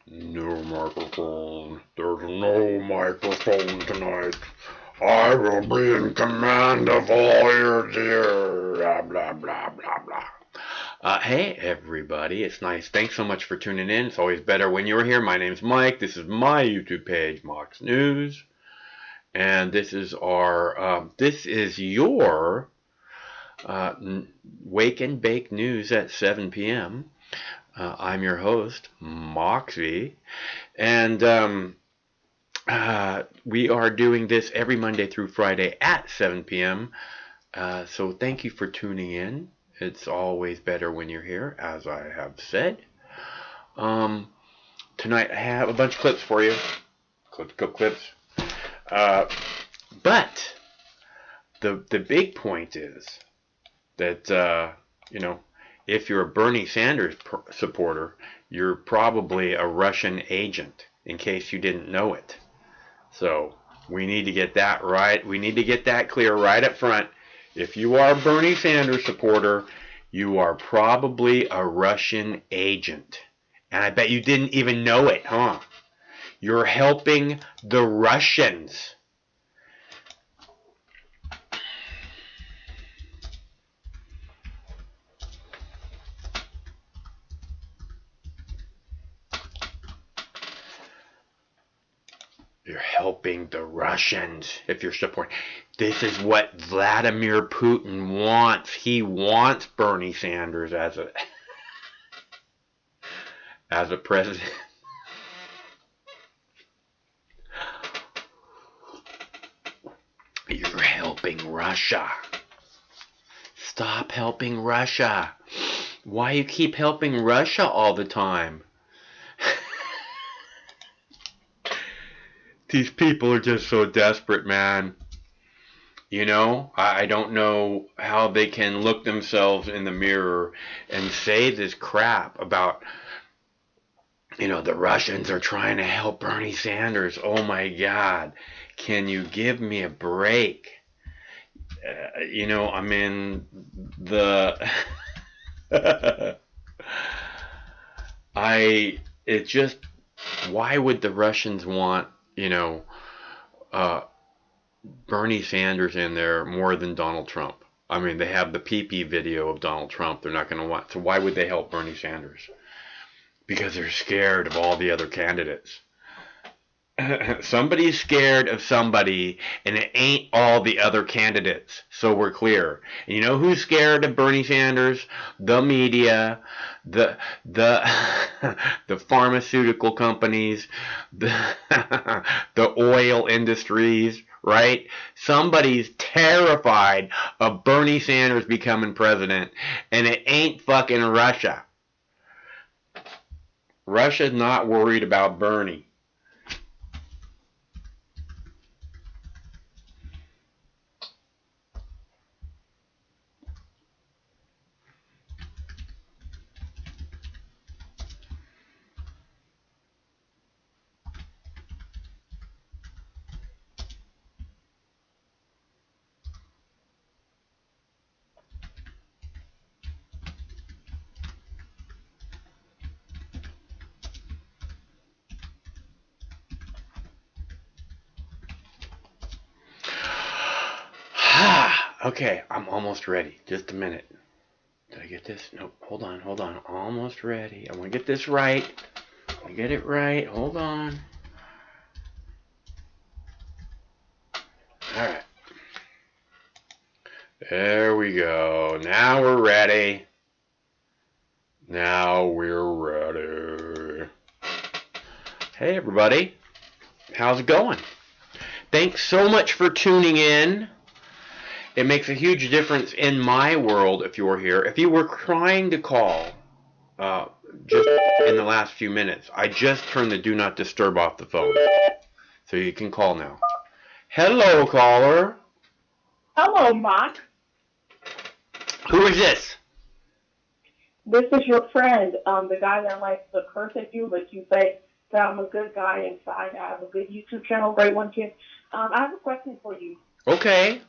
No microphone. There's no microphone tonight. I will be in command of all ears here. Blah, blah, blah, blah, blah. Hey, everybody. It's nice. Thanks so much for tuning in. It's always better when you're here. My name's Mike. This is my YouTube page, Mox News. And this is your Wake and Bake News at 7 p.m. I'm your host, Moxie, and we are doing this every Monday through Friday at 7 p.m. So thank you for tuning in. It's always better when you're here, as I have said. Tonight I have a bunch of clips for you. Clips. But the big point is that, if you're a Bernie Sanders supporter, you're probably a Russian agent, in case you didn't know it. So we need to get that right. We need to get that clear right up front. If you are a Bernie Sanders supporter, you are probably a Russian agent. And I bet you didn't even know it, huh? You're helping the Russians. You're helping the Russians if you're supporting. This is what Vladimir Putin wants. He wants Bernie Sanders as a president. You're helping Russia. Stop helping Russia. Why you keep helping Russia all the time? These people are just so desperate, man. You know, I don't know how they can look themselves in the mirror and say this crap about, the Russians are trying to help Bernie Sanders. Oh my God. Can you give me a break? I'm in the... why would the Russians want, Bernie Sanders in there more than Donald Trump? I mean, they have the pee-pee video of Donald Trump. They're not going to want... So why would they help Bernie Sanders? Because they're scared of all the other candidates. Somebody's scared of somebody, and it ain't all the other candidates. So we're clear. And you know who's scared of Bernie Sanders? The media, the pharmaceutical companies, the oil industries, right? Somebody's terrified of Bernie Sanders becoming president, and it ain't fucking Russia. Russia's not worried about Bernie. Okay, I'm almost ready. Just a minute. Did I get this? Nope. Hold on. Almost ready. I want to get this right. I get it right. Hold on. Alright. There we go. Now we're ready. Hey, everybody. How's it going? Thanks so much for tuning in. It makes a huge difference in my world if you're here. If you were trying to call just in the last few minutes, I just turned the do not disturb off the phone. So you can call now. Hello, caller. Hello, Mark. Who is this? This is your friend, the guy that likes to curse at you, but you say that I'm a good guy inside. I have a good YouTube channel, great one, kid. I have a question for you. Okay.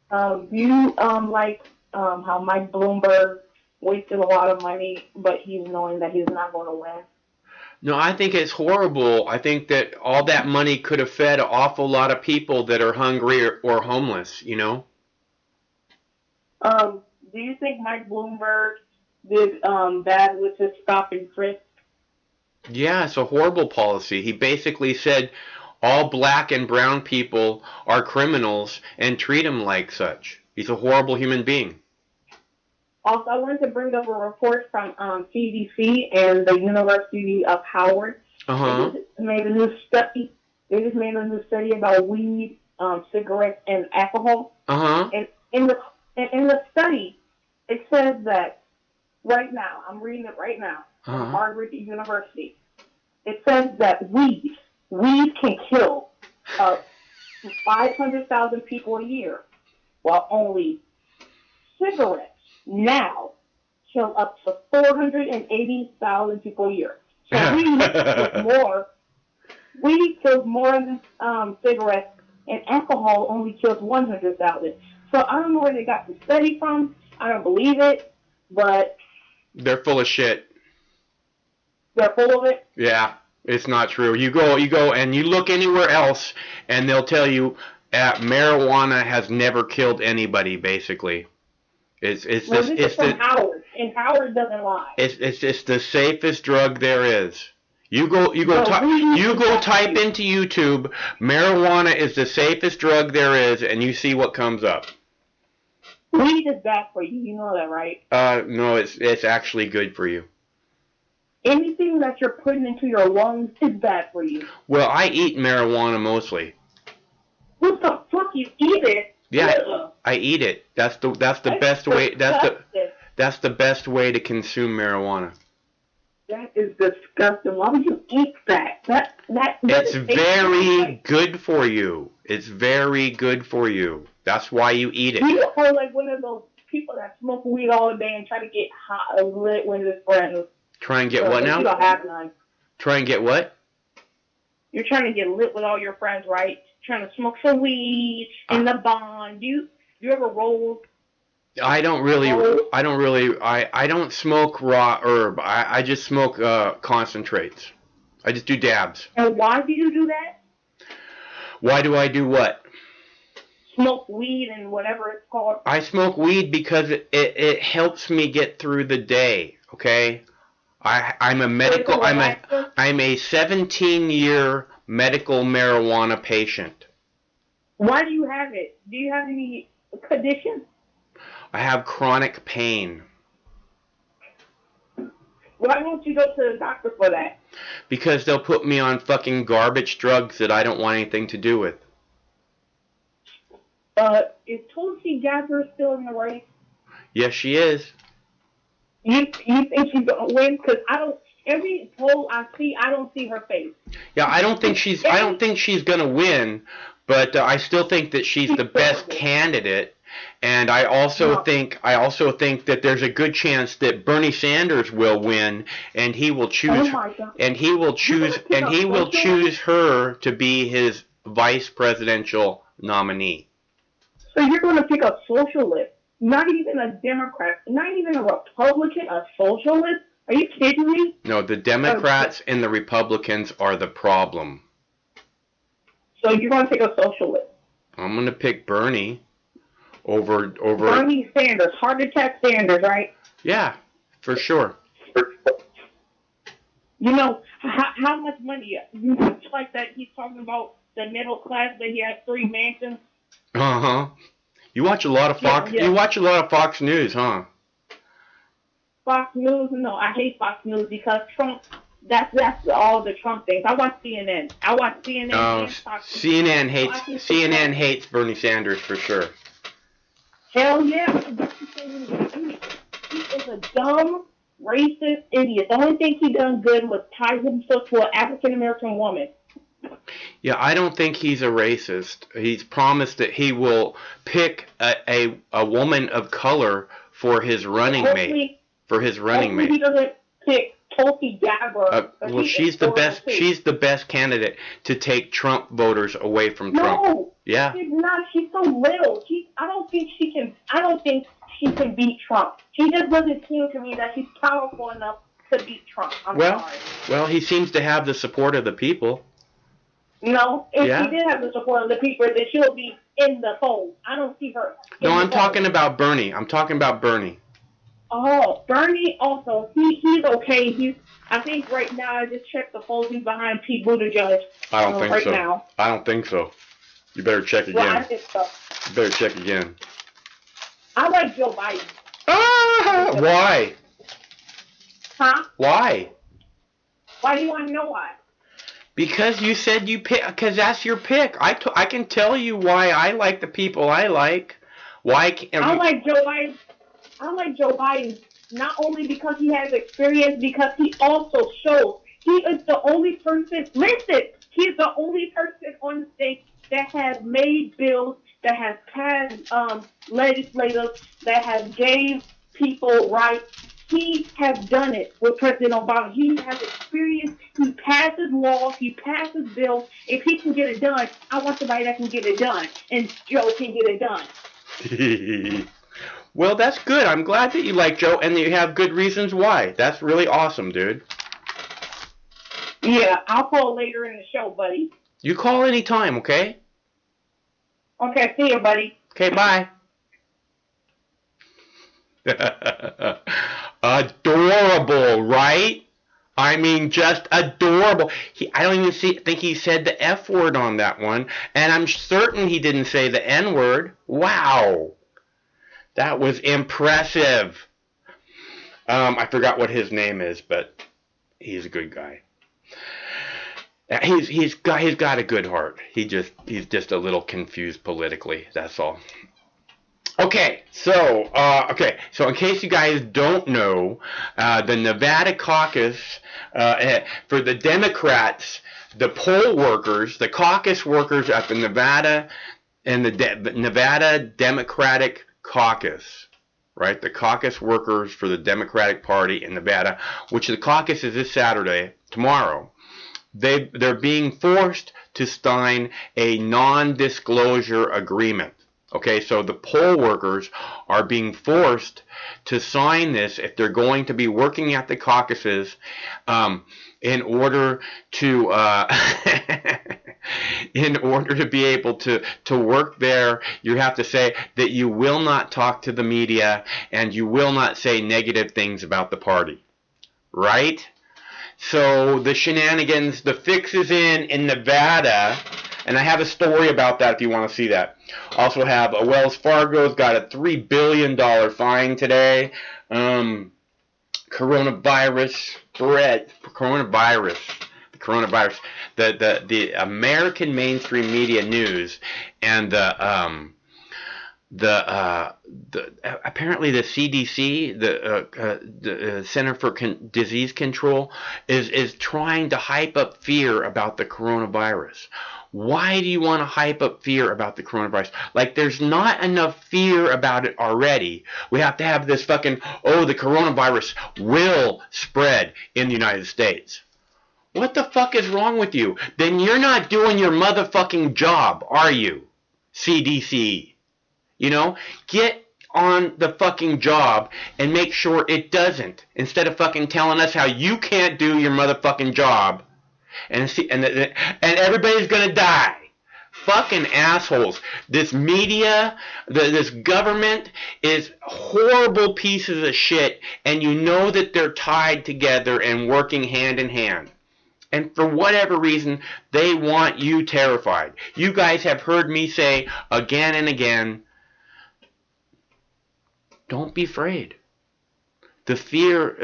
Do you like how Mike Bloomberg wasted a lot of money, but he's knowing that he's not going to win? No, I think it's horrible. I think that all that money could have fed an awful lot of people that are hungry or homeless, you know? Do you think Mike Bloomberg did bad with his stop and frisk? Yeah, it's a horrible policy. He basically said all black and brown people are criminals and treat them like such. He's a horrible human being. Also, I wanted to bring up a report from CDC and the University of Howard. They Uh-huh. just made a new study. They just made a new study about weed, cigarettes, and alcohol. Uh-huh. And in the study, it says that right now, I'm reading it right now from Uh-huh. Harvard University. It says that weed can kill uh, 500,000 people a year, while only cigarettes now kill up to 480,000 people a year. So weed kills more than cigarettes, and alcohol only kills 100,000. So I don't know where they got the study from. I don't believe it, but They're full of shit. they're full of it. Yeah, it's not true. You go and you look anywhere else and they'll tell you marijuana has never killed anybody basically. It's Well, this this it's is from the Howard, and Howard doesn't lie. it's the safest drug there is. You go So type into YouTube, marijuana is the safest drug there is, and you see what comes up. weed is bad for you. You know that, right? No, it's actually good for you. Anything that you're putting into your lungs is bad for you. Well, I eat marijuana mostly. What the fuck? You eat it? Yeah, Ugh. I eat it. That's the best way. That's the best way to consume marijuana. That is disgusting. Why would you eat that? That It's is very good for you. It's very good for you. That's why you eat it. You are like one of those people that smoke weed all day and try to get hot and lit with his friends. Try and get what You now? don't have none. Try and get what? You're trying to get lit with all your friends, right? Trying to smoke some weed in the bond. You ever roll? I don't smoke raw herb. I just smoke concentrates. I just do dabs. And why do you do that? Why do I do what? Smoke weed and whatever it's called. I smoke weed because it helps me get through the day, okay? I'm a 17-year medical marijuana patient. Why do you have it? Do you have any conditions? I have chronic pain. Why won't you go to the doctor for that? Because they'll put me on fucking garbage drugs that I don't want anything to do with. Is Tulsi Gabbard still in the race? Yes, she is. You think she's gonna win? Because every poll I see, I don't see her face. Yeah, I don't think she's gonna win, but I still think that she's the best candidate. And I also think that there's a good chance that Bernie Sanders will win, and he will choose her to be his vice presidential nominee. So you're going to pick a socialist, not even a Democrat, not even a Republican, a socialist? Are you kidding me? No, the Democrats and the Republicans are the problem. So you're going to pick a socialist? I'm going to pick Bernie over Bernie Sanders, heart attack Sanders, right? Yeah, for sure. You know how much money? Like that he's talking about the middle class that he has 3 mansions. Uh-huh. You watch a lot of Fox. Yeah. You watch a lot of Fox News, huh? Fox News? No, I hate Fox News because Trump. That's all the Trump things. I watch CNN. And Fox News. CNN hates Bernie Sanders for sure. Hell yeah! He is a dumb, racist idiot. The only thing he done good was tie himself to an African American woman. Yeah, I don't think he's a racist. He's promised that he will pick a woman of color for his running mate. He doesn't pick Tulsi Gabbard. Well, she's the best. She's the best candidate to take Trump voters away from Trump. No, yeah. She's not. She's so little. I don't think she can beat Trump. She just doesn't seem to me that she's powerful enough to beat Trump. I'm Well, sorry. well, he seems to have the support of the people. No, if Yeah? she did have the support of the people, then she'll be in the fold. I don't see her. No, in I'm the fold. talking about Bernie. I'm talking about Bernie. Oh, Bernie also, he's okay. I think right now, I just checked the polls, he's behind Pete Buttigieg. I don't think right so. now. I don't think so. You better check Well, I again. think so. You better check again. I like Joe Biden. Ah, why? Huh? Why? Why do you want to know why? Because you said you pick. Because that's your pick. I can tell you why I like the people I like. Why? I like Joe Biden. I like Joe Biden not only because he has experience, because he also shows he is the only person. Listen, he's the only person on the stage that has made bills, that has passed legislators, that has gave people rights. He has done it with President Obama. He has experience. He passes laws. He passes bills. If he can get it done, I want somebody that can get it done. And Joe can get it done. Well, that's good. I'm glad that you like Joe and that you have good reasons why. That's really awesome, dude. Yeah, I'll call later in the show, buddy. You call anytime, okay? Okay, see you, buddy. Okay, bye. Adorable, right? I mean, just adorable. I don't even think he said the F word on that one, and I'm certain he didn't say the N word. Wow. That was impressive. I forgot what his name is, but he's a good guy. He's got a good heart. He's just a little confused politically. That's all. Okay, so in case you guys don't know, the Nevada caucus for the Democrats, the poll workers, the caucus workers at the Nevada and the Nevada Democratic Caucus, right? The caucus workers for the Democratic Party in Nevada, which the caucus is this Saturday, tomorrow. They're being forced to sign a non-disclosure agreement. Okay, so the poll workers are being forced to sign this if they're going to be working at the caucuses in order to in order to be able to work there. You have to say that you will not talk to the media and you will not say negative things about the party, right? So the shenanigans, the fix is in Nevada, and I have a story about that if you want to see that. Also have Wells Fargo's got a $3 billion fine today. Coronavirus. The American mainstream media news and apparently the CDC, the Center for Disease Control, is trying to hype up fear about the coronavirus. Why do you want to hype up fear about the coronavirus? Like, there's not enough fear about it already. We have to have this fucking, the coronavirus will spread in the United States. What the fuck is wrong with you? Then you're not doing your motherfucking job, are you? CDC. You know, get on the fucking job and make sure it doesn't. Instead of fucking telling us how you can't do your motherfucking job, and everybody's gonna die. Fucking assholes. This media, this government is horrible pieces of shit, and you know that they're tied together and working hand in hand. And for whatever reason, they want you terrified. You guys have heard me say again and again, don't be afraid. The fear,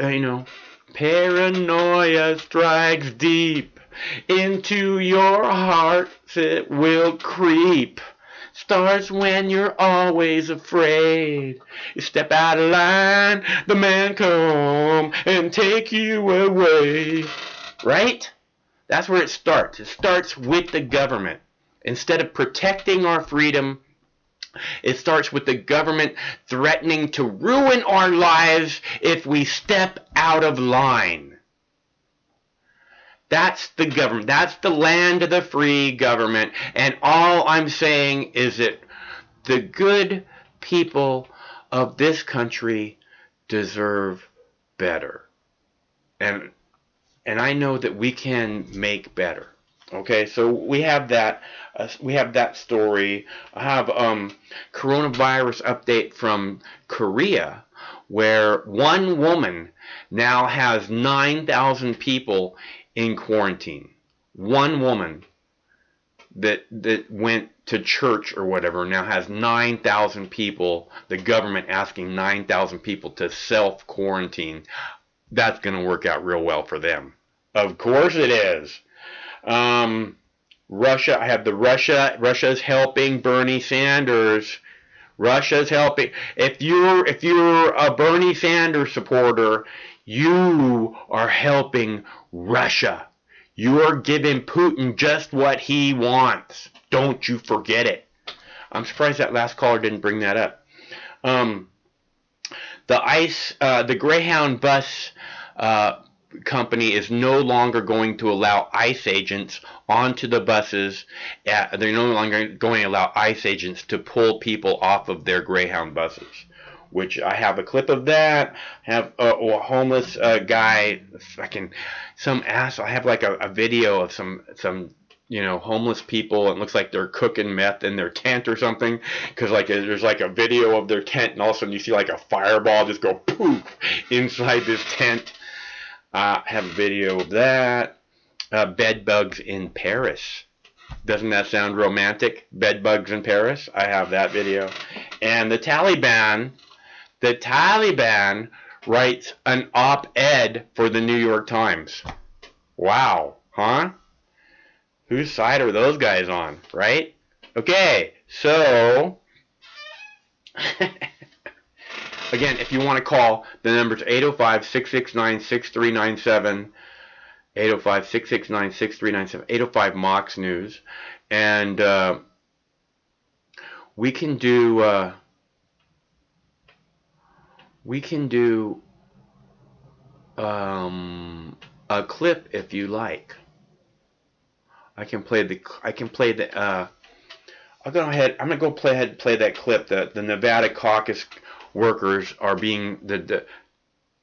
paranoia strikes deep into your heart. It will creep. Starts when you're always afraid. You step out of line, the man come and take you away. Right? That's where it starts. It starts with the government. Instead of protecting our freedom, it starts with the government threatening to ruin our lives if we step out of line. That's the government. That's the land of the free government. And all I'm saying is that the good people of this country deserve better. and I know that we can make better. Okay, so we have that story. I have coronavirus update from Korea, where one woman now has 9,000 people in quarantine. One woman that went to church or whatever now has 9,000 people. The government asking 9,000 people to self-quarantine. That's going to work out real well for them. Of course it is. Russia, I have Russia's helping Bernie Sanders. Russia's helping. If you're a Bernie Sanders supporter, you are helping Russia. You are giving Putin just what he wants. Don't you forget it. I'm surprised that last caller didn't bring that up. The Greyhound bus company is no longer going to allow ICE agents onto the buses. They're no longer going to allow ICE agents to pull people off of their Greyhound buses, which I have a clip of that. I have a homeless guy, some asshole. I have like a video of some homeless people. It looks like they're cooking meth in their tent or something, because there's like a video of their tent, and all of a sudden you see like a fireball just go poof inside this tent. I have a video of that. Bed bugs in Paris. Doesn't that sound romantic? Bed bugs in Paris. I have that video. And the Taliban writes an op-ed for the New York Times. Wow, huh? Whose side are those guys on, right? Okay, so again, if you want to call, the number is 805-669-6397, 805-669-6397, 805 Mox News, and we can do a clip if you like. I'm gonna go ahead and play that clip. The Nevada caucus workers are being the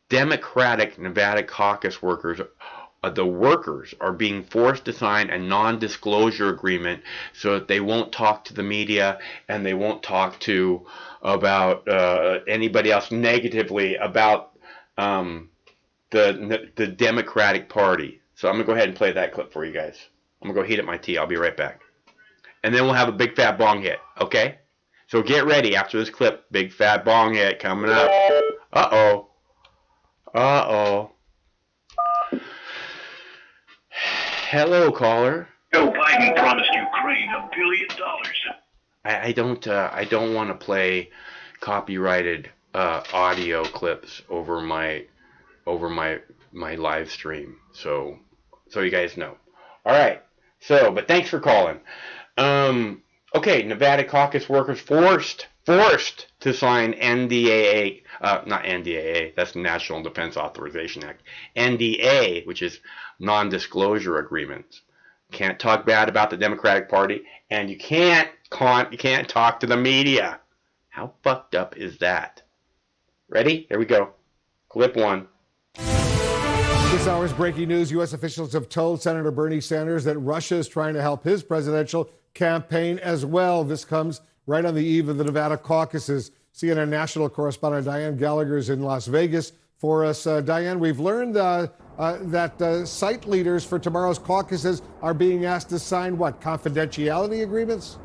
Democratic Nevada caucus workers. The workers are being forced to sign a non-disclosure agreement so that they won't talk to the media and they won't talk to about anybody else negatively about the Democratic Party. So I'm gonna go ahead and play that clip for you guys. I'm gonna go heat up my tea. I'll be right back, and then we'll have a big fat bong hit. Okay? So get ready after this clip. Big fat bong hit coming up. Uh-oh. Hello, caller. Joe Biden promised Ukraine $1 billion. I don't want to play copyrighted audio clips over my live stream. So you guys know. All right. But thanks for calling. Okay, Nevada caucus workers forced to sign NDAA, not NDAA, that's National Defense Authorization Act. NDA, which is non-disclosure agreements. Can't talk bad about the Democratic Party, and you can't talk to the media. How fucked up is that? Ready? Here we go. Clip 1. This hour's breaking news. U.S. officials have told Senator Bernie Sanders that Russia is trying to help his presidential campaign as well. This comes right on the eve of the Nevada caucuses. CNN national correspondent Diane Gallagher is in Las Vegas for us. Diane, we've learned that site leaders for tomorrow's caucuses are being asked to sign, what, confidentiality agreements?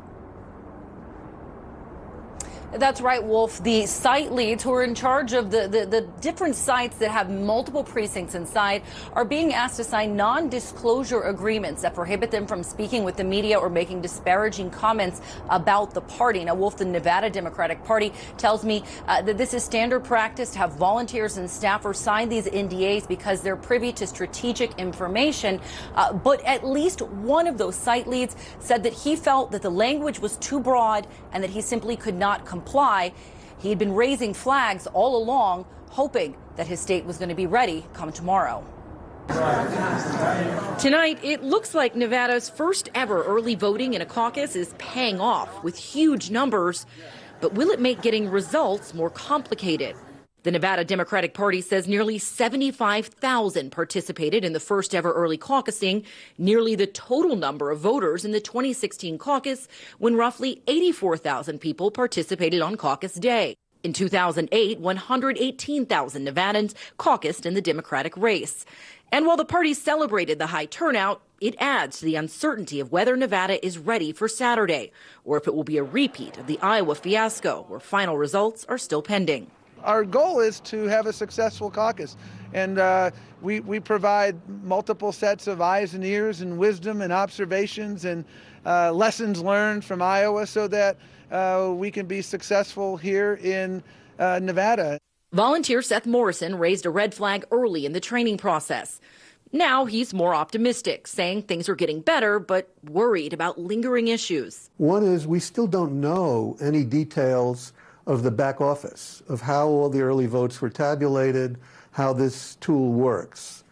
That's right, Wolf. The site leads who are in charge of the different sites that have multiple precincts inside are being asked to sign non-disclosure agreements that prohibit them from speaking with the media or making disparaging comments about the party. Now, Wolf, the Nevada Democratic Party tells me that this is standard practice to have volunteers and staffers sign these NDAs because they're privy to strategic information. But at least one of those site leads said that he felt that the language was too broad and that he simply could not comply. He had been raising flags all along, hoping that his state was going to be ready come tomorrow. Tonight, it looks like Nevada's first ever early voting in a caucus is paying off with huge numbers. But will it make getting results more complicated? The Nevada Democratic Party says nearly 75,000 participated in the first ever early caucusing, nearly the total number of voters in the 2016 caucus, when roughly 84,000 people participated on caucus day. In 2008, 118,000 Nevadans caucused in the Democratic race. And while the party celebrated the high turnout, it adds to the uncertainty of whether Nevada is ready for Saturday, or if it will be a repeat of the Iowa fiasco, where final results are still pending. Our goal is to have a successful caucus, and we provide multiple sets of eyes and ears and wisdom and observations and lessons learned from Iowa so that we can be successful here in Nevada. Volunteer Seth Morrison raised a red flag early in the training process. Now he's more optimistic, saying things are getting better, but worried about lingering issues. One is we still don't know any details of the back office, of how all the early votes were tabulated, how this tool works.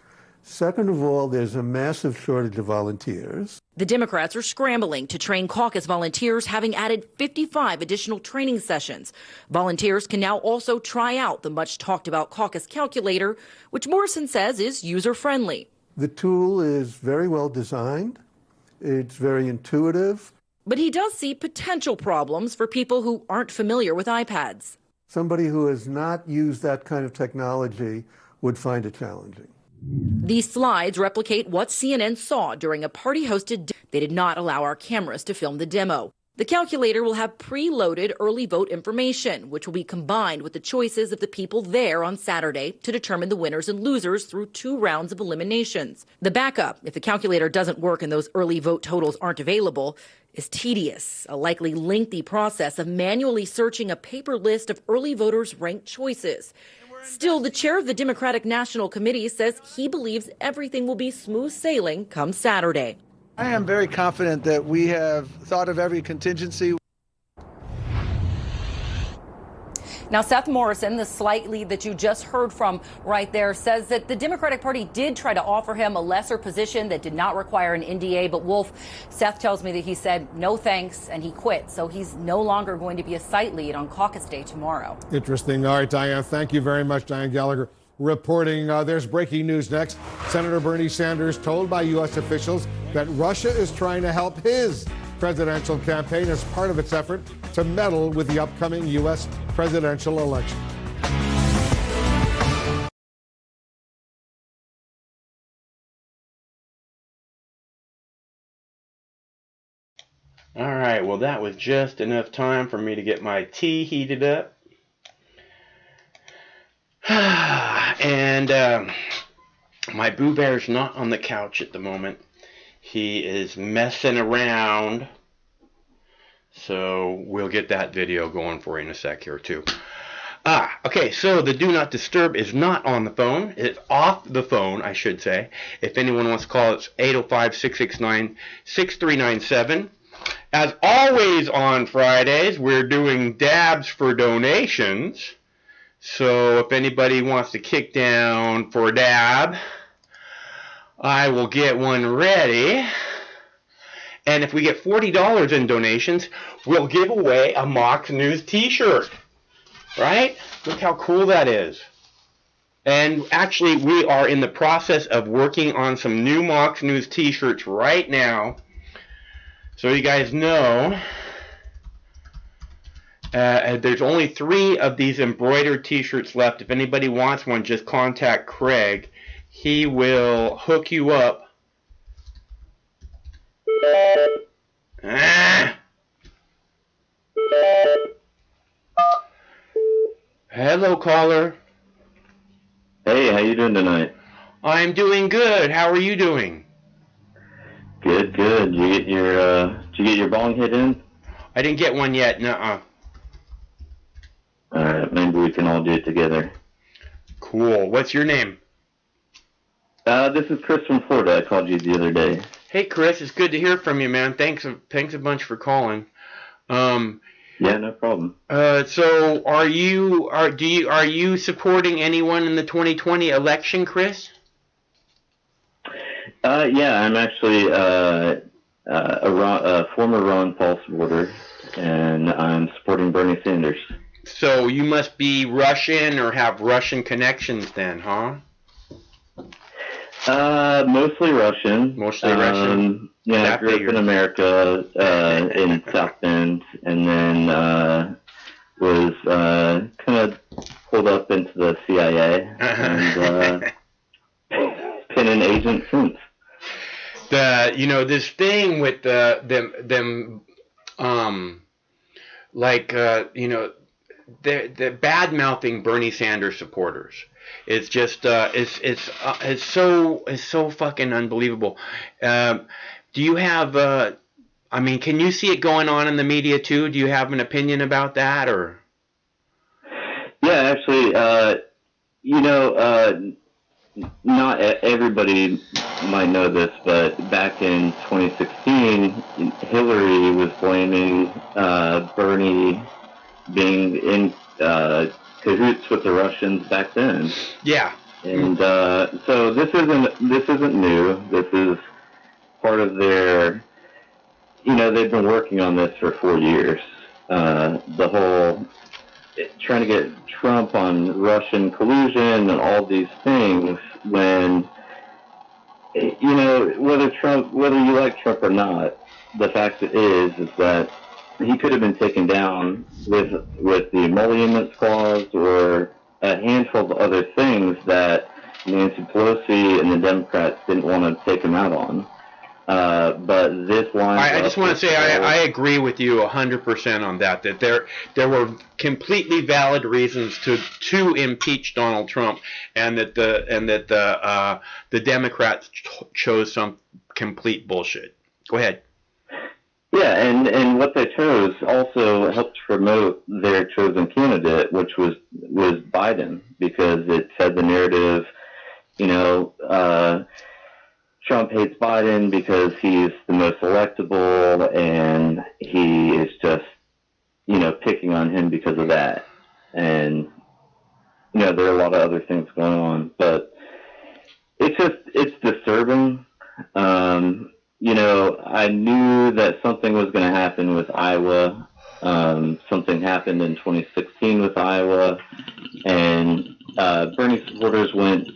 Second of all, there's a massive shortage of volunteers. The Democrats are scrambling to train caucus volunteers, having added 55 additional training sessions. Volunteers can now also try out the much talked about caucus calculator, which Morrison says is user-friendly. The tool is very well designed. It's very intuitive. But he does see potential problems for people who aren't familiar with iPads. Somebody who has not used that kind of technology would find it challenging. These slides replicate what CNN saw during a party-hosted. They did not allow our cameras to film the demo. The calculator will have preloaded early vote information, which will be combined with the choices of the people there on Saturday to determine the winners and losers through 2 rounds of eliminations. The backup, if the calculator doesn't work and those early vote totals aren't available, is tedious, a likely lengthy process of manually searching a paper list of early voters' ranked choices. Still, the chair of the Democratic National Committee says he believes everything will be smooth sailing come Saturday. I am very confident that we have thought of every contingency. Now, Seth Morrison, the slight lead that you just heard from right there, says that the Democratic Party did try to offer him a lesser position that did not require an NDA. But Wolf, Seth tells me that he said no thanks and he quit. So he's no longer going to be a site lead on caucus day tomorrow. Interesting. All right, Diane, thank you very much. Diane Gallagher reporting. There's breaking news next. Senator Bernie Sanders told by U.S. officials that Russia is trying to help his presidential campaign as part of its effort to meddle with the upcoming U.S. presidential election. All right, well, that was just enough time for me to get my tea heated up. And my Boo Bear's not on the couch at the moment. He is messing around. So we'll get that video going for you in a sec here too. Okay, so the Do Not Disturb is not on the phone. It's off the phone, I should say. If anyone wants to call, it's 805-669-6397. As always on Fridays, we're doing dabs for donations. So if anybody wants to kick down for a dab, I will get one ready. And if we get $40 in donations, we'll give away a Mox News t-shirt. Right? Look how cool that is. And actually, we are in the process of working on some new Mox News t-shirts right now. So you guys know, there's only 3 of these embroidered t-shirts left. If anybody wants one, just contact Craig. He will hook you up. Hello, caller. Hey, how you doing tonight? I'm doing good. How are you doing? Good, good. Did you get your bong hit in? I didn't get one yet. Nuh-uh. Alright, maybe we can all do it together. Cool. What's your name? This is Chris from Florida. I called you the other day. Hey, Chris. It's good to hear from you, man. Thanks a bunch for calling. Yeah, no problem. So are you supporting anyone in the 2020 election, Chris? Yeah, I'm actually a former Ron Paul supporter, and I'm supporting Bernie Sanders. So you must be Russian or have Russian connections then, huh? Mostly Russian. Mostly Russian. Yeah, I That grew up figured. in America, in South Bend, and then was kind of pulled up into the CIA, and been an agent since. This thing with them they're bad mouthing Bernie Sanders supporters. It's just it's so fucking unbelievable. Do you have can you see it going on in the media too? Do you have an opinion about that or? Yeah, actually, not everybody might know this, but back in 2016, Hillary was blaming Bernie being in cahoots with the Russians back then. Yeah. And so this isn't new. This is part of their, they've been working on this for 4 years. The whole trying to get Trump on Russian collusion and all these things when, whether you like Trump or not, the fact is that he could have been taken down with the emoluments clause or a handful of other things that Nancy Pelosi and the Democrats didn't want to take him out on. But this line. I just want to say I agree with you 100% on that. That there were completely valid reasons to impeach Donald Trump, and that the Democrats chose some complete bullshit. Go ahead. Yeah, and what they chose also helped promote their chosen candidate, which was Biden, because it fed the narrative, Trump hates Biden because he's the most electable, and he is just, picking on him because of that. And, there are a lot of other things going on, but it's disturbing. I knew that something was going to happen with Iowa. Something happened in 2016 with Iowa, and Bernie supporters went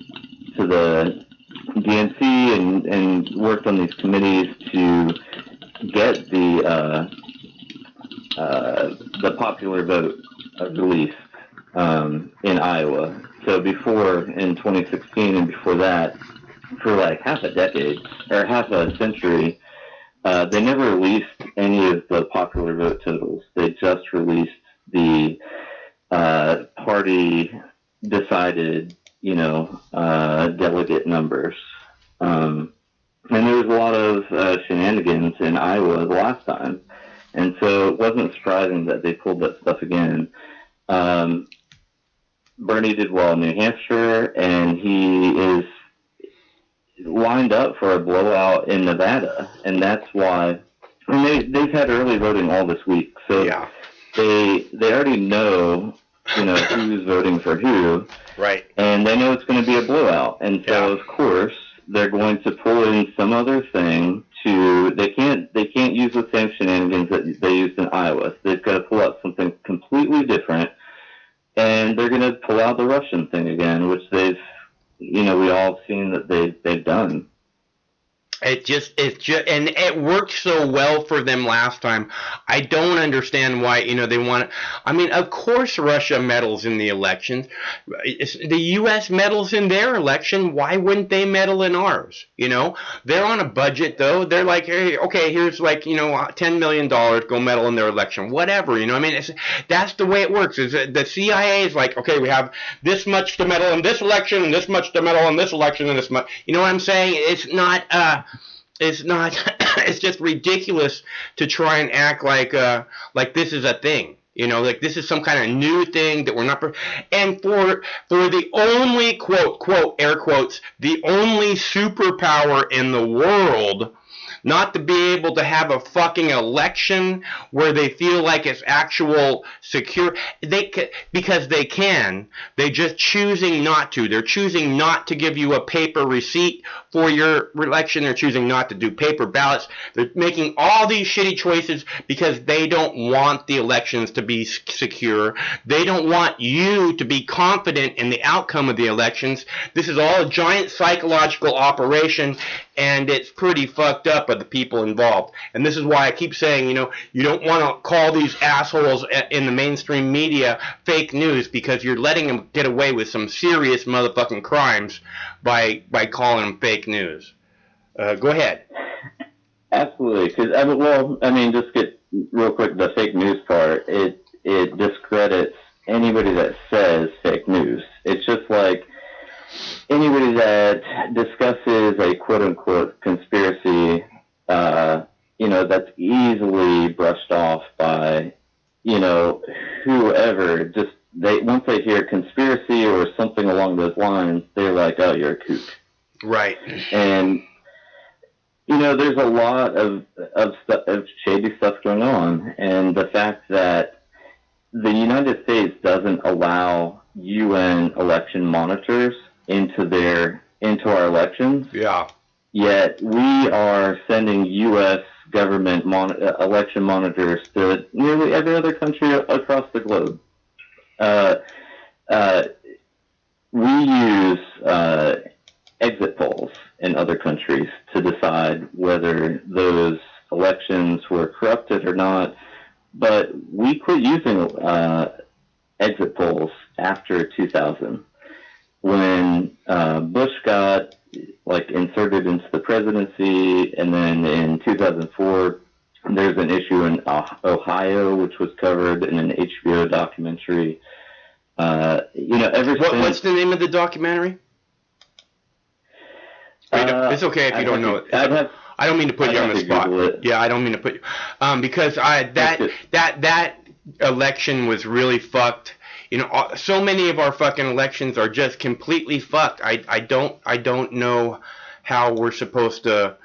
to the DNC and worked on these committees to get the popular vote released in Iowa. So before, in 2016 and before that, for like half a decade or half a century, they never released any of the popular vote totals. They just released the party decided, delegate numbers. And there was a lot of shenanigans in Iowa the last time. And so it wasn't surprising that they pulled that stuff again. Bernie did well in New Hampshire, and he is lined up for a blowout in Nevada. And that's why they've had early voting all this week. So yeah. They already know, who's voting for who. Right. And they know it's going to be a blowout. And so, of course, they're going to pull in some other thing they can't use the same shenanigans that they used in Iowa. They've got to pull out something completely different, and they're going to pull out the Russian thing again, which we all seen that they've done. And it worked so well for them last time. I don't understand why, they want to. Of course Russia meddles in the elections. The U.S. meddles in their election. Why wouldn't they meddle in ours? They're on a budget, though. They're like, hey, okay, here's $10 million. Go meddle in their election. Whatever, that's the way it works. The CIA is like, okay, we have this much to meddle in this election and this much to meddle in this election and this much. You know what I'm saying? It's not, it's just ridiculous to try and act like this is a thing, like this is some kind of new thing that we're not, and for the only quote air quotes, the only superpower in the world not to be able to have a fucking election where they feel like it's actual secure. Because they can. They're just choosing not to. They're choosing not to give you a paper receipt for your election. They're choosing not to do paper ballots. They're making all these shitty choices because they don't want the elections to be secure. They don't want you to be confident in the outcome of the elections. This is all a giant psychological operation, and it's pretty fucked up of the people involved. And this is why I keep saying, you don't want to call these assholes in the mainstream media fake news, because you're letting them get away with some serious motherfucking crimes by calling them fake news. Go ahead. Absolutely, because just get real quick the fake news part. It discredits anybody that says fake news. It's just like anybody that discusses a quote unquote conspiracy, that's easily brushed off by, whoever. Just once they hear conspiracy or something along those lines, they're like, oh, you're a kook. Right. And there's a lot of shady stuff going on, and the fact that the United States doesn't allow UN election monitors into our elections. Yeah. Yet we are sending U.S. government election monitors to nearly every other country across the globe. We use exit polls in other countries to decide whether those elections were corrupted or not. But we quit using exit polls after 2000, when Bush got inserted into the presidency, and then in 2004 there's an issue in Ohio which was covered in an HBO documentary. What's the name of the documentary? It's okay if you don't know it. I don't mean to put you on the spot. Yeah, I don't mean to put you, because that election was really fucked. So many of our fucking elections are just completely fucked. I don't know how we're supposed to,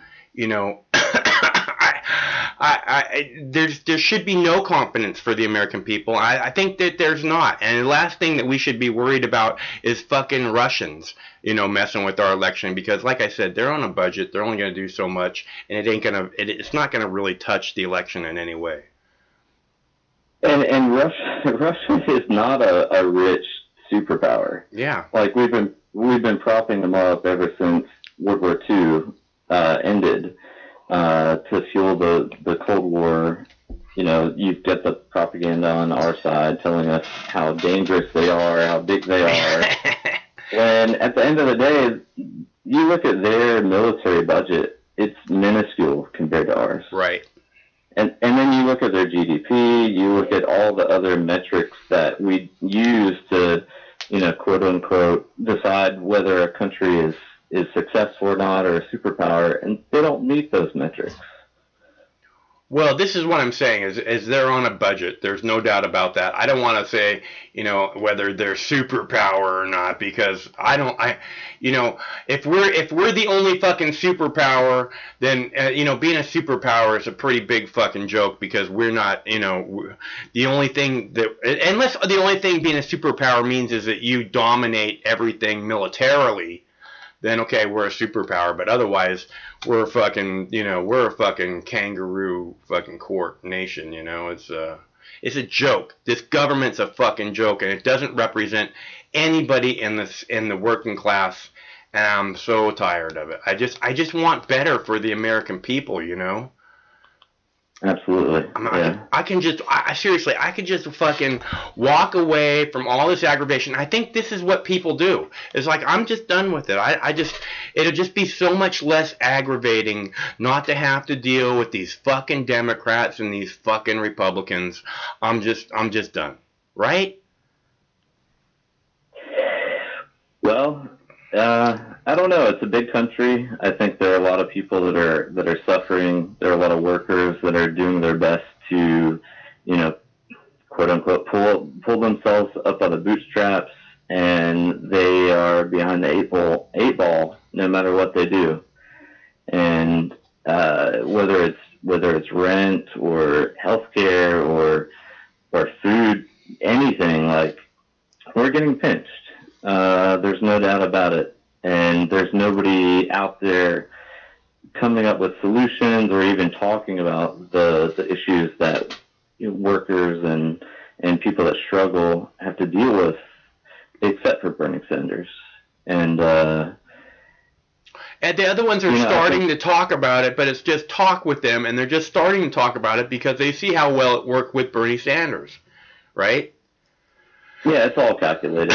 there should be no confidence for the American people. I think that there's not. And the last thing that we should be worried about is fucking Russians, messing with our election, because like I said, they're on a budget. They're only going to do so much, and it's not going to really touch the election in any way. And Russia is not a rich superpower. Yeah. We've been propping them up ever since World War II ended to fuel the Cold War. You've got the propaganda on our side telling us how dangerous they are, how big they are. When at the end of the day, you look at their military budget, it's minuscule compared to ours. Right. And then you look at their GDP, you look at all the other metrics that we use to, quote unquote, decide whether a country is successful or not, or a superpower, and they don't meet those metrics. Well, this is what I'm saying, is they're on a budget. There's no doubt about that. I don't want to say, whether they're superpower or not, because if we're the only fucking superpower, then, being a superpower is a pretty big fucking joke, because we're not, the only thing unless the only thing being a superpower means is that you dominate everything militarily, then okay, we're a superpower. But otherwise, we're a fucking kangaroo fucking court nation. It's a joke. This government's a fucking joke, and it doesn't represent anybody in the working class. And I'm so tired of it. I just want better for the American people. Absolutely. I could just fucking walk away from all this aggravation. I think this is what people do. It's like, I'm just done with it. It'll just be so much less aggravating not to have to deal with these fucking Democrats and these fucking Republicans. I'm just done. Right? Well, I don't know. It's a big country. I think there are a lot of people that are suffering. There are a lot of workers that are doing their best to, quote unquote, pull themselves up by the bootstraps, and they are behind the eight ball no matter what they do. And whether it's rent or healthcare or food, anything, like, we're getting pinched. There's no doubt about it. And there's nobody out there coming up with solutions or even talking about the issues that workers and people that struggle have to deal with, except for Bernie Sanders. And the other ones are starting to talk about it, but it's just talk with them, and they're just starting to talk about it because they see how well it worked with Bernie Sanders, right? Yeah, it's all calculated.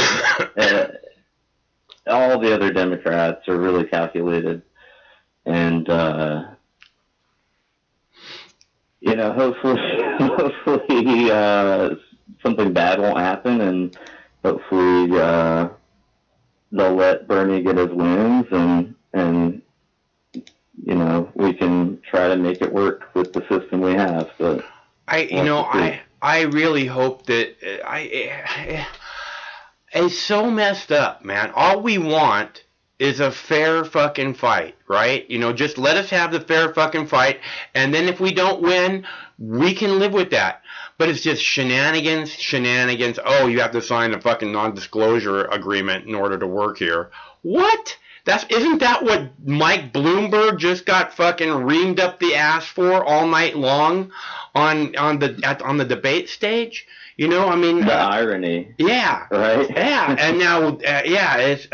All the other Democrats are really calculated, and hopefully something bad won't happen, and hopefully they'll let Bernie get his wins, and we can try to make it work with the system we have. But I really hope that it's so messed up, man. All we want is a fair fucking fight, right? Just let us have the fair fucking fight, and then if we don't win, we can live with that. But it's just shenanigans. Oh, you have to sign a fucking non-disclosure agreement in order to work here. What? Isn't that what Mike Bloomberg just got fucking reamed up the ass for all night long on the debate stage? The irony. Yeah. Right. Yeah. And now, it's.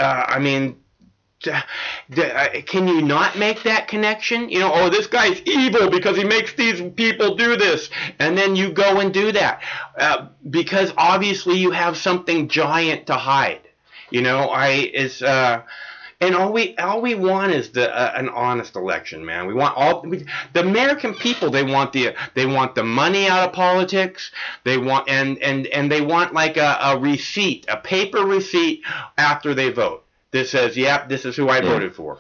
Can you not make that connection? Oh, this guy's evil because he makes these people do this, and then you go and do that because obviously you have something giant to hide. And all we want is an honest election, man. We want the American people. They want the money out of politics. They want and they want like a receipt, a paper receipt after they vote. This says, yep, this is who I voted for.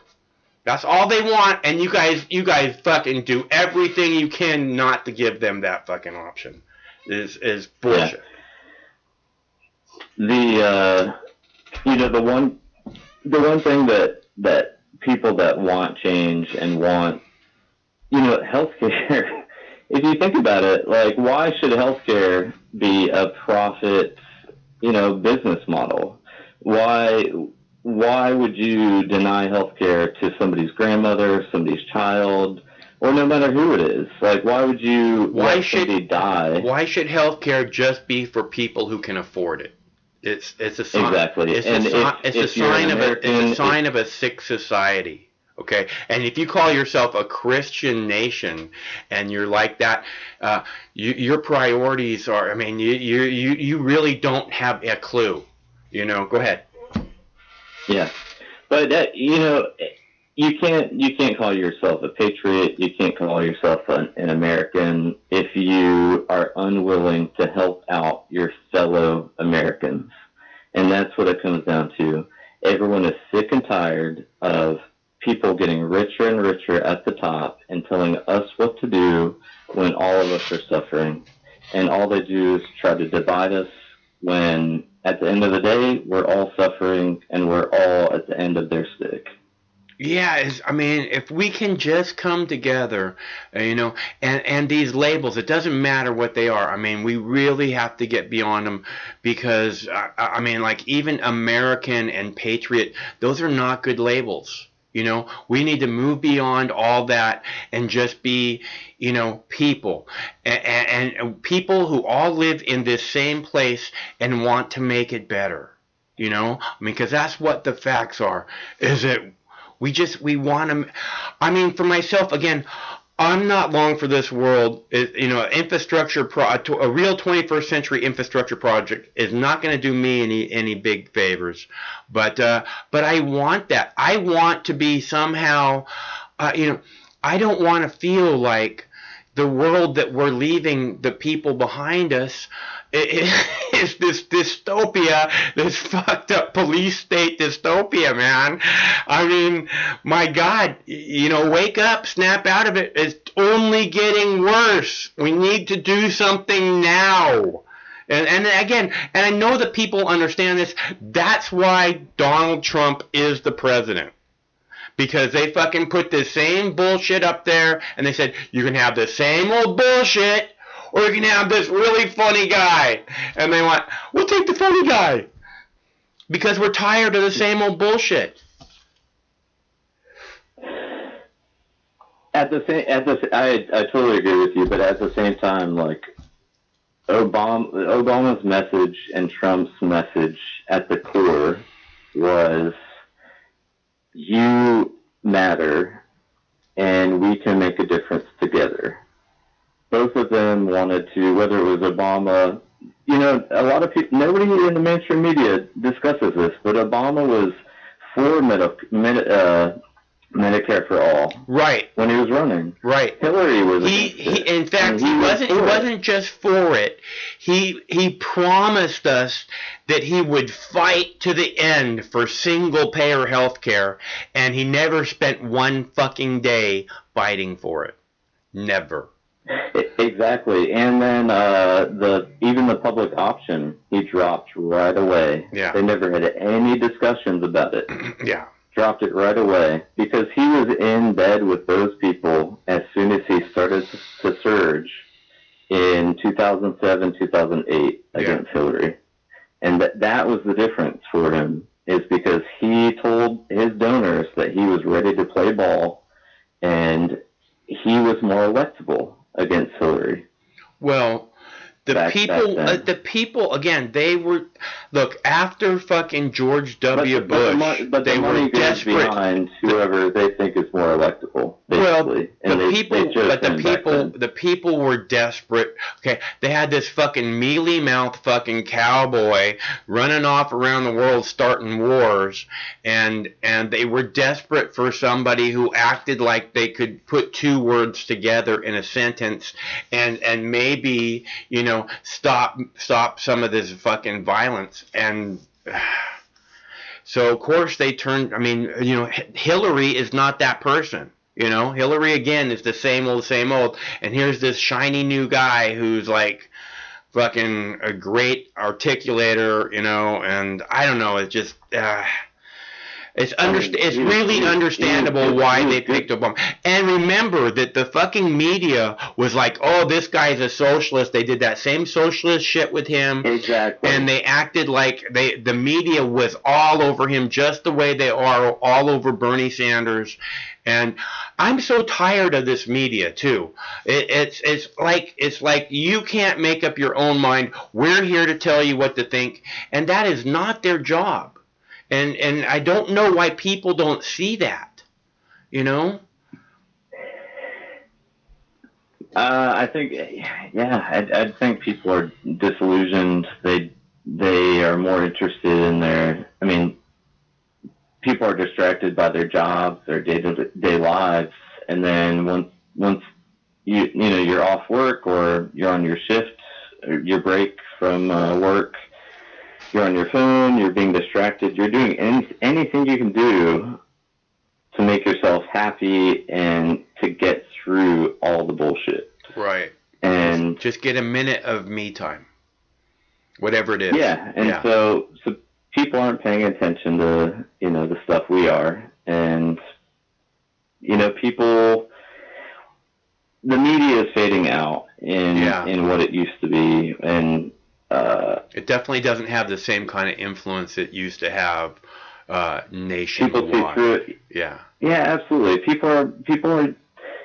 That's all they want, and you guys fucking do everything you can not to give them that fucking option. Is bullshit. Yeah. The one thing that people that want change and want, healthcare, if you think about it, like, why should healthcare be a profit, business model? Why would you deny healthcare to somebody's grandmother, somebody's child, or no matter who it is? Like, why would you let somebody die? Why should healthcare just be for people who can afford it? It's a sign. Exactly. It's a sign of a sick society. Okay, and if you call yourself a Christian nation and you're like that, your priorities are. I mean, you really don't have a clue. Go ahead. Yeah, but you can't call yourself a patriot. You can't call yourself an American if you are unwilling to help out your fellow Americans. And that's what it comes down to. Everyone is sick and tired of people getting richer and richer at the top and telling us what to do when all of us are suffering. And all they do is try to divide us when at the end of the day, we're all suffering and we're all at the end of their stick. Yeah, if we can just come together, and these labels, it doesn't matter what they are. We really have to get beyond them because, even American and patriot, those are not good labels. We need to move beyond all that and just be, people and people who all live in this same place and want to make it better, because that's what the facts are, is that we want to, for myself, again, I'm not long for this world. Infrastructure, a real 21st century infrastructure project is not going to do me any big favors. But I want that. I want to be somehow, I don't want to feel like the world that we're leaving the people behind us is this dystopia, this fucked up police state dystopia, man. My God, wake up, snap out of it. It's only getting worse. We need to do something now. And again, and I know that people understand this. That's why Donald Trump is the president. because they fucking put the same bullshit up there, and they said, you can have the same old bullshit, or you can have this really funny guy. And they went, we'll take the funny guy, because we're tired of the same old bullshit. I totally agree with you, but at the same time, like, Obama's message and Trump's message at the core was, you matter, and we can make a difference together. Both of them wanted to, whether it was Obama, you know, a lot of people, nobody in the mainstream media discusses this, but Obama was for Medicare for all. Right. When he was running. Right. Hillary was in fact, he wasn't just for it. He promised us that he would fight to the end for single payer health care, and he never spent one fucking day fighting for it. Never. Exactly. And then even the public option he dropped right away. Yeah. They never had any discussions about it. Yeah. Dropped it right away because he was in bed with those people as soon as he started to surge in 2007, 2008 against Hillary. And that was the difference for him, is because he told his donors that he was ready to play ball, and he was more electable against Hillary. Well, the people again, they were, look, after fucking George W. Bush, but they the money were goes desperate behind whoever they think is more electable. Well, Basically. the people were desperate. Okay, they had this fucking mealy mouth fucking cowboy running off around the world starting wars, and they were desperate for somebody who acted like they could put two words together in a sentence and maybe, you know, stop some of this fucking violence. And so of course they turned, I mean, you know, Hillary is not that person. You know, Hillary again is the same old, and here's this shiny new guy who's like fucking a great articulator, you know, and I don't know, it's just it's really understandable why they picked Obama. And remember that the fucking media was like, oh, this guy's a socialist. They did that same socialist shit with him. Exactly. And they acted like the media was all over him just the way they are all over Bernie Sanders. And I'm so tired of this media too. It's like you can't make up your own mind. We're here to tell you what to think, and that is not their job. And I don't know why people don't see that, you know? I think, I think people are disillusioned. They are more interested in I mean, people are distracted by their jobs, their day-to-day lives, and then once you're off work or you're on your shift, or your break from work, you're on your phone, you're being distracted, you're doing anything you can do to make yourself happy and to get through all the bullshit. Right. And just get a minute of me time, whatever it is. Yeah, and so people aren't paying attention to, you know, the stuff we are. And, you know, the media is fading out in what it used to be. And it definitely doesn't have the same kind of influence it used to have nationwide. People see through it. Yeah. Yeah, absolutely. People are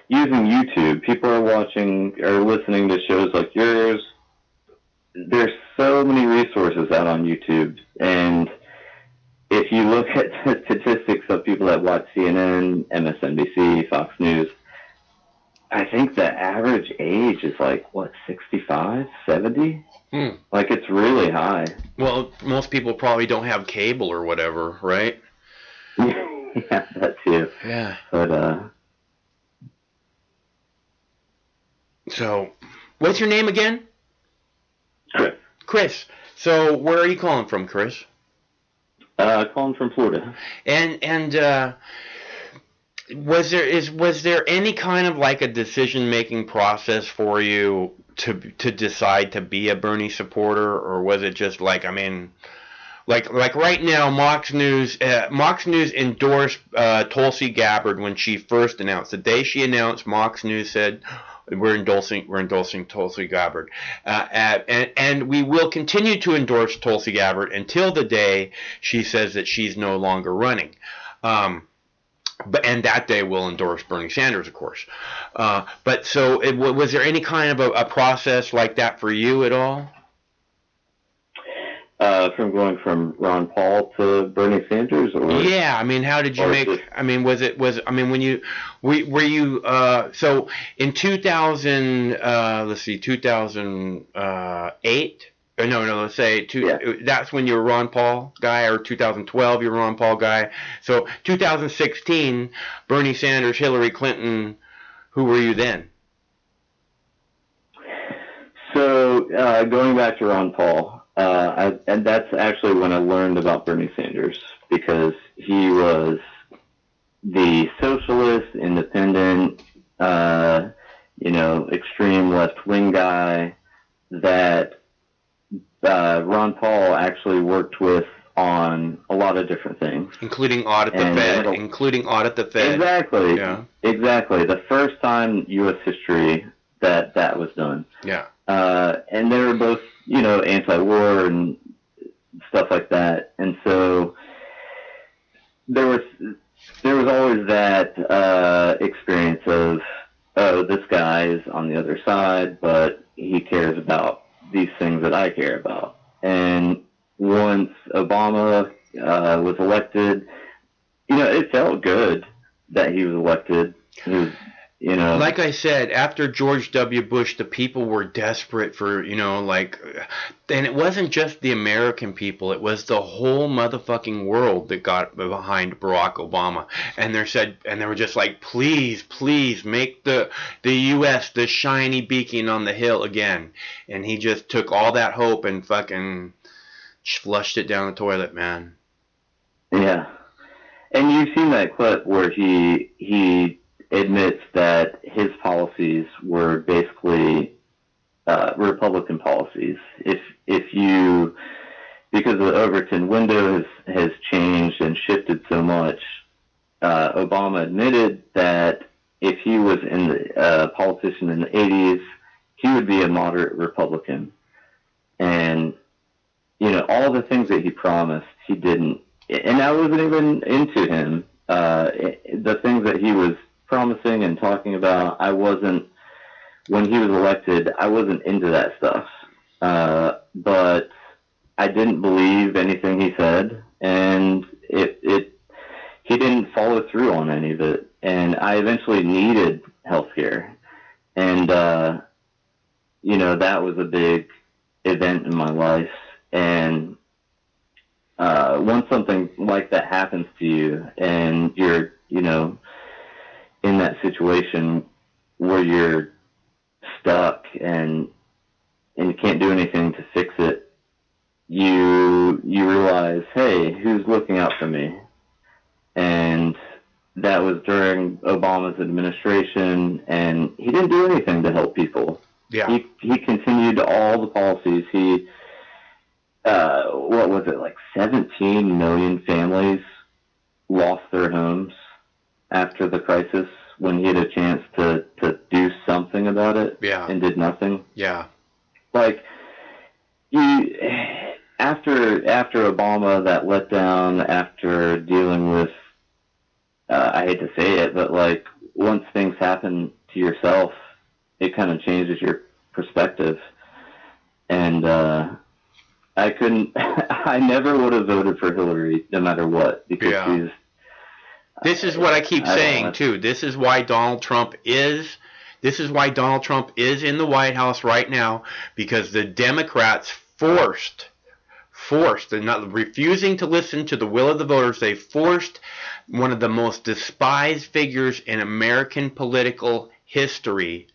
using YouTube. People are watching or listening to shows like yours. There's so many resources out on YouTube, and if you look at the statistics of people that watch CNN, MSNBC, Fox News, I think the average age is like, 65, 70? Like, it's really high. Well, most people probably don't have cable or whatever, right? Yeah, that too. Yeah. But, so, what's your name again? Chris. Chris. So, where are you calling from, Chris? Calling from Florida. And was there any kind of like a decision-making process for you to decide to be a Bernie supporter, or was it just like, I mean, Like right now, Mox News endorsed Tulsi Gabbard when she first announced. The day she announced, Mox News said, we're endorsing Tulsi Gabbard, and we will continue to endorse Tulsi Gabbard until the day she says that she's no longer running. And that day we'll endorse Bernie Sanders, of course. But so, was there any kind of a process like that for you at all? From going from Ron Paul to Bernie Sanders, or yeah, I mean, how did you make? I mean, were you so in 2000? Let's see, 2008. Or no, let's say that's when you were Ron Paul guy, or 2012 you were Ron Paul guy. So 2016, Bernie Sanders, Hillary Clinton. Who were you then? So going back to Ron Paul. And that's actually when I learned about Bernie Sanders, because he was the socialist, independent, extreme left-wing guy that Ron Paul actually worked with on a lot of different things, including audit the Fed. Exactly. Yeah. Exactly. The first time U.S. history that was done. Yeah. And they were both, anti-war and stuff like that. And so there was always that experience of, oh, this guy is on the other side, but he cares about these things that I care about. And once Obama was elected, it felt good that he was elected. He was, like I said, after George W. Bush, the people were desperate for, and it wasn't just the American people, it was the whole motherfucking world that got behind Barack Obama. And they were just like, please make the U.S. the shiny beacon on the hill again. And he just took all that hope and fucking flushed it down the toilet, man. Yeah. And you've seen that clip where he admits that his policies were basically Republican policies. Because the Overton window has changed and shifted so much, Obama admitted that if he was a politician in the 80s, he would be a moderate Republican. And, all the things that he promised, he didn't. And I wasn't even into him. The things that he was promising and talking about, when he was elected, I wasn't into that stuff. But I didn't believe anything he said, and he didn't follow through on any of it. And I eventually needed healthcare. And, that was a big event in my life. And once something like that happens to you and you're, in that situation where you're stuck and you can't do anything to fix it, you realize, hey, who's looking out for me? And that was during Obama's administration, and he didn't do anything to help people. Yeah. He continued all the policies. He, 17 million families lost their homes after the crisis when he had a chance to do something about it. Yeah. And did nothing. Yeah. After Obama, that letdown, after dealing with, I hate to say it, but once things happen to yourself, it kind of changes your perspective. And I never would have voted for Hillary no matter what, because this is what I keep saying too. This is why Donald Trump is in the White House right now, because the Democrats forced, they're not refusing to listen to the will of the voters. They forced one of the most despised figures in American political history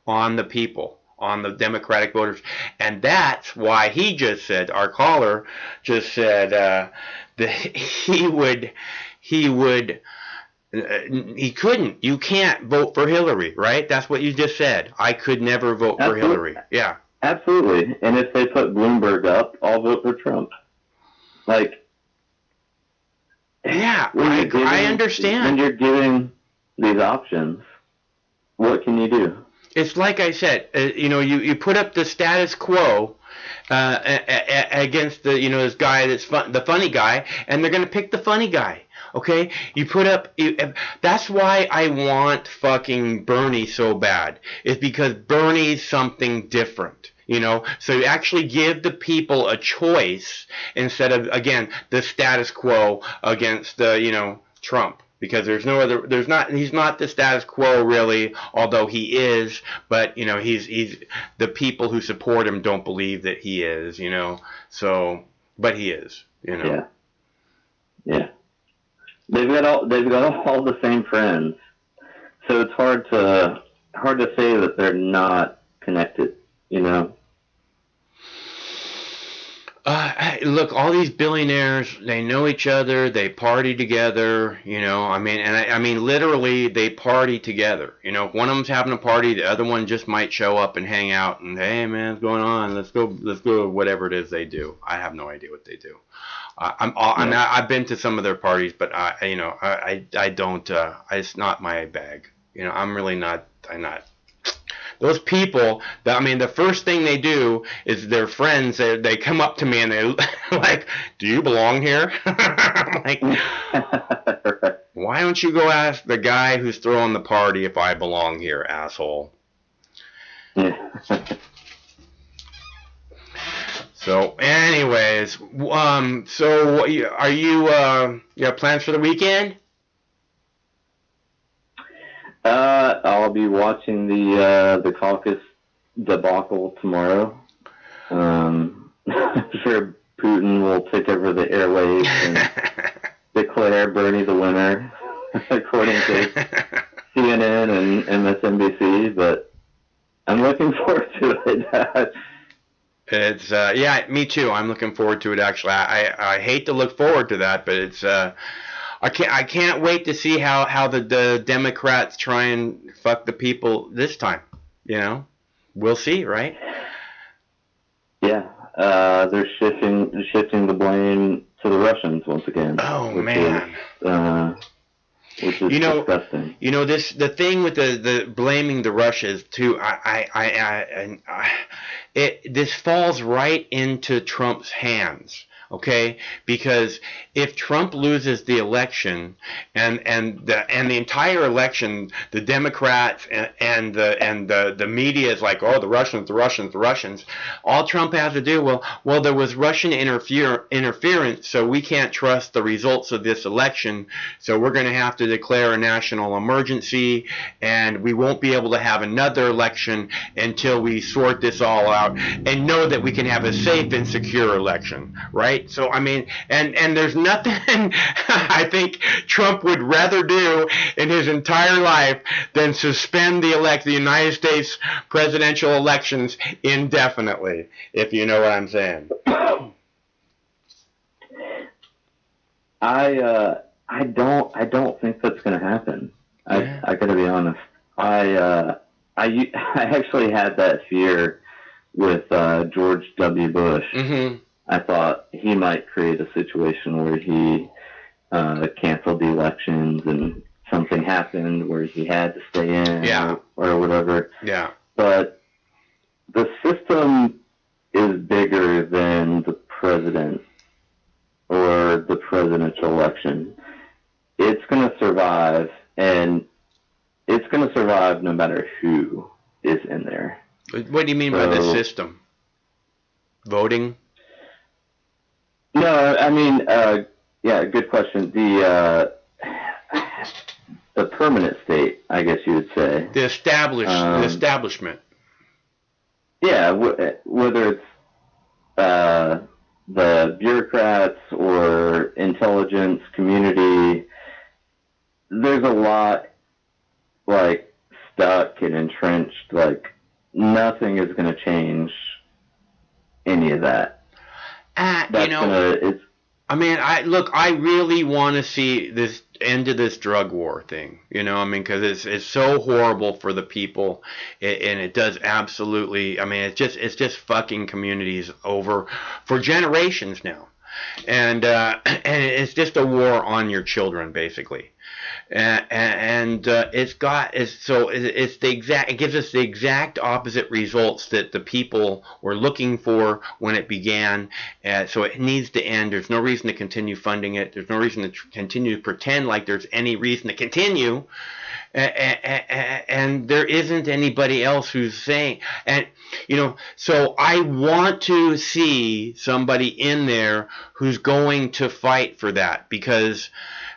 on the people, on the Democratic voters. And that's why our caller just said that you can't vote for Hillary, right? That's what you just said. I could never vote for Hillary. Yeah. Absolutely. And if they put Bloomberg up, I'll vote for Trump. Like, Yeah, when you're I giving- understand. When you're giving these options, what can you do? It's like I said, you put up the status quo against this guy the funny guy, and they're gonna pick the funny guy. Okay, that's why I want fucking Bernie so bad. Is because Bernie's something different. So you actually give the people a choice instead of, again, the status quo against Trump. Because he's not the status quo really, although he is, but he's the people who support him don't believe that he is, so, but he is, Yeah. They've got all the same friends, so it's hard to say that they're not connected, Look, all these billionaires, they know each other, they party together, I mean, literally, they party together. If one of them's having a party, the other one just might show up and hang out and, hey, man, what's going on? Let's go, whatever it is they do. I have no idea what they do. I've been to some of their parties, but I don't, it's not my bag. I'm not. Those people, the first thing they do is their friends, they come up to me and they're like, do you belong here? I'm like, why don't you go ask the guy who's throwing the party if I belong here, asshole? Yeah. So, anyways, so are you have plans for the weekend? I'll be watching the caucus debacle tomorrow. I'm sure Putin will take over the airwaves and declare Bernie the winner, according to CNN and MSNBC. But I'm looking forward to it. It's yeah, me too. I'm looking forward to it. Actually, I hate to look forward to that, but it's I can't wait to see how the Democrats try and fuck the people this time. We'll see, right? Yeah, they're shifting the blame to the Russians once again. Oh man. Which is disgusting. The thing with the blaming the Russians too. This falls right into Trump's hands. Okay, because if Trump loses the election and the entire election, the Democrats and the media is like, oh, the Russians. All Trump has to do, well, there was Russian interference, so we can't trust the results of this election, so we're going to have to declare a national emergency, and we won't be able to have another election until we sort this all out and know that we can have a safe and secure election, right? So, and there's nothing I think Trump would rather do in his entire life than suspend the United States presidential elections indefinitely, if you know what I'm saying. I don't think that's going to happen. Yeah. I got to be honest. I actually had that fear with George W. Bush. Mm-hmm. I thought he might create a situation where he canceled the elections and something happened where he had to stay in or whatever. Yeah. But the system is bigger than the president or the presidential election. It's going to survive, and it's going to survive no matter who is in there. What do you mean by the system? Voting? No, yeah, good question. The permanent state, I guess you would say. The establishment. Yeah, whether it's the bureaucrats or intelligence community, there's a lot stuck and entrenched. Nothing is going to change any of that. I really want to see this end of this drug war thing, because it's so horrible for the people, and it does absolutely, it's just fucking communities over for generations now. and it's just a war on your children, basically. And it gives us the exact opposite results that the people were looking for when it began. So it needs to end. There's no reason to continue funding it. There's no reason to continue to pretend like there's any reason to continue. And there isn't anybody else who's saying, and so I want to see somebody in there who's going to fight for that, because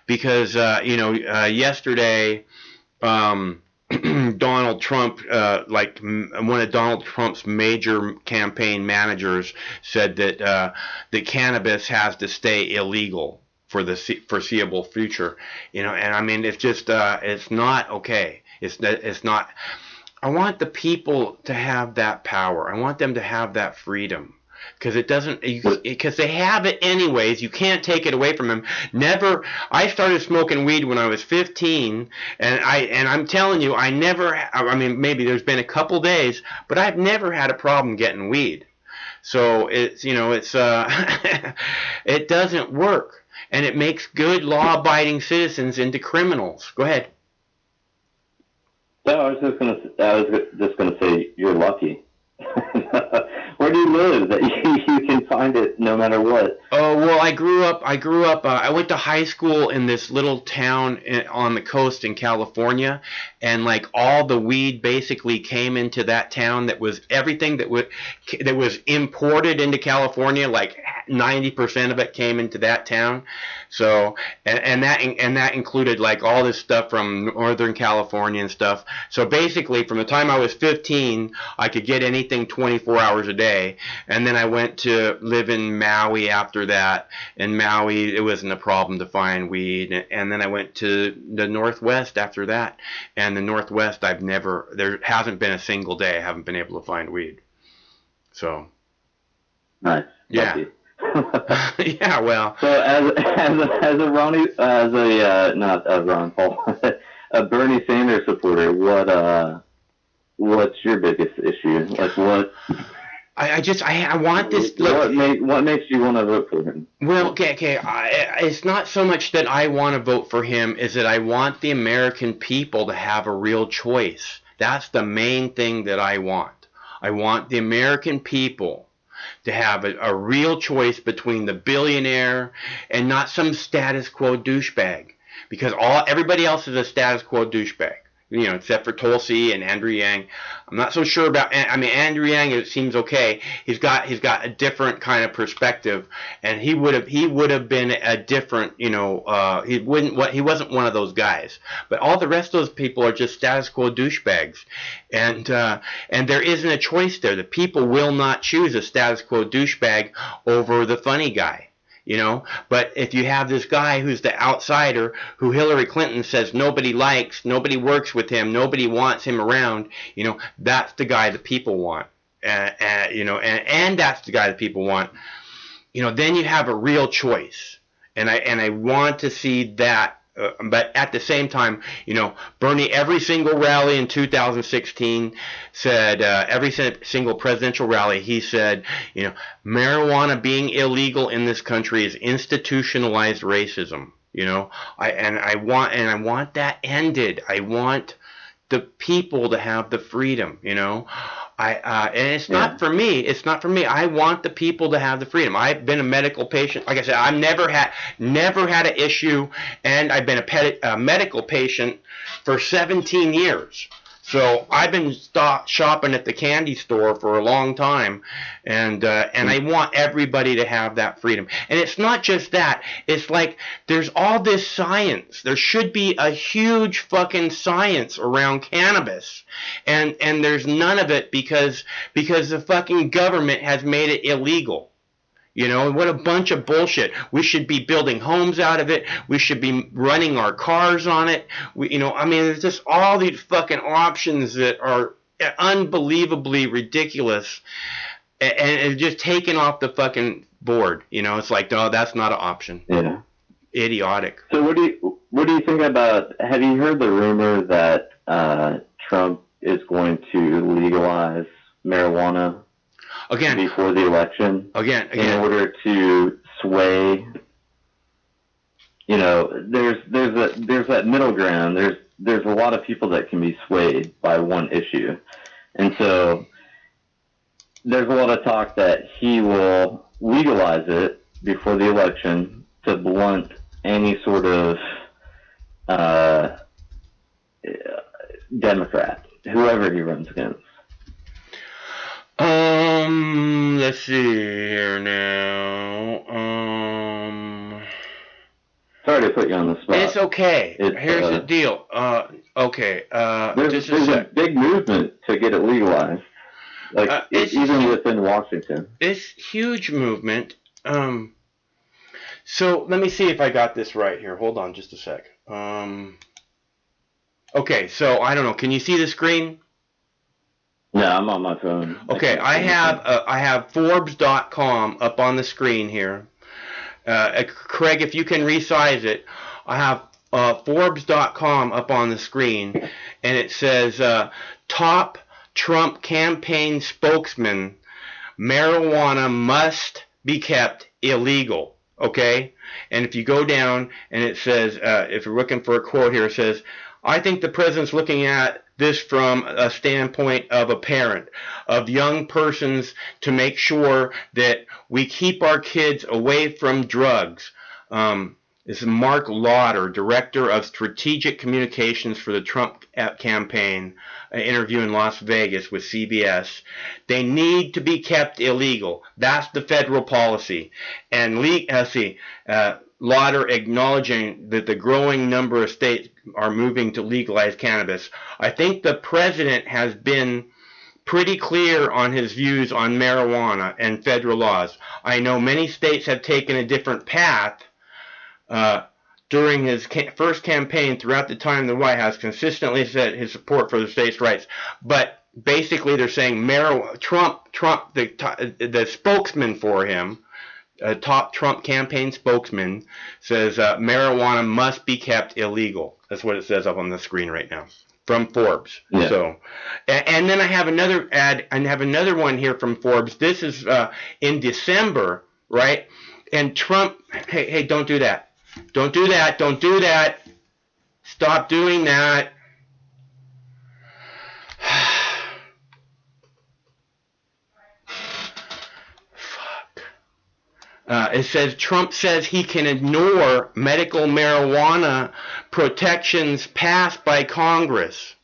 yesterday, Donald Trump, one of Donald Trump's major campaign managers, said that cannabis has to stay illegal for the foreseeable future. And I mean, it's just it's not okay. It's not. I want the people to have that power. I want them to have that freedom. Because they have it anyways. You can't take it away from them. I started smoking weed when I was 15, and I'm telling you, I mean, maybe there's been a couple days, but I've never had a problem getting weed. So it doesn't work, and it makes good law-abiding citizens into criminals. Go ahead. No, I was just gonna say you're lucky. Where do you live that you can find it no matter what? Oh, well, I grew up. I went to high school in this little town on the coast in California, and like all the weed basically came into that town. That was everything that was imported into California. Like 90% of it came into that town. So and that included like all this stuff from Northern California and stuff. So basically, from the time I was 15, I could get anything 24 hours a day. And then I went to live in Maui after that. In Maui, it wasn't a problem to find weed. And then I went to the Northwest after that. And the Northwest, there hasn't been a single day I haven't been able to find weed. So. Nice. Yeah. Yeah, well. So a Bernie Sanders supporter, what's your biggest issue? Like what? I want this. What makes you want to vote for him? Well, okay. It's not so much that I want to vote for him, is that I want the American people to have a real choice. That's the main thing that I want. I want the American people to have a real choice between the billionaire and not some status quo douchebag, because everybody else is a status quo douchebag. Except for Tulsi and Andrew Yang. I'm not so sure about. I mean, Andrew Yang, it seems okay. He's got a different kind of perspective, and he would have been a different. He wasn't one of those guys. But all the rest of those people are just status quo douchebags, and there isn't a choice there. The people will not choose a status quo douchebag over the funny guy. But if you have this guy who's the outsider, who Hillary Clinton says nobody likes, nobody works with him, nobody wants him around, that's the guy the people want. And that's the guy that people want. Then you have a real choice. And I want to see that. But at the same time, Bernie, every single rally in 2016 said, every single presidential rally, he said, marijuana being illegal in this country is institutionalized racism. I want that ended. I want the people to have the freedom. And it's not for me. It's not for me. I want the people to have the freedom. I've been a medical patient. Like I said, I've never had an issue, and I've been a medical patient for 17 years. So I've been shopping at the candy store for a long time, and I want everybody to have that freedom. And it's not just that. It's like there's all this science. There should be a huge fucking science around cannabis, and there's none of it because the fucking government has made it illegal. What a bunch of bullshit. We should be building homes out of it. We should be running our cars on it. There's just all these fucking options that are unbelievably ridiculous and just taken off the fucking board. It's like, no, that's not an option. Yeah. Idiotic. So what do you think about, have you heard the rumor that Trump is going to legalize marijuana again before the election again in order to sway. You know, there's that middle ground. There's a lot of people that can be swayed by one issue, and so there's a lot of talk that he will legalize it before the election to blunt any sort of Democrat, whoever he runs against. Let's see here now. Sorry to put you on the spot. It's okay. Here's the deal. Okay. There's a big movement to get it legalized. Like, even within Washington. It's huge movement. So let me see if I got this right here. Hold on just a sec. Okay, so I don't know. Can you see the screen? No, I'm on my phone. Okay, I have Forbes.com up on the screen here. Craig, if you can resize it, I have Forbes.com up on the screen, and it says top Trump campaign spokesman, marijuana must be kept illegal. Okay, and if you go down and it says, if you're looking for a quote here, it says, I think the president's looking at this from a standpoint of a parent, of young persons, to make sure that we keep our kids away from drugs. This is Mark Lauder, Director of Strategic Communications for the Trump campaign, an interview in Las Vegas with CBS. They need to be kept illegal. That's the federal policy. And Lauder acknowledging that the growing number of states are moving to legalize cannabis. I think the president has been pretty clear on his views on marijuana and federal laws. I know many states have taken a different path. During his first campaign, throughout the time in the White House, consistently said his support for the states' rights. But basically, they're saying Trump, the spokesman for him, top Trump campaign spokesman, says marijuana must be kept illegal. That's what it says up on the screen right now from Forbes. Yeah. So, and then I have another ad. I have another one here from Forbes. This is in December, right? And Trump, hey, don't do that. Don't do that. Don't do that. Stop doing that. Fuck. It says Trump says he can ignore medical marijuana protections passed by Congress.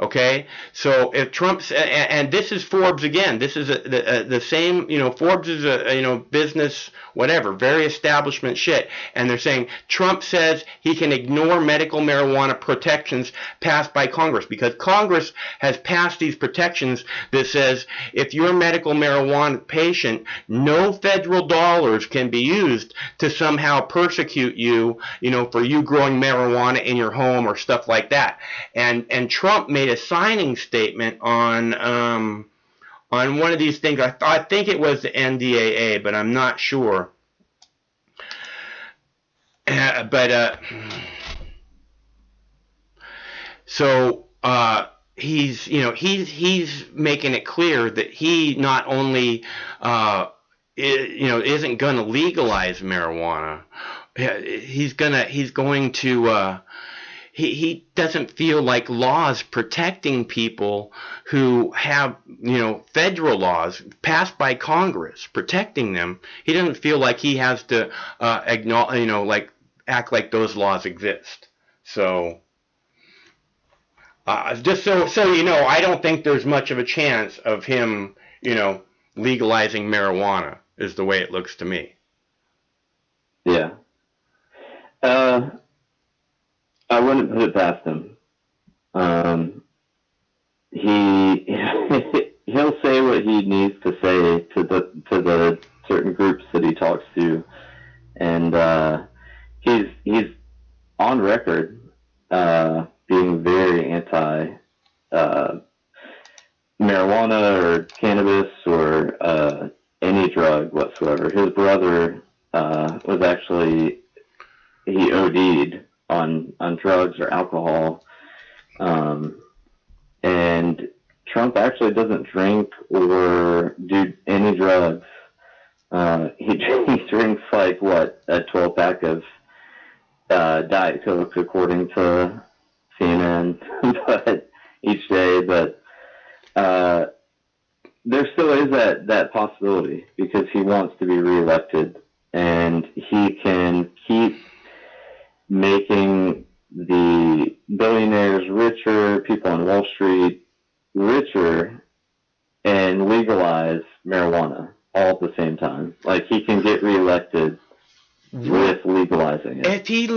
Okay, so if Trump's, and this is Forbes again, this is the same, Forbes is a, business, whatever, very establishment shit, and they're saying Trump says he can ignore medical marijuana protections passed by Congress, because Congress has passed these protections that says if you're a medical marijuana patient, no federal dollars can be used to somehow persecute you, for you growing marijuana in your home or stuff like that, and Trump made a signing statement on one of these things. I think it was the NDAA, but I'm not sure. So he's making it clear that he not only isn't going to legalize marijuana. He doesn't feel like laws protecting people who have, federal laws passed by Congress protecting them. He doesn't feel like he has to acknowledge, act like those laws exist. So, just so I don't think there's much of a chance of him, legalizing marijuana, is the way it looks to me. Yeah. I wouldn't put it past him. He'll say what he needs to say to the certain groups that he talks to, and he's on record being very anti marijuana or cannabis or any drug whatsoever. His brother was actually, he OD'd on drugs or alcohol, and Trump actually doesn't drink or do any drugs He drinks like what, a 12-pack of Diet Coke according to CNN, but each day. But there still is that possibility because he wants to be reelected, and he can keep making the billionaires richer, people on Wall Street richer, and legalize marijuana all at the same time. Like, he can get reelected with legalizing it. If he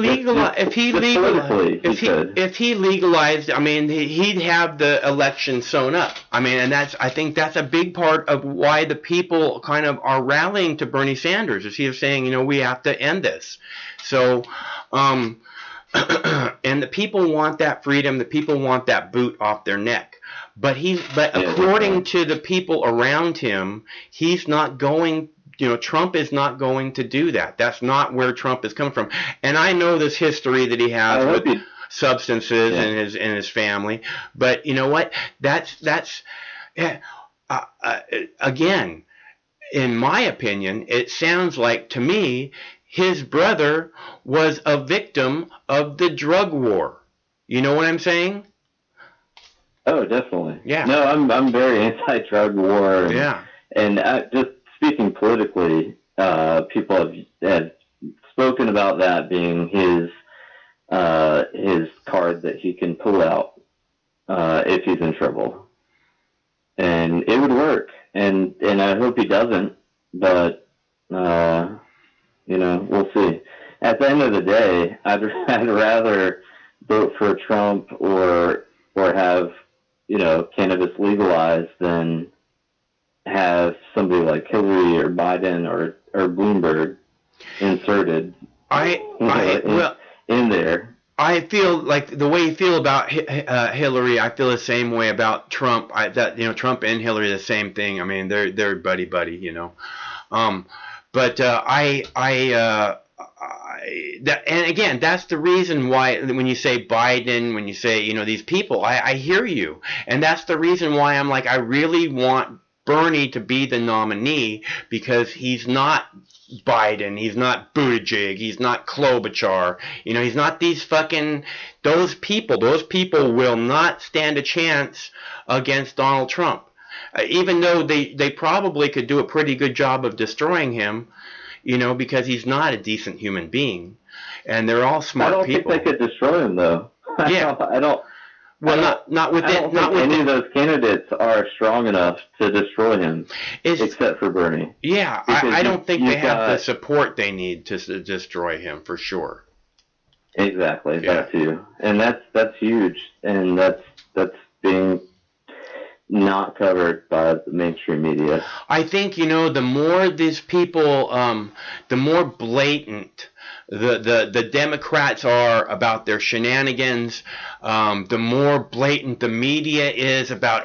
legalized, I mean, he'd have the election sewn up. I mean, and I think that's a big part of why the people kind of are rallying to Bernie Sanders, is he is saying, we have to end this. So, and the people want that freedom. The people want that boot off their neck. But according to the people around him, he's not going. Trump is not going to do that. That's not where Trump is coming from. And I know this history that he has with substances in his family. But you know what? That's again, in my opinion, it sounds like to me his brother was a victim of the drug war. You know what I'm saying? Oh, definitely. Yeah. No, I'm very anti-drug war. Yeah. And just speaking politically, people have spoken about that being his card that he can pull out if he's in trouble, and it would work. And I hope he doesn't, but we'll see. At the end of the day, I'd rather vote for Trump or have cannabis legalized than have somebody like Hillary or Biden or Bloomberg inserted in there. I feel like the way you feel about Hillary, I feel the same way about Trump. Trump and Hillary are the same thing. I mean, they're buddy, and again, that's the reason why when you say Biden, when you say these people, I hear you, and that's the reason why I'm like, I really want Bernie to be the nominee, because he's not Biden, he's not Buttigieg, he's not Klobuchar, he's not those people. Those people will not stand a chance against Donald Trump, even though they probably could do a pretty good job of destroying him, because he's not a decent human being, and they're all smart people. I don't think they could destroy him, though. Yeah. I don't. Well, not with any of those candidates are strong enough to destroy him, except for Bernie. Yeah, I don't think they have the support they need to destroy him, for sure. Exactly, that too, and that's huge, and that's being not covered by the mainstream media. I think the more these people, the more blatant the Democrats are about their shenanigans, the more blatant the media is about,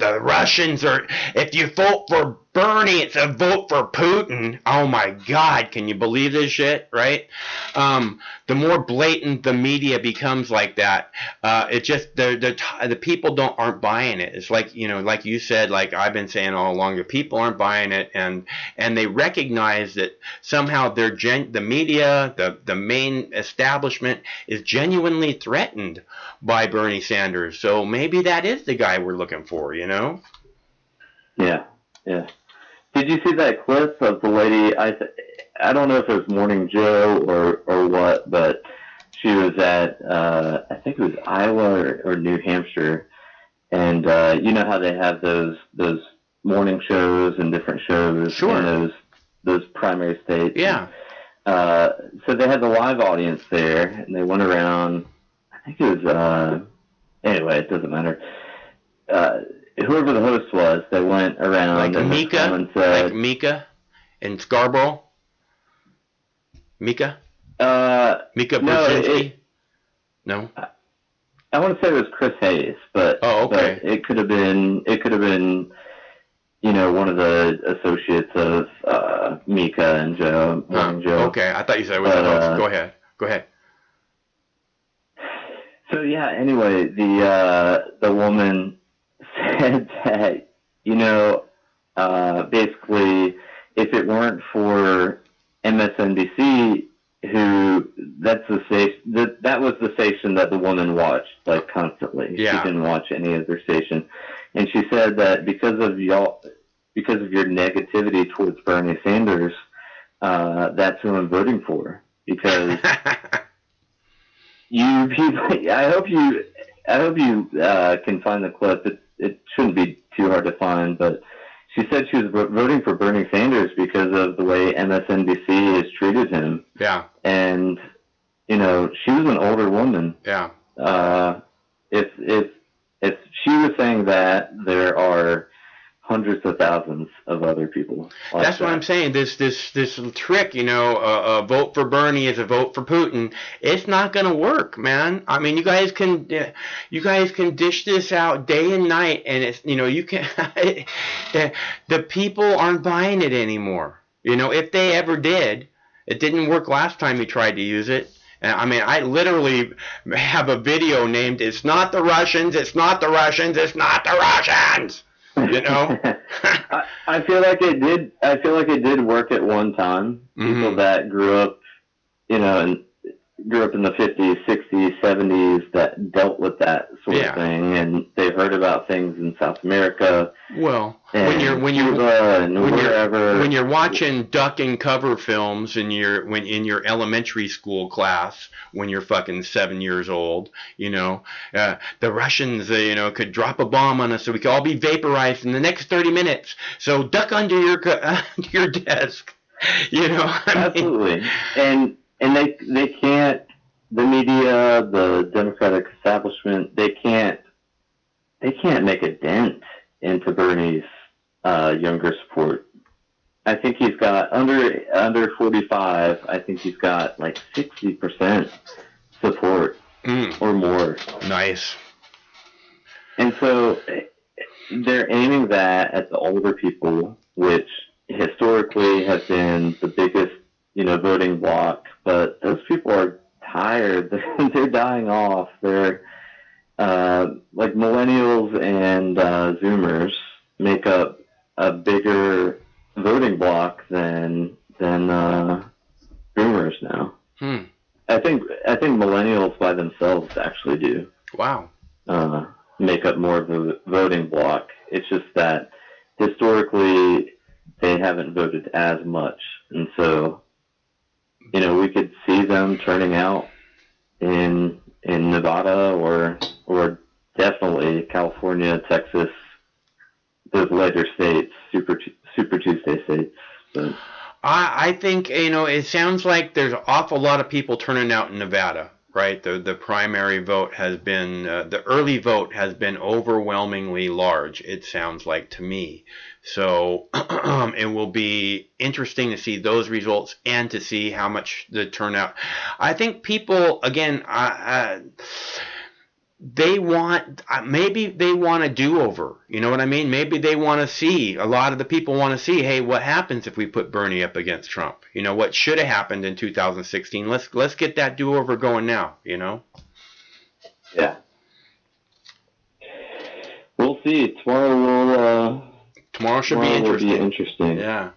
the Russians are, if you vote for Bernie, it's a vote for Putin. Oh my God, can you believe this shit, right? The more blatant the media becomes like that, it just, the people aren't buying it. It's like, like you said, like I've been saying all along, the people aren't buying it, and they recognize that somehow the media, the main establishment is genuinely threatened by Bernie Sanders. So maybe that is the guy we're looking for, Yeah. Did you see that clip of the lady? I don't know if it was Morning Joe or what, but she was at I think it was Iowa or New Hampshire, and you know how they have those morning shows and different shows in those primary states. Yeah. So they had the live audience there, and they went around. I think it was anyway. It doesn't matter. Whoever the host was, they went around like and Mika, said, like Mika in Scarborough. Mika Brzezinski? No. I want to say it was Chris Hayes, but okay. But it could have been one of the associates of Mika and Joe. Joe. Okay, I thought you said it was the host. Go ahead. So yeah. Anyway, the woman said that basically if it weren't for MSNBC, that was the station that the woman watched like constantly. Yeah. She didn't watch any other station, and she said that because of your negativity towards Bernie Sanders, that's who I'm voting for, because you people. I hope you can find the clip. It shouldn't be too hard to find, but she said she was voting for Bernie Sanders because of the way MSNBC has treated him. Yeah. And, you know, she was an older woman. Yeah. If she was saying that, there are hundreds of thousands of other people. Like That's what I'm saying. This trick, you know, a vote for Bernie is a vote for Putin. It's not going to work, man. I mean, you guys can dish this out day and night, and it's, you know, you can. The people aren't buying it anymore. You know, if they ever did, it didn't work last time you tried to use it. And I mean, I literally have a video named "It's not the Russians, it's not the Russians, it's not the Russians." You know, I feel like it did. I feel like it did work at one time. People that grew up, you know, and grew up in the 50s, 60s, 70s that dealt with that sort of thing, and they've heard about things in South America. Well, when you're watching duck and cover films in your elementary school class when you're fucking 7 years old, you know, the Russians, you know, could drop a bomb on us so we could all be vaporized in the next 30 minutes. So duck under your desk, you know. Absolutely, and they can't. The media, the Democratic establishment, they can't make a dent into Bernie's younger support. I think he's got under 45. I think he's got like 60% support or more. Nice. And so they're aiming that at the older people, which historically have been the biggest, you know, voting bloc. But those people are tired. They're dying off. They're like millennials and Zoomers make up a bigger voting bloc than Boomers now. I think millennials by themselves actually do. Wow. Make up more of the voting bloc. It's just that historically they haven't voted as much, and so, you know, we could see them turning out in Nevada or definitely California, Texas, those later states, Super Tuesday states. But I think, you know, it sounds like there's an awful lot of people turning out in Nevada, right? The primary vote has been, the early vote has been overwhelmingly large, it sounds like to me. So it will be interesting to see those results and to see how much the turnout. I think people, again, maybe they want a do-over. You know what I mean? Maybe they want to see, a lot of the people want to see, hey, what happens if we put Bernie up against Trump? You know, what should have happened in 2016? Let's get that do-over going now, you know? Yeah. We'll see. Tomorrow should be interesting. Yeah.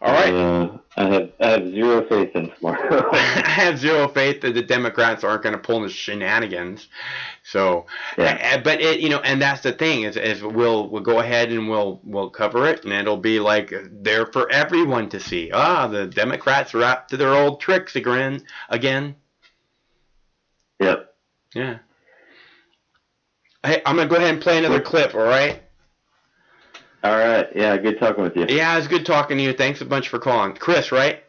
All right. I have zero faith in tomorrow. I have zero faith that the Democrats aren't going to pull the shenanigans. So, yeah. But it, you know, and that's the thing is we'll go ahead and we'll cover it, and it'll be like there for everyone to see. The Democrats are up to their old tricks again. Yep. Yeah. Hey, I'm gonna go ahead and play another clip. All right. All right. Yeah, good talking with you. Yeah, it's good talking to you. Thanks a bunch for calling. Chris, right?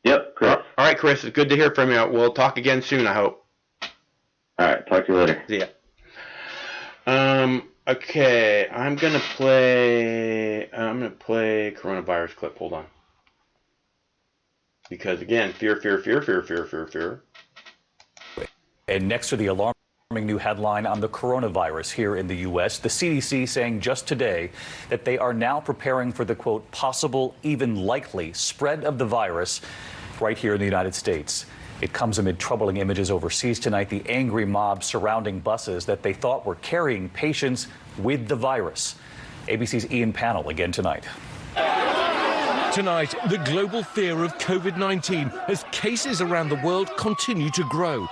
Yep, Chris. All right, Chris. It's good to hear from you. We'll talk again soon, I hope. All right. Talk to you later. See ya. Okay. I'm going to play coronavirus clip. Hold on. Because, again, fear. And next to the alarming new headline on the coronavirus here in the U.S., the CDC saying just today that they are now preparing for the, quote, possible, even likely spread of the virus right here in the United States. It comes amid troubling images overseas tonight, the angry mob surrounding buses that they thought were carrying patients with the virus. ABC's Ian Pannell again tonight. Tonight, the global fear of COVID-19 as cases around the world continue to grow.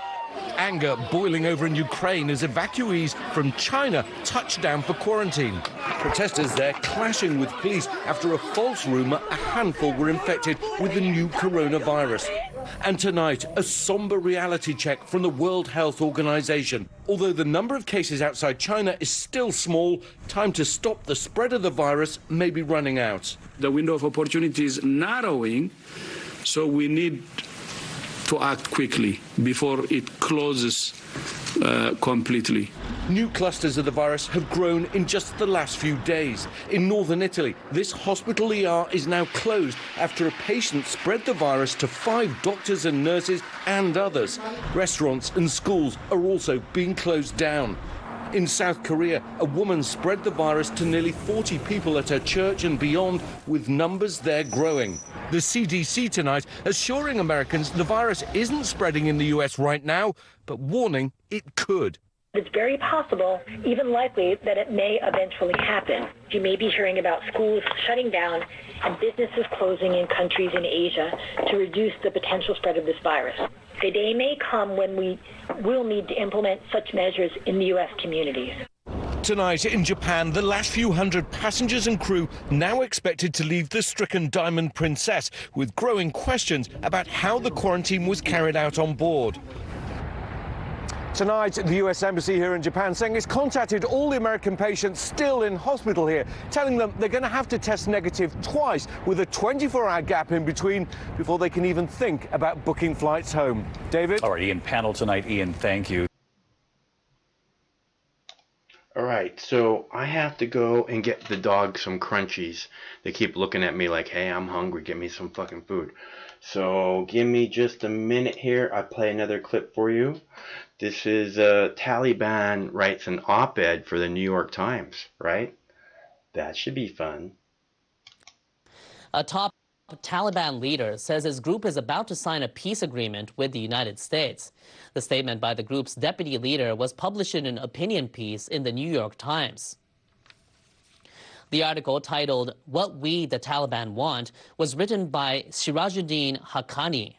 Anger boiling over in Ukraine as evacuees from China touch down for quarantine. Protesters there clashing with police after a false rumour a handful were infected with the new coronavirus. And tonight, a sombre reality check from the World Health Organization. Although the number of cases outside China is still small, time to stop the spread of the virus may be running out. The window of opportunity is narrowing, so we need to act quickly before it closes completely. New clusters of the virus have grown in just the last few days. In northern Italy, this hospital ER is now closed after a patient spread the virus to 5 doctors and nurses and others. Restaurants and schools are also being closed down. In South Korea, a woman spread the virus to nearly 40 people at her church and beyond, with numbers there growing. The CDC tonight assuring Americans the virus isn't spreading in the US right now, but warning it could. It's very possible, even likely, that it may eventually happen. You may be hearing about schools shutting down and businesses closing in countries in Asia to reduce the potential spread of this virus. The day may come when we will need to implement such measures in the U.S. communities. Tonight in Japan, the last few hundred passengers and crew now expected to leave the stricken Diamond Princess, with growing questions about how the quarantine was carried out on board. Tonight, the US Embassy here in Japan saying it's contacted all the American patients still in hospital here, telling them they're going to have to test negative twice with a 24-hour gap in between before they can even think about booking flights home. David? All right, Ian, panel tonight. Ian, thank you. All right, so I have to go and get the dog some crunchies. They keep looking at me like, hey, I'm hungry. Get me some fucking food. So give me just a minute here. I'll play another clip for you. This is Taliban writes an op-ed for the New York Times, right? That should be fun. A top Taliban leader says his group is about to sign a peace agreement with the United States. The statement by the group's deputy leader was published in an opinion piece in the New York Times. The article, titled "What We, the Taliban, Want," was written by Sirajuddin Haqqani.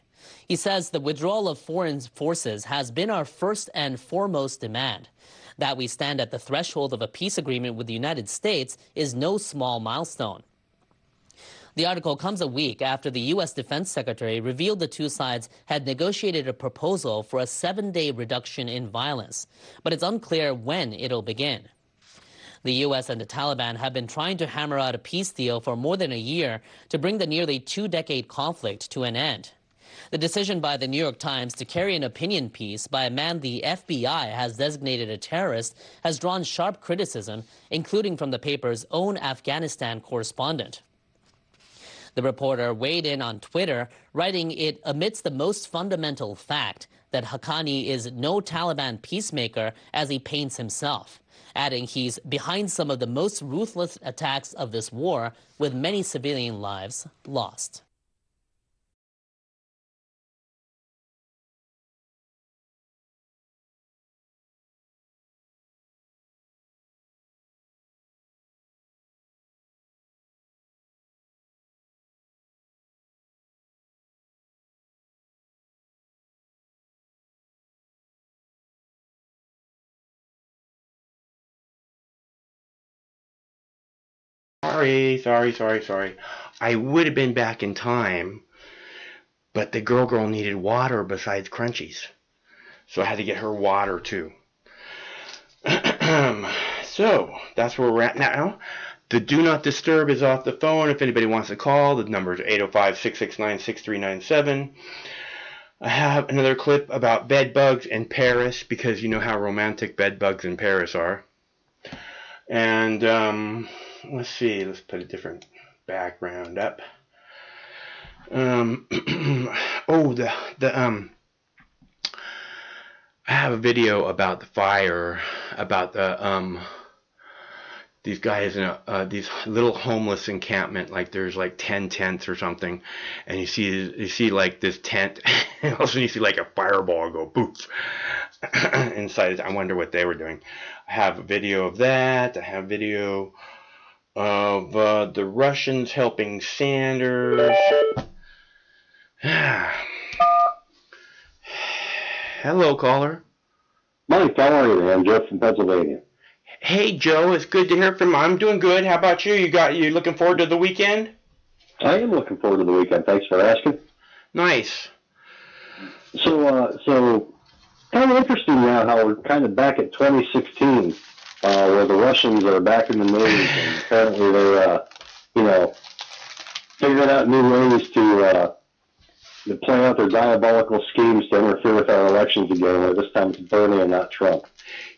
He says the withdrawal of foreign forces has been our first and foremost demand. That we stand at the threshold of a peace agreement with the United States is no small milestone. The article comes a week after the U.S. Defense Secretary revealed the two sides had negotiated a proposal for a 7-day reduction in violence, but it's unclear when it'll begin. The U.S. and the Taliban have been trying to hammer out a peace deal for more than a year to bring the nearly 2-decade conflict to an end. The decision by the New York Times to carry an opinion piece by a man the FBI has designated a terrorist has drawn sharp criticism, including from the paper's own Afghanistan correspondent. The reporter weighed in on Twitter, writing it amidst the most fundamental fact that Haqqani is no Taliban peacemaker as he paints himself, adding he's behind some of the most ruthless attacks of this war, with many civilian lives lost. Sorry. I would have been back in time, but the girl needed water besides crunchies. So I had to get her water too. So that's where we're at now. The Do Not Disturb is off the phone. If anybody wants to call, the number is 805-669-6397. I have another clip about bed bugs in Paris, because you know how romantic bed bugs in Paris are. And let's see, let's put a different background up. I have a video about the fire, about the these guys in these little homeless encampment, like there's like 10 tents or something, and you see like this tent, and all of a sudden you see like a fireball go poof inside it. I wonder what they were doing. I have a video of that. I have video of the Russians helping Sanders. Hello, caller. Mike, how are you? I'm Joe from Pennsylvania. Hey, Joe, it's good to hear from you. I'm doing good. How about you? You looking forward to the weekend? I am looking forward to the weekend. Thanks for asking. Nice. So kind of interesting now how we're kind of back at 2016, where the Russians are back in the news, and apparently they're, figuring out new ways to play out their diabolical schemes to interfere with our elections again, where this time it's Bernie and not Trump.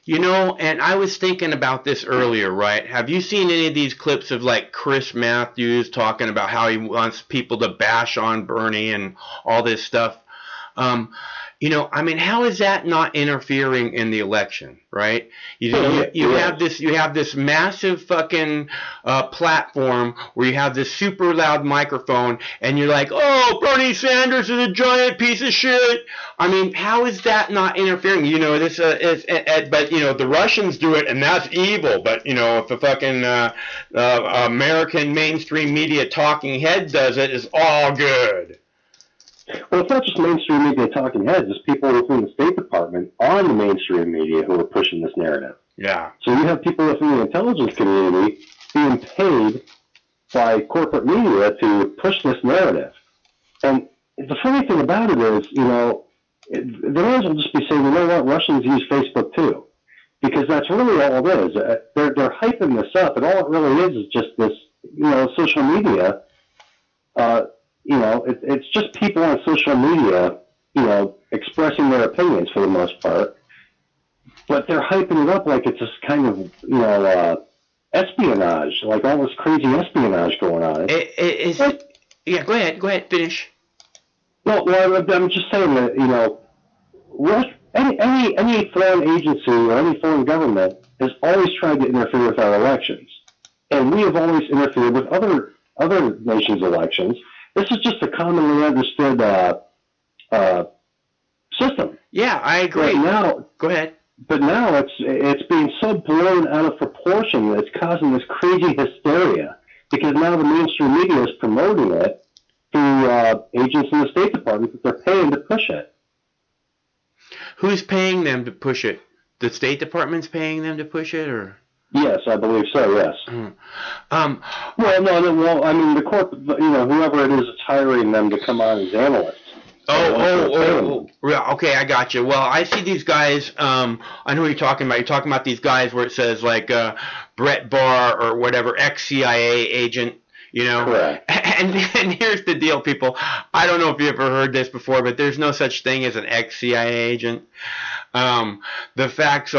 And I was thinking about this earlier, right? Have you seen any of these clips of like Chris Matthews talking about how he wants people to bash on Bernie and all this stuff? How is that not interfering in the election, right? You have this massive fucking platform where you have this super loud microphone, and you're like, oh, Bernie Sanders is a giant piece of shit. I mean, how is that not interfering? But the Russians do it, and that's evil. But if the fucking American mainstream media talking head does it, it's all good. Well, it's not just mainstream media talking heads. It's people within the State Department on the mainstream media who are pushing this narrative. Yeah. So you have people within the intelligence community being paid by corporate media to push this narrative. And the funny thing about it is, they might as well just be saying, Russians use Facebook too. Because that's really all it is. They're hyping this up, and all it really is just this, social media. It's just people on social media, expressing their opinions for the most part, but they're hyping it up like it's this kind of, espionage, like all this crazy espionage going on. Yeah, go ahead, finish. Well, I'm just saying that, any foreign agency or any foreign government has always tried to interfere with our elections, and we have always interfered with other nations' elections. This is just a commonly understood system. Yeah, I agree. Go ahead. But now it's being so blown out of proportion that it's causing this crazy hysteria, because now the mainstream media is promoting it through agents in the State Department that they're paying to push it. Who's paying them to push it? The State Department's paying them to push it, or? Yes, I believe so, yes. Well, I mean, the corp, whoever it is that's hiring them to come on as analysts. Okay, I got you. Well, I see these guys, I know what you're talking about. You're talking about these guys where it says, like, Brett Barr or whatever, ex-CIA agent, Correct. And here's the deal, people. I don't know if you ever heard this before, but there's no such thing as an ex-CIA agent. The facts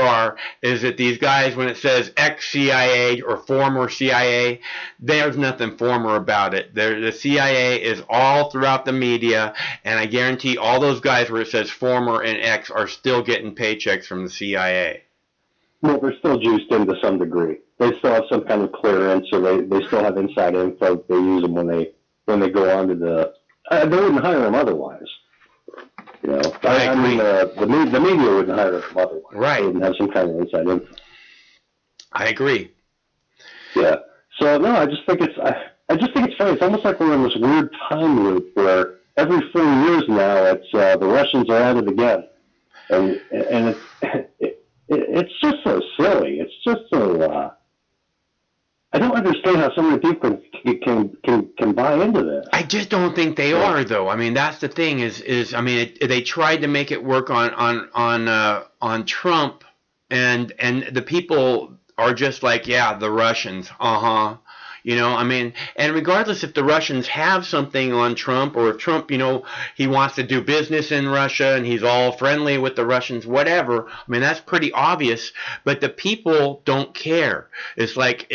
is that these guys, when it says ex-CIA or former CIA, there's nothing former about it. The CIA is all throughout the media, and I guarantee all those guys where it says former and ex are still getting paychecks from the CIA. Well, they're still juiced in to some degree. They still have some kind of clearance, or they still have inside info. They use them when they go on to the. They wouldn't hire them otherwise. I mean, the media wouldn't hire them otherwise. Right. They wouldn't have some kind of inside info. I agree. Yeah. So no, I just think it's funny. It's almost like we're in this weird time loop where every 4 years now, it's the Russians are at it again, and it's just so silly. It's just so. I don't understand how so many people can buy into this. I just don't think they are, though. I mean, that's the thing. They tried to make it work on Trump, and the people are just like, yeah, the Russians, and regardless if the Russians have something on Trump, or if Trump, he wants to do business in Russia and he's all friendly with the Russians, whatever. I mean, that's pretty obvious, but the people don't care. It's like,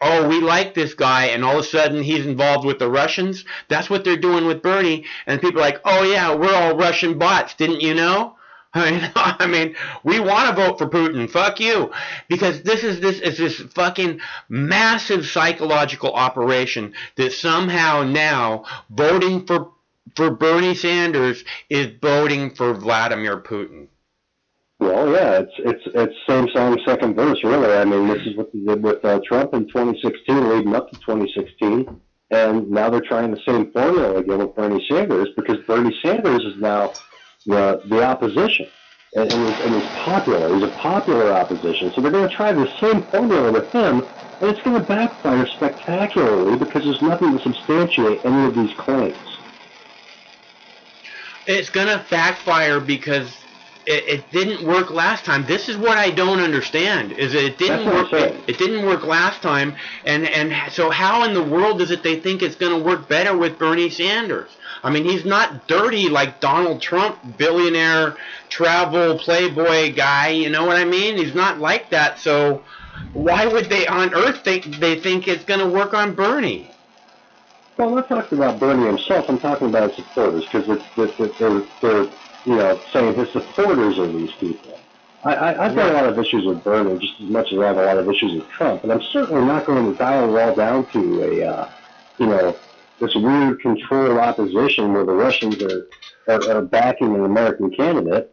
oh, we like this guy, and all of a sudden he's involved with the Russians. That's what they're doing with Bernie, and people are like, oh yeah, we're all Russian bots, didn't you know? I mean, we want to vote for Putin. Fuck you, because this is this fucking massive psychological operation that somehow now voting for Bernie Sanders is voting for Vladimir Putin. Well, yeah, it's same song, second verse, really. I mean, this is what they did with Trump in 2016, leading up to 2016, and now they're trying the same formula again with Bernie Sanders, because Bernie Sanders is now the opposition, and he's popular. He's a popular opposition, so they're going to try the same formula with him, and it's going to backfire spectacularly because there's nothing to substantiate any of these claims. It's going to backfire because it didn't work last time. This is what I don't understand, is that it didn't work. It didn't work last time, and so how in the world is it they think it's going to work better with Bernie Sanders? I mean, he's not dirty like Donald Trump, billionaire, travel, playboy guy, you know what I mean? He's not like that, so why would they on earth think it's going to work on Bernie? Well, I'm not talking about Bernie himself. I'm talking about his supporters, because they're saying his supporters are these people. I've got a lot of issues with Bernie, just as much as I have a lot of issues with Trump, and I'm certainly not going to dial it all down to this weird controlled opposition where the Russians are backing an American candidate.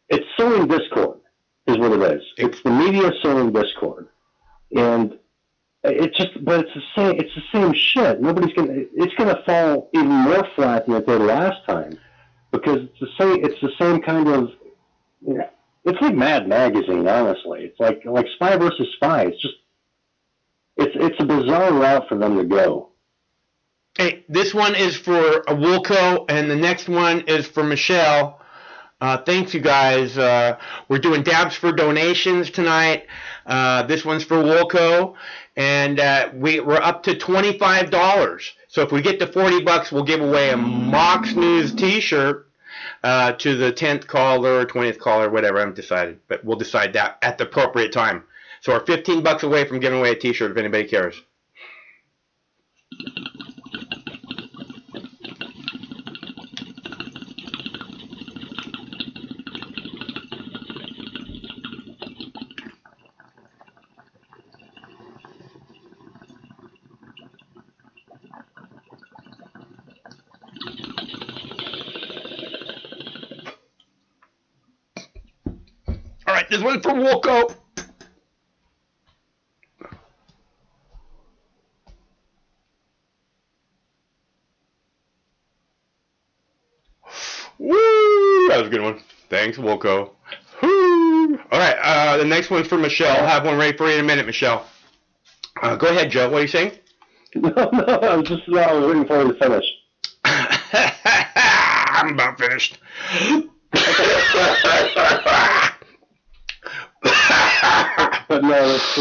It's sowing discord, is what it is. It's the media sowing discord, and but it's the same shit. It's gonna fall even more flat than it did last time, because it's the same kind of, it's like Mad Magazine, honestly. It's like Spy versus Spy. It's a bizarre route for them to go. Hey, this one is for Wilco, and the next one is for Michelle. Thanks, you guys. We're doing dabs for donations tonight. This one's for Wilco, and we're up to $25. So if we get to $40, we'll give away a Mox News T-shirt to the 10th caller or 20th caller, whatever. I haven't decided, but we'll decide that at the appropriate time. So we're $15 away from giving away a T-shirt if anybody cares. All right, this one's for Wilco. Woo! That was a good one. Thanks, Wilco. Woo! All right, the next one's for Michelle. I'll have one ready for you in a minute, Michelle. Go ahead, Joe. What are you saying? No, I was just waiting for you to finish. I'm about finished. But no, it's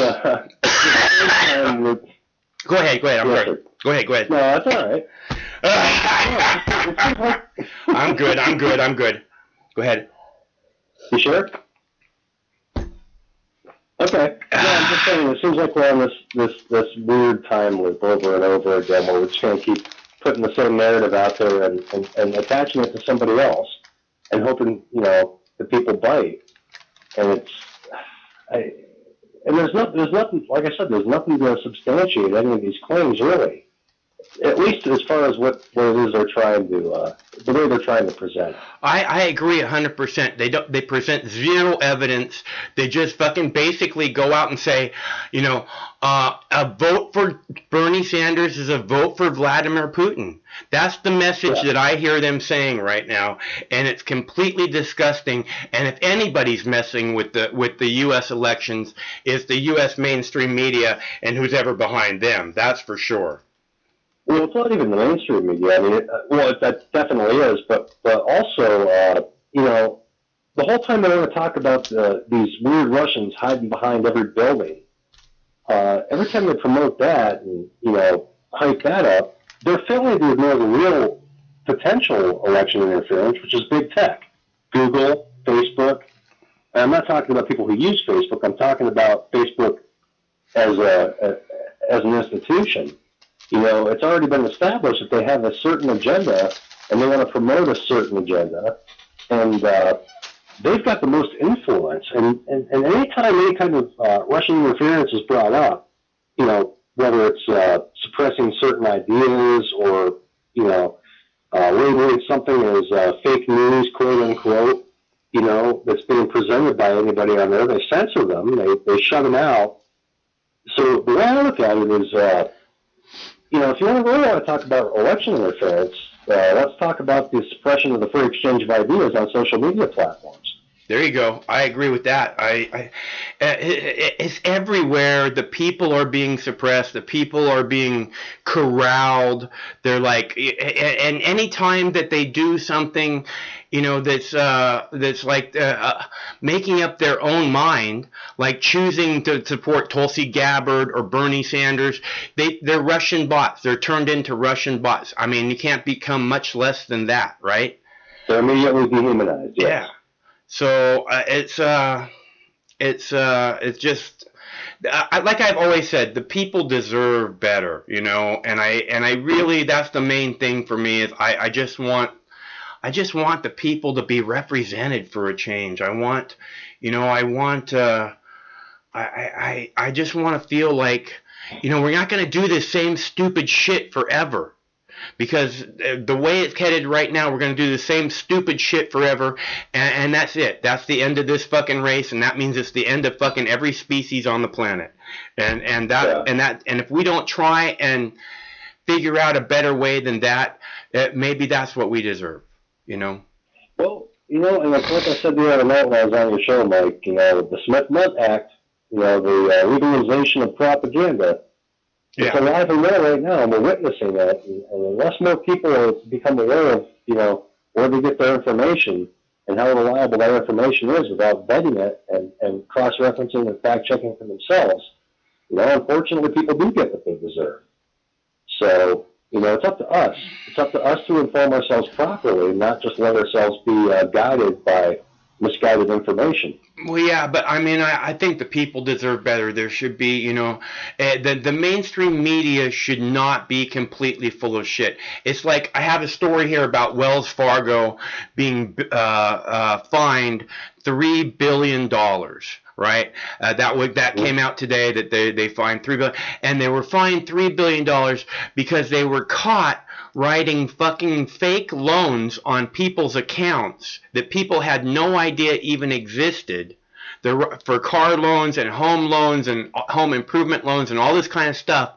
Go ahead. I'm sorry. Go ahead. No, that's all right. I'm good. Go ahead. You sure? Okay. No, I'm just saying, it seems like we're on this weird time loop over and over again, where we're just going to keep putting the same narrative out there and attaching it to somebody else and hoping, that people bite. And there's nothing, like I said, there's nothing to substantiate any of these claims, really. At least as far as what it is they're trying to, the way they're trying to present. I agree 100%. They present zero evidence. They just fucking basically go out and say, a vote for Bernie Sanders is a vote for Vladimir Putin. That's the message that I hear them saying right now, and it's completely disgusting. And if anybody's messing with the U.S. elections, it's the U.S. mainstream media and who's ever behind them. That's for sure. Well, it's not even the mainstream media. I mean, that definitely is, but also, the whole time they want to talk about these weird Russians hiding behind every building. Every time they promote that and hype that up, they're failing to ignore the real potential election interference, which is big tech, Google, Facebook. And I'm not talking about people who use Facebook. I'm talking about Facebook as an institution. It's already been established that they have a certain agenda and they want to promote a certain agenda, and they've got the most influence. And anytime any kind of Russian interference is brought up, whether it's suppressing certain ideas or labeling something as fake news, quote unquote, you know, that's being presented by anybody on there. They censor them. They shut them out. So the way I look at it is, you know, if you really want to talk about election interference, let's talk about the suppression of the free exchange of ideas on social media platforms. There you go. I agree with that. It's everywhere. The people are being suppressed. The people are being corralled. They're like, and any time that they do something, you know, that's like making up their own mind, like choosing to support Tulsi Gabbard or Bernie Sanders, they're Russian bots. They're turned into Russian bots. I mean, you can't become much less than that, right? They're immediately dehumanized. Yes. Yeah. So it's just like I've always said, the people deserve better, you know, and I really, that's the main thing for me is I just want the people to be represented for a change. I just want to feel like, you know, we're not going to do this same stupid shit forever. Because the way it's headed right now, we're going to do the same stupid shit forever, and that's it. That's the end of this fucking race, and that means it's the end of fucking every species on the planet. And if we don't try and figure out a better way than that, maybe that's what we deserve, you know? Well, you know, and like I said the other night when I was on your show, Mike, you know, the Smith-Mundt Act, you know, the legalization of propaganda, it's alive and well right now, and we're witnessing that. And unless more people become aware of, you know, where they get their information and how reliable that information is without vetting it and cross-referencing and fact-checking for themselves, you know, unfortunately, people do get what they deserve. So, you know, it's up to us. It's up to us to inform ourselves properly, not just let ourselves be guided by misguided information. Well, yeah, but I mean, I think the people deserve better. There should be, you know, the mainstream media should not be completely full of shit. It's like, I have a story here about Wells Fargo being fined $3 billion. Right, that came out today that they fined $3 billion, and they were fined $3 billion because they were caught writing fucking fake loans on people's accounts that people had no idea even existed. For car loans and home improvement loans and all this kind of stuff,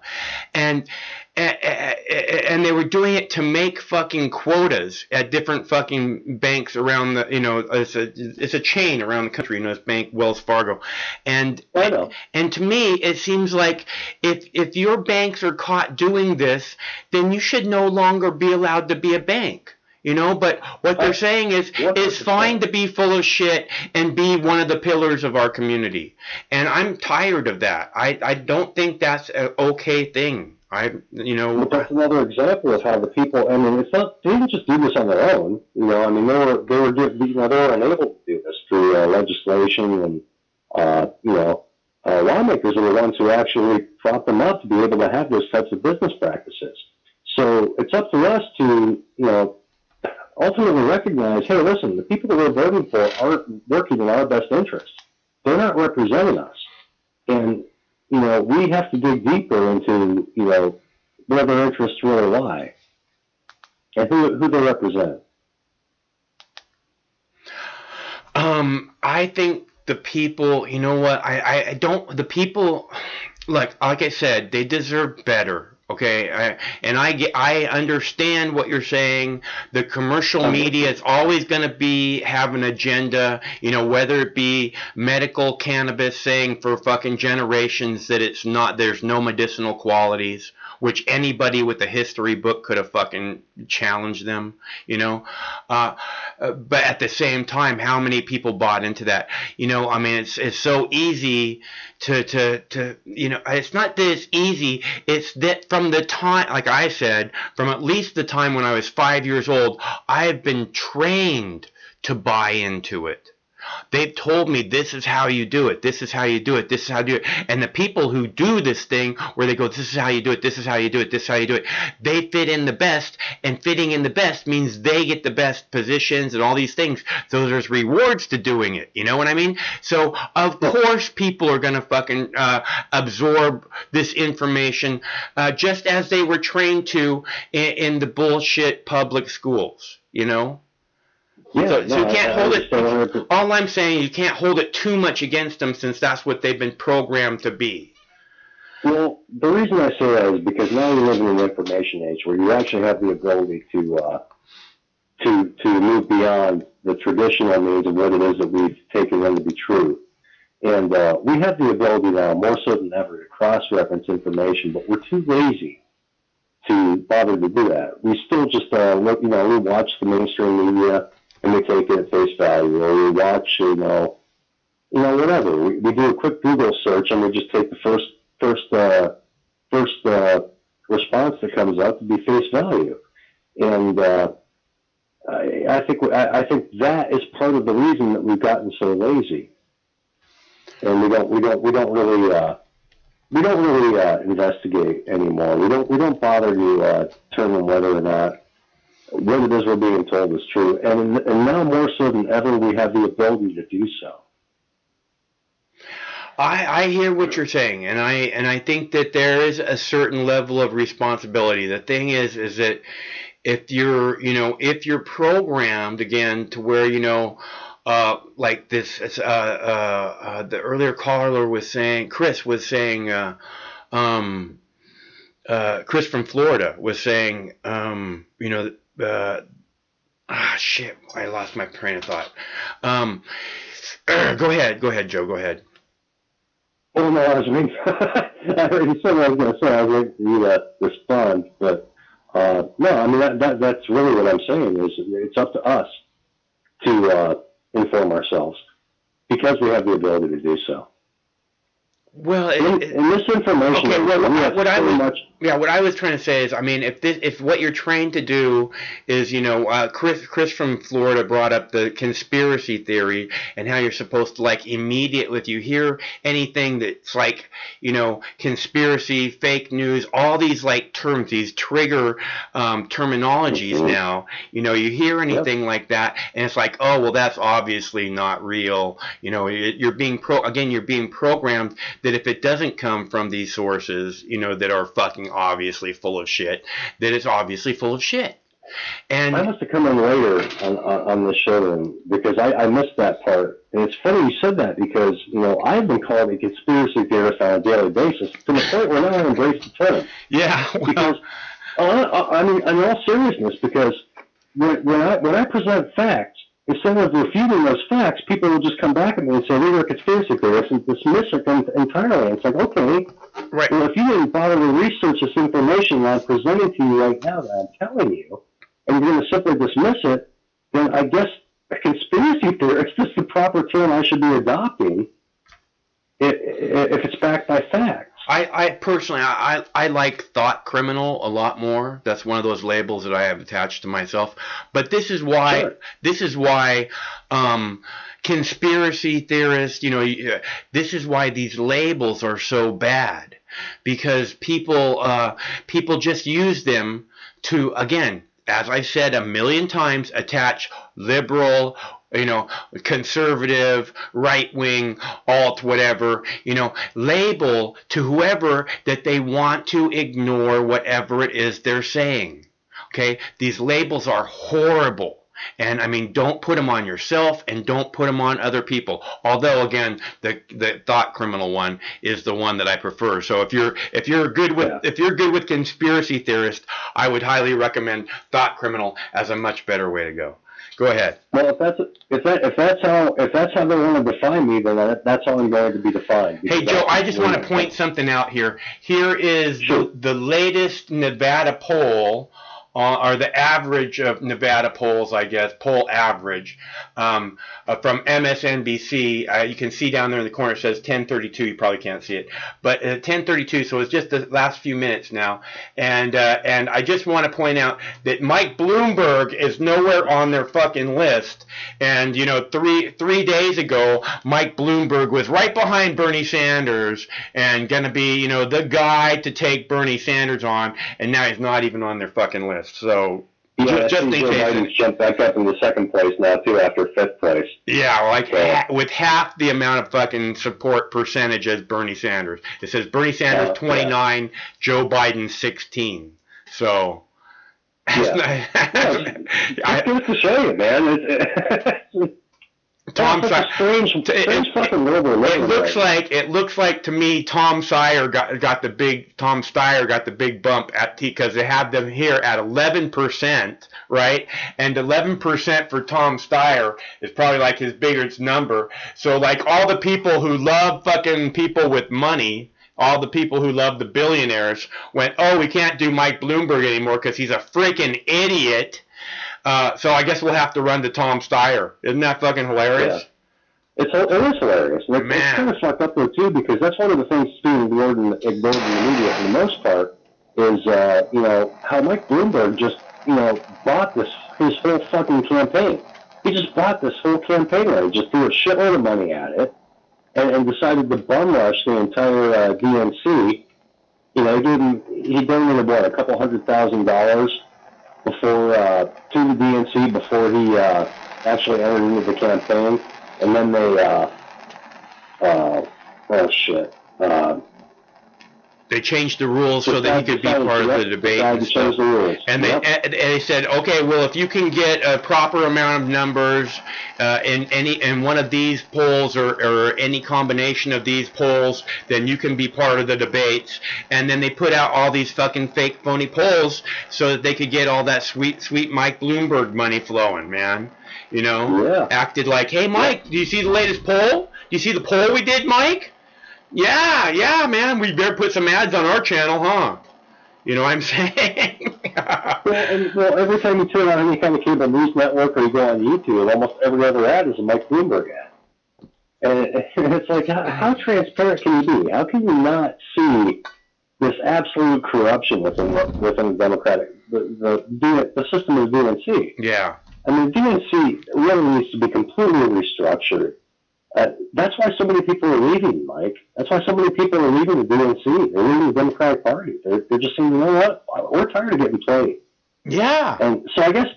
and they were doing it to make fucking quotas at different fucking banks around the, you know, it's a chain around the country, you know, this bank, Wells Fargo. And to me, it seems like if your banks are caught doing this, then you should no longer be allowed to be a bank. You know, but what they're saying is it's fine to be full of shit and be one of the pillars of our community. And I'm tired of that. I don't think that's an okay thing. You know, but that's another example of how the people. I mean, it's not. They didn't just do this on their own. You know, I mean, they were unable to do this through legislation, and you know, lawmakers are the ones who actually prop them up to be able to have those types of business practices. So it's up to us to, you know, ultimately recognize, hey, listen, the people that we're voting for aren't working in our best interests. They're not representing us. And, you know, we have to dig deeper into, you know, where their interests really lie and who they represent. I think the people, you know what, the people, like I said, they deserve better. Okay, I understand what you're saying. The commercial media is always going to have an agenda, you know, whether it be medical cannabis saying for fucking generations that it's not, there's no medicinal qualities, which anybody with a history book could have fucking challenged them, you know. But at the same time, how many people bought into that? You know, I mean, it's so easy to you know, it's not that it's easy, it's that from the time, like I said, from at least the time when I was 5 years old, I have been trained to buy into it. They've told me this is how you do it. This is how you do it. This is how you do it. And the people who do this thing where they go, this is how you do it. This is how you do it. This is how you do it. They fit in the best, and fitting in the best means they get the best positions and all these things. So there's rewards to doing it. You know what I mean? So of course people are going to fucking absorb this information just as they were trained to in the bullshit public schools, you know? Yeah, So no, you can't hold it. 100%. All I'm saying, you can't hold it too much against them, since that's what they've been programmed to be. Well, the reason I say that is because now we live in an information age where you actually have the ability to move beyond the traditional means of what it is that we've taken in to be true. And we have the ability now, more so than ever, to cross-reference information, but we're too lazy to bother to do that. We still just look, we watch the mainstream media and we take it at face value, or we watch, whatever. We do a quick Google search and we just take the first response that comes up to be face value. And I think that is part of the reason that we've gotten so lazy, and we don't really investigate anymore. We don't bother to determine whether or not what it is we're being told is true, and now more so than ever, we have the ability to do so. I hear what you're saying, and I think that there is a certain level of responsibility. The thing is that if you're programmed again to where like this, the earlier caller was saying, Chris was saying, Chris from Florida was saying, shit, I lost my train of thought. Go ahead, Joe, go ahead. Oh, no, I already said what I was going to say. I was waiting for you to respond, but no, I mean, that's really what I'm saying is it's up to us to inform ourselves because we have the ability to do so. Well, and this information. Okay, well, what I was trying to say is, I mean, if what you're trained to do is, Chris from Florida brought up the conspiracy theory and how you're supposed to immediately, if you hear anything that's conspiracy, fake news, all these terms, these trigger terminologies now, you hear anything like that and it's like, oh, well, that's obviously not real. You're being programmed that if it doesn't come from these sources, that are fucking obviously full of shit, that it's obviously full of shit. And I must have come in later on the show then, because I missed that part. And it's funny you said that because, I've been called a conspiracy theorist on a daily basis to the point where now I embrace the term. Yeah. Well, because, I mean, in all seriousness, because when I present facts, instead of refuting those facts, people will just come back at me and say, we're a conspiracy theorist and dismiss it entirely. And it's like, okay, right. Well, if you didn't bother to research this information that I'm presenting to you right now that I'm telling you, and you're going to simply dismiss it, then I guess a conspiracy theorist is the proper term I should be adopting if it's backed by facts. I personally, I like thought criminal a lot more. That's one of those labels that I have attached to myself. But this is why, conspiracy theorists, this is why these labels are so bad, because people just use them to, again, as I said a million times, attach liberal, conservative, right-wing, alt, whatever, label to whoever that they want to ignore whatever it is they're saying. Okay? These labels are horrible. And I mean, don't put them on yourself and don't put them on other people. Although, again, the thought criminal one is the one that I prefer. So if you're good with conspiracy theorists, I would highly recommend thought criminal as a much better way to go. Go ahead. Well, if that's how they want to define me, then that's how I'm going to be defined. Hey, Joe, I just want to point something out here. Here is the latest Nevada poll or the average of Nevada polls, I guess, poll average, from MSNBC. You can see down there in the corner, it says 1032. You probably can't see it, but 1032. So it's just the last few minutes now, and I just want to point out that Mike Bloomberg is nowhere on their fucking list. And you know, three days ago, Mike Bloomberg was right behind Bernie Sanders and going to be, you know, the guy to take Bernie Sanders on, and now he's not even on their fucking list. So Yeah, just in Joe case. Biden's jumped back up into second place now too, after fifth place. Yeah, like with half the amount of fucking support percentage as Bernie Sanders. It says Bernie Sanders 29, Joe Biden 16. So. Yeah. It's to show you, man. Tom Steyer. Strange fucking world we're living in. It looks like to me Tom Steyer got the big bump because they have them here at 11%, right? And 11% for Tom Steyer is probably like his biggest number. So like all the people who love fucking people with money, all the people who love the billionaires went, oh, we can't do Mike Bloomberg anymore because he's a freaking idiot. So I guess we'll have to run to Tom Steyer. Isn't that fucking hilarious? Yeah. It is hilarious. It's kind of fucked up though too, because that's one of the things that's being ignored in the media for the most part is you know, how Mike Bloomberg just, you know, bought his whole fucking campaign. He just bought this whole campaign right. He just threw a shitload of money at it and decided to bum rush the entire DNC. You know, he donated what, a couple $100,000 before to the DNC before he actually entered into the campaign, and then they changed the rules so that he could be part of the debate and stuff. And they said, okay, well, if you can get a proper amount of numbers in one of these polls or any combination of these polls, then you can be part of the debates. And then they put out all these fucking fake, phony polls so that they could get all that sweet Mike Bloomberg money flowing, man. You know, acted like, hey, Mike, do you see the latest poll? Do you see the poll we did, Mike? Yeah, man, we better put some ads on our channel, huh? You know what I'm saying? well, every time you turn on any kind of cable news network or you go on YouTube, almost every other ad is a Mike Bloomberg ad. And it's like, how transparent can you be? How can you not see this absolute corruption within the Democratic, the system of the DNC? Yeah. I mean, DNC really needs to be completely restructured. That's why so many people are leaving, Mike. That's why so many people are leaving the DNC. They're leaving the Democratic Party. They're just saying, you know what? We're tired of getting played. Yeah. And so I guess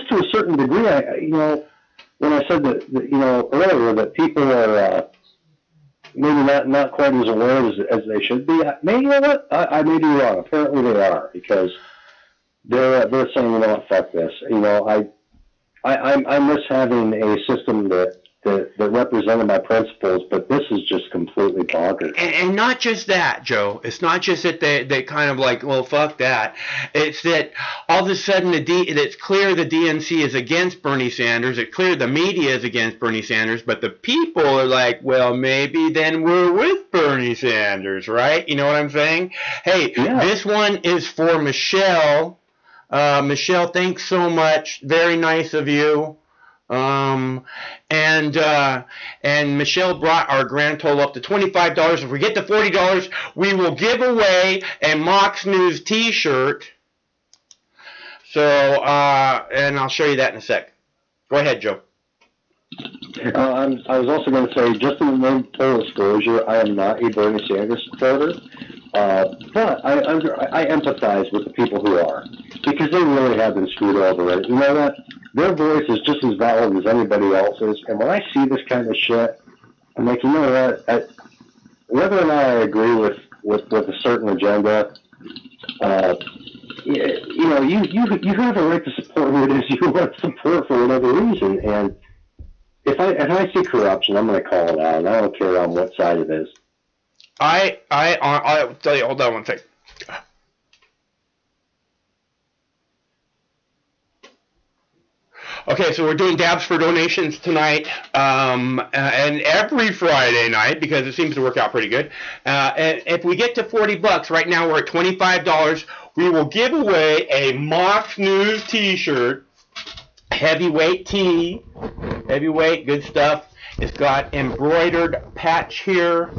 to a certain degree, you know, when I said that you know, earlier that people are maybe not quite as aware as they should be, maybe, you know what? I may be wrong. Apparently they are, because they're saying, you know what, fuck this. You know, I miss having a system that represented my principles, but this is just completely bonkers. And not just that, Joe. It's not just that they kind of like, well, fuck that. It's that all of a sudden it's clear the DNC is against Bernie Sanders. It's clear the media is against Bernie Sanders, but the people are like, well, maybe then we're with Bernie Sanders, right? You know what I'm saying? Hey, This one is for Michelle. Michelle, thanks so much. Very nice of you. And Michelle brought our grand total up to $25. If we get to $40, we will give away a Mox News t-shirt. So, and I'll show you that in a sec. Go ahead, Joe. I was also going to say, just in the full disclosure, I am not a Bernie Sanders supporter, but I empathize with the people who are, because they really have been screwed over. And you know what? Their voice is just as valid as anybody else's. And when I see this kind of shit, I'm like, you know what? Whether or not I agree with a certain agenda, you know, you have a right to support who it is you want to support for whatever reason. And if I see corruption, I'm going to call it out. I don't care on what side it is. I'll tell you. Hold on one second. Okay, so we're doing dabs for donations tonight, and every Friday night, because it seems to work out pretty good. And if we get to $40, right now we're at $25. we will give away a Mox News t-shirt, heavyweight tee, heavyweight, good stuff. It's got embroidered patch here,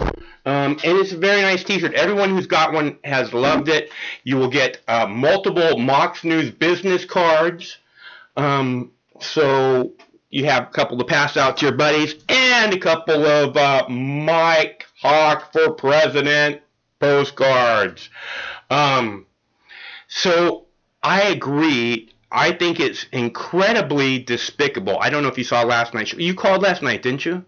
and it's a very nice t-shirt. Everyone who's got one has loved it. You will get multiple Mox News business cards, so you have a couple to pass out to your buddies, and a couple of Mike Hawk for President postcards. So I agree. I think it's incredibly despicable. I don't know if you saw last night's show. You called last night, didn't you?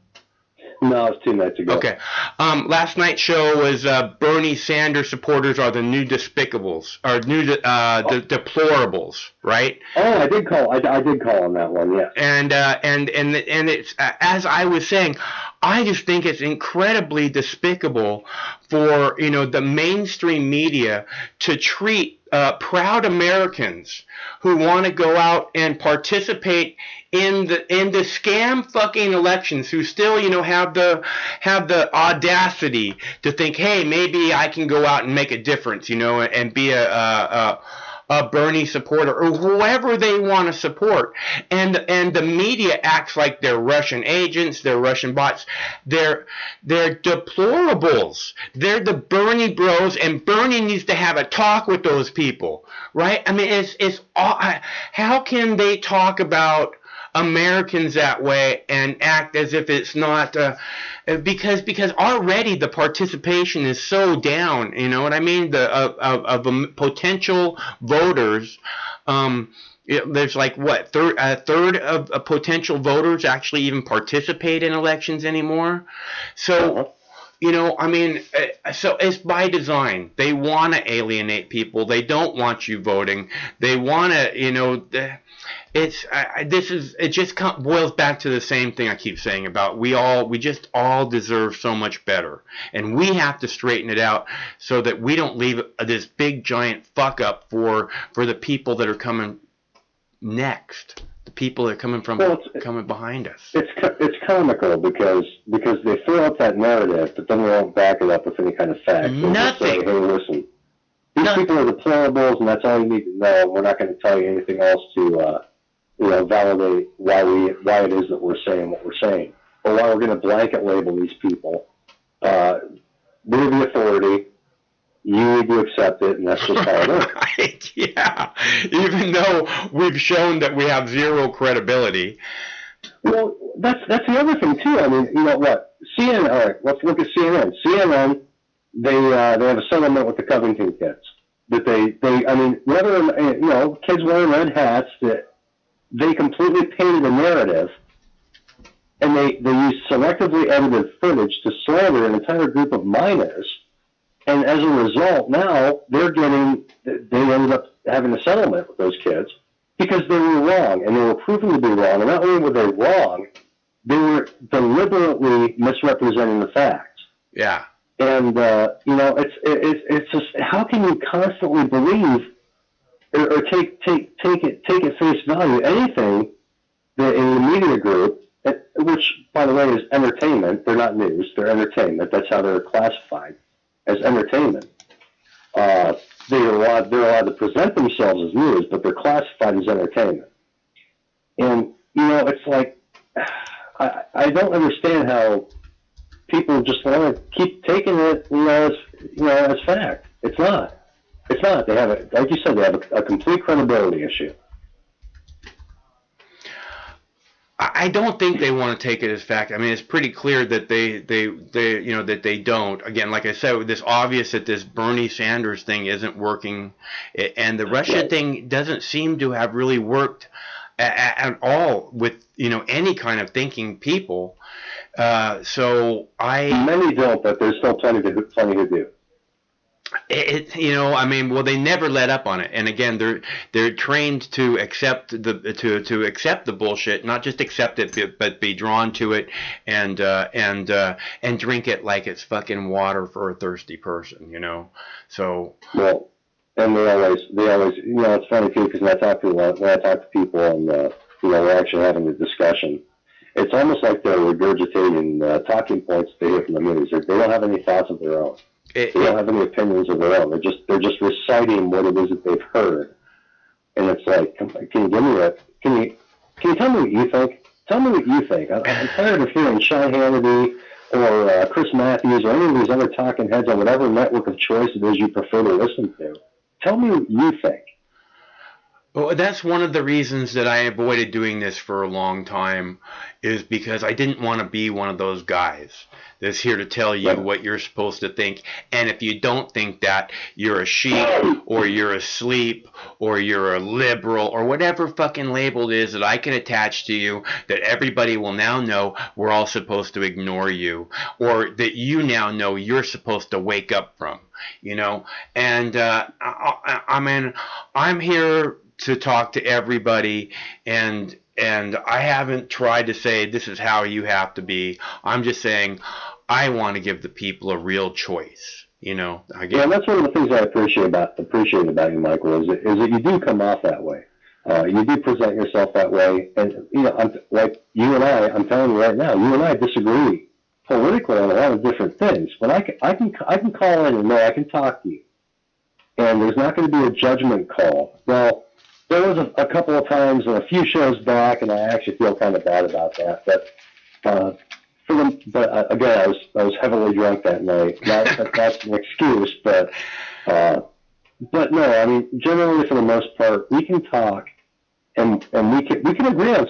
No, it was 2 nights ago. Okay. Last night's show was Bernie Sanders supporters are the new despicables, or new deplorables, right? Oh, I did call. I did call on that one, yeah. And it's as I was saying, I just think it's incredibly despicable for the mainstream media to treat proud Americans who want to go out and participate in the scam fucking elections, who still have the audacity to think, hey, maybe I can go out and make a difference, and be a Bernie supporter or whoever they want to support, and the media acts like they're Russian agents, they're Russian bots, they're deplorables, they're the Bernie bros, and Bernie needs to have a talk with those people, right? I mean, it's how can they talk about Americans that way and act as if it's not because already the participation is so down, you know what I mean, of potential voters. There's like a third of potential voters actually even participate in elections anymore. So I mean, so it's by design. They want to alienate people. They don't want you voting. They want to, it just boils back to the same thing I keep saying about we just all deserve so much better, and we have to straighten it out so that we don't leave this big giant fuck up for the people that are coming next, the people that are coming behind us. It's comical because they throw out that narrative, but then they won't back it up with any kind of facts. Nothing. Say, hey, listen, these people are deplorables, and that's all you need to know. We're not going to tell you anything else to validate why it is that we're saying what we're saying, or why we're going to blanket label these people. We're the authority. You need to accept it, and that's just how it is. Right, yeah. Even though we've shown that we have zero credibility. Well, that's the other thing too. I mean, you know what? CNN. All right, let's look at CNN. CNN, they have a settlement with the Covington kids. That I mean, whether kids wearing red hats, that they completely painted a narrative, and they used selectively edited footage to slander an entire group of minors. And as a result, now they ended up having a settlement with those kids because they were wrong, and they were proven to be wrong. And not only were they wrong, they were deliberately misrepresenting the facts. Yeah. And it's just, how can you constantly believe or take at face value anything that in the media group, which by the way is entertainment. They're not news. They're entertainment. That's how they're classified, as entertainment. They're allowed to present themselves as news, but they're classified as entertainment. And it's like, I don't understand how people just want to keep taking it, as fact. It's not. It's not. They have like you said, they have a complete credibility issue. I don't think they want to take it as fact. I mean, it's pretty clear that that they don't. Again, like I said, it's obvious that this Bernie Sanders thing isn't working, and the Russia thing doesn't seem to have really worked at all with any kind of thinking people. Many don't, but there's still plenty to do. They never let up on it, and again, they're trained to accept to accept the bullshit, not just accept it, but be drawn to it, and drink it like it's fucking water for a thirsty person, So well, and they always, it's funny too, because when I talk to people, and we're actually having a discussion. It's almost like they're regurgitating talking points they hear from the news. They don't have any thoughts of their own. They don't have any opinions of their own. They're just reciting what it is that they've heard. And it's like, can you give me can you tell me what you think? Tell me what you think. I'm tired of hearing Sean Hannity or Chris Matthews or any of these other talking heads on whatever network of choice it is you prefer to listen to. Tell me what you think. Well, that's one of the reasons that I avoided doing this for a long time, is because I didn't want to be one of those guys that's here to tell you what you're supposed to think. And if you don't think that, you're a sheep, or you're asleep, or you're a liberal, or whatever fucking label it is that I can attach to you, that everybody will now know we're all supposed to ignore you, or that you now know you're supposed to wake up from, you know? And I mean, I'm here to talk to everybody, and I haven't tried to say this is how you have to be. I'm just saying I want to give the people a real choice. You know, and that's one of the things I appreciate about you, Michael, is that you do come off that way. You do present yourself that way, and you know, like you and I'm telling you right now, you and I disagree politically on a lot of different things, but I can call in and know I can talk to you, and there's not going to be a judgment call. Well, there was a couple of times and a few shows back, and I actually feel kind of bad about that. But again, I was heavily drunk that night. That's an excuse, but no. I mean, generally for the most part, we can talk, and we can agree on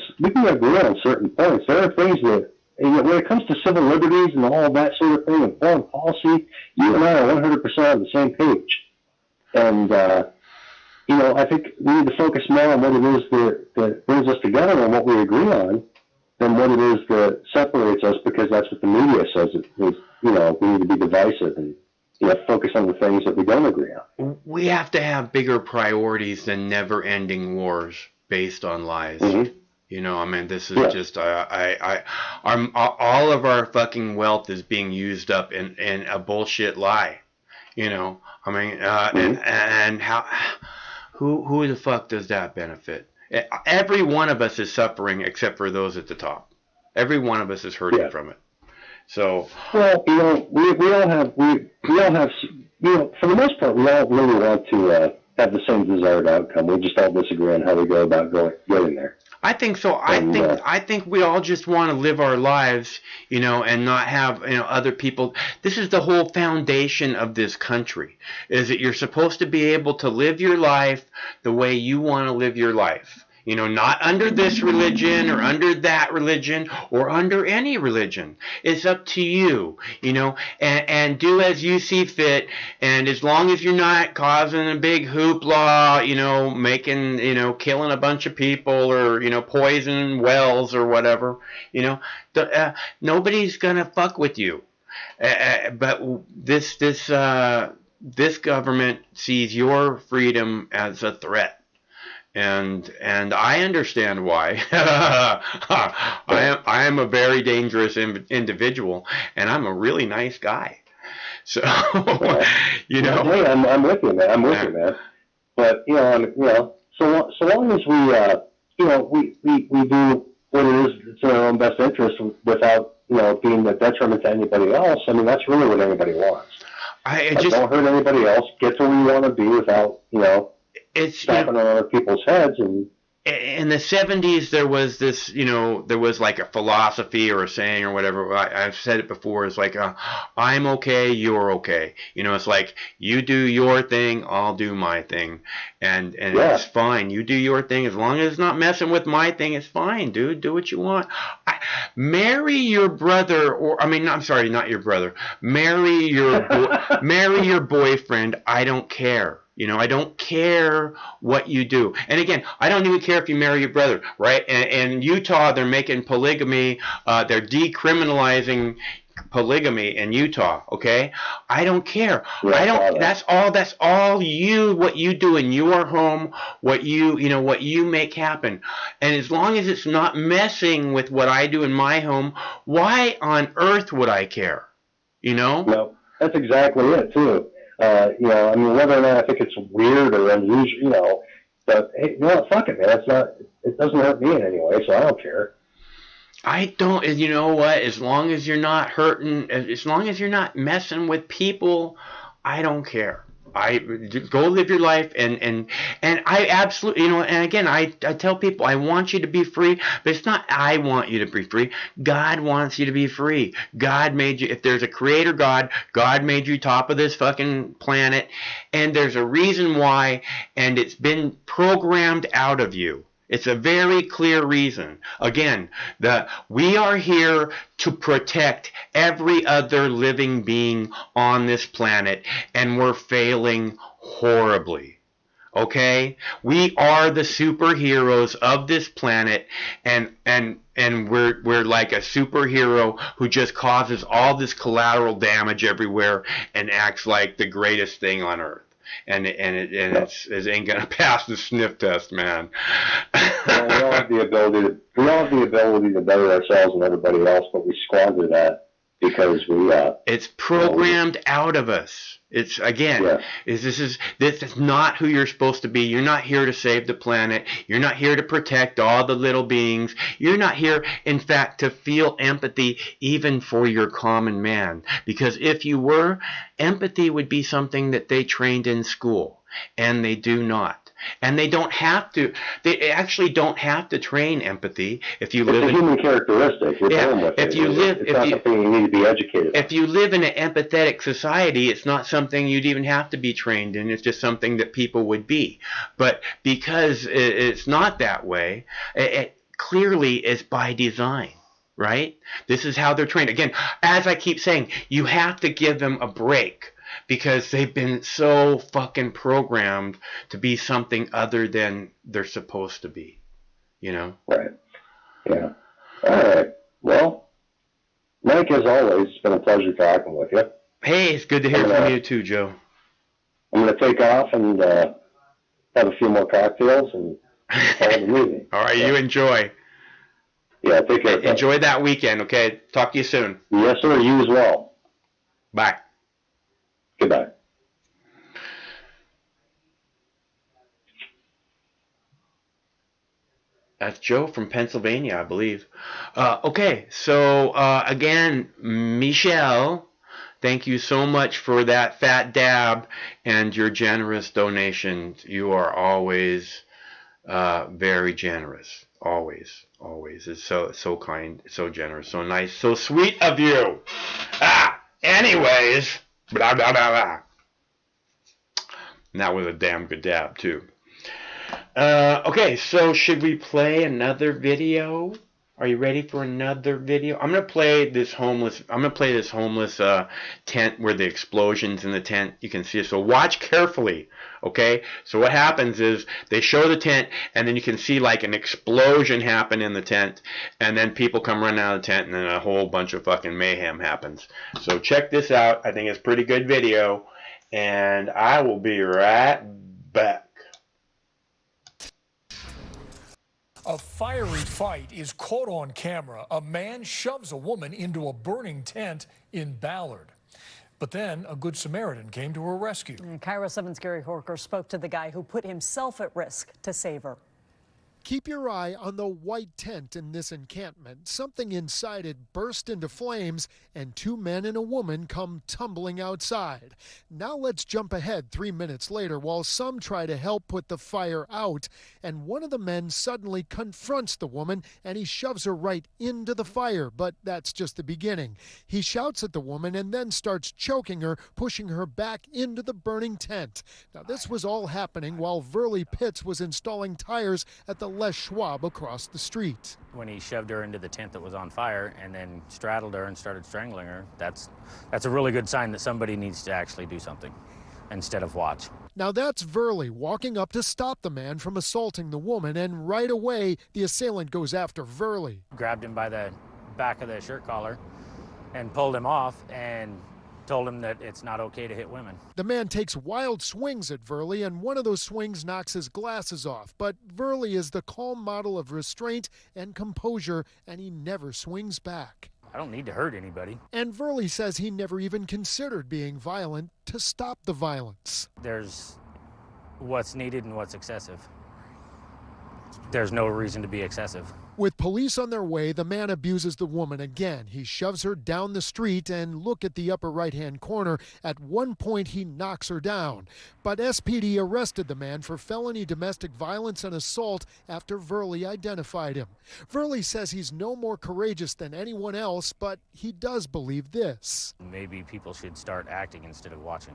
certain points. There are things that, you know, when it comes to civil liberties and all of that sort of thing and foreign policy, you and I are 100% on the same page, and. You know, I think we need to focus more on what it is that brings us together and what we agree on than what it is that separates us, because that's what the media says. You know, we need to be divisive and, you know, focus on the things that we don't agree on. We have to have bigger priorities than never-ending wars based on lies. Mm-hmm. You know, I mean, this is just all of our fucking wealth is being used up in a bullshit lie. You know, I mean, and how. Who the fuck does that benefit? Every one of us is suffering except for those at the top. Every one of us is hurting from it. So, well, you know, we all have, you know, for the most part, we all really want to have the same desired outcome. We just all disagree on how we go about getting there. I think so. I think we all just want to live our lives, you know, and not have, you know, other people. This is the whole foundation of this country, is that you're supposed to be able to live your life the way you want to live your life. You know, not under this religion or under that religion or under any religion. It's up to you, you know, and do as you see fit. And as long as you're not causing a big hoopla, you know, making, you know, killing a bunch of people or, you know, poisoning wells or whatever, you know, nobody's going to fuck with you. But this government sees your freedom as a threat. And I understand why. I am a very dangerous individual, and I'm a really nice guy. So, you know. Hey, I'm with you, man. I'm with you, man. But so long as we do what it is that's in our own best interest without, you know, being a detriment to anybody else. I mean, that's really what anybody wants. Don't hurt anybody else. Get to where you want to be without, you know. It's stomping on other people's heads. And in the 70s, there was this, you know, there was like a philosophy or a saying or whatever. I've said it before. It's like, I'm okay, you're okay. You know, it's like, you do your thing, I'll do my thing. And it's fine. You do your thing. As long as it's not messing with my thing, it's fine, dude. Do what you want. Marry your brother, I'm sorry, not your brother. Marry your boyfriend. I don't care. You know, I don't care what you do. And again, I don't even care if you marry your brother, right? And in Utah, they're making polygamy, they're decriminalizing polygamy in Utah, okay? I don't care. That's all what you do in your home, what you make happen. And as long as it's not messing with what I do in my home, why on earth would I care? You know? No, that's exactly it, too. You know, I mean, whether or not I think it's weird or unusual, you know, but hey, you know what, fuck it, man. It doesn't hurt me in any way, so I don't care. I don't, you know what, as long as you're not hurting, as long as you're not messing with people, I don't care. I go live your life, and I absolutely, you know, and again, I tell people, I want you to be free, but it's not I want you to be free. God wants you to be free. God made you, if there's a creator God, God made you top of this fucking planet, and there's a reason why, and it's been programmed out of you. It's a very clear reason. Again, we are here to protect every other living being on this planet, and we're failing horribly. Okay? We are the superheroes of this planet, and we're like a superhero who just causes all this collateral damage everywhere and acts like the greatest thing on earth. And it ain't gonna pass the sniff test, man. Well, we all have the ability to better ourselves and everybody else, but we squander that because it's programmed out of us. It's again, this is not who you're supposed to be. You're not here to save the planet. You're not here to protect all the little beings. You're not here, in fact, to feel empathy even for your common man. Because if you were, empathy would be something that they trained in school, and they do not. And they don't have to. They actually don't have to train empathy if you live. It's a human characteristic. You're born with it. It's not something you need to be educated on. If you live in an empathetic society, it's not something you'd even have to be trained in. It's just something that people would be. But because it's not that way, it clearly is by design. Right? This is how they're trained. Again, as I keep saying, you have to give them a break. Because they've been so fucking programmed to be something other than they're supposed to be, you know? Right. Yeah. All right. Well, Mike, as always, it's been a pleasure talking with you. Hey, it's good to hear from you too, Joe. I'm going to take off and have a few more cocktails and call it an evening. All right, you enjoy. Yeah, take care. Enjoy that weekend, okay? Talk to you soon. Yes, sir. You as well. Bye. Goodbye. That's Joe from Pennsylvania, I believe. Okay, so again, Michelle, thank you so much for that fat dab and your generous donations. You are always very generous. Always, always. It's so kind, so generous, so nice, so sweet of you. Anyways. Blah, blah, blah, blah. And that was a damn good dab, too. Okay, so should we play another video? Are you ready for another video? I'm gonna play this homeless tent where the explosions in the tent. You can see it. So watch carefully. Okay. So what happens is they show the tent, and then you can see like an explosion happen in the tent, and then people come running out of the tent, and then a whole bunch of fucking mayhem happens. So check this out. I think it's a pretty good video, and I will be right back. A fiery fight is caught on camera. A man shoves a woman into a burning tent in Ballard. But then a Good Samaritan came to her rescue. And KIRO 7's Gary Horker spoke to the guy who put himself at risk to save her. Keep your eye on the white tent in this encampment. Something inside it burst into flames, and two men and a woman come tumbling outside. Now let's jump ahead 3 minutes later while some try to help put the fire out, and one of the men suddenly confronts the woman and he shoves her right into the fire, but that's just the beginning. He shouts at the woman and then starts choking her, pushing her back into the burning tent. Now this was all happening while Verley Pitts was installing tires at the Les Schwab across the street. When he shoved her into the tent that was on fire and then straddled her and started strangling her, that's a really good sign that somebody needs to actually do something instead of watch. Now that's Verley walking up to stop the man from assaulting the woman, and right away the assailant goes after Verley. Grabbed him by the back of the shirt collar and pulled him off and told him that it's not okay to hit women. The man takes wild swings at Verley, and one of those swings knocks his glasses off. But Verley is the calm model of restraint and composure, and he never swings back. I don't need to hurt anybody. And Verley says he never even considered being violent to stop the violence. There's what's needed and what's excessive. there's no reason to be excessive. With police on their way, the man abuses the woman again. He shoves her down the street, and look at the upper right-hand corner. At one point, he knocks her down. But SPD arrested the man for felony domestic violence and assault after Verley identified him. Verley says he's no more courageous than anyone else, but he does believe this. Maybe people should start acting instead of watching.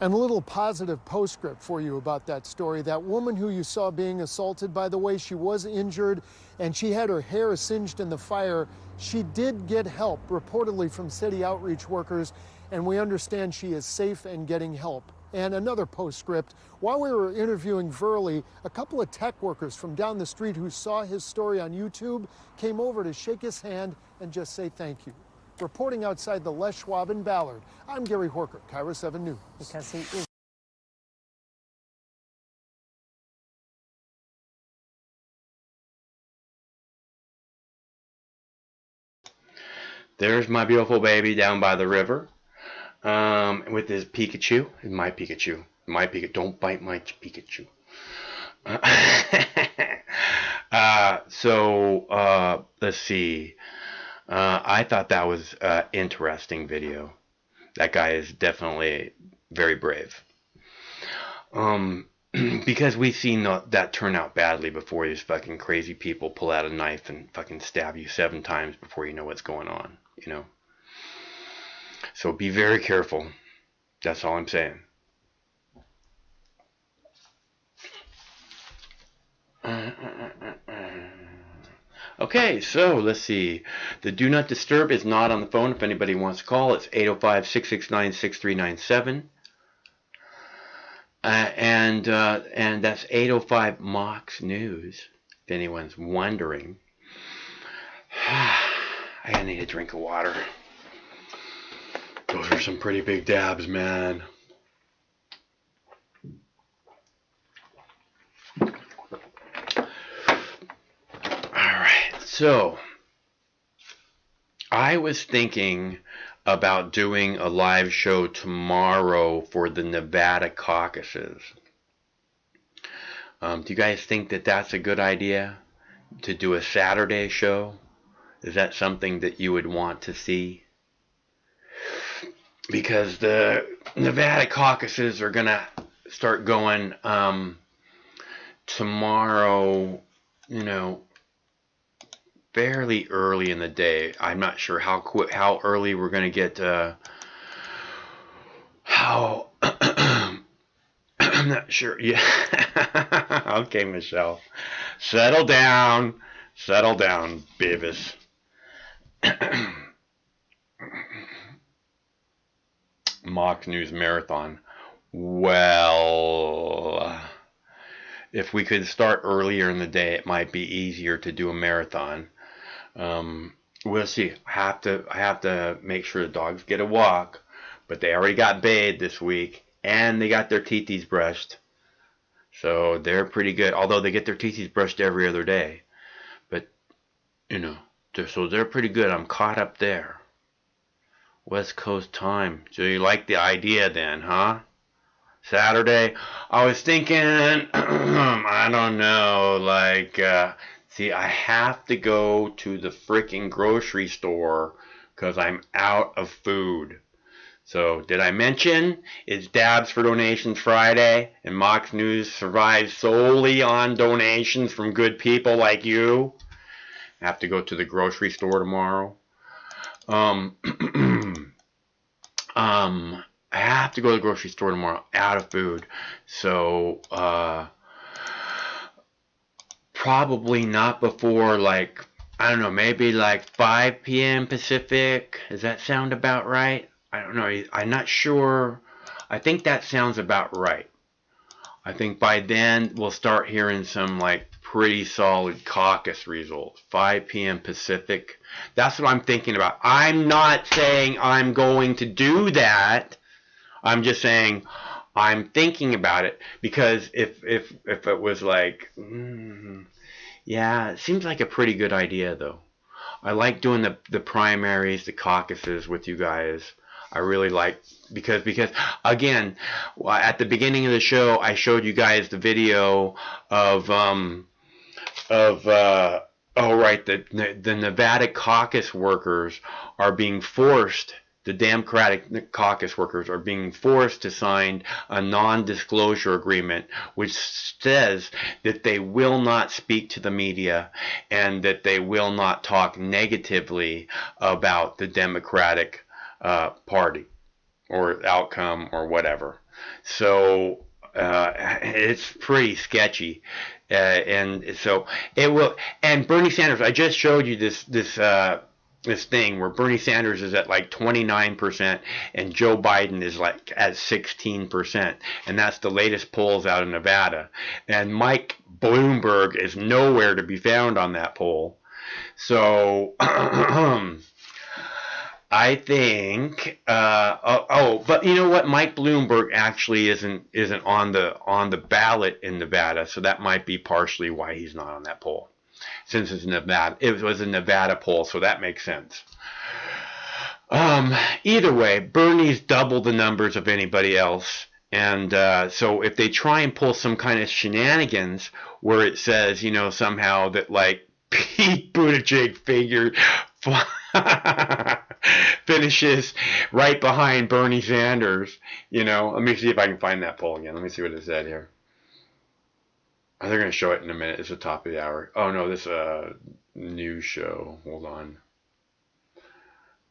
And a little positive postscript for you about that story. That woman who you saw being assaulted, by the way, she was injured and she had her hair singed in the fire. She did get help, reportedly from city outreach workers, and we understand she is safe and getting help. And another postscript, while we were interviewing Verley, a couple of tech workers from down the street who saw his story on YouTube came over to shake his hand and just say thank you. Reporting outside the Les Schwab in Ballard, I'm Gary Horker, KIRO 7 News. Because he is. There's my beautiful baby down by the river, with his Pikachu. My Pikachu. My Pikachu. Don't bite my Pikachu. Let's see. I thought that was an interesting video. That guy is definitely very brave. Because we've seen that turn out badly before. These fucking crazy people pull out a knife and fucking stab you 7 times before you know what's going on, you know. So be very careful. That's all I'm saying. Okay, so let's see. The Do Not Disturb is not on the phone. If anybody wants to call, it's 805-669-6397. And that's 805 Mox News, if anyone's wondering. I need a drink of water. Those are some pretty big dabs, man. So, I was thinking about doing a live show tomorrow for the Nevada caucuses. Do you guys think that that's a good idea? To do a Saturday show? Is that something that you would want to see? Because the Nevada caucuses are going to start going tomorrow, you know, fairly early in the day. I'm not sure how early we're going to get. I'm not sure. Yeah. Okay, Michelle. Settle down, Beavis. Mock News Marathon. Well, if we could start earlier in the day, it might be easier to do a marathon. We'll see. I have to make sure the dogs get a walk, but they already got bathed this week and they got their teethies brushed, so they're pretty good. Although they get their teethies brushed every other day, but you know, so they're pretty good. I'm caught up there. West Coast time. So you like the idea then, huh? Saturday. I was thinking, I don't know, like. See, I have to go to the freaking grocery store because I'm out of food. So, did I mention it's Dabs for Donations Friday, and Mox News survives solely on donations from good people like you? I have to go to the grocery store tomorrow. I have to go to the grocery store tomorrow, out of food. So, probably not before, like, I don't know, maybe like 5 p.m. Pacific. Does that sound about right? I don't know. I'm not sure. I think that sounds about right. I think by then we'll start hearing some, like, pretty solid caucus results. 5 p.m. Pacific. That's what I'm thinking about. I'm not saying I'm going to do that. I'm just saying I'm thinking about it, because if it was like, yeah, it seems like a pretty good idea though. I like doing the primaries, the caucuses with you guys. I really like, because again, at the beginning of the show I showed you guys the video of the Nevada caucus workers are being forced. The Democratic caucus workers are being forced to sign a non-disclosure agreement which says that they will not speak to the media and that they will not talk negatively about the Democratic Party or outcome or whatever. So it's pretty sketchy. And so it will. And Bernie Sanders, I just showed you this thing where Bernie Sanders is at like 29% and Joe Biden is like at 16%, and that's the latest polls out of Nevada. And Mike Bloomberg is nowhere to be found on that poll. So I think but you know what? Mike Bloomberg actually isn't on the ballot in Nevada, so that might be partially why he's not on that poll. Since it's Nevada, it was a Nevada poll, so that makes sense. Either way, Bernie's double the numbers of anybody else, and so if they try and pull some kind of shenanigans where it says, you know, somehow that like Pete Buttigieg finishes right behind Bernie Sanders, you know. Let me see if I can find that poll again. Let me see what it said here. Oh, they're going to show it in a minute. It's the top of the hour. Oh, no, this news show. Hold on.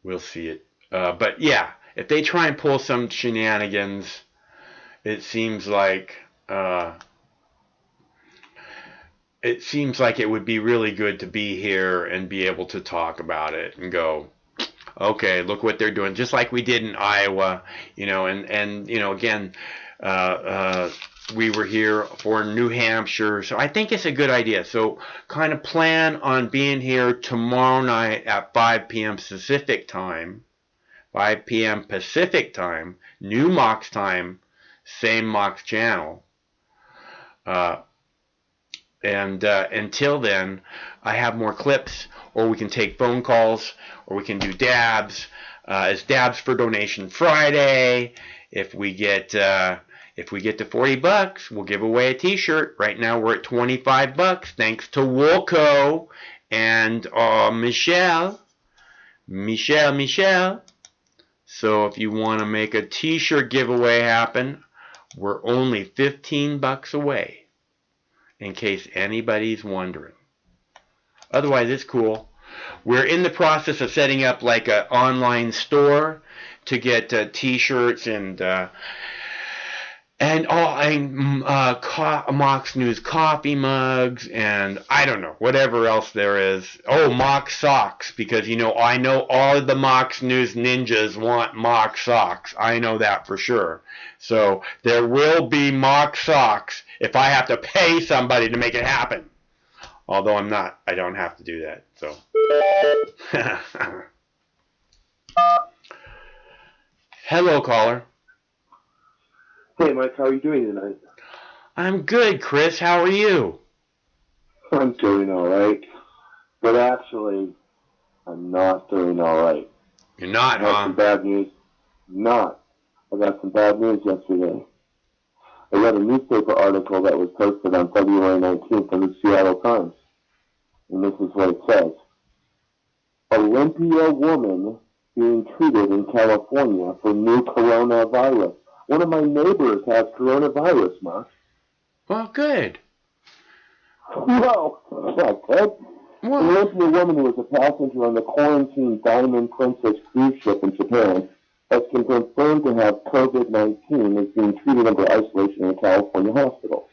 We'll see it. But, yeah, if they try and pull some shenanigans, it seems like it would be really good to be here and be able to talk about it and go, okay, look what they're doing. Just like we did in Iowa, you know, and you know, again, we were here for New Hampshire, so I think it's a good idea. So kind of plan on being here tomorrow night at 5 p.m. Pacific time, 5 p.m. Pacific time, new Mox time, same Mox channel. And until then, I have more clips, or we can take phone calls, or we can do dabs. It's Dabs for Donation Friday. If we get to $40, we'll give away a T-shirt. Right now we're at $25, thanks to Woolco and Michelle. So if you want to make a T-shirt giveaway happen, we're only $15 away, in case anybody's wondering. Otherwise, it's cool. We're in the process of setting up like an online to get T-shirts and Mox News coffee mugs and I don't know, whatever else there is. Oh, Mox socks, because you know, I know all of the Mox News ninjas want Mox socks. I know that for sure. So there will be Mox socks if I have to pay somebody to make it happen. Although I don't have to do that. So hello, caller. Hey, Mike, how are you doing tonight? I'm good, Chris. How are you? I'm doing all right. But actually, I'm not doing all right. You're not, I got some bad news. I got some bad news yesterday. I read a newspaper article that was posted on February 19th in the Seattle Times. And this is what it says. Olympia woman being treated in California for new coronavirus. One of my neighbors has coronavirus, Mark. Well, good. Well, that's good. An Olympia woman who was a passenger on the quarantine Diamond Princess cruise ship in Japan has been confirmed to have COVID-19 is being treated under isolation in a California hospital.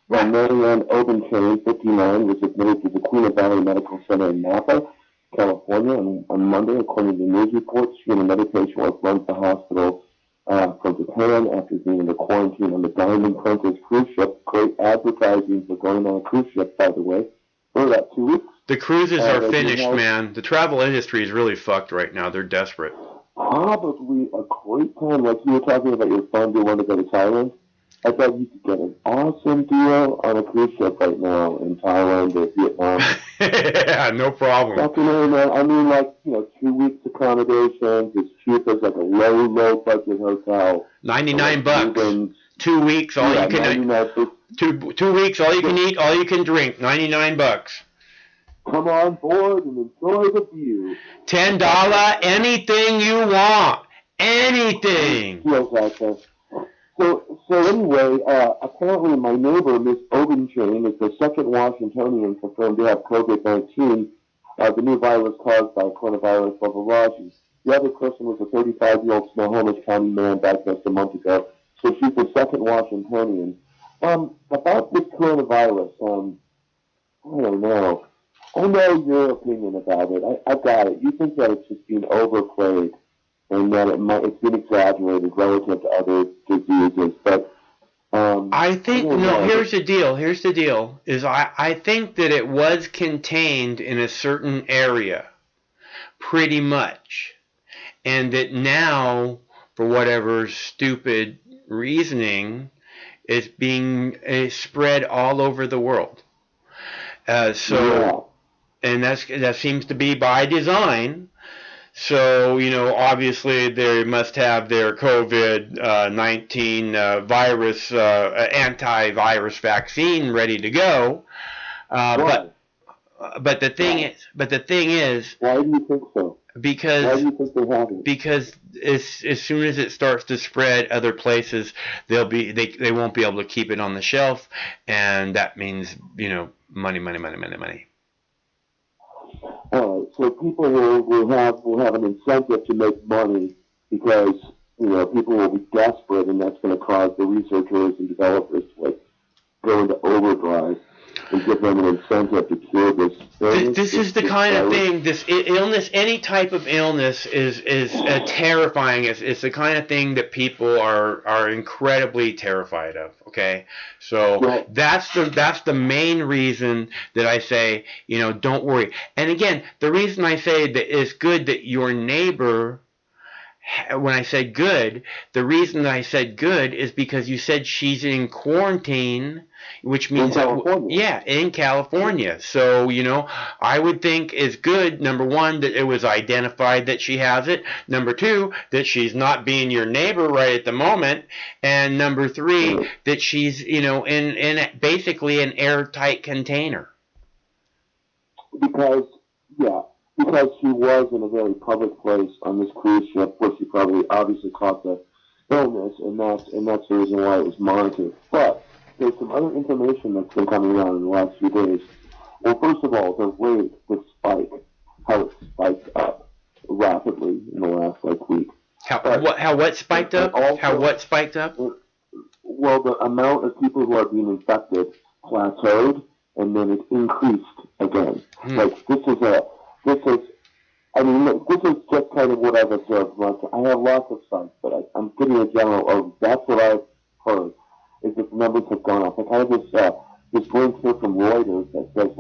While Marianne Obenchain, 59, was admitted to the Queen Valley Medical Center in Napa, California, on Monday, according to news reports. She and another patient was run to the hospital from Japan after being in the quarantine on the Diamond Princess cruise ship. Great advertising for going on a cruise ship, by the way, for about 2 weeks. The cruises are finished, man. The travel industry is really fucked right now. They're desperate. Probably a great time, like you were talking about your friend who wanted to go to Thailand. I thought you could get an awesome deal on a cruise ship right now in Thailand or Vietnam. Yeah, no problem. I mean, like, 2 weeks accommodations, as cheap as like a low budget hotel. $99. 2 weeks, all you can. 2 weeks, all you can eat, all you can drink, $99. Come on board and enjoy the view. $10, anything you want. Anything. Feels like that. So anyway, apparently my neighbor, Miss Obenchain, is the second Washingtonian confirmed to have COVID-19, the new virus caused by coronavirus, blah, blah, blah. The other person was a 35-year-old Snohomish County man diagnosed a month ago. So she's the second Washingtonian. About this coronavirus, I don't know. I know your opinion about it. I got it. You think that it's just being overplayed and that it's been exaggerated relative to other diseases, but I think here's the deal. Here's the deal: is I think that it was contained in a certain area, pretty much, and that now, for whatever stupid reasoning, it's being spread all over the world. And that seems to be by design. So, obviously they must have their COVID-19 virus, antivirus vaccine ready to go. But the thing is, why do you think so? Because why do you think they have it? Because as soon as it starts to spread other places, they won't be able to keep it on the shelf, and that means money. All right, so people will have an incentive to make money because people will be desperate, and that's going to cause the researchers and developers to go into overdrive and give them an incentive to cure this thing. This is the kind of thing. This illness, any type of illness, is terrifying. It's the kind of thing that people are incredibly terrified of. Okay, so that's the main reason that I say don't worry. And again, the reason I say that it's good that your neighbor. When I said good, the reason that I said good is because you said she's in quarantine, which means in California. So, I would think is good, number one, that it was identified that she has it. Number two, that she's not being your neighbor right at the moment. And number three, that she's, in basically an airtight container. Because she was in a very public place on this cruise ship where she probably obviously caught the illness, and that's the reason why it was monitored. But there's some other information that's been coming out in the last few days. Well, first of all, the rate, the spike, how it spiked up rapidly in the last week. How what spiked up? Also, how what spiked up? Well, the amount of people who are being infected plateaued, and then it increased again. This is just kind of what I've observed. I have lots of sites, but I'm giving a general of that's what I've heard, is that the numbers have gone up. I kind of this link here from Reuters that says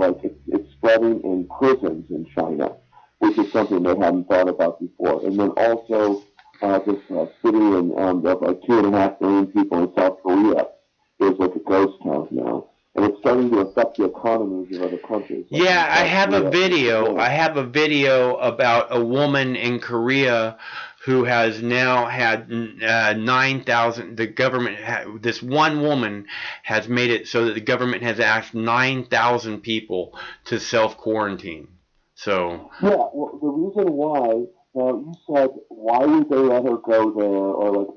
it's spreading in prisons in China, which is something they hadn't thought about before. And then also this city of 2.5 million people in South Korea is like a ghost town now. And it's starting to affect the economies of other countries. Yeah, I have a video. I have a video about a woman in Korea who has now had 9,000. The government, this one woman, has made it so that the government has asked 9,000 people to self-quarantine. So. Yeah, well, the reason why. Now you said, why would they let her go there, or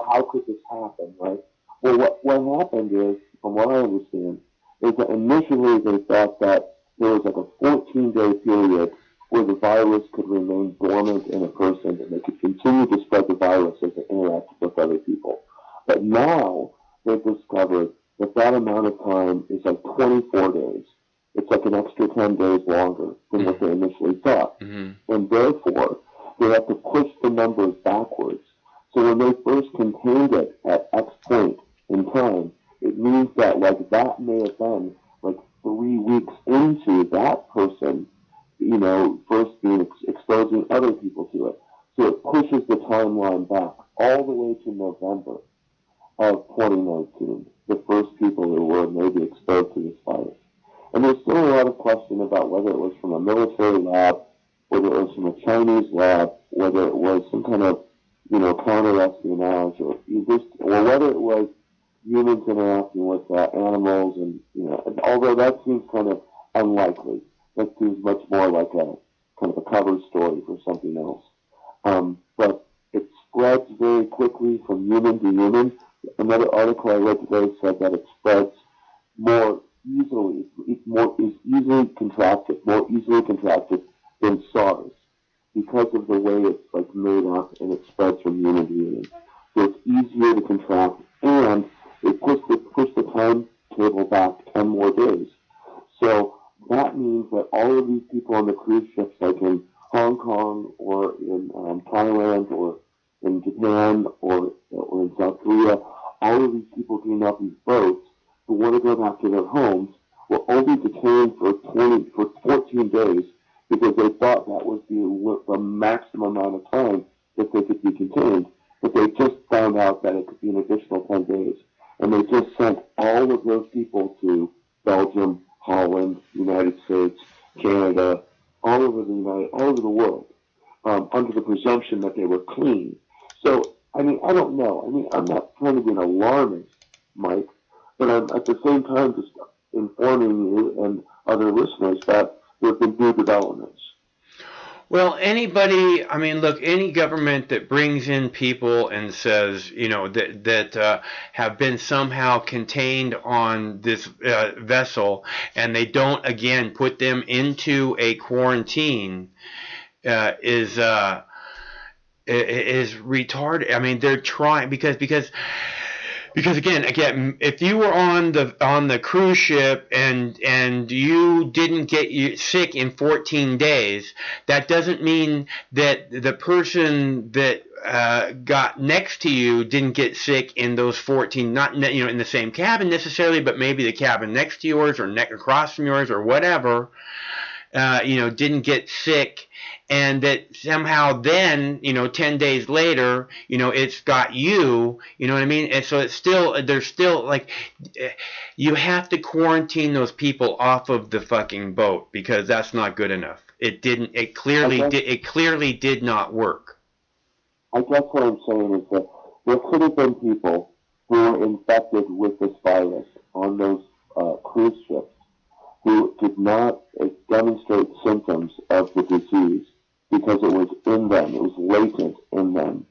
how could this happen, right? Well, what happened is, from what I understand, is that initially they thought that there was a 14-day period where the virus could remain dormant in a person and they could continue to spread the virus as they interact with other people. But now they've discovered that amount of time is 24 days. It's an extra 10 days longer than what they initially thought. Mm-hmm. And therefore, they have to push the numbers backwards. So when they first contained it at X point in time, it means that that may have been 3 weeks into that person, first being exposing other people to it. So it pushes the timeline back all the way to November of 2019, the first people who were maybe exposed to this virus. And there's still a lot of question about whether it was from a military lab, whether it was from a Chinese lab, whether it was some kind of, counter-espionage, or whether it was humans interacting with animals, and and although that seems kind of unlikely, that seems much more like a kind of a cover story for something else. But it spreads very quickly from human to human. Another article I read today said that it spreads more easily contracted than SARS, because of the way it's like made up and it spreads from human to human. So it's easier to contract, and it pushed the timetable back 10 more days. So that means that all of these people on the cruise ships, like in Hong Kong or in Thailand or in Japan or in South Korea, all of these people getting off these boats who want to go back to their homes were only detained for 14 days because they thought that was the maximum amount of time that they could be contained. But they just found out that it could be an additional 10 days. And they just sent all of those people to Belgium, Holland, United States, Canada, all over the world, under the presumption that they were clean. So, I mean, I don't know. I mean, I'm not trying to be an alarmist, Mike, but I'm at the same time just informing you and other listeners that there have been new developments. Well, any government that brings in people and says, that have been somehow contained on this vessel, and they don't again put them into a quarantine, is retarded. I mean, they're trying because again, if you were on the cruise ship and you didn't get sick in 14 days, that doesn't mean that the person that got next to you didn't get sick in those 14, not in the same cabin necessarily, but maybe the cabin next to yours or across from yours or whatever, didn't get sick. And that somehow then, 10 days later, it's got you, you know what I mean? And so there's still like, you have to quarantine those people off of the fucking boat because that's not good enough. It clearly did not work. I guess what I'm saying is that there could have been people who were infected with this virus on those cruise ships who did not demonstrate symptoms of the disease because it was in them, it was latent in them.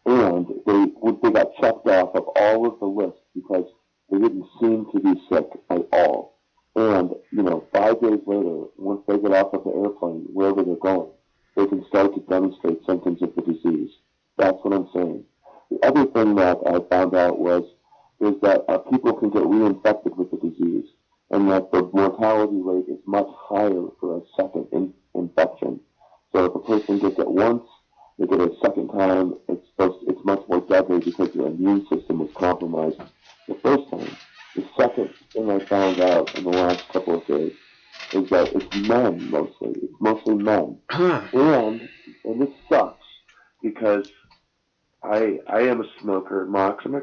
And they got checked off of all of the lists because they didn't seem to be sick at all. And, 5 days later, once they get off of the airplane, wherever they're going, they can start to demonstrate symptoms of the disease. That's what I'm saying. The other thing that I found out is that people can get reinfected with the disease, and that the mortality rate is much higher for a second infection. So if a person gets it once, they get it a second time, it's much more deadly because their immune system was compromised the first time. The second thing I found out in the last couple of days is that it's men mostly. It's mostly men. And this sucks because I am a smoker, Mox. I'm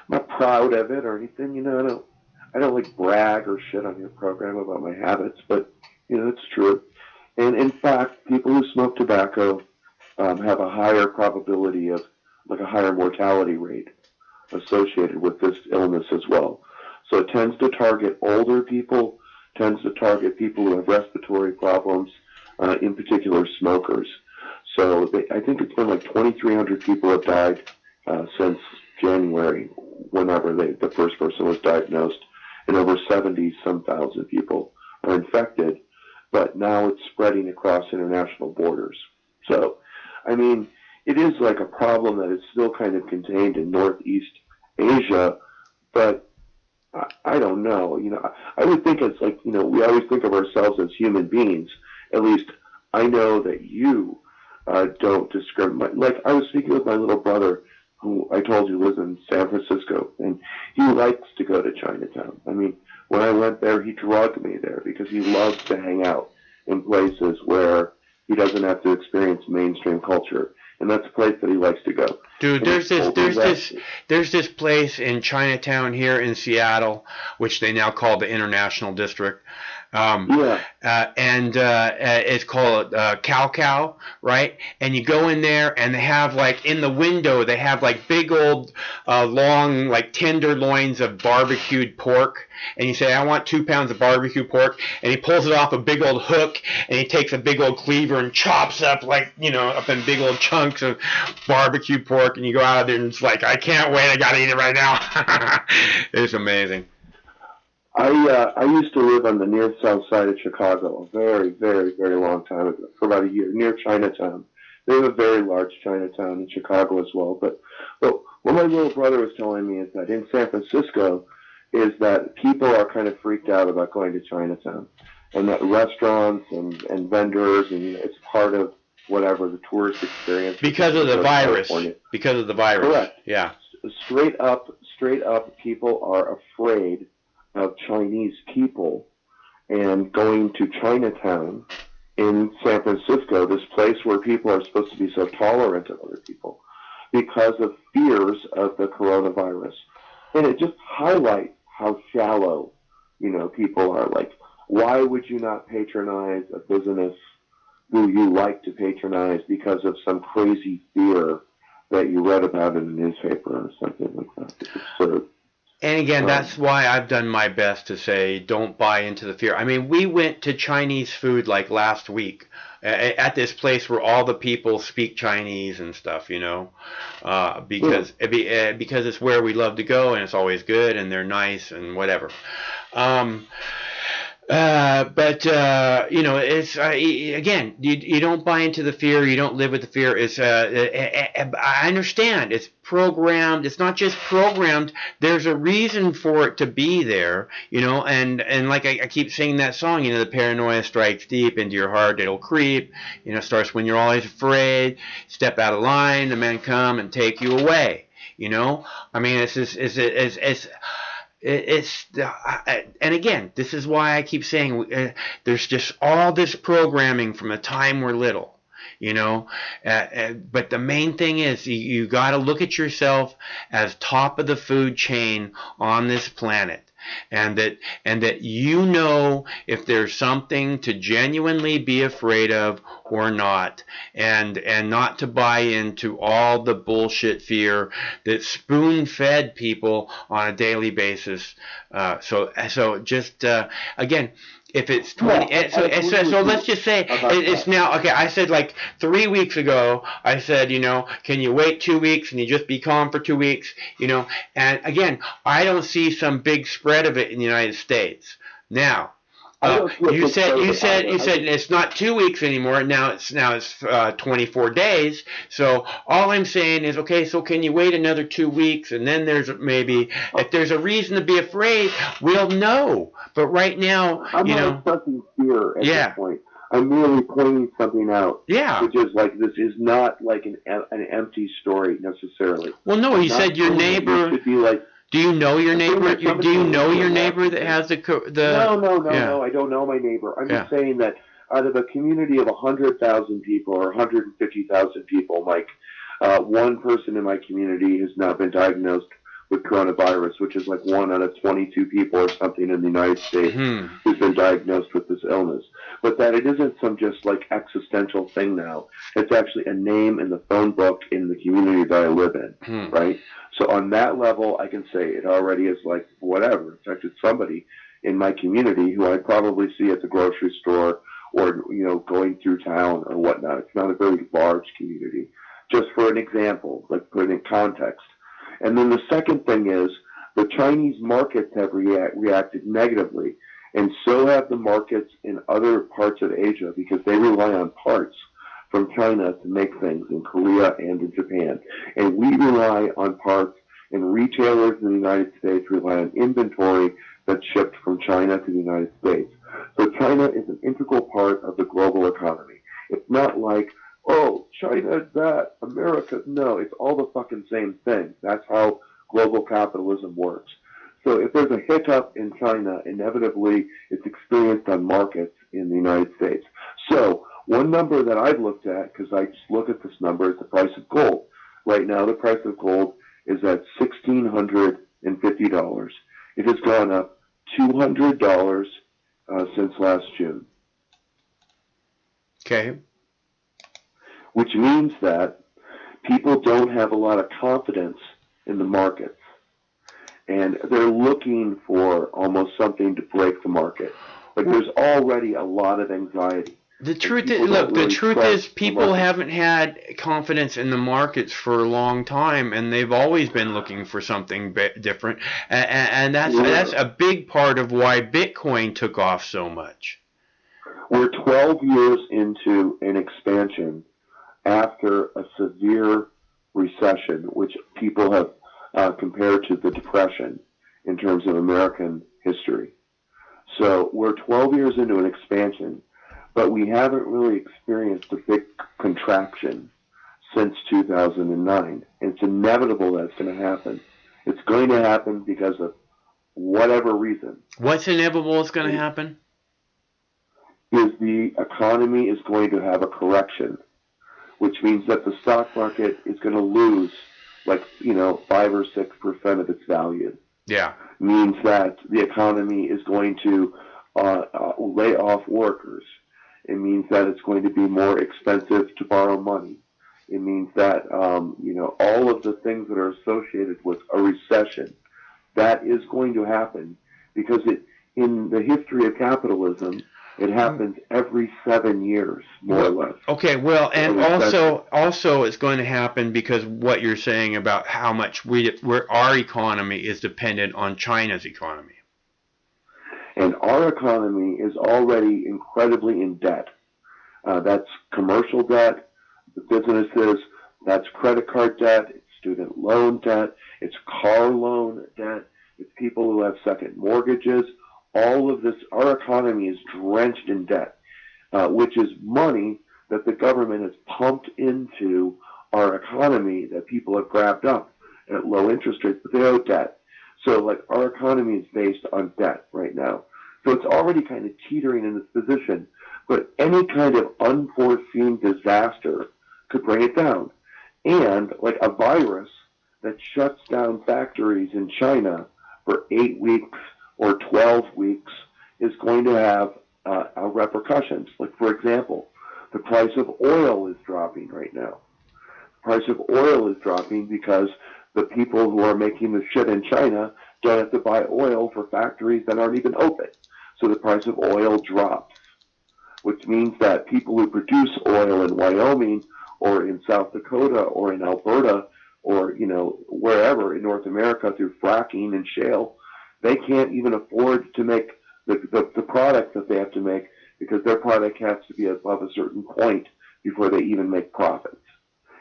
not proud of it or anything, I don't like brag or shit on your program about my habits, but it's true. And in fact, people who smoke tobacco have a higher probability of, like a higher mortality rate associated with this illness as well. So it tends to target older people, tends to target people who have respiratory problems, in particular smokers. So I think it's been like 2,300 people have died since January, whenever the first person was diagnosed, and over 70-some thousand people are infected. But now it's spreading across international borders. So, I mean, it is like a problem that is still kind of contained in Northeast Asia, but I don't know. I would think it's like, we always think of ourselves as human beings. At least I know that you don't discriminate. Like, I was speaking with my little brother, who I told you lives in San Francisco, and he likes to go to Chinatown. I mean, when I went there, he drugged me there because he loves to hang out in places where he doesn't have to experience mainstream culture. And that's a place that he likes to go. Dude, there's this place in Chinatown here in Seattle, which they now call the International District. And it's called Cow Cow, right? And you go in there, and they have like in the window they have like big old long like tenderloins of barbecued pork, and you say, I want 2 pounds of barbecue pork, and he pulls it off a big old hook, and he takes a big old cleaver and chops up like, you know, up in big old chunks of barbecue pork, and you go out of there and it's like, I can't wait, I gotta eat it right now. It's amazing. I used to live on the near south side of Chicago a very, very, very long time ago, for about a year, near Chinatown. They have a very large Chinatown in Chicago as well. But what my little brother was telling me is that in San Francisco is that people are kind of freaked out about going to Chinatown, and that restaurants and vendors, and it's part of whatever the tourist experience. Because of the virus. Because of the virus. Correct. Yeah. Straight up, people are afraid of Chinese people, and going to Chinatown in San Francisco, this place where people are supposed to be so tolerant of other people, because of fears of the coronavirus. And it just highlights how shallow, people are. Like, why would you not patronize a business who you like to patronize because of some crazy fear that you read about in the newspaper or something like that? It's absurd. And again, that's why I've done my best to say don't buy into the fear. I mean, we went to Chinese food like last week at this place where all the people speak Chinese and stuff, because it's where we love to go, and it's always good, and they're nice and whatever. It's again, you don't buy into the fear. You don't live with the fear. I understand. It's programmed. It's not just programmed. There's a reason for it to be there, and like I keep singing that song, the paranoia strikes deep into your heart. It'll creep, starts when you're always afraid. Step out of line, the men come and take you away. I mean, and again, this is why I keep saying there's just all this programming from the time we're little, but the main thing is you got to look at yourself as top of the food chain on this planet. And that if there's something to genuinely be afraid of or not, and not to buy into all the bullshit fear that's spoon-fed people on a daily basis. So just again, if it's 20, so let's just say it's now, okay, I said like 3 weeks ago, I said, can you wait 2 weeks and you just be calm for 2 weeks, and again, I don't see some big spread of it in the United States. Now, you said it's not 2 weeks anymore. Now it's 24 days. So all I'm saying is, okay, so can you wait another 2 weeks, and then there's maybe, if there's a reason to be afraid, we'll know. But right now, I'm not expressing fear at this point. I'm merely pointing something out. Yeah. Which is like, this is not like an empty story necessarily. Well, no, you said your neighbor should be like. Do you know your neighbor? Do you know your neighbor that has the? No, I don't know my neighbor. I'm just saying that out of a community of 100,000 people or 150,000 people, like one person in my community has now been diagnosed with coronavirus, which is like 1 out of 22 people or something in the United States who's been diagnosed with this illness. But that it isn't some just like existential thing now. It's actually a name in the phone book in the community that I live in, right? So on that level, I can say it already is like whatever. In fact, it's somebody in my community who I probably see at the grocery store or, going through town or whatnot. It's not a very large community. Just for an example, like put it in context. And then the second thing is the Chinese markets have reacted negatively, and so have the markets in other parts of Asia, because they rely on parts from China to make things in Korea and in Japan. And we rely on parts, and retailers in the United States rely on inventory that's shipped from China to the United States. So China is an integral part of the global economy. It's not like, oh, China that, America. No, it's all the fucking same thing. That's how global capitalism works. So if there's a hiccup in China, inevitably it's experienced on markets in the United States. So one number that I've looked at, because I just look at this number, is the price of gold. Right now, the price of gold is at $1,650. It has gone up $200 since last June. Okay. Which means that people don't have a lot of confidence in the markets. And they're looking for almost something to break the market. Like there's already a lot of anxiety. The truth is, look, the truth is people haven't had confidence in the markets for a long time, and they've always been looking for something different. And that's a big part of why Bitcoin took off so much. We're 12 years into an expansion after a severe recession, which people have compared to the Depression in terms of American history. So we're 12 years into an expansion, but we haven't really experienced a big contraction since 2009. It's inevitable that's going to happen. It's going to happen because of whatever reason. What's inevitable is going to happen? Is the economy is going to have a correction, which means that the stock market is going to lose 5 or 6% of its value. Yeah. Means that the economy is going to lay off workers. It means that it's going to be more expensive to borrow money. It means that all of the things that are associated with a recession, that is going to happen because in the history of capitalism, it happens every 7 years, more or less. Okay, well, and also it's going to happen because what you're saying about how much our economy is dependent on China's economy. And our economy is already incredibly in debt. That's commercial debt, the businesses, that's credit card debt, it's student loan debt, it's car loan debt, it's people who have second mortgages. All of this, our economy is drenched in debt, which is money that the government has pumped into our economy that people have grabbed up at low interest rates, but they owe debt. So, our economy is based on debt right now. So it's already kind of teetering in this position, but any kind of unforeseen disaster could bring it down. And, a virus that shuts down factories in China for 8 weeks or 12 weeks is going to have repercussions. For example, the price of oil is dropping right now. The price of oil is dropping because the people who are making the shit in China don't have to buy oil for factories that aren't even open. So the price of oil drops, which means that people who produce oil in Wyoming or in South Dakota or in Alberta or, wherever in North America through fracking and shale, they can't even afford to make the product that they have to make because their product has to be above a certain point before they even make profits.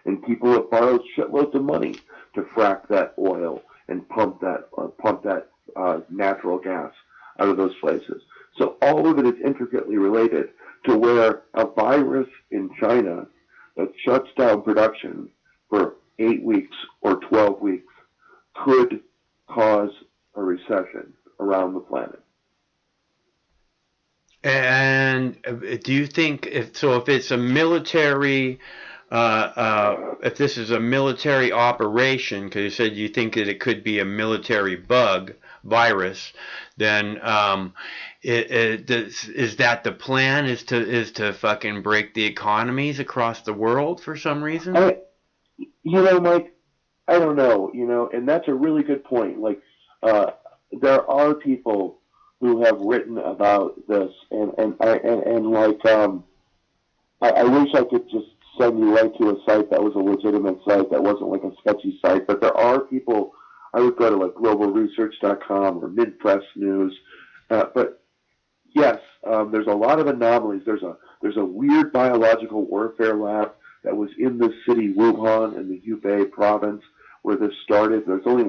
And people have borrowed shitloads of money to frack that oil and pump that natural gas out of those places. So all of it is intricately related to where a virus in China that shuts down production for 8 weeks or 12 weeks could cause a recession around the planet. And do you think if it's a military, if this is a military operation, because you said you think that it could be a military virus, then is that the plan? Is to fucking break the economies across the world for some reason? Mike, I don't know. And that's a really good point. There are people who have written about this, and I wish I could just send you right to a site that was a legitimate site that wasn't a sketchy site. But there are people. I would go to globalresearch.com or Midpress News. But yes, there's a lot of anomalies. There's a weird biological warfare lab that was in the city Wuhan in the Hubei province where this started. There's only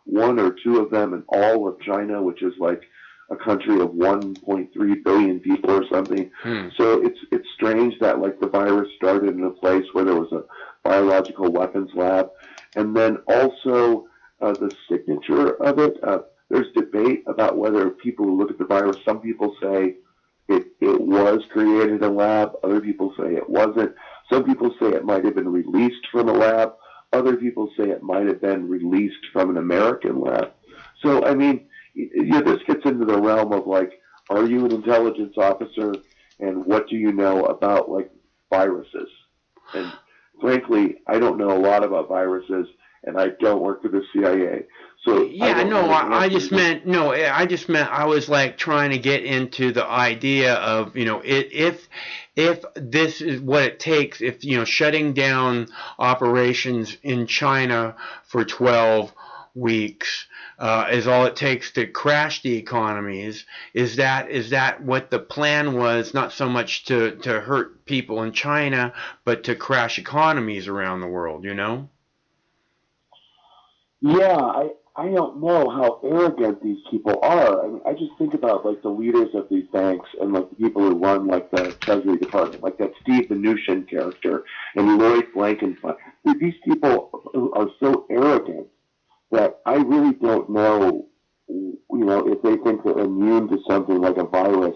1 or 2 of them in all of China, which is a country of 1.3 billion people or something. So it's strange that the virus started in a place where there was a biological weapons lab, and then also the signature of it. There's debate about whether people who look at the virus. Some people say it was created in a lab. Other people say it wasn't. Some people say it might have been released from a lab. Other people say it might have been released from an American lab. So, this gets into the realm of are you an intelligence officer, and what do you know about like viruses? And frankly, I don't know a lot about viruses, and I don't work for the CIA. So yeah, I just meant I was like trying to get into the idea of, you know, if this is what it takes, if, you know, shutting down operations in China for 12 weeks is all it takes to crash the economies, is that what the plan was? Not so much to hurt people in China, but to crash economies around the world, you know? Yeah, I don't know how arrogant these people are. I mean, I just think about like the leaders of these banks and like the people who run like the Treasury Department, like that Steve Mnuchin character and Lloyd Blankfein. These people are so arrogant that I really don't know, you know, if they think they're immune to something like a virus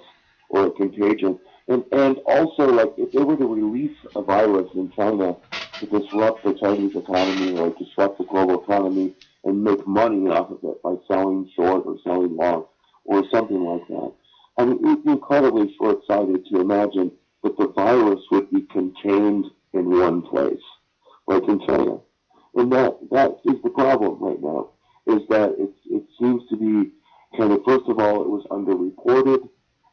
or a contagion. And also, like, if they were to release a virus in China to disrupt the Chinese economy or disrupt the global economy and make money off of it by selling short or selling long or something like that, I mean, it would be incredibly short-sighted to imagine that the virus would be contained in one place, like in China. And that is the problem right now, is that it seems to be kind of, first of all, it was underreported.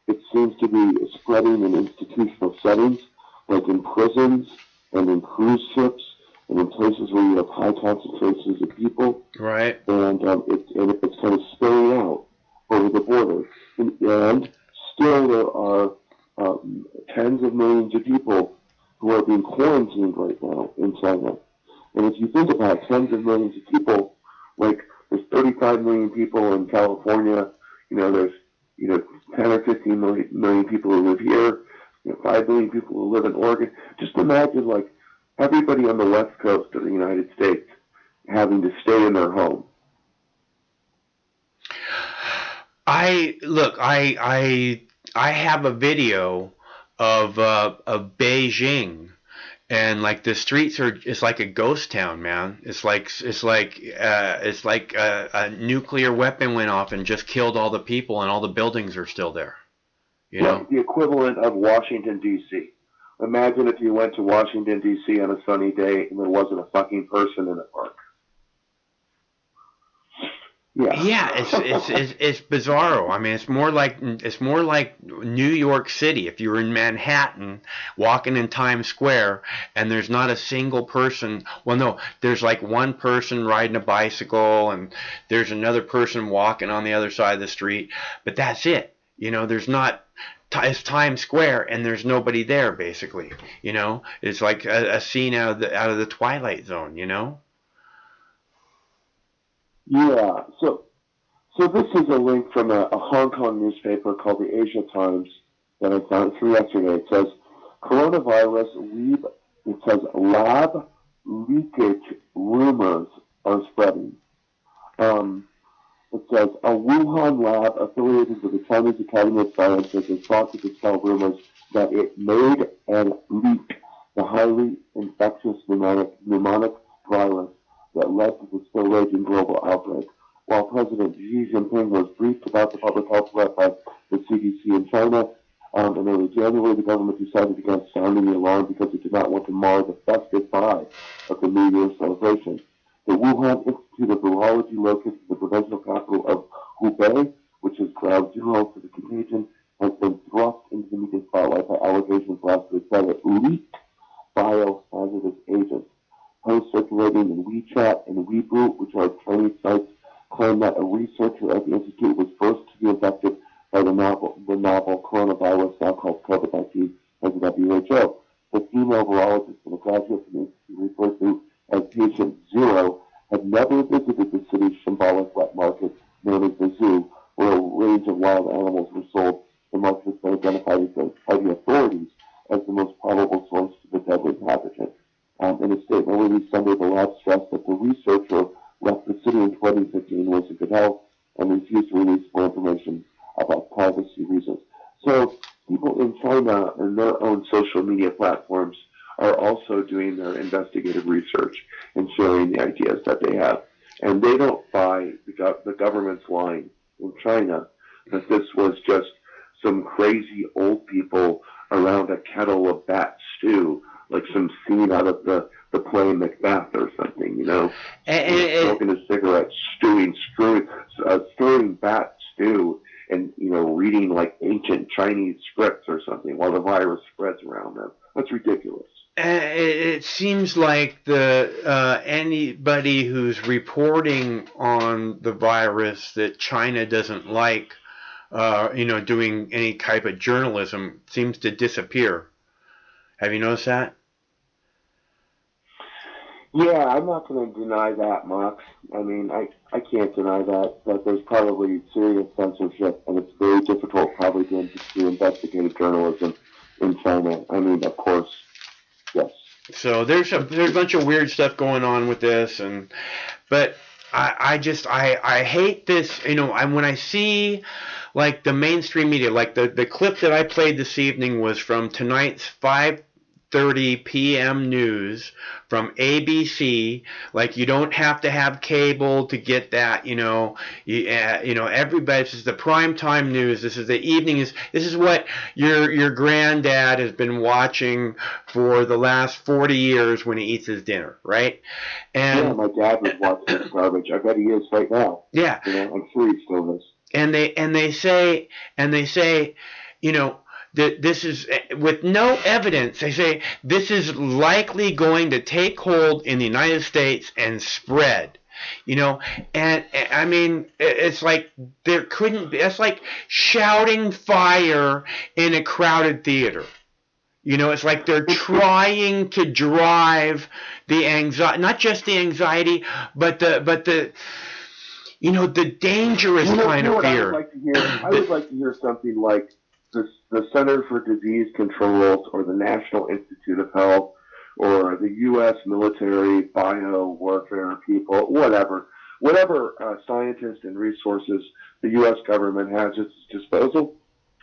It seems to be spreading in institutional settings, like in prisons and in cruise ships and in places where you have high concentrations of people. Right. And it's kind of spilling out over the border. And still there are tens of millions of people who are being quarantined right now in China. And if you think about tens of millions of people, like there's 35 million people in California, you know, there's, you know, 10 or 15 million people who live here, you know, 5 million people who live in Oregon. Just imagine, like, everybody on the west coast of the United States having to stay in their home. I have a video of Beijing. And like the streets it's like a ghost town, man. It's like a nuclear weapon went off and just killed all the people, and all the buildings are still there. You know, the equivalent of Washington D.C. Imagine if you went to Washington D.C. on a sunny day and there wasn't a fucking person in the park. Yeah, it's bizarro. I mean, it's more like New York City. If you're in Manhattan, walking in Times Square, and there's not a single person. Well, no, there's like one person riding a bicycle, and there's another person walking on the other side of the street. But that's it. You know, there's not. It's Times Square, and there's nobody there. Basically, you know, it's like a scene out of the Twilight Zone. You know. Yeah, so this is a link from a Hong Kong newspaper called the Asia Times that I found through yesterday. It says, coronavirus lab leakage rumors are spreading. It says, a Wuhan lab affiliated with the Chinese Academy of Sciences is thought to dispel rumors that it made and leaked the highly infectious pneumonic virus that led to the still raging global outbreak. While President Xi Jinping was briefed about the public health threat by the CDC in China, in early January, the government decided against sounding the alarm because it did not want to mar the festive vibe of the New Year's celebration. The Wuhan Institute of Virology, located in the provincial capital of Hubei, which is ground zero for the contagion, has been thrust into the media spotlight by allegations last week that it leaked biohazardous agents. Posts circulating in WeChat and Weibo, which are Chinese sites, claim that a researcher at the institute was first to be infected by the novel coronavirus, now called COVID-19, by the WHO. The female virologist and a graduate from the institute referred to as Patient Zero had never visited the city's symbolic wet market known as the Zoo, where a range of wild animals were sold. The market has been identified by the authorities as the most probable source of the deadly pathogen. In a statement released Sunday, the lab stressed that the researcher left the city in 2015 was in good health and refused to release more information about privacy reasons. So people in China and their own social media platforms are also doing their investigative research and sharing the ideas that they have. And they don't buy the government's line in China that this was just some crazy old people around a kettle of bat stew, like some scene out of the play Macbeth or something, you know, smoking a cigarette, stirring bat stew, and, you know, reading like ancient Chinese scripts or something while the virus spreads around them. That's ridiculous. It seems like anybody who's reporting on the virus that China doesn't like, doing any type of journalism seems to disappear. Have you noticed that? Yeah, I'm not going to deny that, Mox. I mean, I can't deny that there's probably serious censorship, and it's very difficult probably to do investigative journalism in China. I mean, of course, yes. So there's a bunch of weird stuff going on with this, but I hate this. You know, when I see like the mainstream media, like the clip that I played this evening was from tonight's 5:30 p.m. news from ABC. Like, you don't have to have cable to get that. Everybody. This is the prime time news. This is the evening. This is what your granddad has been watching for the last 40 years when he eats his dinner, right? And yeah, my dad was watching this garbage. I bet he is right now. Yeah, I'm sure he still is. And they say, that this is, with no evidence, they say this is likely going to take hold in the United States and spread. And I mean, it's like there couldn't be. It's like shouting fire in a crowded theater. It's like they're trying to drive the anxiety, not just the anxiety, but the dangerous kind of fear. I would like to hear something like the Center for Disease Control or the National Institute of Health or the U.S. military bio-warfare people, whatever scientists and resources the U.S. government has at its disposal.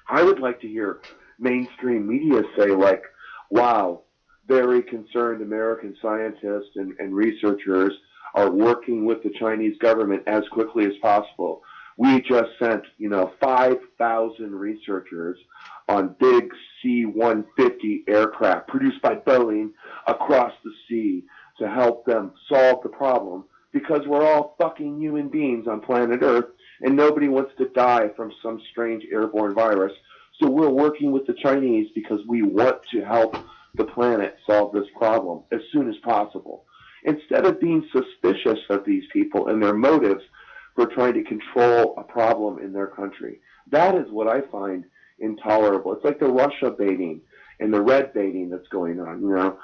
I would like to hear mainstream media say, like, wow, very concerned American scientists and researchers are working with the Chinese government as quickly as possible. We just sent, 5,000 researchers on big C-150 aircraft produced by Boeing across the sea to help them solve the problem, because we're all fucking human beings on planet Earth and nobody wants to die from some strange airborne virus. So we're working with the Chinese because we want to help the planet solve this problem as soon as possible. Instead of being suspicious of these people and their motives for trying to control a problem in their country. That is what I find intolerable. It's like the Russia baiting and the red baiting that's going on.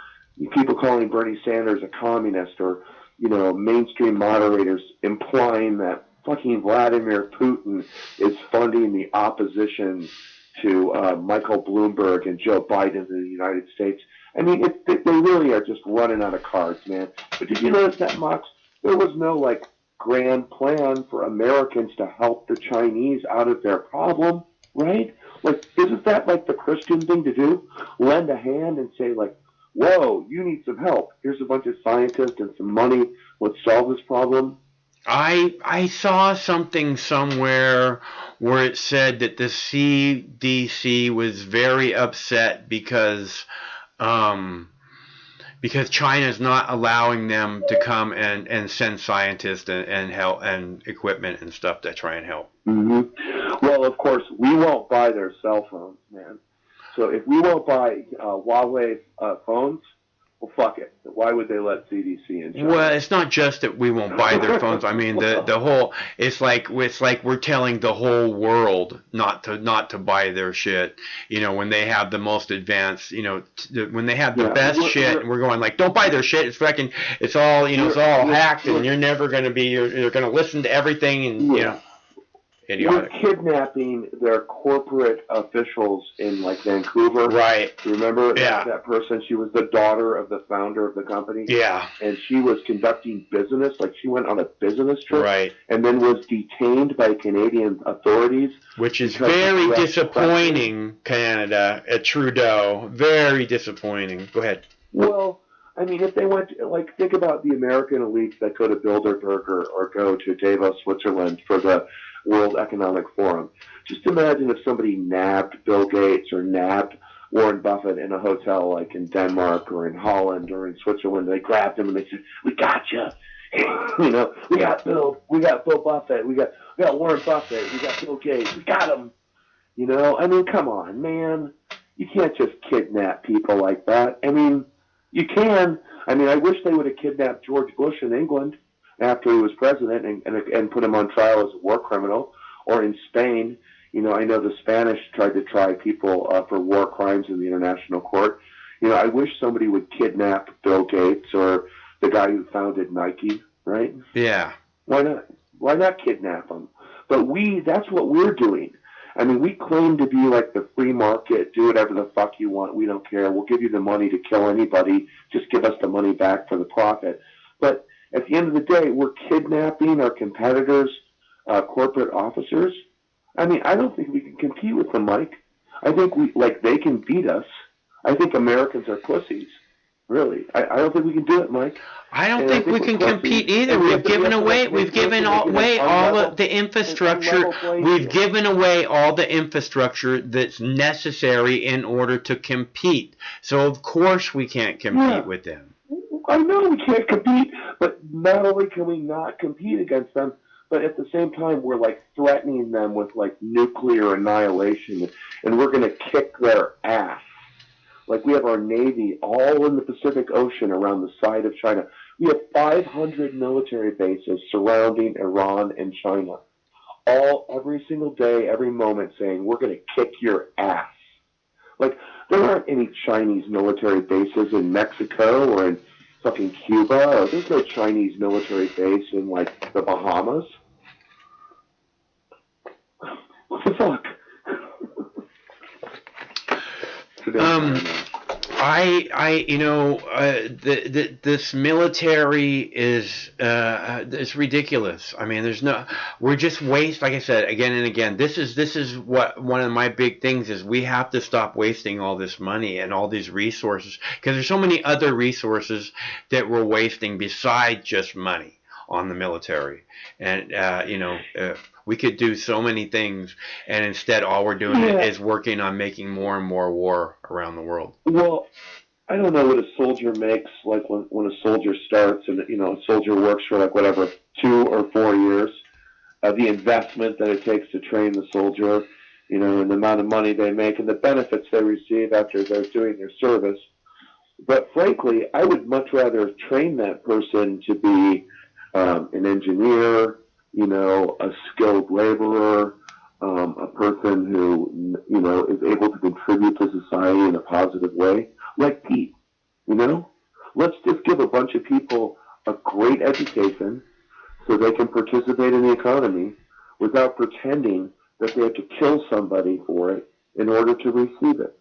People calling Bernie Sanders a communist, or, mainstream moderators implying that fucking Vladimir Putin is funding the opposition to Michael Bloomberg and Joe Biden in the United States. I mean, they really are just running out of cards, man. But did you notice that, Mox? There was no, grand plan for Americans to help the Chinese out of their problem, right? Isn't that, the Christian thing to do? Lend a hand and say, whoa, you need some help. Here's a bunch of scientists and some money. Let's solve this problem. I saw something somewhere where it said that the CDC was very upset because China's not allowing them to come and send scientists and help and equipment and stuff to try and help. Mm-hmm. Well, of course, we won't buy their cell phones, man. So if we won't buy Huawei phones, well, fuck it. Why would they let CDC in China? Well, it's not just that we won't buy their phones. I mean, the whole, it's like we're telling the whole world not to buy their shit. When they have the most advanced, when they have the best shit, and we're going don't buy their shit. It's fucking, it's all, it's all hacked, and you're never going to be, you're going to listen to everything, and idiotic. You're kidnapping their corporate officials in Vancouver. Right. Remember that person? She was the daughter of the founder of the company. Yeah. And she was conducting business, she went on a business trip. Right. And then was detained by Canadian authorities. Which is very disappointing, Canada, at Trudeau. Very disappointing. Go ahead. Well, I mean, if they went, like, think about the American elites that go to Bilderberg or go to Davos, Switzerland for the World Economic Forum. Just imagine if somebody nabbed Bill Gates or nabbed Warren Buffett in a hotel like in Denmark or in Holland or in Switzerland. They grabbed him and they said, "We got you." You know, we got Bill Buffett, we got Warren Buffett, we got Bill Gates, we got him. You know, I mean, come on, man. You can't just kidnap people like that. I mean, you can. I mean, I wish they would have kidnapped George Bush in England after he was president and put him on trial as a war criminal, or in Spain. You know, I know the Spanish tried to try people for war crimes in the International Court. You know, I wish somebody would kidnap Bill Gates or the guy who founded Nike, right? Yeah. Why not? Why not kidnap them? But that's what we're doing. I mean, we claim to be like the free market, do whatever the fuck you want, we don't care, we'll give you the money to kill anybody, just give us the money back for the profit. But at the end of the day, we're kidnapping our competitors' corporate officers. I mean, I don't think we can compete with them, Mike. I think they can beat us. I think Americans are pussies. Really, I don't think we can do it, Mike. I don't think we can compete either. We've given away all of the infrastructure. We've given away all the infrastructure that's necessary in order to compete. So of course we can't compete with them. I know we can't compete, but not only can we not compete against them, but at the same time we're like threatening them with like nuclear annihilation, and we're going to kick their ass. Like, we have our Navy all in the Pacific Ocean around the side of China. We have 500 military bases surrounding Iran and China, all every single day, every moment, saying, we're going to kick your ass. Like, there aren't any Chinese military bases in Mexico or in fucking Cuba, or there's no Chinese military base in, like, the Bahamas. What the fuck? This military is it's ridiculous. I mean, we're just waste. Like I said again and again, this is what one of my big things is. We have to stop wasting all this money and all these resources, because there's so many other resources that we're wasting besides just money on the military. And we could do so many things, and instead all we're doing is working on making more and more war around the world. Well, I don't know what a soldier makes, like when a soldier starts, and a soldier works for like whatever 2 or 4 years. The investment that it takes to train the soldier, and the amount of money they make, and the benefits they receive after they're doing their service. But frankly, I would much rather train that person to be an engineer, a skilled laborer, a person who, is able to contribute to society in a positive way, like Pete, Let's just give a bunch of people a great education so they can participate in the economy without pretending that they have to kill somebody for it in order to receive it.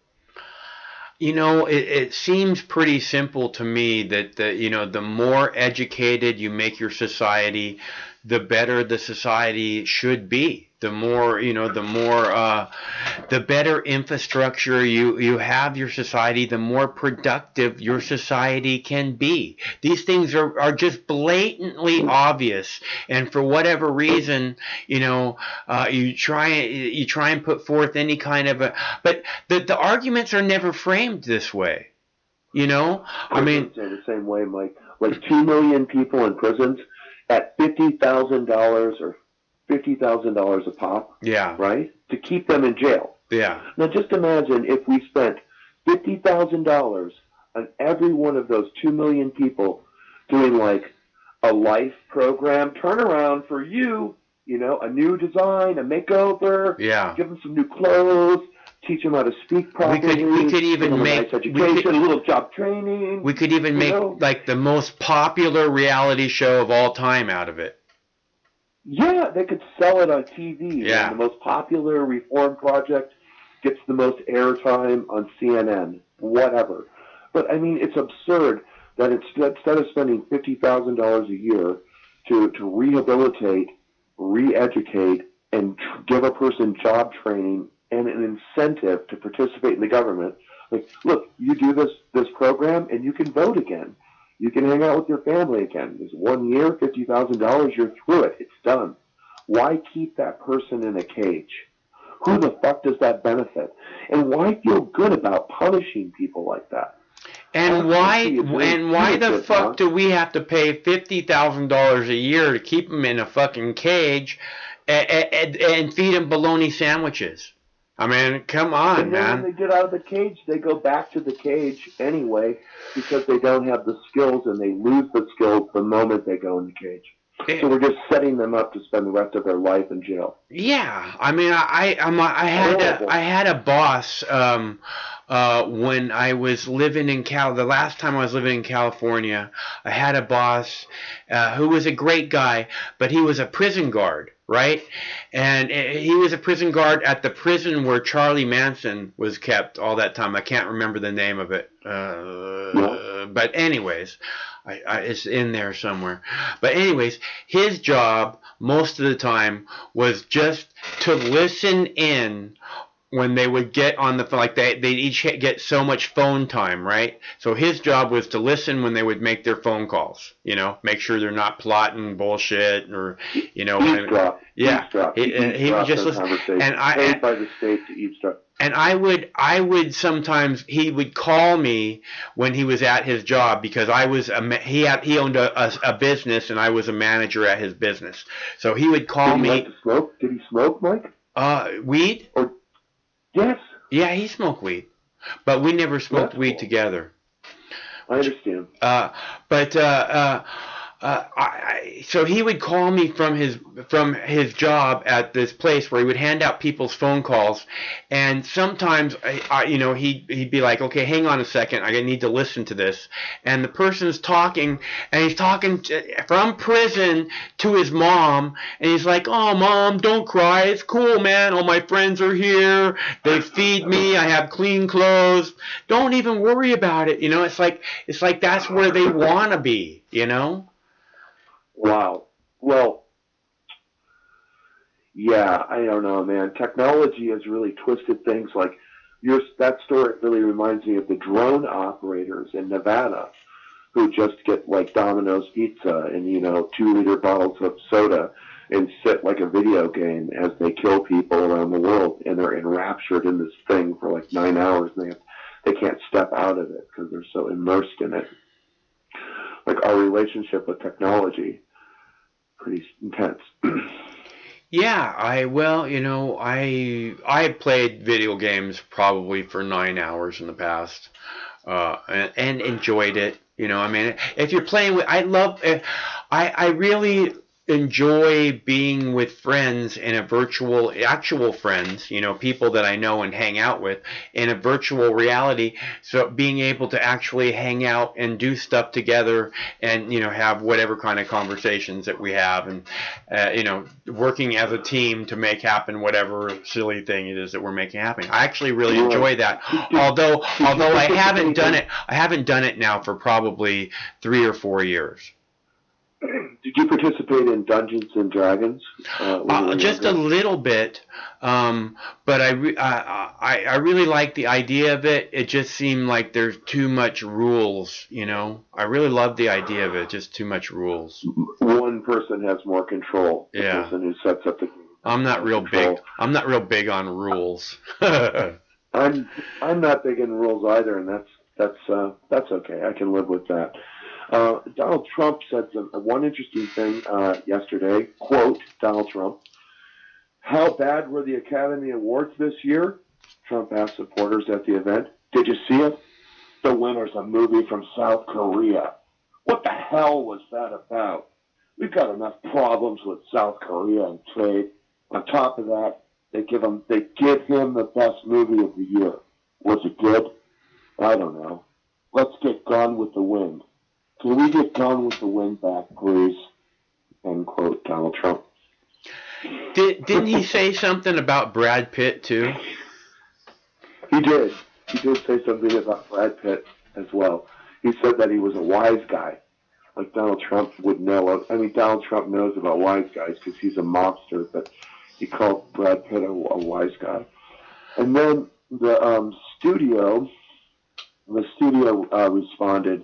It seems pretty simple to me that the more educated you make your society, the better the society should be. The more, the better infrastructure you have your society, the more productive your society can be. These things are just blatantly obvious, and for whatever reason, you try and put forth any kind of but the arguments are never framed this way. I mean, the same way, Mike. Like 2 million people in prisons at $50,000 or $50,000 a pop. Yeah. Right? To keep them in jail. Yeah. Now just imagine if we spent $50,000 on every one of those 2 million people doing like a life program, turnaround for you, a new design, a makeover. Yeah. Give them some new clothes. Teach them how to speak properly. We could even make a little job training. We could even make like the most popular reality show of all time out of it. Yeah, they could sell it on TV. Yeah. The most popular reform project gets the most airtime on CNN, whatever. But I mean, it's absurd that instead of spending $50,000 a year to rehabilitate, re-educate, and give a person job training and an incentive to participate in the government. Like, look, you do this program and you can vote again. You can hang out with your family again. There's 1 year, $50,000, you're through it. It's done. Why keep that person in a cage? Who the fuck does that benefit? And why feel good about punishing people like that? And why the fuck do we have to pay $50,000 a year to keep them in a fucking cage and feed them bologna sandwiches? I mean, come on, and then man. when they get out of the cage, they go back to the cage anyway because they don't have the skills, and they lose the skills the moment they go in the cage. So we're just setting them up to spend the rest of their life in jail. Yeah, I mean, I had a boss when I was living in the last time I was living in California. I had a boss who was a great guy, but he was a prison guard, right? And he was a prison guard at the prison where Charlie Manson was kept all that time. I can't remember the name of it, but anyways. It's in there somewhere. But anyways, his job most of the time was just to listen in when they would get on the phone. Like they each get so much phone time, right? So his job was to listen when they would make their phone calls. You know, make sure they're not plotting bullshit or, you know. Eavesdrop. Yeah. He would just listen. And paid by the state to eavesdrop. And I would sometimes, he would call me when he was at his job because I was he owned a business and I was a manager at his business. So he would call me. Did he like to smoke? Did he smoke, Mike? Weed? Yes. Yeah, he smoked weed, but we never smoked weed together. I understand. So he would call me from his job at this place where he would hand out people's phone calls, and sometimes he'd be like, okay, hang on a second, I need to listen to this, and the person's talking, and he's talking from prison to his mom, and he's like, oh mom, don't cry, it's cool, man, all my friends are here, they feed me, I have clean clothes, don't even worry about it. It's like that's where they want to be, Wow. Well, yeah, I don't know, man. Technology has really twisted things. Like that story really reminds me of the drone operators in Nevada who just get like Domino's pizza and 2-liter bottles of soda and sit like a video game as they kill people around the world, and they're enraptured in this thing for like 9 hours, and they can't step out of it because they're so immersed in it. Like our relationship with technology, pretty intense. Yeah, I played video games probably for 9 hours in the past, and enjoyed it. If you're playing with, I really enjoy being with friends in a actual friends, people that I know and hang out with in a virtual reality. So being able to actually hang out and do stuff together and, have whatever kind of conversations that we have and, working as a team to make happen whatever silly thing it is that we're making happen. I actually really enjoy that. Although I haven't done it now for probably 3 or 4 years. Did you participate in Dungeons and Dragons? Just a little bit, but I really like the idea of it. It just seemed like there's too much rules, I really love the idea of it, just too much rules. One person has more control. The person who sets up the game. I'm not real big on rules. I'm not big in rules either, and that's okay. I can live with that. Donald Trump said one interesting thing yesterday. Quote, Donald Trump, how bad were the Academy Awards this year? Trump asked supporters at the event. Did you see it? The winner's a movie from South Korea. What the hell was that about? We've got enough problems with South Korea and trade. On top of that, they give him the best movie of the year. Was it good? I don't know. Let's get Gone with the Wind. Can we get Gone with the Wind back, please? End quote, Donald Trump. Didn't he say something about Brad Pitt, too? He did. He did say something about Brad Pitt as well. He said that he was a wise guy, like Donald Trump would know. I mean, Donald Trump knows about wise guys because he's a mobster, but he called Brad Pitt a wise guy. And then the studio responded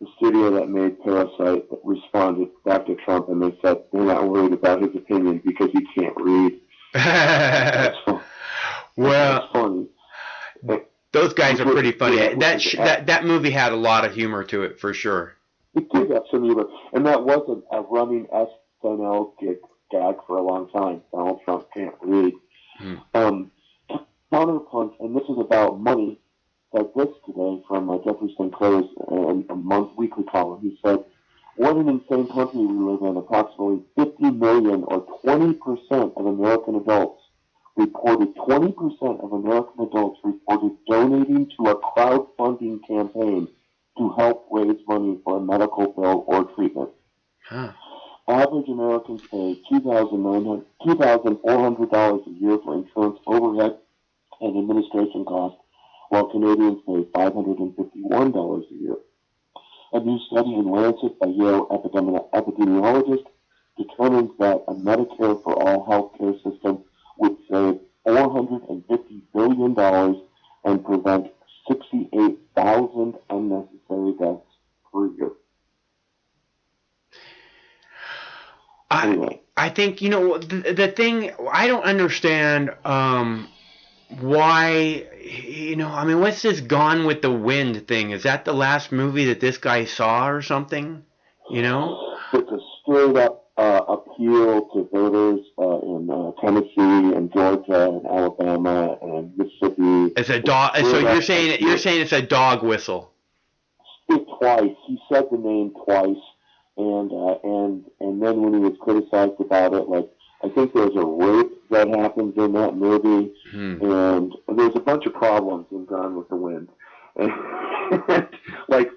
the studio that made Parasite responded back to Trump, and they said they're not worried about his opinion because he can't read. That's funny. Those guys are pretty funny. That movie had a lot of humor to it, for sure. It did have some humor, and that was a running SNL gag for a long time. Donald Trump can't read. Counterpunch, and this is about money, said this today from Jeffrey Sinclair's weekly column. He said, "What an insane country we live in. Approximately 50 million, or 20% of American adults, reported donating to a crowdfunding campaign to help raise money for a medical bill or treatment. Average Americans pay $2,400 a year for insurance overhead and administration costs, while Canadians pay $551 a year. A new study in Lancet by Yale epidemiologist determines that a Medicare for All healthcare system would save $450 billion and prevent 68,000 unnecessary deaths per year. I think, the thing, I don't understand why, what's this Gone with the Wind thing? Is that the last movie that this guy saw or something? It's a straight-up appeal to voters in Tennessee and Georgia and Alabama and Mississippi. It's a dog. So you're saying it's a dog whistle? Twice. He said the name twice, and then when he was criticized about it, I think there's a rape that happens in that movie, and there's a bunch of problems in Gone with the Wind, and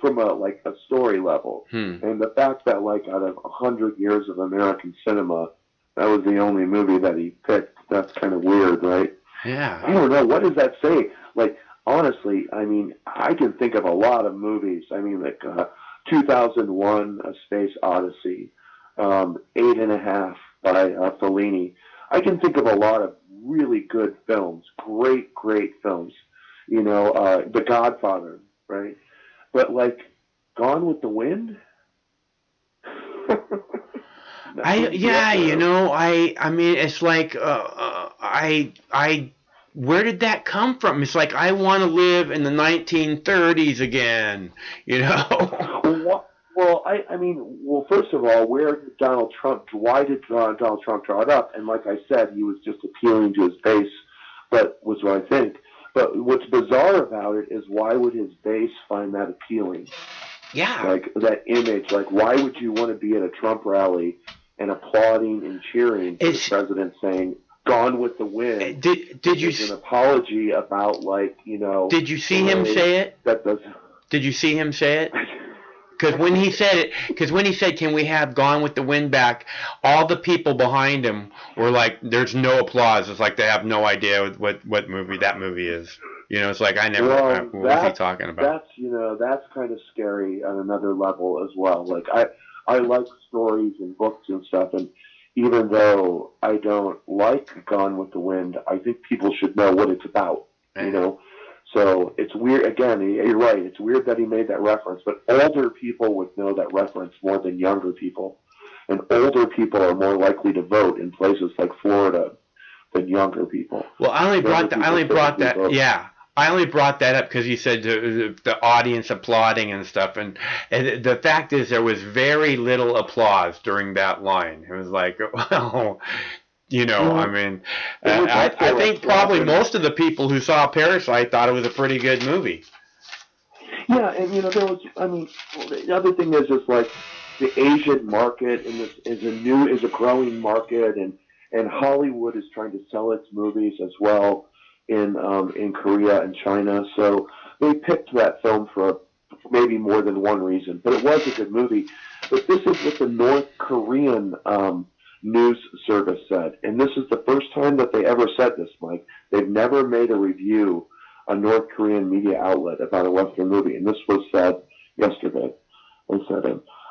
from a story level, and the fact that out of 100 years of American cinema, that was the only movie that he picked. That's kind of weird, right? Yeah. I don't know. What does that say? Honestly, I can think of a lot of movies. 2001: A Space Odyssey, 8.5 by Fellini. I can think of a lot of really good films, great films. The Godfather, right? But Gone with the Wind. It's where did that come from? It's like, I want to live in the 1930s again, Well, first of all, why did Donald Trump draw it up? And like I said, he was just appealing to his base, but was what I think. But what's bizarre about it is, why would his base find that appealing? Yeah. That image, why would you want to be at a Trump rally and applauding and cheering to the president saying, "Gone with the Wind"? Did you an apology about Did you see him say it? Did you see him say it? Because when he said, "Can we have Gone with the Wind back?" all the people behind him were like, "There's no applause." It's like they have no idea what movie that movie is. It's like, what was he talking about? That's kind of scary on another level as well. I like stories and books and stuff, and even though I don't like Gone with the Wind, I think people should know what it's about. So it's weird. Again, you're right. It's weird that he made that reference, but older people would know that reference more than younger people, and older people are more likely to vote in places like Florida than younger people. Well, I only brought that up because you said the audience applauding and stuff, and the fact is, there was very little applause during that line. It was like, well. I think probably most of the people who saw Parasite thought it was a pretty good movie. Yeah, and there was. The other thing is just the Asian market is a growing market, and Hollywood is trying to sell its movies as well in Korea and China. So they picked that film for maybe more than one reason, but it was a good movie. But this is what the North Korean news service said, and this is the first time that they ever said this, Mike. They've never made a review, a North Korean media outlet, about a Western movie, and this was said yesterday. They said,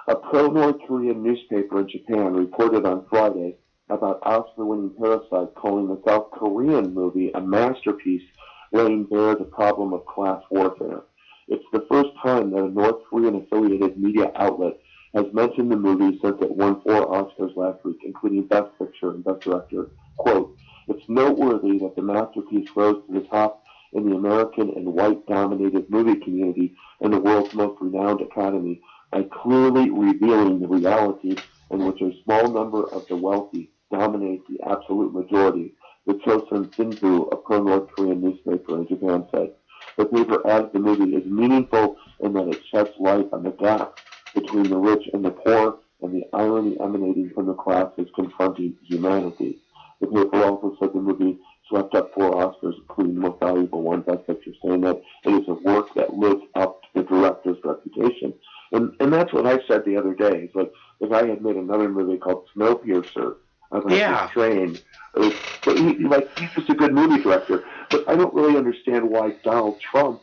a pro-North Korean newspaper in Japan reported on Friday about Oscar-winning Parasite, calling the South Korean movie a masterpiece, laying bare the problem of class warfare. It's the first time that a North Korean-affiliated media outlet has mentioned the movie since it won 4 Oscars last week, including Best Picture and Best Director. Quote, "It's noteworthy that the masterpiece rose to the top in the American and white-dominated movie community and the world's most renowned academy by clearly revealing the reality in which a small number of the wealthy dominate the absolute majority," the Chosun Sinbu, a pro-North Korean newspaper in Japan, said. The paper adds the movie is meaningful in that it sheds light on the gap between the rich and the poor and the irony emanating from the classes confronting humanity. The paper also said the movie swept up 4 Oscars, including the most valuable one, Best Picture, saying that it is a work that lives up to the director's reputation. And that's what I said the other day. It's like the guy had made another movie called Snowpiercer about this train. But he's just a good movie director. But I don't really understand why Donald Trump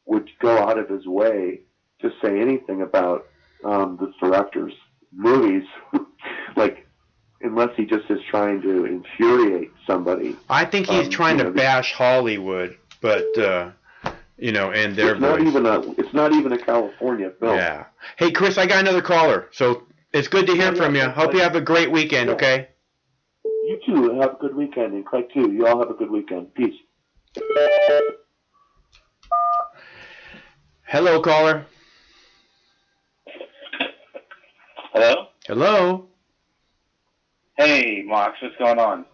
would go out of his way to say anything about this director's movies, unless he just is trying to infuriate somebody. I think he's trying to bash Hollywood, but and their it's not even a California film. Yeah. Hey, Chris, I got another caller, so it's good to hear from you. Hope you have a great weekend. Okay. You too. Have a good weekend, and Craig too. You all have a good weekend. Peace. Hello, caller. Hello? Hello. Hey, Mox, what's going on?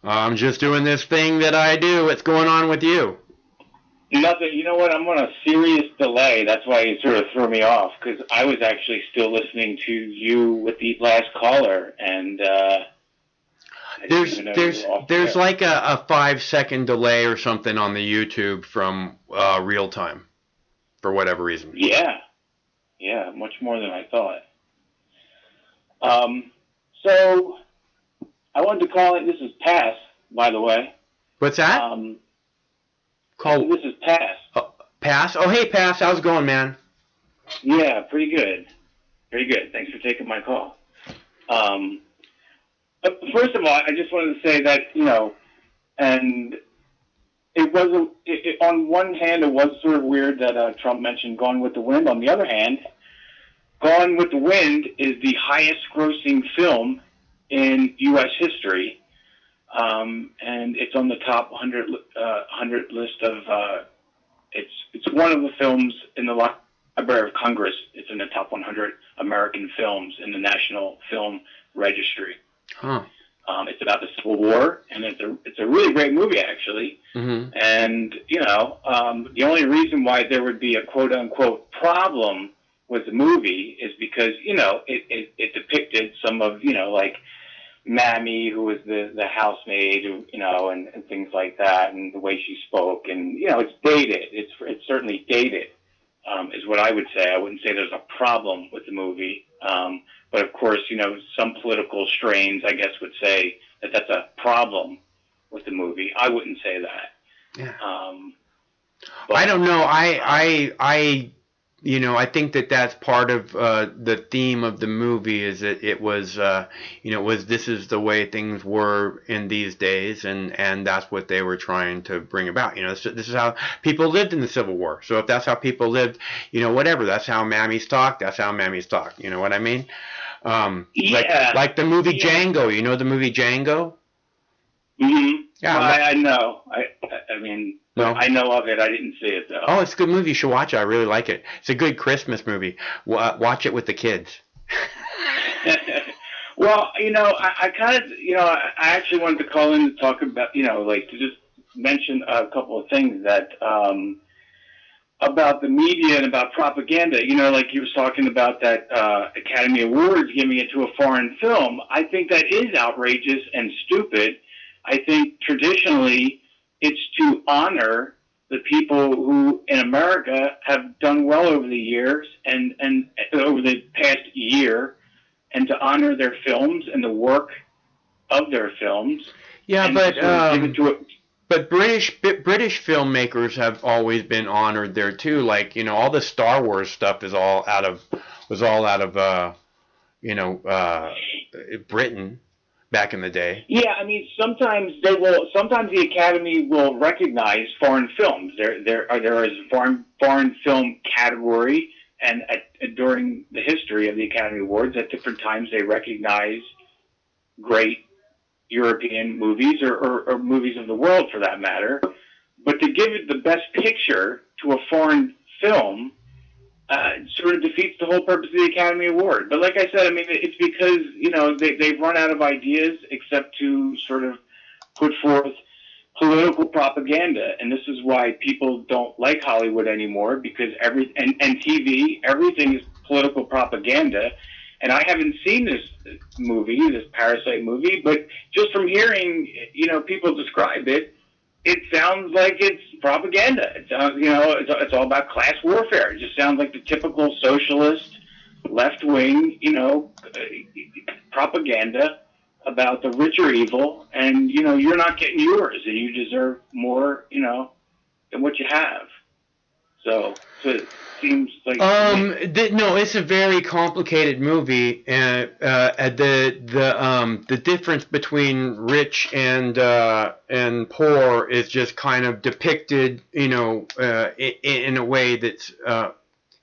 I'm just doing this thing that I do. What's going on with you? Nothing. You know what? I'm on a serious delay. That's why you sort of threw me off, because I was actually still listening to you with the last caller, and there's like a 5-second delay or something on the YouTube from real time, for whatever reason. Yeah, much more than I thought. So I wanted to call it. This is Pass, by the way. What's that? This is Pass. Pass? Oh, hey, Pass. How's it going, man? Yeah, pretty good. Very good. Thanks for taking my call. But first of all, I just wanted to say that, and it wasn't, on one hand, it was sort of weird that Trump mentioned Gone with the Wind. On the other hand, Gone with the Wind is the highest grossing film in U.S. history. And it's on the top 100 list of, it's one of the films in the Library of Congress. It's in the top 100 American films in the National Film Registry. Huh. It's about the Civil War, and it's a really great movie, actually. Mm-hmm. And, the only reason why there would be a quote-unquote problem with the movie is because, it depicted some of, like Mammy, who was the housemaid, and things like that, and the way she spoke. And, it's dated. It's certainly dated, is what I would say. I wouldn't say there's a problem with the movie. But of course, some political strains, I guess, would say that that's a problem with the movie. I wouldn't say that. Yeah. I don't know. I think that's part of the theme of the movie is that it was, this is the way things were in these days, and that's what they were trying to bring about. This is how people lived in the Civil War. So if that's how people lived, whatever, that's how Mammies talk. That's how Mammies talk. You know what I mean? Like the movie Django. You know the movie Django? Mm-hmm. Yeah. I know. I mean, no? I know of it. I didn't see it, though. Oh, it's a good movie. You should watch it. I really like it. It's a good Christmas movie. Watch it with the kids. Well, I kind of, I actually wanted to call in to talk about, to just mention a couple of things that, about the media and about propaganda. Like you was talking about that Academy Awards giving it to a foreign film. I think that is outrageous and stupid. I think traditionally it's to honor the people who in America have done well over the years and over the past year, and to honor their films and the work of their films. Yeah, but British filmmakers have always been honored there too. Like, all the Star Wars stuff was all out of Britain. back in the day. Yeah, I mean, sometimes they will. Sometimes the Academy will recognize foreign films. There is a foreign film category, and during the history of the Academy Awards, at different times they recognize great European movies or movies of the world, for that matter. But to give it the best picture to a foreign film sort of defeats the whole purpose of the Academy Award. But like I said, I mean, it's because, you know, they've run out of ideas except to sort of put forth political propaganda. And this is why people don't like Hollywood anymore, because and TV, everything is political propaganda. And I haven't seen this movie, this Parasite movie, but just from hearing, you know, people describe it, it sounds like it's propaganda. It sounds, you know, it's all about class warfare. It just sounds like the typical socialist, left-wing, you know, propaganda about the rich are evil, and, you know, you're not getting yours, and you deserve more, you know, than what you have. So it seems like... No, it's a very complicated movie, and the difference between rich and poor is just kind of depicted, you know, in a way that's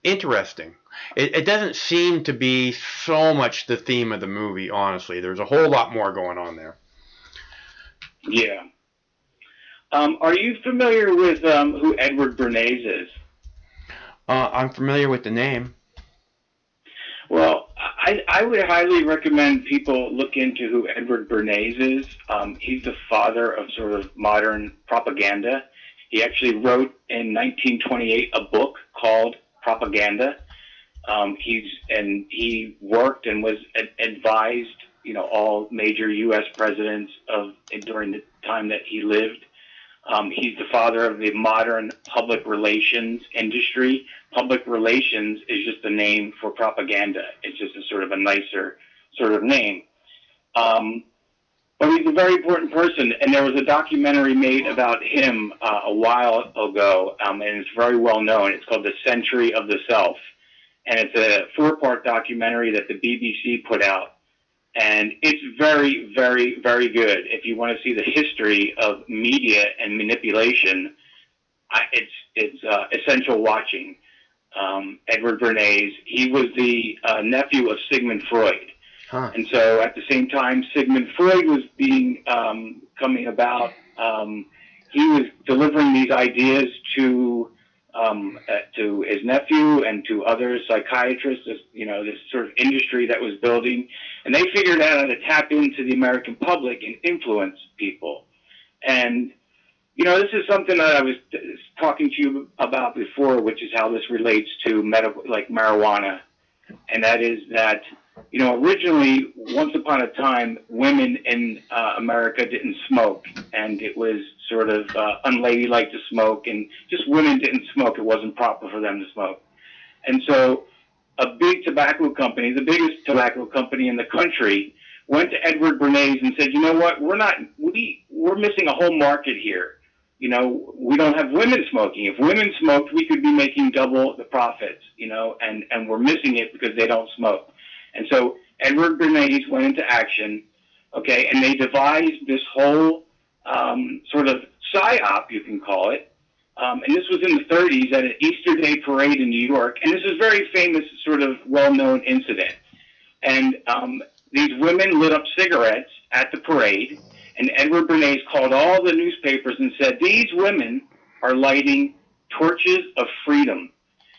interesting. It doesn't seem to be so much the theme of the movie, honestly. There's a whole lot more going on there. Yeah. Are you familiar with who Edward Bernays is? I'm familiar with the name. Well, I would highly recommend people look into who Edward Bernays is. He's the father of sort of modern propaganda. He actually wrote in 1928 a book called Propaganda. He worked and was advised, you know, all major U.S. presidents during the time that he lived. He's the father of the modern public relations industry. Public relations is just a name for propaganda. It's just a sort of a nicer sort of name. But he's a very important person, and there was a documentary made about him a while ago, and it's very well known. It's called The Century of the Self, and it's a 4-part documentary that the BBC put out. And it's very, very, very good. If you want to see the history of media and manipulation, it's essential watching. Edward Bernays, he was the nephew of Sigmund Freud. Huh. And so at the same time Sigmund Freud was coming about, he was delivering these ideas to his nephew and to other psychiatrists, this sort of industry that was building, and they figured out how to tap into the American public and influence people. And, you know, this is something that I was talking to you about before, which is how this relates to like marijuana. And that is that, you know, originally, once upon a time, women in America didn't smoke, and it was sort of unladylike to smoke, and just women didn't smoke. It wasn't proper for them to smoke. And so a big tobacco company, the biggest tobacco company in the country, went to Edward Bernays and said, you know what, we're missing a whole market here. You know, we don't have women smoking. If women smoked, we could be making double the profits, you know, and we're missing it because they don't smoke. And so Edward Bernays went into action, okay, and they devised this whole sort of psyop, you can call it. And this was in the 30s at an Easter Day parade in New York. And this is a very famous, sort of well-known incident. And these women lit up cigarettes at the parade. And Edward Bernays called all the newspapers and said, these women are lighting torches of freedom.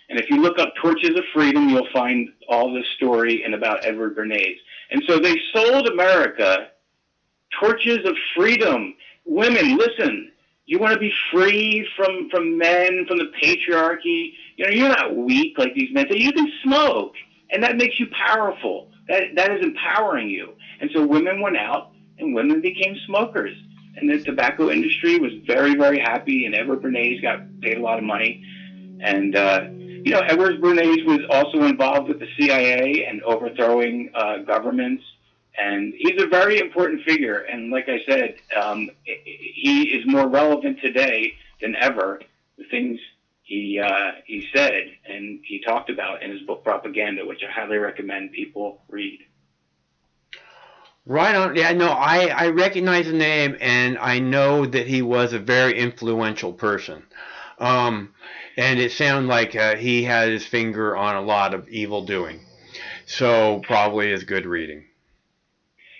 And if you look up Torches of Freedom, you'll find all this story and about Edward Bernays. And so they sold America torches of freedom. Women, listen, you want to be free from men, from the patriarchy. You know, you're not weak like these men say. You can smoke, and that makes you powerful. That is empowering you. And so women went out, and women became smokers. And the tobacco industry was very, very happy, and Edward Bernays got paid a lot of money. And, you know, Edward Bernays was also involved with the CIA and overthrowing governments. And he's a very important figure. And like I said, he is more relevant today than ever. The things he said and he talked about in his book Propaganda, which I highly recommend people read. Right on. Yeah, no, I recognize the name, and I know that he was a very influential person. And it sounded like he had his finger on a lot of evil doing. So probably is good reading.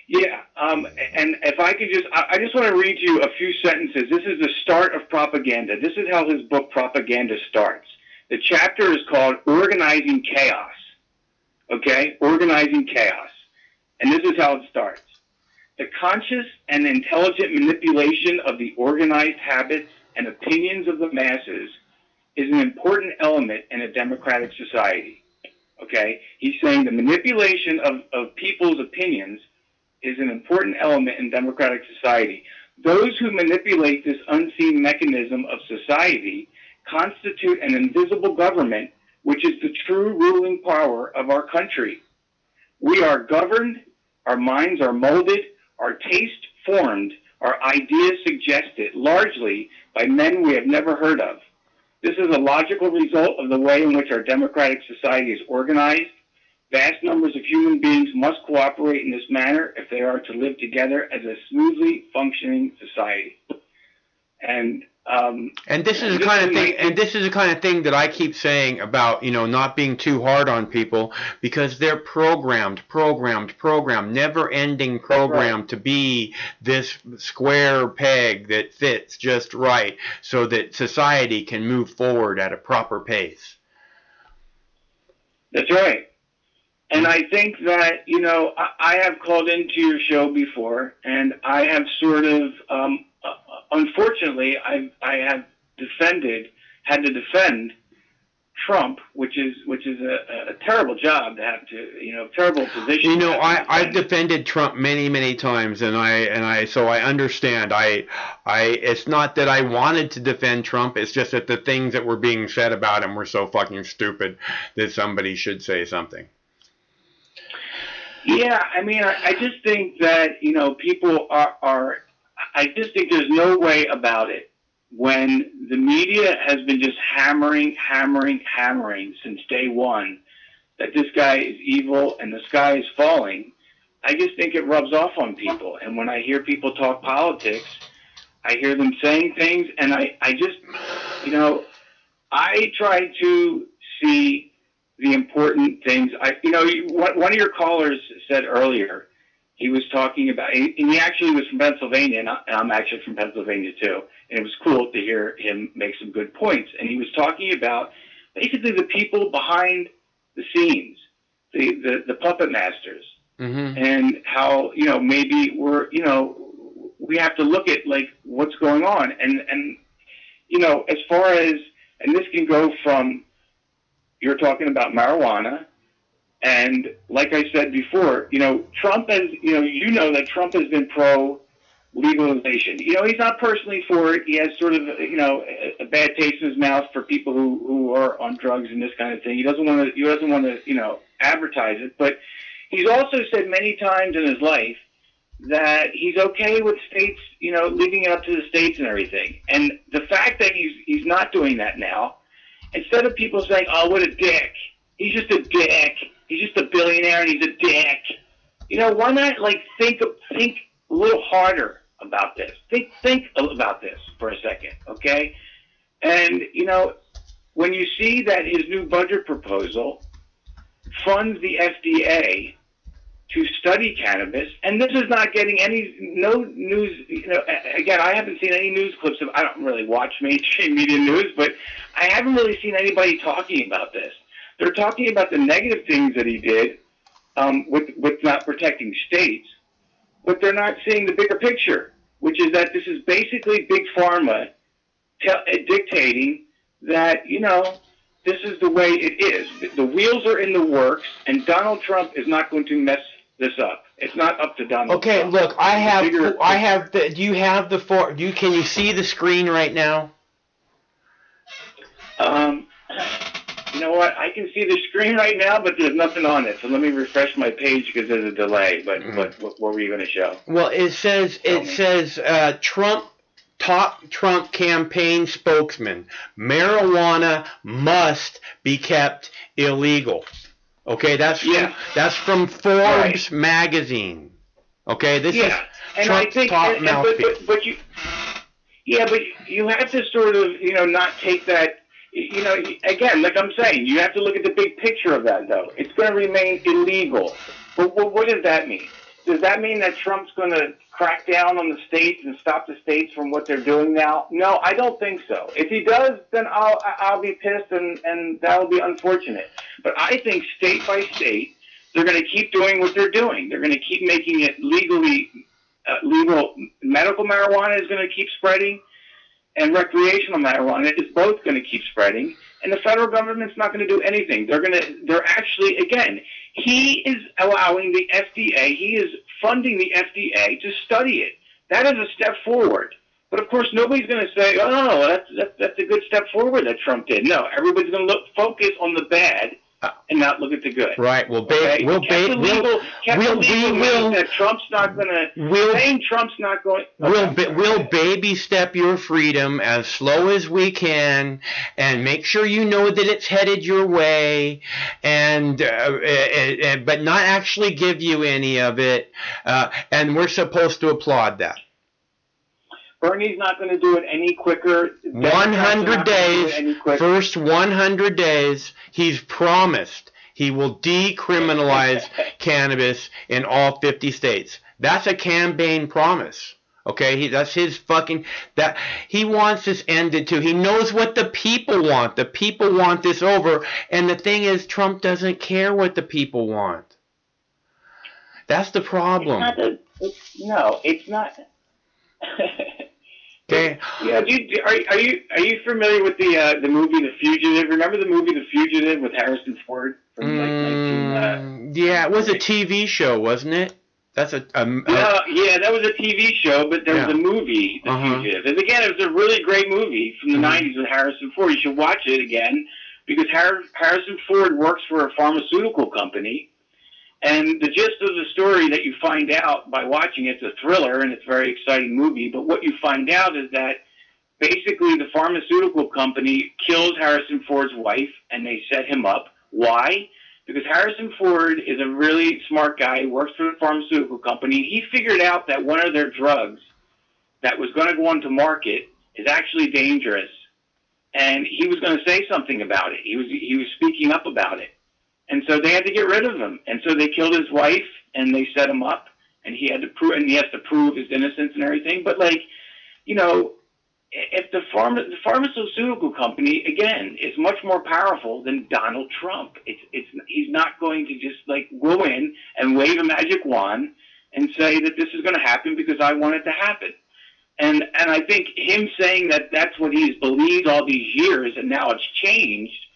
Yeah, and if I could I just want to read you a few sentences. This is the start of propaganda. This is how his book Propaganda starts. The chapter is called Organizing Chaos. Okay? Organizing Chaos. And this is how it starts. The conscious and intelligent manipulation of the organized habits and opinions of the masses is an important element in a democratic society. Okay? He's saying the manipulation of people's opinions is an important element in democratic society. Those who manipulate this unseen mechanism of society constitute an invisible government, which is the true ruling power of our country. We are governed, our minds are molded, our taste formed, our ideas suggested, largely by men we have never heard of. This is a logical result of the way in which our democratic society is organized. Vast numbers of human beings must cooperate in this manner if they are to live together as a smoothly functioning society. And this is the kind of thing, and this is the kind of thing that I keep saying about, not being too hard on people, because they're programmed, never-ending programmed to be this square peg that fits just right, so that society can move forward at a proper pace. That's right. And I think that, I have called into your show before, and I have sort of, unfortunately, I have had to defend Trump, which is a terrible job to have to, terrible position. I've defended Trump many times, and so I understand. It's not that I wanted to defend Trump. It's just that the things that were being said about him were so fucking stupid that somebody should say something. Yeah, I just think that, people are I just think there's no way about it when the media has been just hammering since day one that this guy is evil and the sky is falling. I just think it rubs off on people. And when I hear people talk politics, I hear them saying things, and I just, I try to see the important things. One of your callers said earlier, he was talking about, and he actually was from Pennsylvania, and I'm actually from Pennsylvania too, and it was cool to hear him make some good points. And he was talking about basically the people behind the scenes, the puppet masters, and how, maybe we have to look at like what's going on, and as far as, and this can go from, you're talking about marijuana, and like I said before, Trump has, that Trump has been pro-legalization. He's not personally for it. He has sort of, a bad taste in his mouth for people who are on drugs and this kind of thing. He doesn't want to, advertise it. But he's also said many times in his life that he's okay with states, leaving it up to the states and everything. And the fact that he's not doing that now, instead of people saying, "Oh, what a dick! He's just a dick. He's just a billionaire and he's a dick." Why not think a little harder about this? Think about this for a second, okay? And when you see that his new budget proposal funds the FDA to study cannabis, and this is not getting no news. Again, I haven't seen any news clips of. I don't really watch mainstream media news, but I haven't really seen anybody talking about this. They're talking about the negative things that he did with not protecting states, but they're not seeing the bigger picture, which is that this is basically Big Pharma dictating that, this is the way it is. The wheels are in the works, and Donald Trump is not going to mess this up. It's not up to Donald Trump. Okay, look, can you see the screen right now? You know what? I can see the screen right now, but there's nothing on it. So let me refresh my page because there's a delay. But what were you going to show? Well, it says top Trump campaign spokesman, marijuana must be kept illegal. Okay, that's from Forbes magazine. Okay, this is and Trump's I think, top mouthpiece. but you have to sort of, not take that, again, like I'm saying, you have to look at the big picture of that, though. It's going to remain illegal. But what does that mean? Does that mean that Trump's going to crack down on the states and stop the states from what they're doing now? No, I don't think so. If he does, then I'll be pissed, and that'll be unfortunate. But I think state by state, they're going to keep doing what they're doing. They're going to keep making it legal. Medical marijuana is going to keep spreading, and recreational marijuana is both going to keep spreading. And the federal government's not going to do anything. They're actually, again, he is allowing the FDA, he is funding the FDA to study it. That is a step forward. But of course, nobody's going to say, "Oh, that's a good step forward that Trump did." No, everybody's going to focus on the bad and not look at the good. Right. Well, Trump's not going to. Saying Trump's not going. We'll baby step your freedom as slow as we can, and make sure you know that it's headed your way, and but not actually give you any of it. And we're supposed to applaud that. Bernie's not going to do it any quicker. 100 days, first 100 days, he's promised he will decriminalize cannabis in all 50 states. That's a campaign promise. Okay, that's his fucking, that he wants this ended too. He knows what the people want. The people want this over. And the thing is, Trump doesn't care what the people want. That's the problem. It's not. Okay. Yeah. Are you familiar with the movie The Fugitive? Remember the movie The Fugitive with Harrison Ford from Yeah, it was a TV show, wasn't it? That's yeah, that was a TV show, but there was a movie, The Fugitive. And again, it was a really great movie from the 90s with Harrison Ford. You should watch it again because Harrison Ford works for a pharmaceutical company. And the gist of the story that you find out by watching it's a thriller and it's a very exciting movie, but what you find out is that basically the pharmaceutical company kills Harrison Ford's wife and they set him up. Why? Because Harrison Ford is a really smart guy who works for the pharmaceutical company. He figured out that one of their drugs that was going to go onto market is actually dangerous. And he was going to say something about it. He was speaking up about it. And so they had to get rid of him. And so they killed his wife and they set him up and he has to prove his innocence and everything. But if the pharmaceutical company, again, is much more powerful than Donald Trump. He's not going to just go in and wave a magic wand and say that this is going to happen because I want it to happen. And I think him saying that that's what he's believed all these years and now it's changed,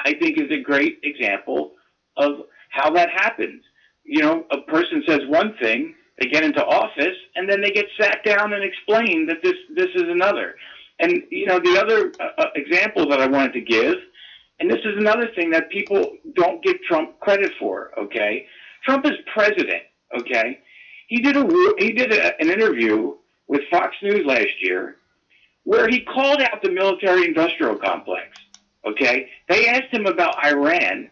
I think is a great example of how that happens. A person says one thing, they get into office, and then they get sat down and explained that this is another. And, the other example that I wanted to give, and this is another thing that people don't give Trump credit for, okay? Trump is president, okay? He did an interview with Fox News last year where he called out the military-industrial complex, okay? They asked him about Iran,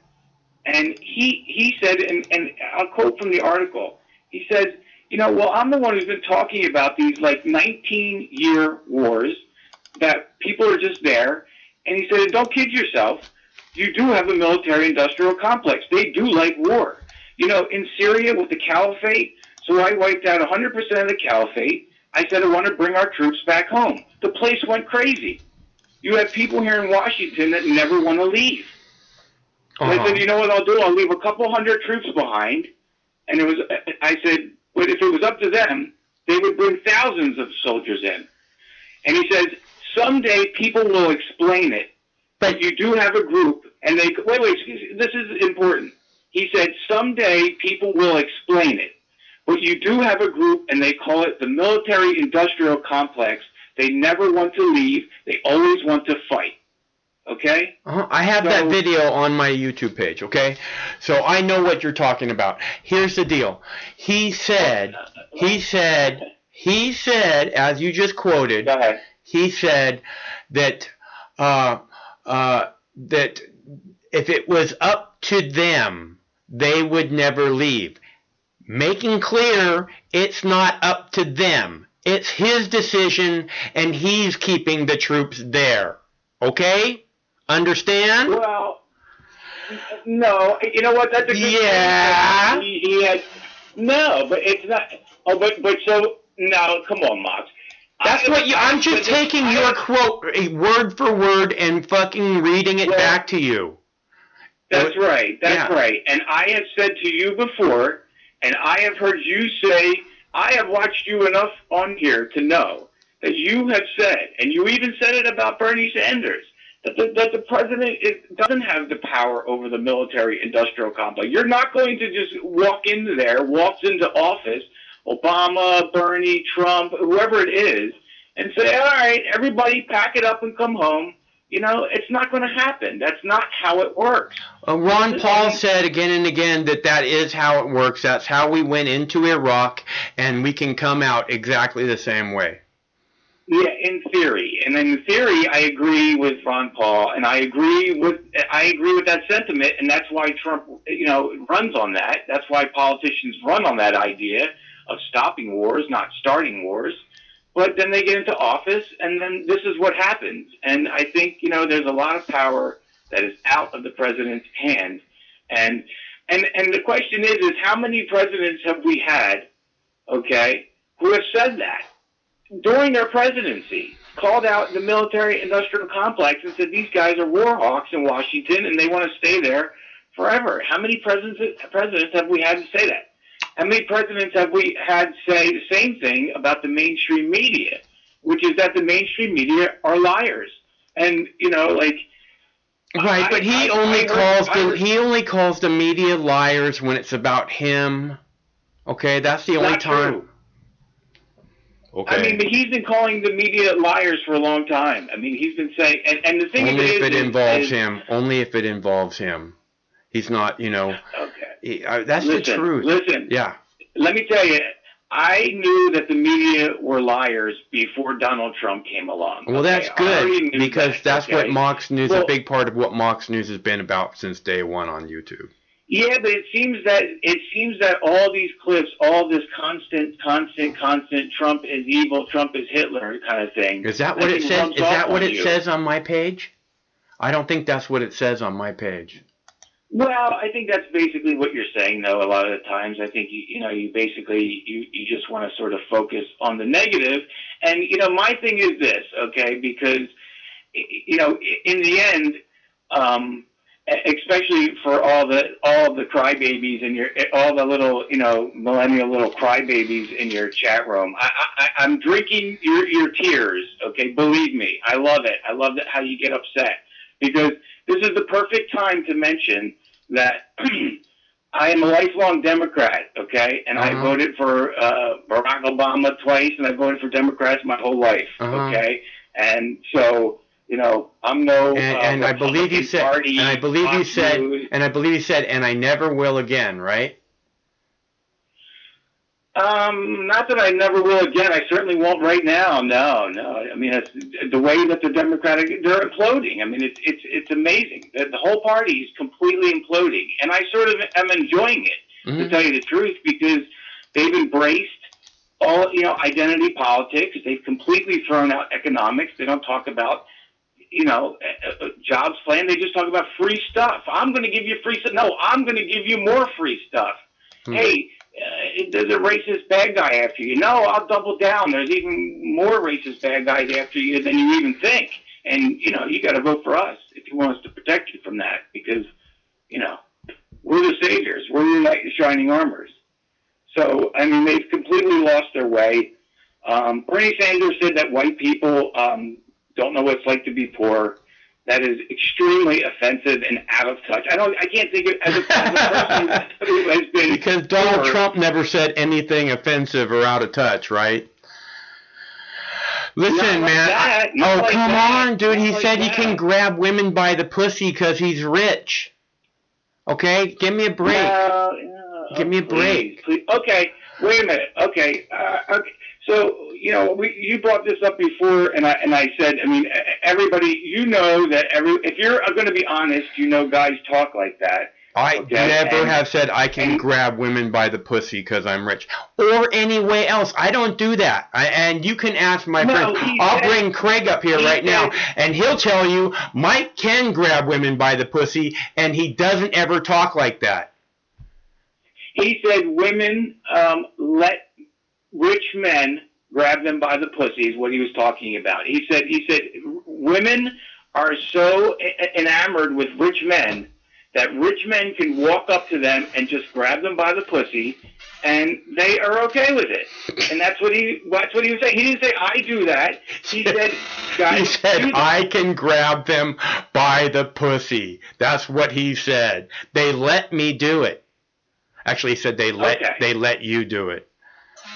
and he said, and I'll quote from the article, he says, I'm the one who's been talking about these 19-year wars that people are just there. And he said, don't kid yourself. You do have a military-industrial complex. They do like war. In Syria with the caliphate, so I wiped out 100% of the caliphate. I said I want to bring our troops back home. The place went crazy. You have people here in Washington that never want to leave. And I said, you know what I'll do? I'll leave a couple hundred troops behind. And I said, but if it was up to them, they would bring thousands of soldiers in. And he says, someday people will explain it. But you do have a group, and this is important. He said, someday people will explain it. But you do have a group, and they call it the military-industrial complex. They never want to leave. They always want to fight. Okay? I have that video on my YouTube page, okay? So I know what you're talking about. Here's the deal. He said, as you just quoted, he said that that if it was up to them, they would never leave. making clear it's not up to them. It's his decision, and he's keeping the troops there. Okay? Understand? Well, no. You know what? That's a good point. He had no, but it's not. Oh, but so no. Come on, Mox. That's what you. I'm just taking your quote word for word and fucking reading it back to you. That's right. That's right. And I have said to you before, and I have heard you say, I have watched you enough on here to know that you have said, and you even said it about Bernie Sanders, that the president doesn't have the power over the military-industrial complex. You're not going to just walk into office, Obama, Bernie, Trump, whoever it is, and say, all right, everybody pack it up and come home. You know, it's not going to happen. That's not how it works. Ron Paul said again and again that is how it works. That's how we went into Iraq, and we can come out exactly the same way. Yeah, in theory. And in theory, I agree with Ron Paul, and I agree with that sentiment, and that's why Trump, runs on that. That's why politicians run on that idea of stopping wars, not starting wars. But then they get into office, and then this is what happens. And I think, there's a lot of power that is out of the president's hand. And the question is how many presidents have we had, okay, who have said that during their presidency, called out the military-industrial complex and said these guys are war hawks in Washington and they want to stay there forever? How many presidents have we had to say that? How many presidents have we had say the same thing about the mainstream media, which is that the mainstream media are liars? And, Right, but he only calls the media liars when it's about him. Okay, that's the only time. True. Okay. I mean, but he's been calling the media liars for a long time. I mean, he's been saying, and the thing only is, if it involves him. Only if it involves him. He's not, Okay. That's the truth. Listen. Yeah. Let me tell you, I knew that the media were liars before Donald Trump came along. Well, that's good because that's what Mox News, a big part of what Mox News has been about since day one on YouTube. Yeah, but it seems that all these clips, all this constant, Trump is evil, Trump is Hitler kind of thing. Is that what it says? Is that what it says on my page? I don't think that's what it says on my page. Well, I think that's basically what you're saying, though. A lot of the times, I think you basically just want to sort of focus on the negative. And my thing is this, okay? Because in the end, especially for all the crybabies and all the little millennial little crybabies in your chat room, I'm drinking your tears, okay? Believe me, I love it. I love how you get upset because this is the perfect time to mention that I am a lifelong Democrat, okay? And I voted for Barack Obama twice, and I voted for Democrats my whole life, okay? And so, I'm no and I believe you said, party, and I believe you said, and I believe you said, and I never will again, right? Not that I never will again. I certainly won't right now. No. I mean, it's the way that they're imploding. I mean, it's amazing. The whole party is completely imploding, and I sort of am enjoying it, to tell you the truth, because they've embraced all identity politics. They've completely thrown out economics. They don't talk about jobs plan. They just talk about free stuff. I'm going to give you free stuff. No, I'm going to give you more free stuff. Hey. There's a racist bad guy after you. No, I'll double down. There's even more racist bad guys after you than you even think. And, you got to vote for us if you want us to protect you from that because, we're the saviors. We're your knight in shining armors. So, I mean, they've completely lost their way. Bernie Sanders said that white people don't know what it's like to be poor. That is extremely offensive and out of touch. I can't think of as a person who has been because Donald Trump never said anything offensive or out of touch, right? Listen, man. Come on, dude. He said he can grab women by the pussy because he's rich. Okay, give me a break. Give me a break. Please. Okay, wait a minute. Okay. So, you brought this up before, and I said, I mean, everybody, that if you're going to be honest, guys talk like that. I Okay? never And- have said I can grab women by the pussy because I'm rich, or any way else. I don't do that. And you can ask my No, friend. he I'll said- bring Craig up here he right now, said- and he'll tell you Mike can grab women by the pussy, and he doesn't ever talk like that. He said women let rich men grab them by the pussy is what he was talking about. He said women are so enamored with rich men that rich men can walk up to them and just grab them by the pussy, and they are okay with it. And that's what he was saying. He didn't say I do that. He said guys He said do that. I can grab them by the pussy. That's what he said. They let me do it. Actually, he said they let you do it.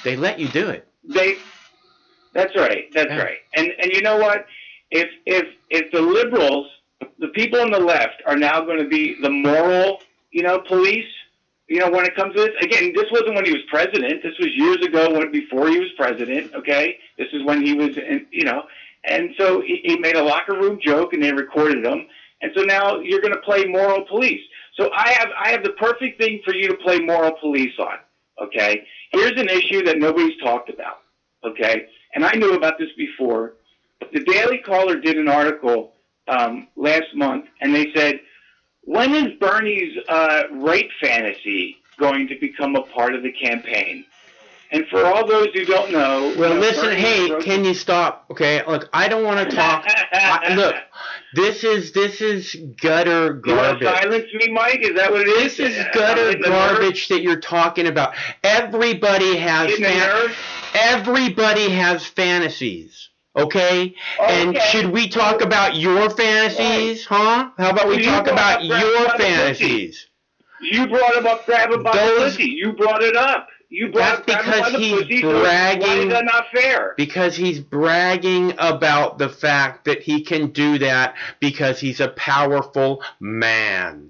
They let you do it. That's right. That's right. And you know what? If the liberals, the people on the left, are now going to be the moral, police, when it comes to this. Again, this wasn't when he was president. This was years ago, before he was president. Okay, this is when he was, and so he made a locker room joke, and they recorded him. And so now you're going to play moral police. So I have the perfect thing for you to play moral police on. Okay, here's an issue that nobody's talked about. Okay, and I knew about this before. The Daily Caller did an article last month, and they said, when is Bernie's rape fantasy going to become a part of the campaign? And for all those who don't know... Well, listen, hey, can you stop? Okay, look, I don't want to talk. Look, this is gutter garbage. You want to silence me, Mike? Is that what it is? This is gutter garbage that you're talking about. Everybody has fantasies. Okay? And should we talk about your fantasies, huh? How about we talk about your fantasies? You brought him up, grab him by the pussy. You brought it up. You brought grab him by the pussy. Bragging, so why is that not fair? Because he's bragging about the fact that he can do that because he's a powerful man.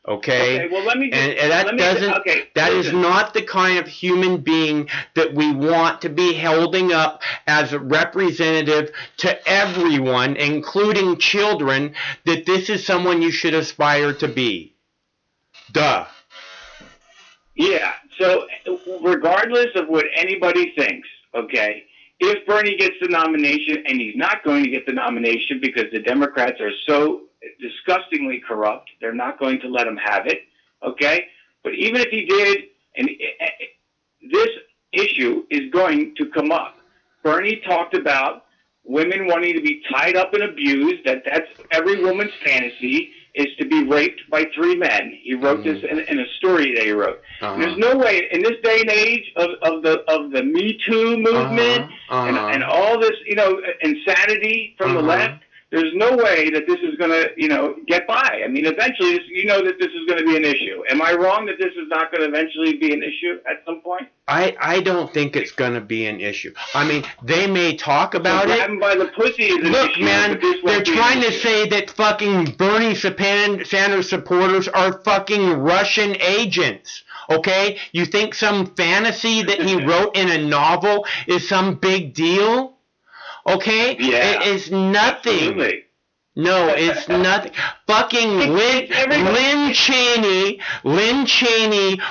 Okay, well, let me just, and that is not the kind of human being that we want to be holding up as a representative to everyone, including children, that this is someone you should aspire to be. Duh. Yeah, so regardless of what anybody thinks, okay, if Bernie gets the nomination, and he's not going to get the nomination because the Democrats are so disgustingly corrupt, they're not going to let him have it, okay? But even if he did, and this issue is going to come up. Bernie talked about women wanting to be tied up and abused, that's every woman's fantasy is to be raped by 3 men. He wrote this in a story that he wrote. There's no way, in this day and age of the Me Too movement and all this, insanity from the left, there's no way that this is going to, get by. I mean, eventually, that this is going to be an issue. Am I wrong that this is not going to eventually be an issue at some point? I don't think it's going to be an issue. I mean, they may talk about it. Grabbing by the pussy is an Look, issue, man, but this they're won't be an trying to issue. say that fucking Bernie Sanders supporters are fucking Russian agents. Okay? You think some fantasy that he wrote in a novel is some big deal? Okay? Yeah. It is nothing. Absolutely. No, it's nothing. Fucking Lynn Cheney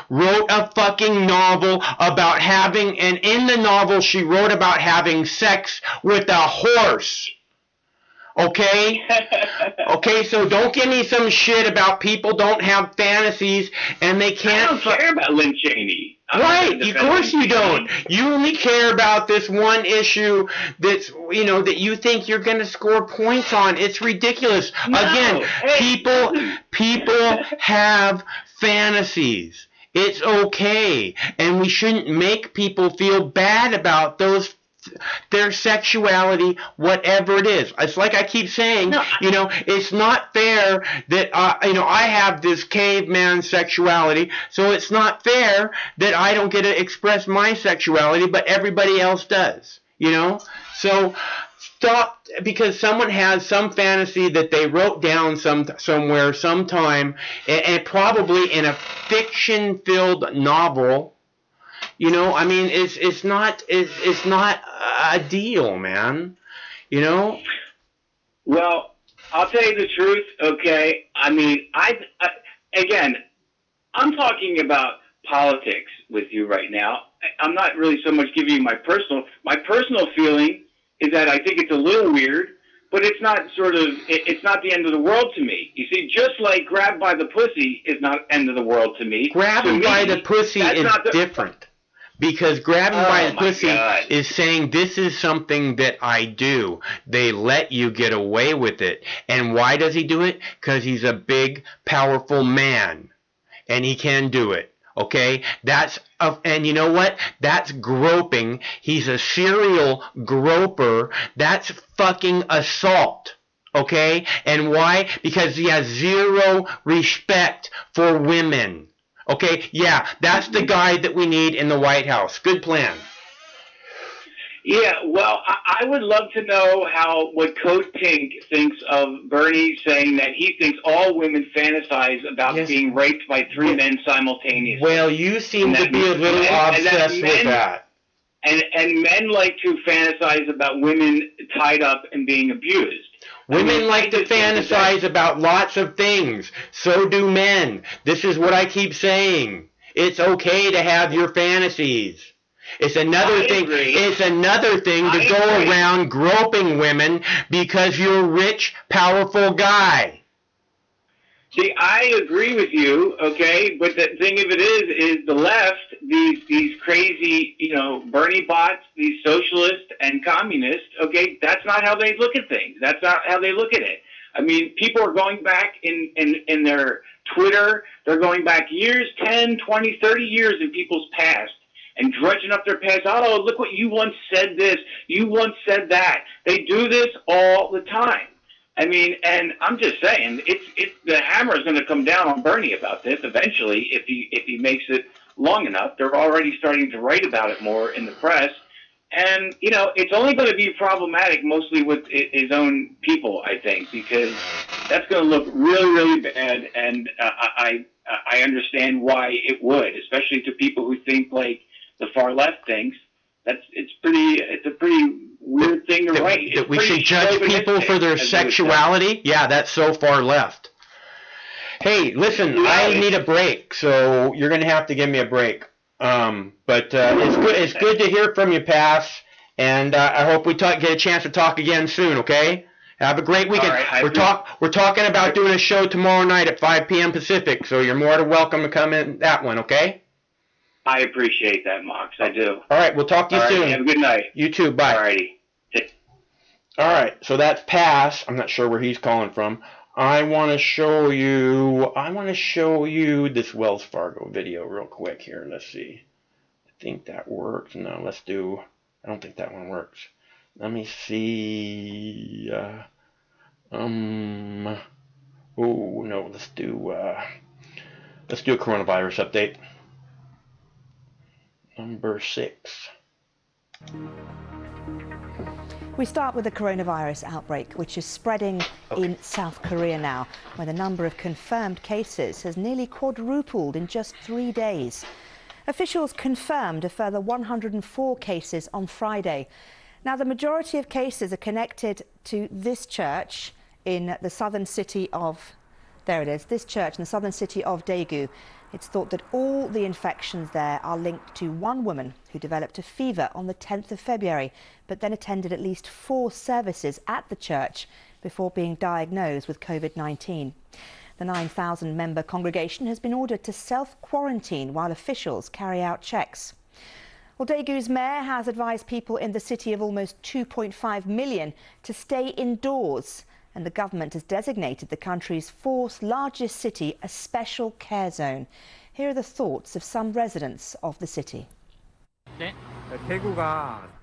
wrote a fucking novel about having, and in the novel she wrote about having sex with a horse. Okay? Okay, so don't give me some shit about people don't have fantasies and they can't... I don't care about Lynn Cheney. Right, of course you don't. You only care about this one issue that's, that you think you're going to score points on. It's ridiculous. Again, people have fantasies. It's okay. And we shouldn't make people feel bad about their sexuality, whatever it is. It's like I keep saying, it's not fair that, I have this caveman sexuality, so it's not fair that I don't get to express my sexuality, but everybody else does, So stop, because someone has some fantasy that they wrote down somewhere, sometime, and probably in a fiction-filled novel. I mean, it's not a deal, man. Well, I'll tell you the truth, okay? I mean, again, I'm talking about politics with you right now. I'm not really so much giving you my personal feeling is that I think it's a little weird, but it's not it's not the end of the world to me. You see, just like grab by the pussy is not end of the world to me. Grabbing by the pussy is different. Because grabbing by the pussy is saying, this is something that I do. They let you get away with it. And why does he do it? Because he's a big, powerful man. And he can do it. Okay? And you know what? That's groping. He's a serial groper. That's fucking assault. Okay? And why? Because he has zero respect for women. Okay, yeah, that's the guy that we need in the White House. Good plan. Yeah, well, I would love to know what Code Pink thinks of Bernie saying that he thinks all women fantasize about being raped by three men simultaneously. Well, you seem to be a little obsessed with that. And men like to fantasize about women tied up and being abused. Women like to fantasize about lots of things. So do men. This is what I keep saying. It's okay to have your fantasies. It's another thing. It's another thing to go around groping women because you're a rich, powerful guy. See, I agree with you, okay, but the thing of it is the left, these crazy, Bernie bots, these socialists and communists, okay, that's not how they look at things. That's not how they look at it. I mean, people are going back in their Twitter, they're going back years, 10, 20, 30 years in people's past and dredging up their past. Oh, look what you once said this, you once said that. They do this all the time. I mean, and I'm just saying, the hammer is going to come down on Bernie about this eventually if he makes it long enough. They're already starting to write about it more in the press, and it's only going to be problematic mostly with his own people, I think, because that's going to look really, really bad. And I understand why it would, especially to people who think like the far left thinks. It's a pretty weird thing to write. That we should judge people for their sexuality? Yeah, that's so far left. Hey, listen, I need a break, so you're going to have to give me a break. But it's good to hear from you, Pass, and I hope we get a chance to talk again soon, okay? Have a great weekend. Right, we're talking about doing a show tomorrow night at 5 p.m. Pacific, so you're more than welcome to come in that one, okay? I appreciate that, Mox. I do. All right, we'll talk to you soon. Have a good night. You too. Bye. All righty. All right, so that's Pass. I'm not sure where he's calling from. I want to show you this Wells Fargo video real quick here. Let's see. I think that works. No, I don't think that one works. Let me see. Oh no, let's do a coronavirus update. Number 6. We start with the coronavirus outbreak, which is spreading in South Korea now, where the number of confirmed cases has nearly quadrupled in just 3 days. Officials confirmed a further 104 cases on Friday. Now, the majority of cases are connected to this church in the southern city of, this church in the southern city of Daegu. It's thought that all the infections there are linked to one woman who developed a fever on the 10th of February, but then attended at least 4 services at the church before being diagnosed with COVID-19. The 9,000-member congregation has been ordered to self-quarantine while officials carry out checks. Well, Daegu's mayor has advised people in the city of almost 2.5 million to stay indoors, and the government has designated the country's 4th largest city a special care zone. Here are the thoughts of some residents of the city.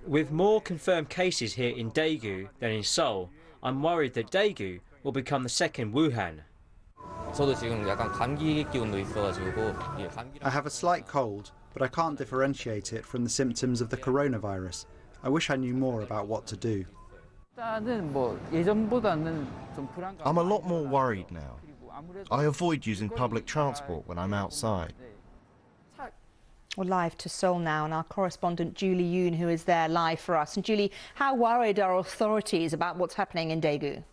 With more confirmed cases here in Daegu than in Seoul, I'm worried that Daegu will become the second Wuhan. I have a slight cold, but I can't differentiate it from the symptoms of the coronavirus. I wish I knew more about what to do. I'm a lot more worried now. I avoid using public transport when I'm outside. We're live to Seoul now, and our correspondent Julie Yoon, who is there live for us. And Julie, how worried are authorities about what's happening in Daegu?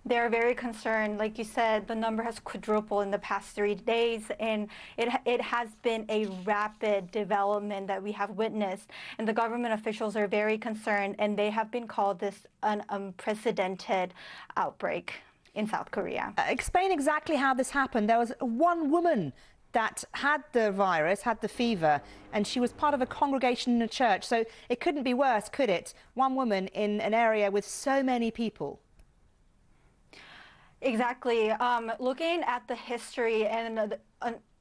They're very concerned. Like you said, the number has quadrupled in the past 3 days, and it has been a rapid development that we have witnessed. And the government officials are very concerned, and they have been called this an unprecedented outbreak in South Korea. Explain exactly how this happened. There was one woman that had the virus, had the fever, and she was part of a congregation in a church. So it couldn't be worse, could it? One woman in an area with so many people. Exactly. Looking at the history and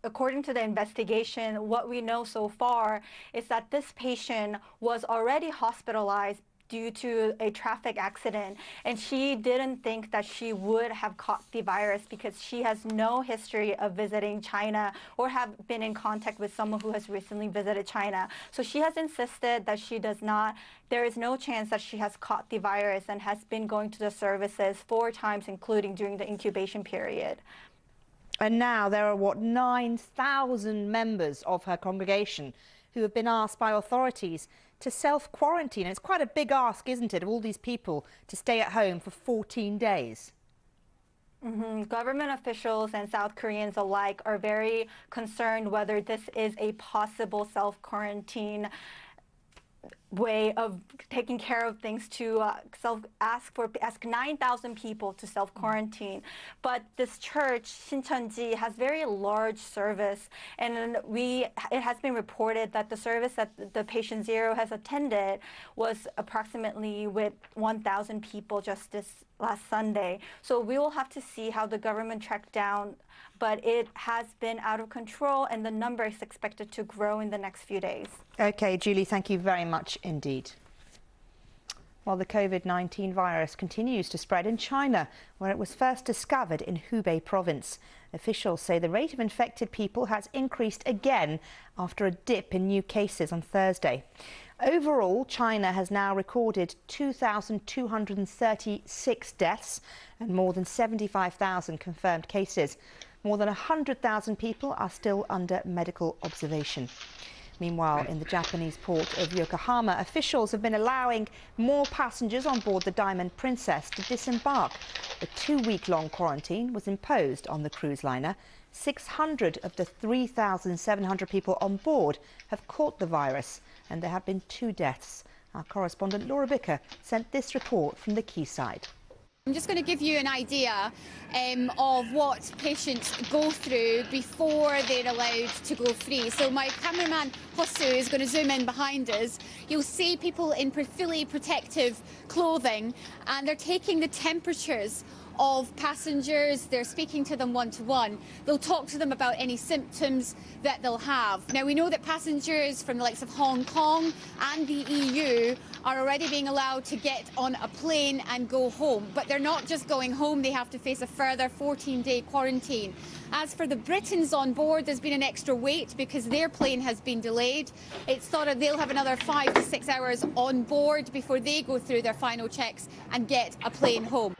according to the investigation, what we know so far is that this patient was already hospitalized due to a traffic accident, and she didn't think that she would have caught the virus because she has no history of visiting China or have been in contact with someone who has recently visited China. So she has insisted that she does not, there is no chance that she has caught the virus, and has been going to the services 4 times, including during the incubation period. And now there are, 9,000 members of her congregation who have been asked by authorities to self-quarantine. It's quite a big ask, isn't it, of all these people to stay at home for 14 days. Government officials and South Koreans alike are very concerned whether this is a possible self-quarantine way of taking care of things, to ask 9,000 people to self-quarantine. But this church, Shincheonji, has very large service, and it has been reported that the service that the patient zero has attended was approximately with 1,000 people just this last Sunday. So we will have to see how the government tracked down, but it has been out of control, and the number is expected to grow in the next few days. Okay, Julie, thank you very much indeed. Well, the COVID-19 virus continues to spread in China, where it was first discovered in Hubei province. Officials say the rate of infected people has increased again after a dip in new cases on Thursday. Overall, China has now recorded 2,236 deaths and more than 75,000 confirmed cases. More than 100,000 people are still under medical observation. Meanwhile, in the Japanese port of Yokohama, officials have been allowing more passengers on board the Diamond Princess to disembark. A 2-week-long quarantine was imposed on the cruise liner. 600 of the 3,700 people on board have caught the virus, and there have been 2 deaths. Our correspondent Laura Bicker sent this report from the quayside. I'm just going to give you an idea of what patients go through before they're allowed to go free. So my cameraman Hosu is going to zoom in behind us. You'll see people in fully protective clothing, and they're taking the temperatures of passengers. They're speaking to them one-to-one. They'll talk to them about any symptoms that they'll have. Now, we know that passengers from the likes of Hong Kong and the EU are already being allowed to get on a plane and go home. But they're not just going home, they have to face a further 14-day quarantine. As for the Britons on board, there's been an extra wait because their plane has been delayed. It's thought that they'll have another 5 to 6 hours on board before they go through their final checks and get a plane home.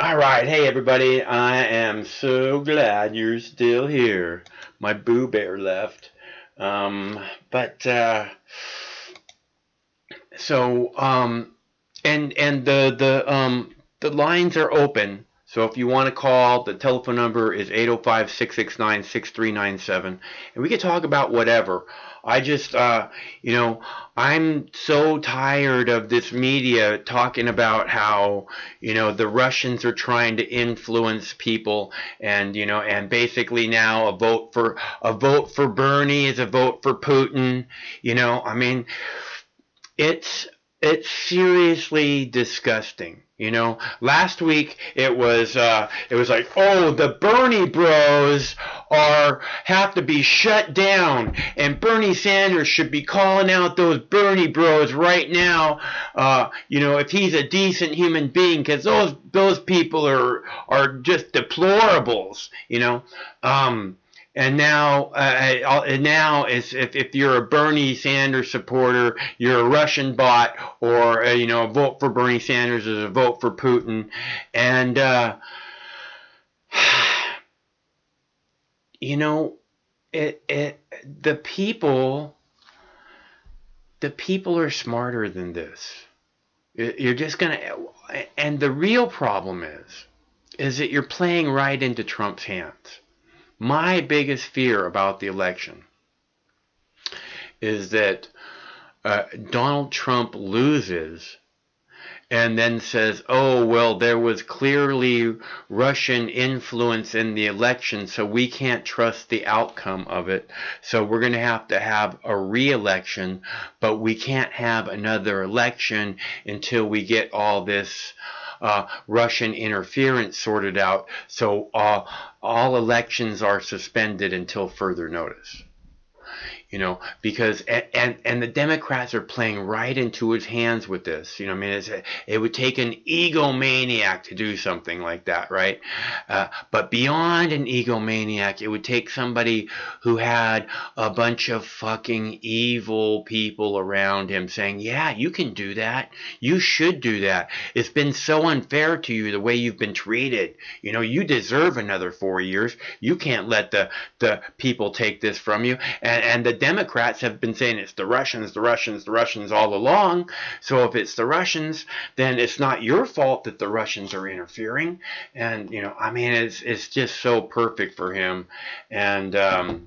All right, hey everybody, I am so glad you're still here. My Boo Bear left, and the lines are open. So if you want to call, the telephone number is 805-669-6397, and we can talk about whatever. I just, I'm so tired of this media talking about how, the Russians are trying to influence people, and, and basically now a vote for Bernie is a vote for Putin. It's seriously disgusting. Last week it was like, oh, the Bernie bros have to be shut down, and Bernie Sanders should be calling out those Bernie bros right now, if he's a decent human being, because those people are just deplorables, And now if you're a Bernie Sanders supporter, you're a Russian bot, or a vote for Bernie Sanders is a vote for Putin, and the people are smarter than this. You're just gonna, and the real problem is that you're playing right into Trump's hands. My biggest fear about the election is that Donald Trump loses and then says, oh, well, there was clearly Russian influence in the election, so we can't trust the outcome of it. So we're going to have a re-election, but we can't have another election until we get all this Russian interference sorted out. So all elections are suspended until further notice. You know, because and the Democrats are playing right into his hands with this. You know, I mean, it would take an egomaniac to do something like that, right? But beyond an egomaniac, it would take somebody who had a bunch of fucking evil people around him saying, yeah, you can do that. You should do that. It's been so unfair to you the way you've been treated. You know, you deserve another 4 years. You can't let the people take this from you. And the Democrats have been saying it's the Russians all along. So if it's the Russians, then it's not your fault that the Russians are interfering. And, you know, I mean, it's just so perfect for him. And the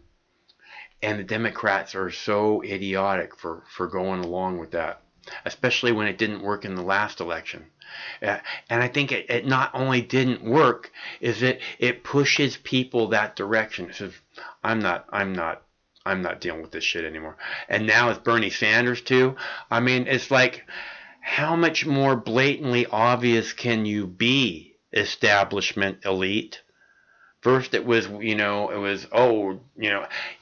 Democrats are so idiotic for going along with that, especially when it didn't work in the last election. And I think it not only didn't work, is that it pushes people that direction. It says, I'm not dealing with this shit anymore. And now it's Bernie Sanders too. I mean, it's like, how much more blatantly obvious can you be, establishment elite? First it was, you know,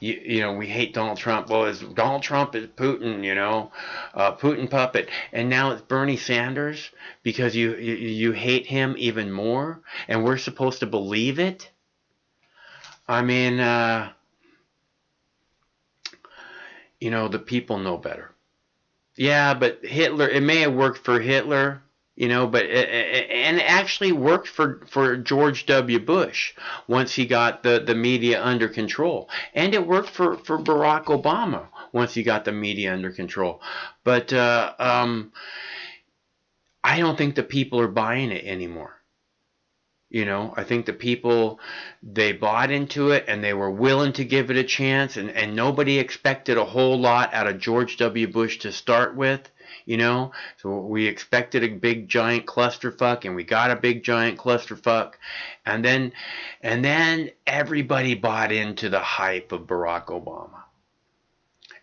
we hate Donald Trump. Well, Donald Trump is Putin, you know, Putin puppet. And now it's Bernie Sanders because you hate him even more, and we're supposed to believe it? I mean, you know, the people know better. Yeah, but Hitler, it may have worked for Hitler, you know, but and it actually worked for George W. Bush once he got the media under control. And it worked for Barack Obama once he got the media under control. But I don't think the people are buying it anymore. You know, I think the people, they bought into it and they were willing to give it a chance, and nobody expected a whole lot out of George W. Bush to start with, you know. So we expected a big giant clusterfuck, and we got a big giant clusterfuck, and then everybody bought into the hype of Barack Obama.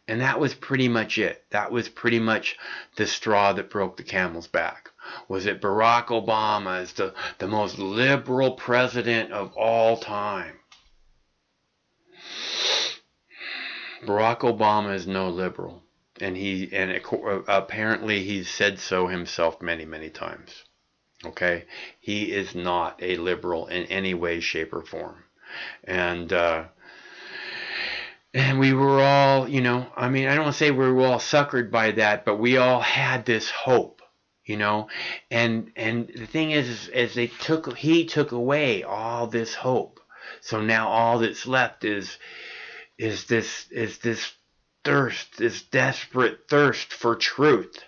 And that was pretty much it. That was pretty much the straw that broke the camel's back. Was that Barack Obama is the most liberal president of all time. Barack Obama is no liberal, and apparently he's said so himself many, many times. Okay, he is not a liberal in any way, shape, or form, and we were all, you know, I mean, I don't want to say we were all suckered by that, but we all had this hope. You know, and the thing is he took away all this hope. So now all that's left is this thirst, this desperate thirst for truth.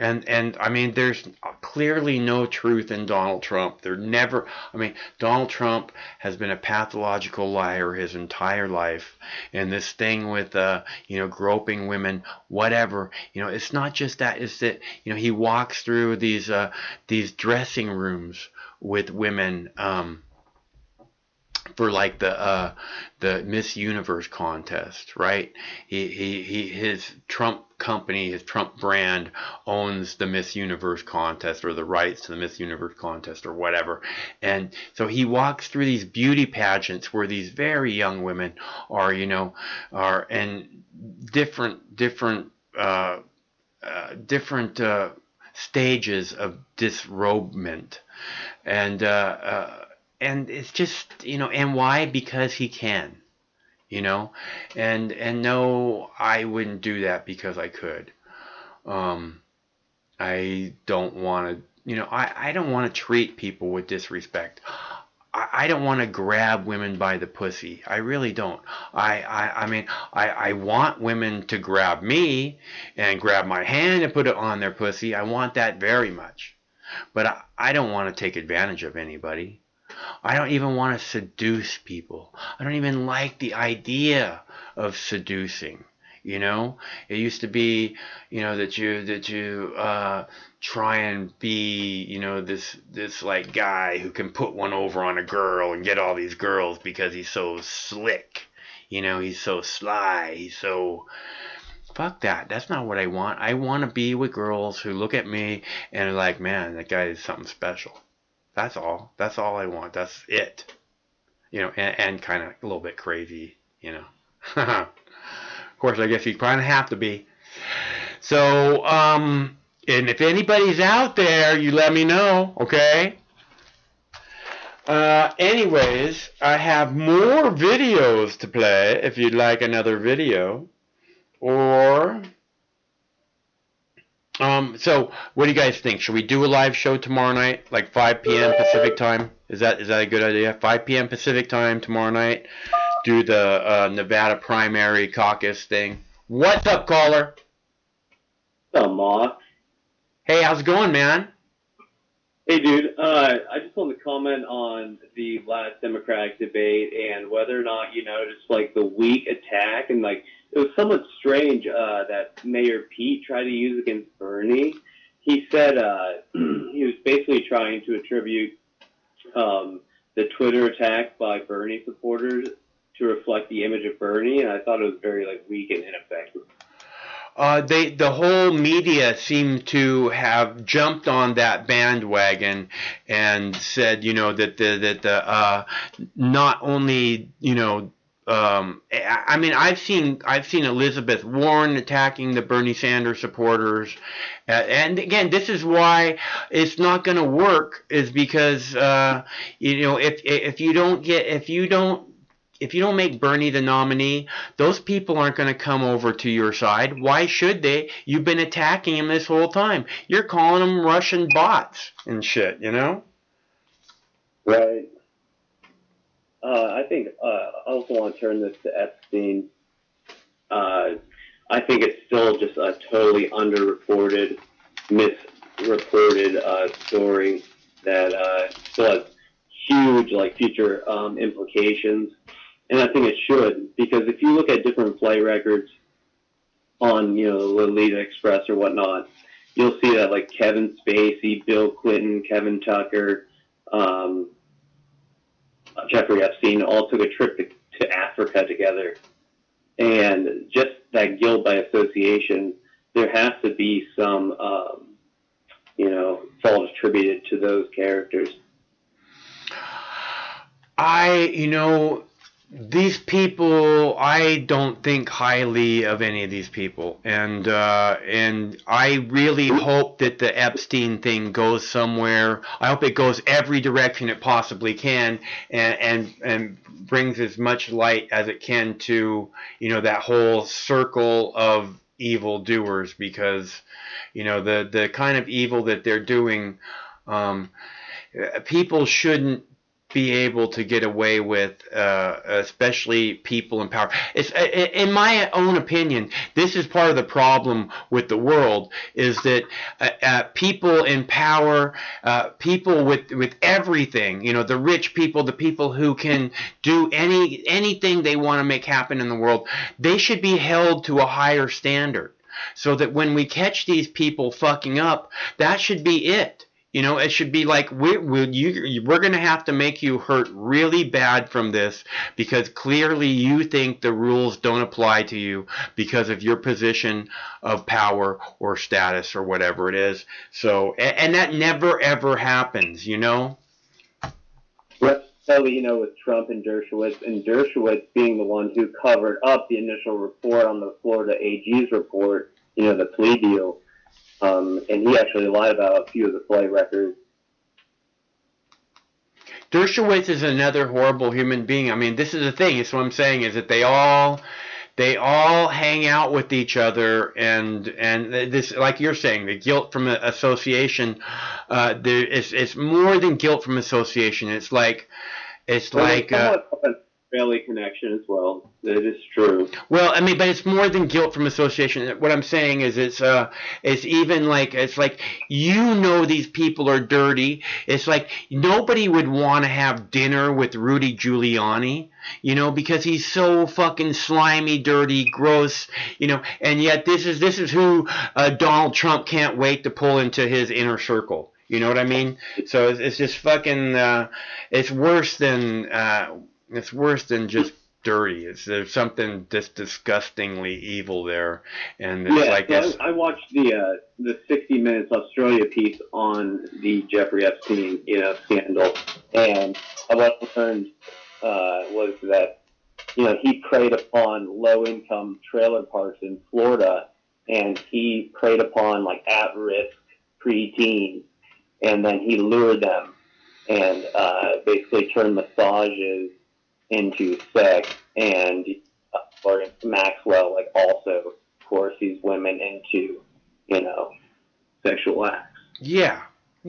And I mean, there's clearly no truth in Donald Trump. Donald Trump has been a pathological liar his entire life. And this thing with, you know, groping women, whatever, you know, it's not just that. It's that, you know, he walks through these dressing rooms with women, for like the Miss Universe contest, right? His Trump company, his Trump brand owns the Miss Universe contest, or the rights to the Miss Universe contest, or whatever. And so he walks through these beauty pageants where these very young women are, you know, are in different stages of disrobement, and it's just, you know, and why? Because he can, you know, and no, I wouldn't do that because I could. I don't want to, you know, I don't want to treat people with disrespect. I don't want to grab women by the pussy. I really don't. I mean, I want women to grab me and grab my hand and put it on their pussy. I want that very much. But I don't want to take advantage of anybody. I don't even want to seduce people. I don't even like the idea of seducing. You know, it used to be, you know, that you try and be, you know, this like guy who can put one over on a girl and get all these girls because he's so slick. You know, he's so sly. He's so... Fuck that. That's not what I want. I want to be with girls who look at me and are like, man, that guy is something special. That's all. That's all I want. That's it. You know, and kind of a little bit crazy, you know. Of course, I guess you kind of have to be. So, and if anybody's out there, you let me know, okay? Anyways, I have more videos to play if you'd like another video. Or, so what do you guys think? Should we do a live show tomorrow night, like 5 p.m. Pacific time? Is that a good idea? 5 p.m. Pacific time tomorrow night. Do the Nevada primary caucus thing. What's up, caller? What's up, Mock? Hey, how's it going, man? Hey, dude. I just want to comment on the last Democratic debate and whether or not you noticed, like, the weak attack. And, like, it was somewhat strange that Mayor Pete tried to use against Bernie. He said he was basically trying to attribute the Twitter attack by Bernie supporters to reflect the image of Bernie, and I thought it was very, like, weak and ineffective. The whole media seemed to have jumped on that bandwagon and said, you know, that not only, you know, I mean, I've seen Elizabeth Warren attacking the Bernie Sanders supporters, and again, this is why it's not going to work. Is because you know, if you don't make Bernie the nominee, those people aren't going to come over to your side. Why should they? You've been attacking him this whole time. You're calling them Russian bots and shit, you know? Right. I think I also want to turn this to Epstein. I think it's still just a totally underreported, misreported story that still has huge, like, future implications. And I think it should, because if you look at different flight records on, you know, Lolita Express or whatnot, you'll see that, like, Kevin Spacey, Bill Clinton, Kevin Tucker, Jeffrey Epstein all took a trip to Africa together. And just that guilt by association, there has to be some, you know, fault attributed to those characters. You know, these people, I don't think highly of any of these people, and I really hope that the Epstein thing goes somewhere. I hope it goes every direction it possibly can, and brings as much light as it can to, you know, that whole circle of evil doers, because, you know, the kind of evil that they're doing, people shouldn't be able to get away with, especially people in power. It's, in my own opinion, this is part of the problem with the world, is that people in power, people with everything, you know, the rich people, the people who can do anything they want to make happen in the world, they should be held to a higher standard, so that when we catch these people fucking up, that should be it. You know, it should be like, we're going to have to make you hurt really bad from this, because clearly you think the rules don't apply to you because of your position of power or status or whatever it is. So, and that never ever happens, you know? So, you know, with Trump and Dershowitz being the one who covered up the initial report on the Florida AG's report, you know, the plea deal. And he actually lied about a few of the flight records. Dershowitz is another horrible human being. I mean, this is the thing. It's what I'm saying, is that they all hang out with each other, and this, like you're saying, the guilt from association. It's more than guilt from association. It's like It's Well, like Israeli connection as well. That is true. well, I mean, but it's more than guilt from association. What I'm saying is it's even like it's like you know these people are dirty. It's like nobody would want to have dinner with Rudy Giuliani, you know, because he's so fucking slimy, dirty, gross, you know. And yet this is who Donald Trump can't wait to pull into his inner circle. You know what I mean? So it's just fucking. It's worse than just dirty. There's something just disgustingly evil there, and it's like so I watched the 60 Minutes Australia piece on the Jeffrey Epstein scandal, and what I learned was that he preyed upon low-income trailer parks in Florida, and he preyed upon like at-risk preteens, and then he lured them and basically turned massages into sex, and Maxwell also coerces women into sexual acts. Yeah,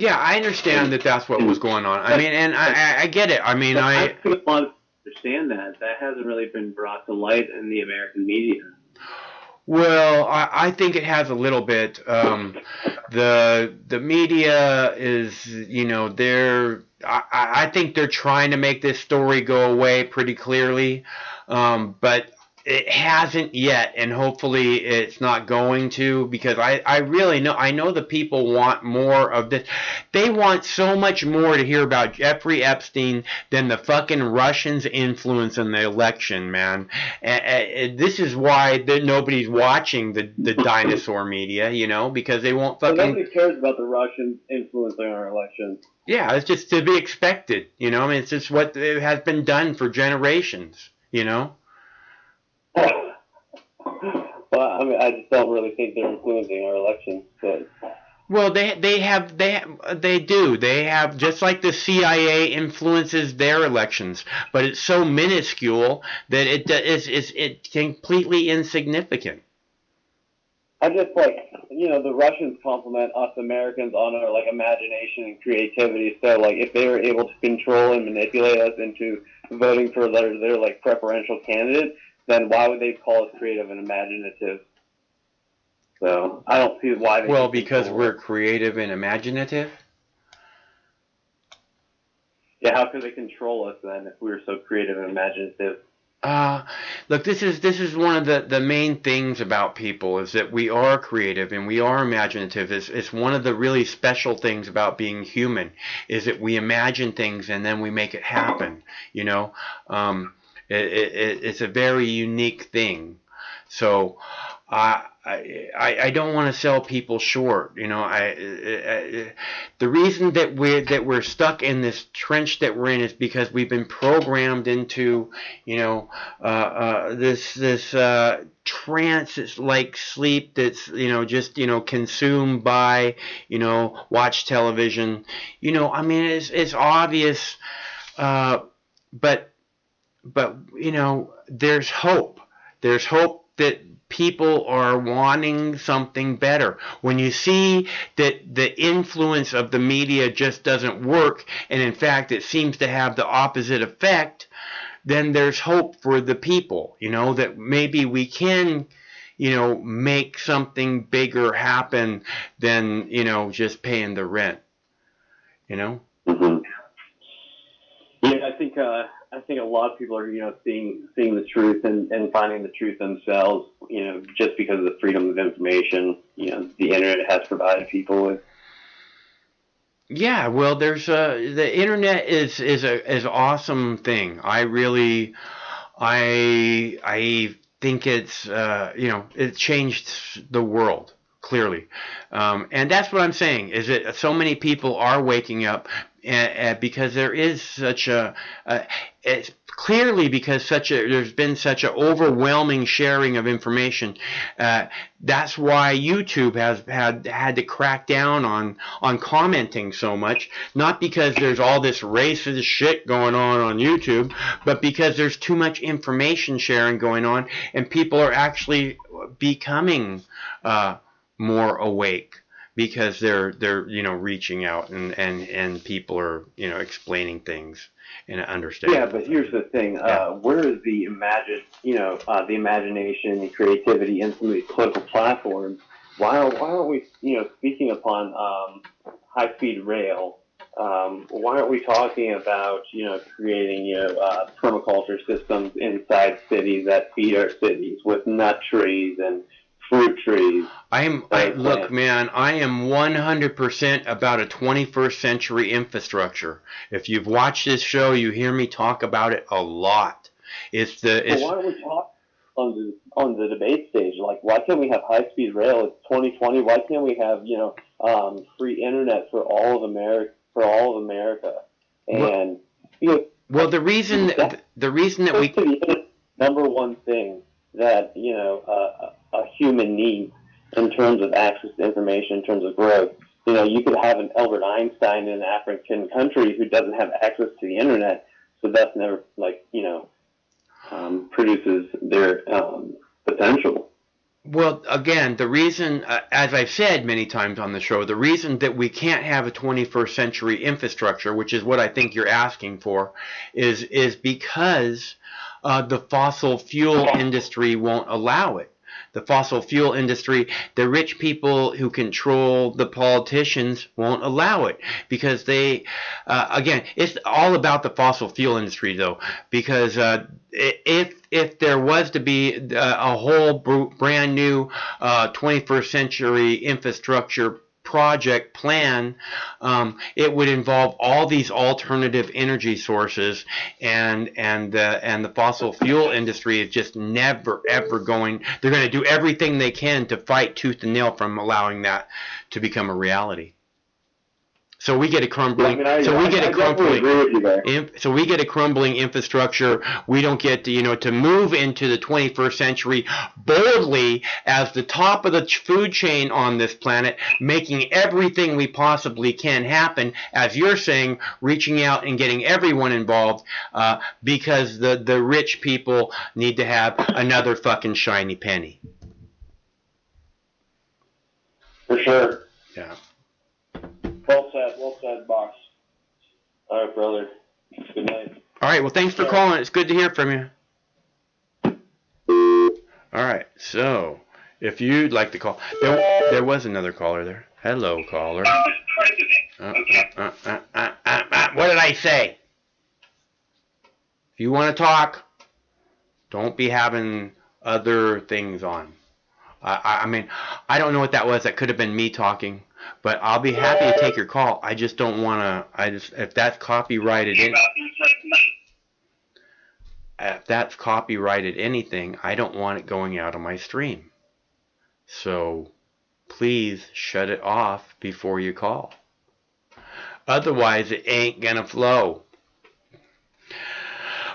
I understand that's what was going on. I mean, and I get it. I mean, I understand that hasn't really been brought to light in the American media. Well, I think it has a little bit. The media is, I think they're trying to make this story go away pretty clearly, but it hasn't yet, and hopefully it's not going to, because I really know, I know the people want more of this. They want so much more to hear about Jeffrey Epstein than the fucking Russians' influence in the election, man. And this is why nobody's watching the dinosaur media, because they won't fucking... Nobody cares about the Russians influencing our election. Yeah, it's just to be expected, I mean, it's just what has been done for generations, Well, I mean, I just don't really think they're influencing our elections. But... Well, they do. They have, just like the CIA influences their elections, but it's so minuscule that it's completely insignificant. I just the Russians compliment us Americans on our imagination and creativity. So if they were able to control and manipulate us into voting for their preferential candidate, then why would they call us creative and imaginative? So I don't see why they... Well, because we're creative and imaginative? Yeah, how can they control us then if we were so creative and imaginative? Look, this is one of the main things about people, is that we are creative and we are imaginative. It's one of the really special things about being human, is that we imagine things and then we make it happen, It's a very unique thing. So I don't want to sell people short. The reason that we're stuck in this trench that we're in is because we've been programmed into this trance. It's like sleep. That's just consumed by watch television. I mean, it's obvious, but there's hope. There's hope that people are wanting something better. When you see that the influence of the media just doesn't work, and in fact it seems to have the opposite effect, then there's hope for the people, that maybe we can, make something bigger happen than, just paying the rent, Mm-hmm. Yeah, I think a lot of people are, seeing the truth and finding the truth themselves, just because of the freedom of information, the internet has provided people with. Yeah, well, there's the internet is an awesome thing. I think it's it changed the world. Clearly, and that's what I'm saying, is that so many people are waking up, because there is such it's clearly because there's been such an overwhelming sharing of information. That's why YouTube has had to crack down on commenting so much, not because there's all this racist shit going on YouTube, but because there's too much information sharing going on, and people are actually becoming more awake, because they're reaching out and people are explaining things and understanding. Yeah, but here's the thing: where is the the imagination, the creativity in some of these political platforms? Why aren't we speaking upon high-speed rail? Why aren't we talking about creating permaculture systems inside cities that feed our cities with nut trees and fruit trees? Look, man, I am 100% about a 21st century infrastructure. If you've watched this show, you hear me talk about it a lot. Why don't we talk on the debate stage? Like, why can't we have high-speed rail? It's 2020. Why can't we have free internet for all of America? And well, the reason that we number one thing that a human needs in terms of access to information, in terms of growth. You could have an Albert Einstein in an African country who doesn't have access to the internet, so that's never produces their potential. Well, again, the reason, as I've said many times on the show, the reason that we can't have a 21st century infrastructure, which is what I think you're asking for, is because the fossil fuel industry won't allow it. The fossil fuel industry, the rich people who control the politicians won't allow it because they, again, it's all about the fossil fuel industry though, because if there was to be a whole brand new 21st century infrastructure project plan, it would involve all these alternative energy sources, and the fossil fuel industry is just never ever going. They're going to do everything they can to fight tooth and nail from allowing that to become a reality. So we get a crumbling. So we get a crumbling infrastructure. We don't get to move into the 21st century boldly as the top of the food chain on this planet, making everything we possibly can happen. As you're saying, reaching out and getting everyone involved, because the rich people need to have another fucking shiny penny. For sure. Yeah. Well said, boss. All right, brother. Good night. All right, well, thanks for calling. It's good to hear from you. All right, so if you'd like to call, there was another caller there. Hello, caller. What did I say? If you want to talk, don't be having other things on. I mean, I don't know what that was. That could have been me talking. But I'll be happy to take your call. I just don't want to. If that's copyrighted anything, I don't want it going out on my stream. So please shut it off before you call. Otherwise, it ain't gonna flow.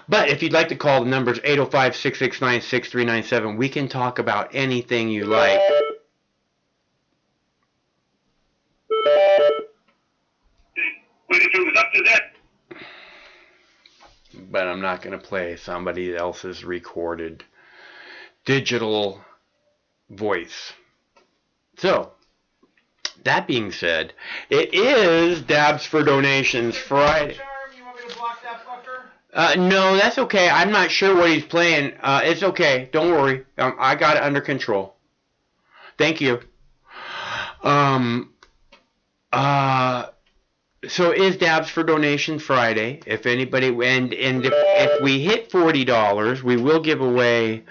But if you'd like to call, the number's 805-669-6397. We can talk about anything you like. But I'm not going to play somebody else's recorded digital voice. So, that being said, it is Dabs for Donations Friday. No, that's okay. I'm not sure what he's playing. It's okay. Don't worry. I got it under control. Thank you. So it is Dabs for Donation Friday. If anybody, and if we hit $40, we will give away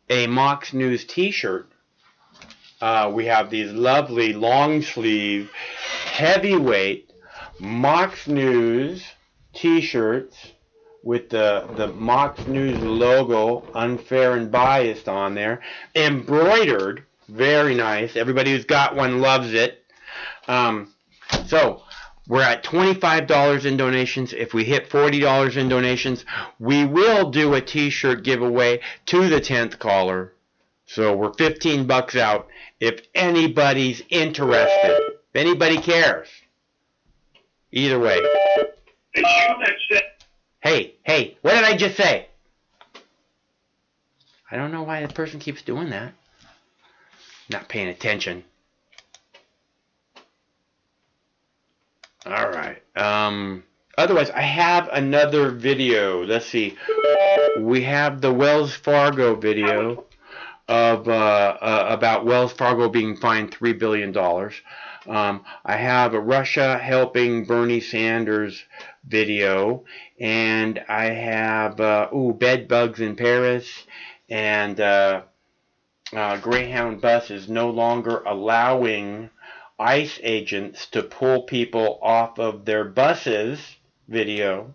a Mox News T-shirt. We have these lovely long sleeve, heavyweight Mox News T-shirts with the Mox News logo, unfair and biased, on there, embroidered. Very nice. Everybody who's got one loves it. So we're at $25 in donations. If we hit $40 in donations, we will do a T-shirt giveaway to the 10th caller. So we're $15 out. If anybody's interested, if anybody cares, either way. Hey, what did I just say? I don't know why the person keeps doing that. Not paying attention. All right. Otherwise, I have another video. Let's see. We have the Wells Fargo video of about Wells Fargo being fined $3 billion. I have a Russia helping Bernie Sanders video, and I have bed bugs in Paris, and Greyhound bus is no longer allowing ICE agents to pull people off of their buses video.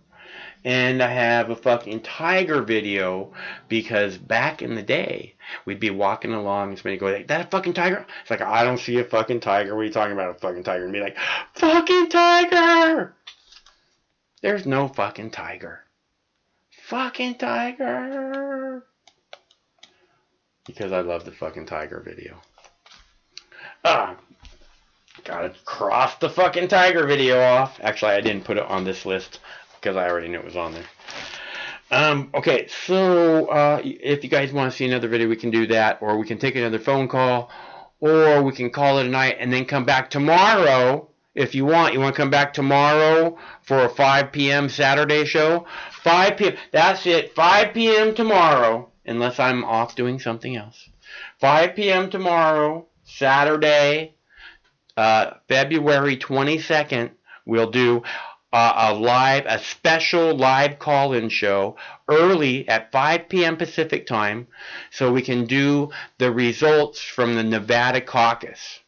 And I have a fucking tiger video, because back in the day, we'd be walking along and somebody go like, that a fucking tiger? It's like, I don't see a fucking tiger. What are you talking about, a fucking tiger? And be like, fucking tiger! There's no fucking tiger. Fucking tiger! Because I love the fucking tiger video. Gotta cross the fucking tiger video off. Actually, I didn't put it on this list, because I already knew it was on there. Okay, so if you guys want to see another video, we can do that, or we can take another phone call, or we can call it a night and then come back tomorrow if you want. You want to come back tomorrow for a 5 p.m. Saturday show? 5 p.m. That's it, 5 p.m. tomorrow, unless I'm off doing something else. 5 p.m. tomorrow, Saturday, February 22nd, we'll do a special live call-in show early at 5 p.m. Pacific time, so we can do the results from the Nevada caucus.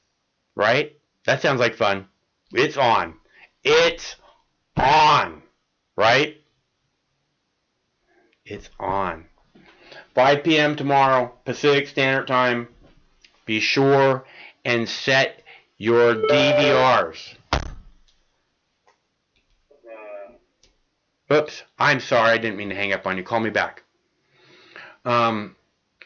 Right? That sounds like fun. It's on. It's on. Right? It's on. 5 p.m. tomorrow, Pacific Standard Time. Be sure and set your DVRs. Oops, I'm sorry, I didn't mean to hang up on you. Call me back. I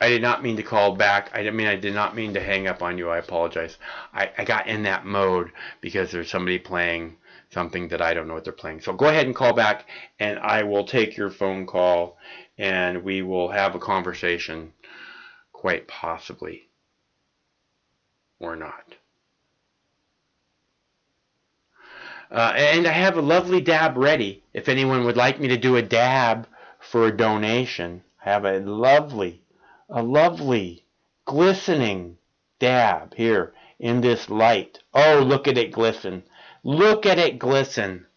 did not mean to call back. I did not mean to hang up on you. I apologize. I got in that mode because there's somebody playing something that I don't know what they're playing. So go ahead and call back, and I will take your phone call, and we will have a conversation, quite possibly, or not. And I have a lovely dab ready. If anyone would like me to do a dab for a donation, I have a lovely, glistening dab here in this light. Oh, look at it glisten. Look at it glisten.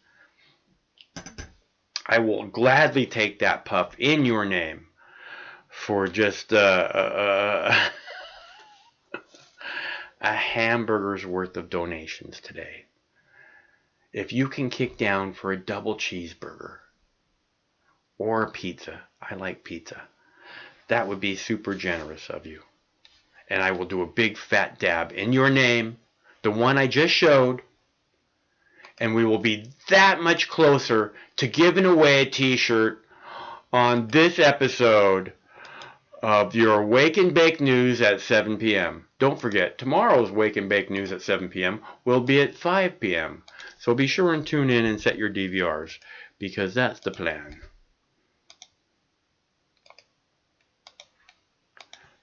I will gladly take that puff in your name for just a hamburger's worth of donations today. If you can kick down for a double cheeseburger or a pizza, I like pizza, that would be super generous of you. And I will do a big fat dab in your name, the one I just showed, and we will be that much closer to giving away a t-shirt on this episode of your Wake and Bake News at 7 p.m. Don't forget, tomorrow's Wake and Bake News at 7 p.m. will be at 5 p.m. So be sure and tune in and set your DVRs, because that's the plan.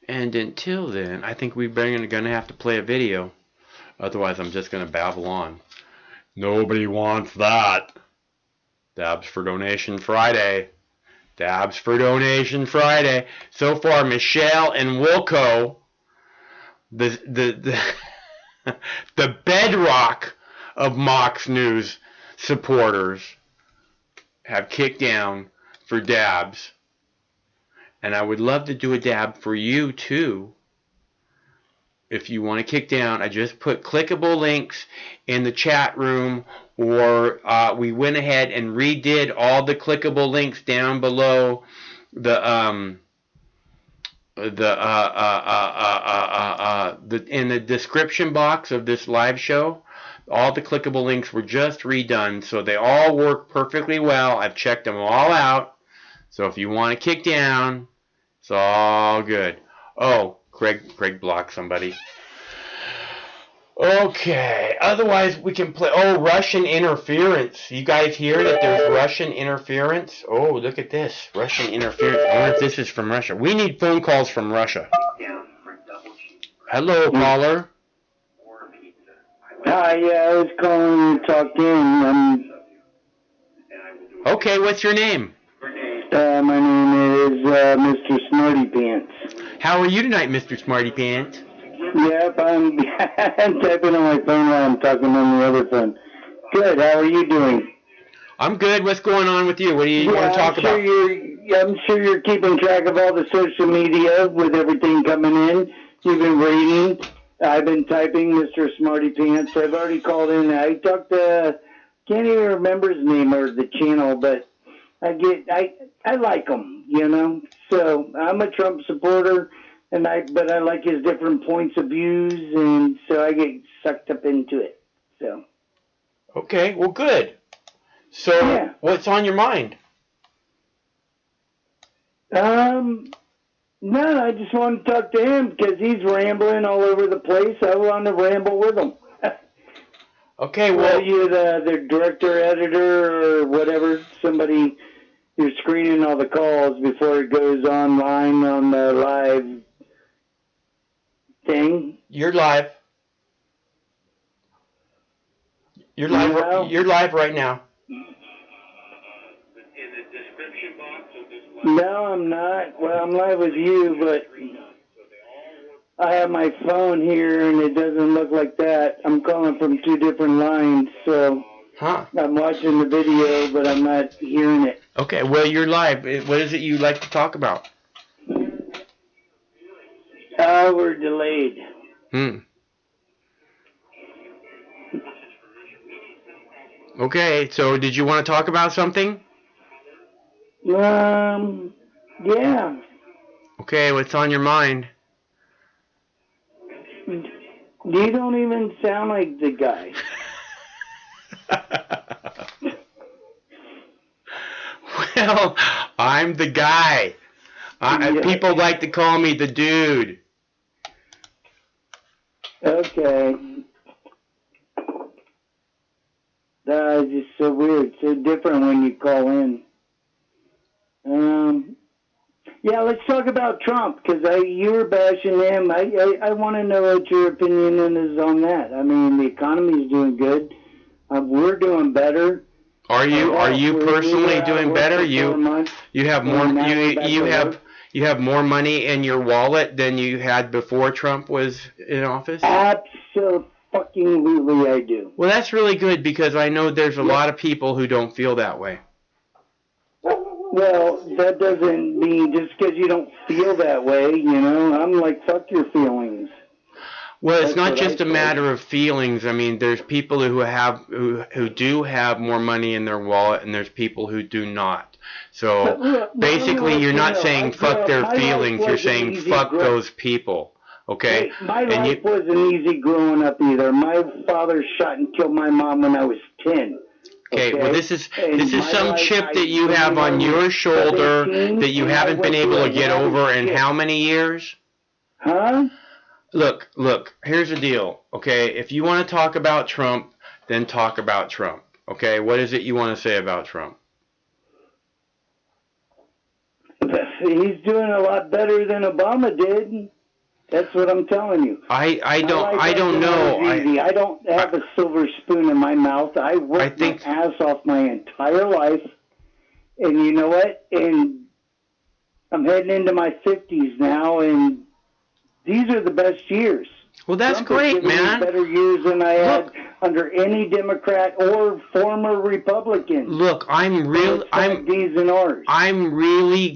And until then, I think we're going to have to play a video. Otherwise, I'm just going to babble on. Nobody wants that. Dabs for Donation Friday. Dabs for Donation Friday. So far, Michelle and Wilco, the bedrock of Mox News supporters, have kicked down for dabs. And I would love to do a dab for you too. If you want to kick down, I just put clickable links in the chat room, or we went ahead and redid all the clickable links down below in the description box of this live show. All the clickable links were just redone, so they all work perfectly well. I've checked them all out. So if you want to kick down, it's all good. Oh, Craig blocked somebody. Okay, otherwise we can play. Oh, Russian interference. You guys hear that there's Russian interference? Oh, look at this. Russian interference. I wonder if this is from Russia. We need phone calls from Russia. Hello, caller. Hi, yeah, I was calling to talk in. Okay, what's your name? My name is Mr. Smarty Pants. How are you tonight, Mr. Smarty Pants? Yep, I'm typing on my phone while I'm talking on the other phone. Good, how are you doing? I'm good. What's going on with you? What do you want to talk about? I'm sure you're keeping track of all the social media with everything coming in. You've been reading. I've been typing Mr. Smarty Pants. I've already called in. I talked to, can't even remember his name or the channel, but I like him, you know. So I'm a Trump supporter, but I like his different points of views, and so I get sucked up into it. So. Okay, well, good. So, what's on your mind? No, I just want to talk to him because he's rambling all over the place. I want to ramble with him. Okay, well, you're the director, editor, or whatever. Somebody, you're screening all the calls before it goes online on the live thing. You're live. You're live. You're live right now. No, I'm not. Well, I'm live with you, but I have my phone here, and it doesn't look like that. I'm calling from two different lines, so I'm watching the video, but I'm not hearing it. Okay, well, you're live. What is it you'd like to talk about? We're delayed. Okay, so did you want to talk about something? Yeah. Okay, what's on your mind? You don't even sound like the guy. Well, I'm the guy. People like to call me the dude. Okay. It's just so weird, so different when you call in. Yeah, let's talk about Trump, because you were bashing him. I want to know what your opinion is on that. I mean, the economy is doing good. We're doing better. Are you personally doing better? You have more you have more money in your wallet than you had before Trump was in office? Absolutely, I do. Well, that's really good, because I know there's a lot of people who don't feel that way. Well, that doesn't mean just because you don't feel that way, you know. I'm like, fuck your feelings. Well, it's not just a matter of feelings. I mean, there's people who do have more money in their wallet, and there's people who do not. So basically, you're not saying fuck their feelings. You're saying fuck those people. Okay? My life wasn't easy growing up either. My father shot and killed my mom when I was 10. Okay, well, this is some chip that you have on your shoulder that you haven't been able to get over in how many years? Look, here's the deal, okay? If you want to talk about Trump, then talk about Trump, okay? What is it you want to say about Trump? He's doing a lot better than Obama did. That's what I'm telling you. I don't know. I don't have a silver spoon in my mouth. I worked my ass off my entire life, and you know what? And I'm heading into my 50s now, and these are the best years. Well, that's great, man. Better years than I had under any Democrat or former Republican. Look, I'm really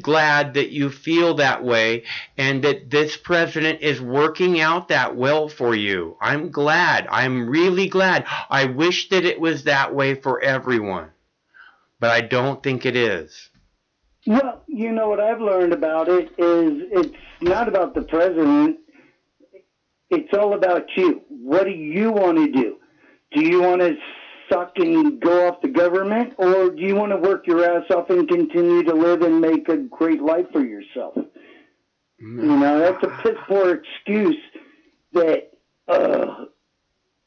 glad that you feel that way, and that this president is working out that well for you. I'm glad. I'm really glad. I wish that it was that way for everyone, but I don't think it is. Well, you know what I've learned about it is it's not about the president. It's all about you. What do you want to do? Do you want to suck and go off the government, or do you want to work your ass off and continue to live and make a great life for yourself? You know, that's a piss poor excuse that,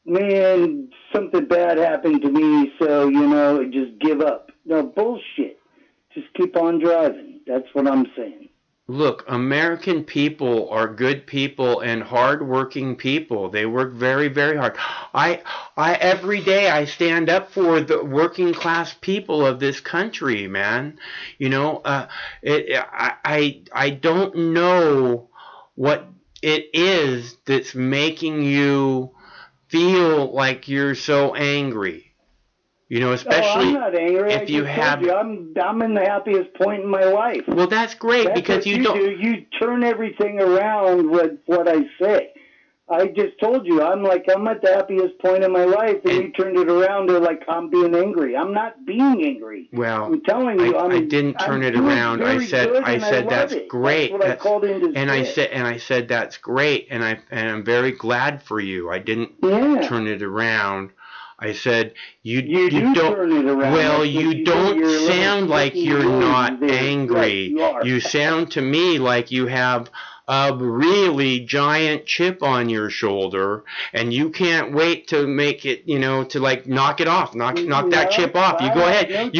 man, something bad happened to me, so, you know, just give up. No, bullshit. Just keep on driving. That's what I'm saying. Look, American people are good people and hardworking people. They work very, very hard. I every day I stand up for the working class people of this country, man. You know, I don't know what it is that's making you feel like you're so angry. You know, especially I'm not angry. if you have. I'm in the happiest point in my life. Well, that's great That's because what you don't. do. You turn everything around with what I say. I just told you I'm at the happiest point in my life, and you turned it around to like I'm being angry. I'm not being angry. Well, I'm telling you, I didn't turn it around. I said that's great. That's what I called in to say. I said that's great, and I'm very glad for you. I didn't turn it around. I said you don't turn it around. Well, you don't sound like you're not angry. Yes, you sound to me like you have a really giant chip on your shoulder, and you can't wait to make it, you know, to like knock it off, knock that chip off. You go ahead, and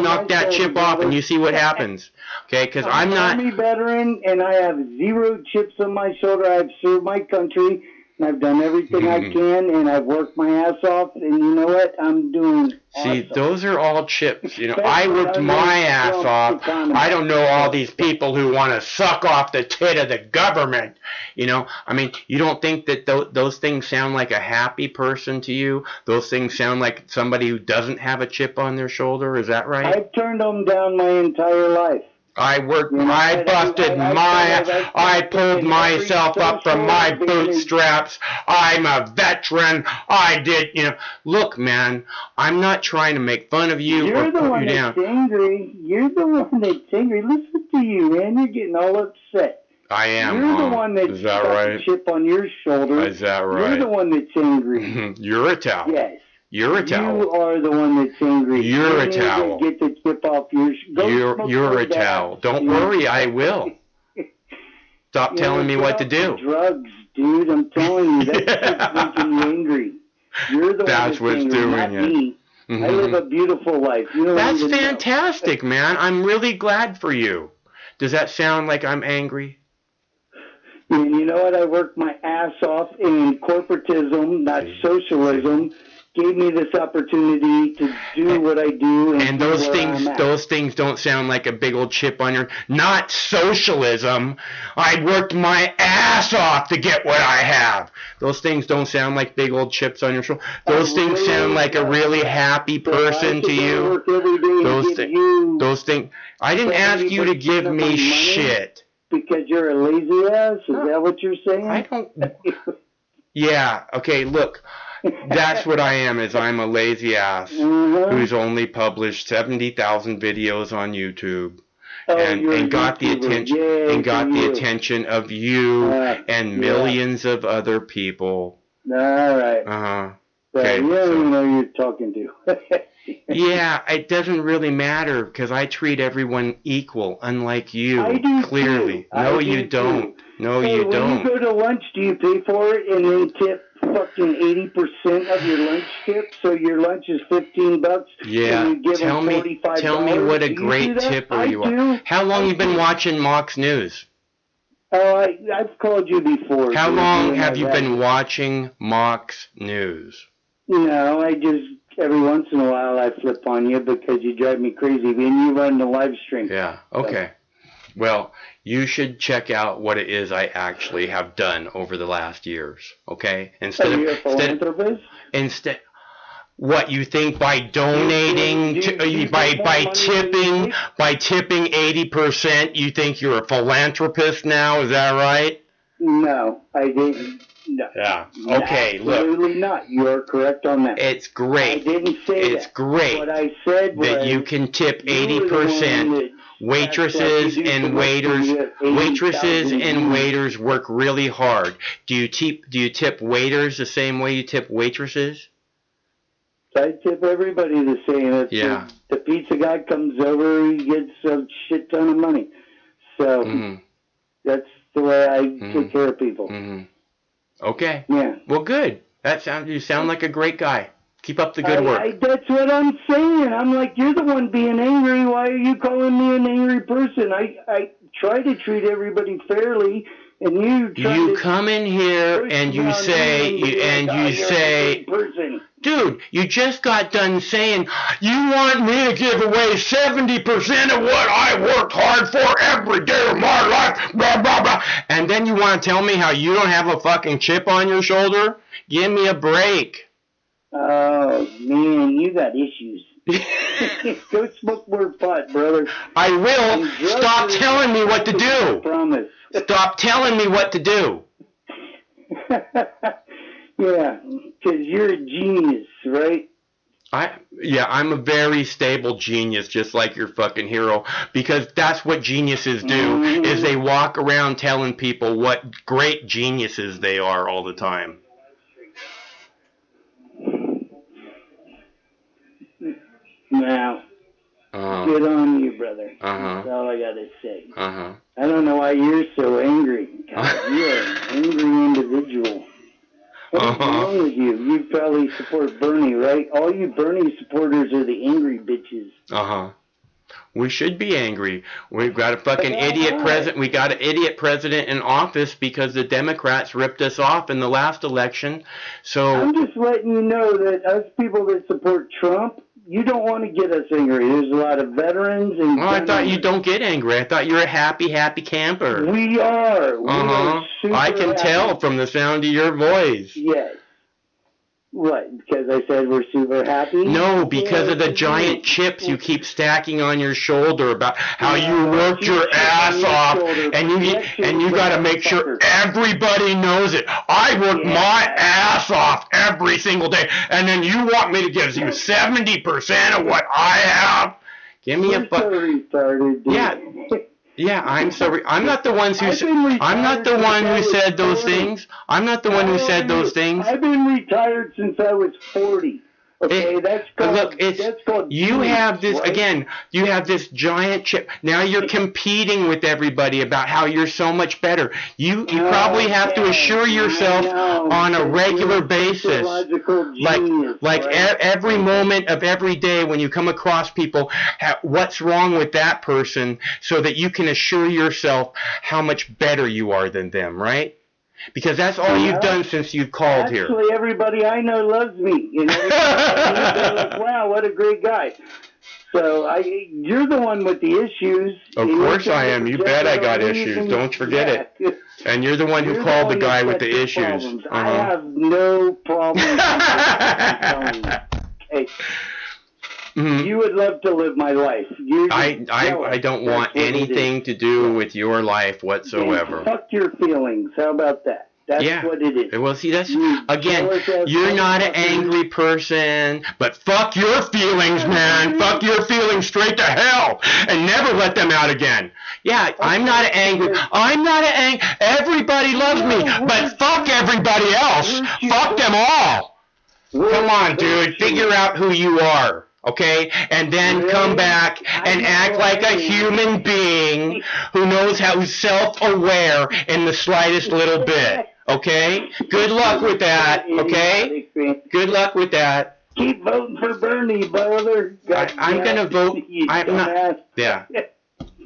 knock that chip off, and you see what happens. Okay, because I'm not. I'm an Army veteran, and I have 0 chips on my shoulder. I've served my country. And I've done everything I can, and I've worked my ass off, and you know what? I'm doing See, those are all chips. You know, I worked my ass off. I don't know all these people who want to suck off the tit of the government. You know, I mean, you don't think that those things sound like a happy person to you? Those things sound like somebody who doesn't have a chip on their shoulder? Is that right? I've turned them down my entire life. I pulled myself up from my bootstraps. I'm a veteran. I did, you know. Look, man, I'm not trying to make fun of you or put you down. You're the one that's angry. You're the one that's angry. Listen to you, man. You're getting all upset. I am. You're the one that's got the chip on your shoulder. Is that right? You're the one that's angry. You're a towel. Yes. You're a towel. You are the one that's angry. You're a towel. Get the chip off your. You're a towel. Don't worry, I will. Stop telling me what to do. Drugs, dude. I'm telling you, that's what's making you angry. You're the one that's what's angry, doing not it. Me. I live a beautiful life. You don't That's even fantastic, man. I'm really glad for you. Does that sound like I'm angry? And you know what? I worked my ass off in corporatism, not socialism. Gave me this opportunity to do what I do, and those things don't sound like a big old chip on your. Not socialism. I worked my ass off to get what I have. Those things don't sound like big old chips on your shoulder. Those things sound like a really happy person to you. Those things. I didn't ask you to give me shit. Because you're a lazy ass? Is that what you're saying? I don't. Yeah. Okay. Look. That's what I am, is I'm a lazy ass who's only published 70,000 videos on YouTube and got the attention of you and millions of other people. All right. Okay. You don't even know who you're talking to. Yeah, it doesn't really matter because I treat everyone equal, unlike you. I do clearly. Too. No, you don't. No, you don't. When you go to lunch, do you pay for it and then tip fucking 80% of your lunch tip? So your lunch is $15. Yeah. And you give tell them me what a great tipper you are. How long you been watching Mox News? I've called you before. How long have you been watching Mox News? No, I just every once in a while I flip on you because you drive me crazy. And you run the live stream. Yeah. Okay. Well, you should check out what it is I actually have done over the last years. Okay. Instead, what you think by donating, by tipping 80%, you think you're a philanthropist now? Is that right? No, I didn't. No. Yeah. Okay. Absolutely not. You are correct on that. It's great. I didn't say it's that. Great. What I said was that you can tip 80%. Waitresses and waiters work really hard. Do you tip waiters the same way you tip waitresses? I tip everybody the same. If the pizza guy comes over, he gets a shit ton of money. So that's the way I take care of people. Okay. Yeah. Well, good. You sound like a great guy. Keep up the good work. That's what I'm saying. I'm like, you're the one being angry. Why are you calling me an angry person? try to treat everybody fairly, and you come in here and you say, dude, you just got done saying you want me to give away 70% of what I worked hard for every day of my life, blah, blah, blah. And then you want to tell me how you don't have a fucking chip on your shoulder? Give me a break. Oh, man, you got issues. Go smoke more pot, brother. I will. Stop telling me what to do. I promise. Stop telling me what to do. Yeah, because you're a genius, right? I'm a very stable genius, just like your fucking hero, because that's what geniuses do, is they walk around telling people what great geniuses they are all the time. Now, good on you, brother. That's all I got to say. I don't know why you're so angry. God, you're an angry individual. What's wrong with you? You probably support Bernie, right? All you Bernie supporters are the angry bitches. We should be angry. We've got a fucking idiot president. We got an idiot president in office because the Democrats ripped us off in the last election. So I'm just letting you know that us people that support Trump, you don't want to get us angry. There's a lot of veterans and. Well, I thought you don't get angry. I thought you were a happy camper. We are. We are super I can happy. tell from the sound of your voice. Yes. What? Because I said we're super happy? No, because of the giant chips you keep stacking on your shoulder about how you worked your ass off, and you got to make sure everybody knows it. I worked my ass off every single day, and then you want me to give you 70% of what I have? Give me a Yeah, I'm sorry. I'm not the one who said those things. I'm not the one who said those things. I've been retired since I was 40. Okay, that's called. You have this again. You have this giant chip. Now you're competing with everybody about how you're so much better. You probably have to assure yourself on a regular basis, every moment of every day when you come across people, what's wrong with that person, so that you can assure yourself how much better you are than them, right? Because that's all you've done since you've called here. Actually, everybody I know loves me. You know, they're like, wow, what a great guy. So you're the one with the issues. Of course I am. You bet I got issues. Don't forget it. And you're the one who called the guy with the issues. I have no problem. Hey. You would love to live my life. I don't want anything to do with your life whatsoever. And fuck your feelings. How about that? That's what it is. Well, see, that's, again, you're not an angry person, but fuck your feelings, man. Fuck your feelings straight to hell and never let them out again. Yeah, I'm not angry. Everybody loves me, but fuck everybody else. Fuck them all. Come on, dude. Figure out who you are. Okay, and then come back and act like a human being who knows how, who's self-aware in the slightest little bit. Okay, good luck with that. Okay, good luck with that. Keep voting for Bernie, brother. I'm gonna vote. I'm not. Yeah.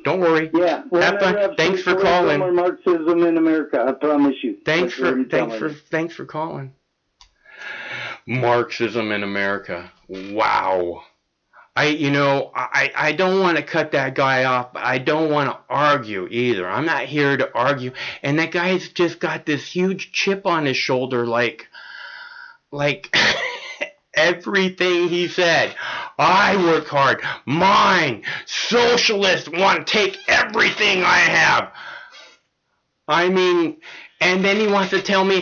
Don't worry. Yeah. Have fun. Thanks for calling. More Marxism in America. I promise you. Thanks for calling. Marxism in America. Wow. I don't want to cut that guy off, but I don't want to argue either. I'm not here to argue. And that guy's just got this huge chip on his shoulder, like everything he said. I work hard. Mine. Socialists want to take everything I have. I mean, and then he wants to tell me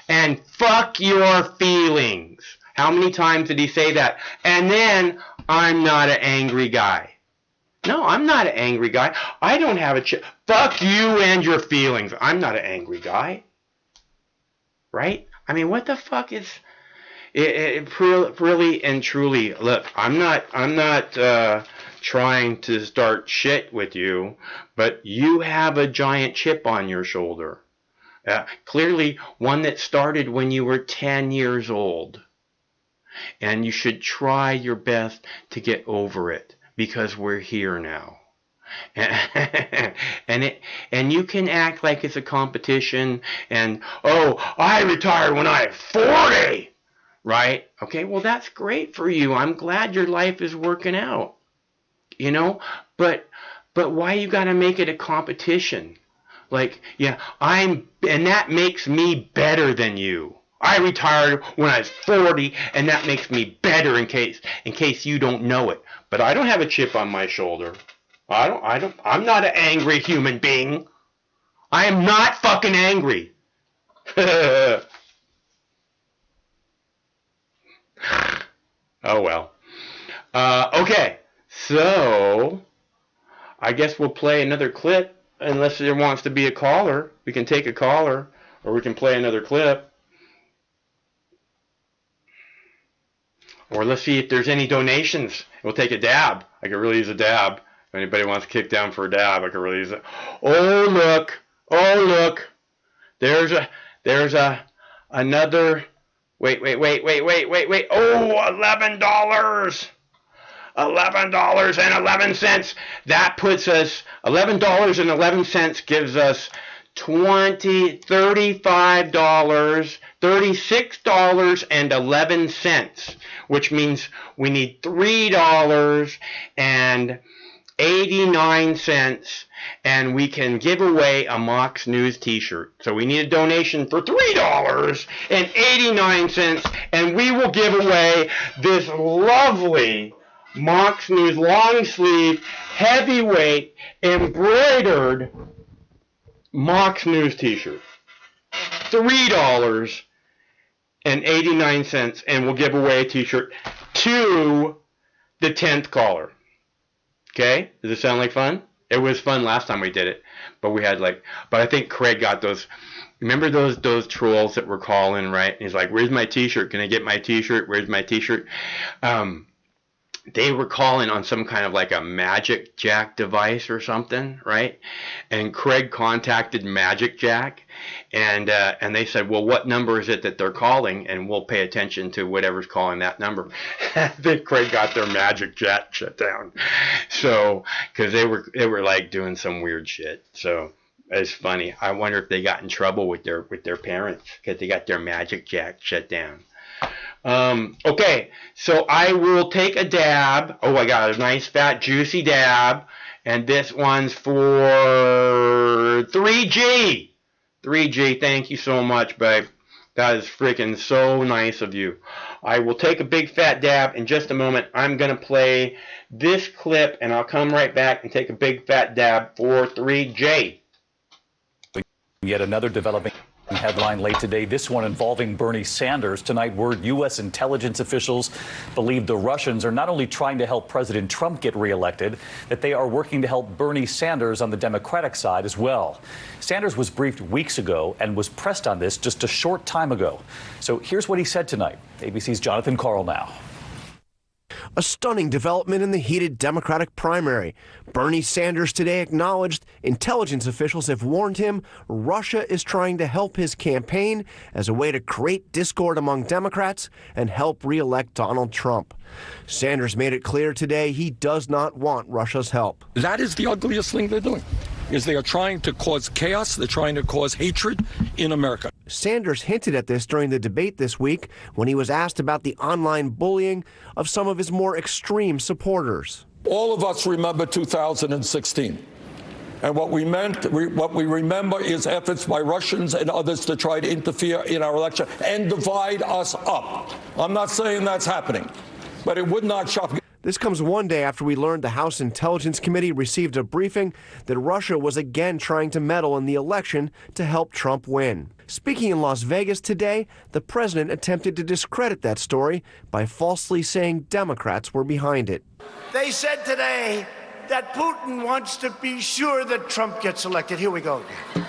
and fuck your feelings. How many times did he say that? And then, I'm not an angry guy. No, I'm not an angry guy. I don't have a chip. Fuck you and your feelings. I'm not an angry guy. Right? I mean, what the fuck is... really and truly, look, I'm not trying to start shit with you, but you have a giant chip on your shoulder. Clearly, one that started when you were 10 years old. And you should try your best to get over it, because we're here now. And you can act like it's a competition and, oh, I retired when I was 40, right? Okay, well, that's great for you. I'm glad your life is working out, you know, but why you got to make it a competition? Like, yeah, and that makes me better than you. I retired when I was 40, and that makes me better in case you don't know it. But I don't have a chip on my shoulder. I'm not an angry human being. I am not fucking angry. Oh well. Okay, so I guess we'll play another clip. Unless there wants to be a caller, we can take a caller, or we can play another clip. Or let's see if there's any donations. We'll take a dab. I could really use a dab. If anybody wants to kick down for a dab, I could really use it. Oh look! Oh look! There's another. Wait! Oh, $11. $11.11. That puts us $11.11 gives us $36.11, which means we need $3.89, and we can give away a Mox News t-shirt. So we need a donation for $3.89, and we will give away this lovely Mox News long sleeve, heavyweight, embroidered Mox News t-shirt. $3.89, and we'll give away a t-shirt to the 10th caller. Okay? Does it sound like fun? It was fun last time we did it, but we had but I think Craig got those. Remember those trolls that were calling, right? And he's like, "Where's my t-shirt? Can I get my t-shirt? Where's my t-shirt?" They were calling on some kind of like a Magic Jack device or something, right? And Craig contacted Magic Jack, and they said, "Well, what number is it that they're calling? And we'll pay attention to whatever's calling that number." Then Craig got their Magic Jack shut down, so because they were like doing some weird shit. So it's funny. I wonder if they got in trouble with their parents because they got their Magic Jack shut down. Okay, so I will take a dab. Oh, I got a nice fat juicy dab, and this one's for 3G. 3G, thank you so much, babe. That is freaking so nice of you. I will take a big fat dab in just a moment. I'm gonna play this clip, and I'll come right back and take a big fat dab for 3J. Yet another developing headline late today, this one involving Bernie Sanders. Tonight, word U.S. intelligence officials believe the Russians are not only trying to help President Trump get reelected, that they are working to help Bernie Sanders on the Democratic side as well. Sanders was briefed weeks ago and was pressed on this just a short time ago. So here's what he said tonight. ABC's Jonathan Karl now. A stunning development in the heated Democratic primary. Bernie Sanders today acknowledged intelligence officials have warned him Russia is trying to help his campaign as a way to create discord among Democrats and help re-elect Donald Trump. Sanders made it clear today he does not want Russia's help. That is the ugliest thing they're doing, is they are trying to cause chaos, they're trying to cause hatred in America. Sanders hinted at this during the debate this week when he was asked about the online bullying of some of his more extreme supporters. All of us remember 2016. And what we remember is efforts by Russians and others to try to interfere in our election and divide us up. I'm not saying that's happening, but it would not shock me. This comes one day after we learned the House Intelligence Committee received a briefing that Russia was again trying to meddle in the election to help Trump win. Speaking in Las Vegas today, the president attempted to discredit that story by falsely saying Democrats were behind it. They said today that Putin wants to be sure that Trump gets elected. Here we go again.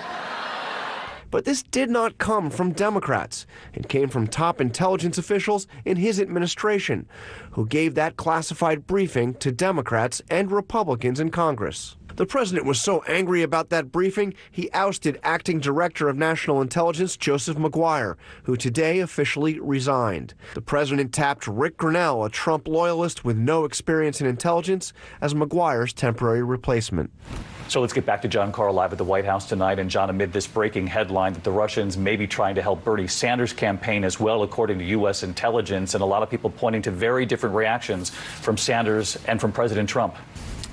But this did not come from Democrats. It came from top intelligence officials in his administration, who gave that classified briefing to Democrats and Republicans in Congress. The president was so angry about that briefing, he ousted Acting Director of National Intelligence Joseph Maguire, who today officially resigned. The president tapped Rick Grenell, a Trump loyalist with no experience in intelligence, as Maguire's temporary replacement. So let's get back to John Carl live at the White House tonight. And John, amid this breaking headline that the Russians may be trying to help Bernie Sanders' campaign as well, according to U.S. intelligence, and a lot of people pointing to very different reactions from Sanders and from President Trump.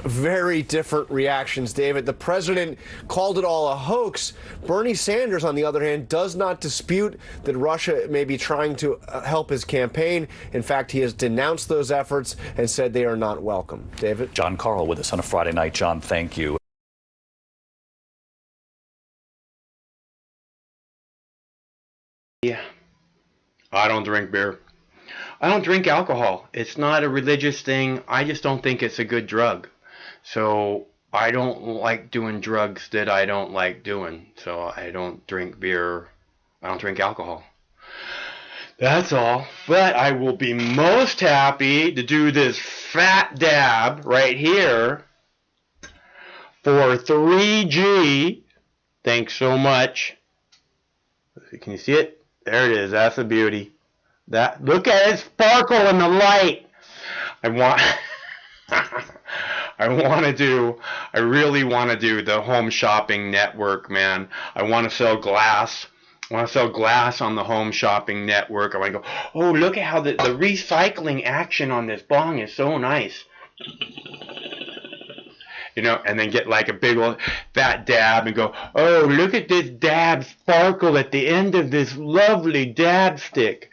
Very different reactions, David. The president called it all a hoax. Bernie Sanders, on the other hand, does not dispute that Russia may be trying to help his campaign. In fact, he has denounced those efforts and said they are not welcome. David? John Carl with us on a Friday night. John, thank you. Yeah, I don't drink beer. I don't drink alcohol. It's not a religious thing. I just don't think it's a good drug. So I don't like doing drugs that I don't like doing. So I don't drink beer. I don't drink alcohol. That's all. But I will be most happy to do this fat dab right here for 3G. Thanks so much. Can you see it? There it is. That's a beauty. That, look at it sparkle in the light. I really want to do the home shopping network, man. I want to sell glass. I want to sell glass on the home shopping network. I want to go, oh, look at how the recycling action on this bong is so nice. You know, and then get like a big old fat dab and go, oh, look at this dab sparkle at the end of this lovely dab stick.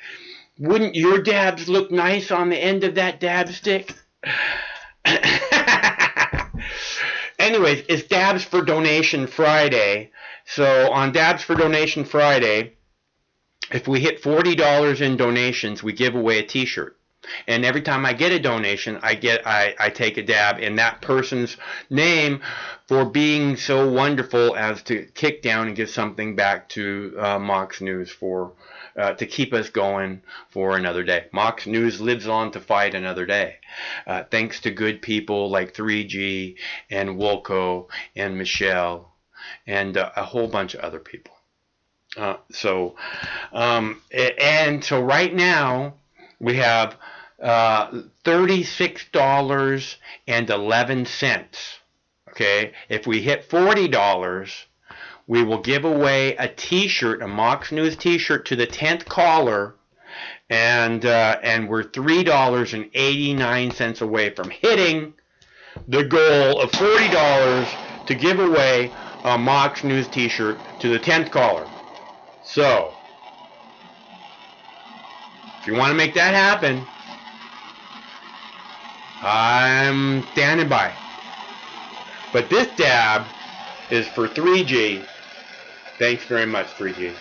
Wouldn't your dabs look nice on the end of that dab stick? Anyways, it's Dabs for Donation Friday. So on Dabs for Donation Friday, if we hit $40 in donations, we give away a t-shirt. And every time I get a donation, I take a dab in that person's name for being so wonderful as to kick down and give something back to Mox News for to keep us going for another day. Mox News lives on to fight another day. Thanks to good people like 3G and Wilco and Michelle and a whole bunch of other people. So right now we have $36.11. Okay, if we hit $40, we will give away a t-shirt, a Mox News t-shirt to the 10th caller, and we're $3.89 away from hitting the goal of $40 to give away a Mox News t-shirt to the 10th caller. So if you want to make that happen, I'm standing by. But this dab is for 3G. Thanks very much, 3G.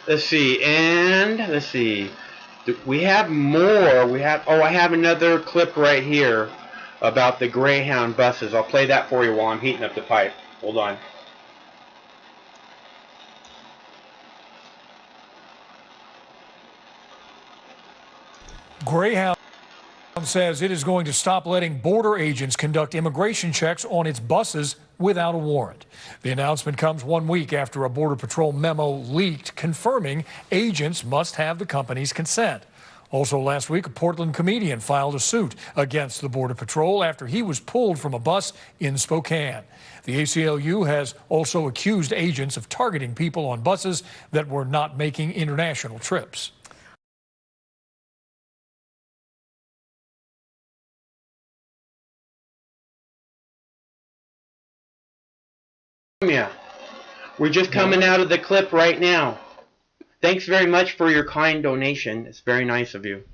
Let's see. We have more. I have another clip right here about the Greyhound buses. I'll play that for you while I'm heating up the pipe. Hold on. Greyhound says it is going to stop letting border agents conduct immigration checks on its buses without a warrant. The announcement comes 1 week after a Border Patrol memo leaked confirming agents must have the company's consent. Also last week, a Portland comedian filed a suit against the Border Patrol after he was pulled from a bus in Spokane. The ACLU has also accused agents of targeting people on buses that were not making international trips. Yeah, we're just coming out of the clip right now. Thanks very much for your kind donation. It's very nice of you.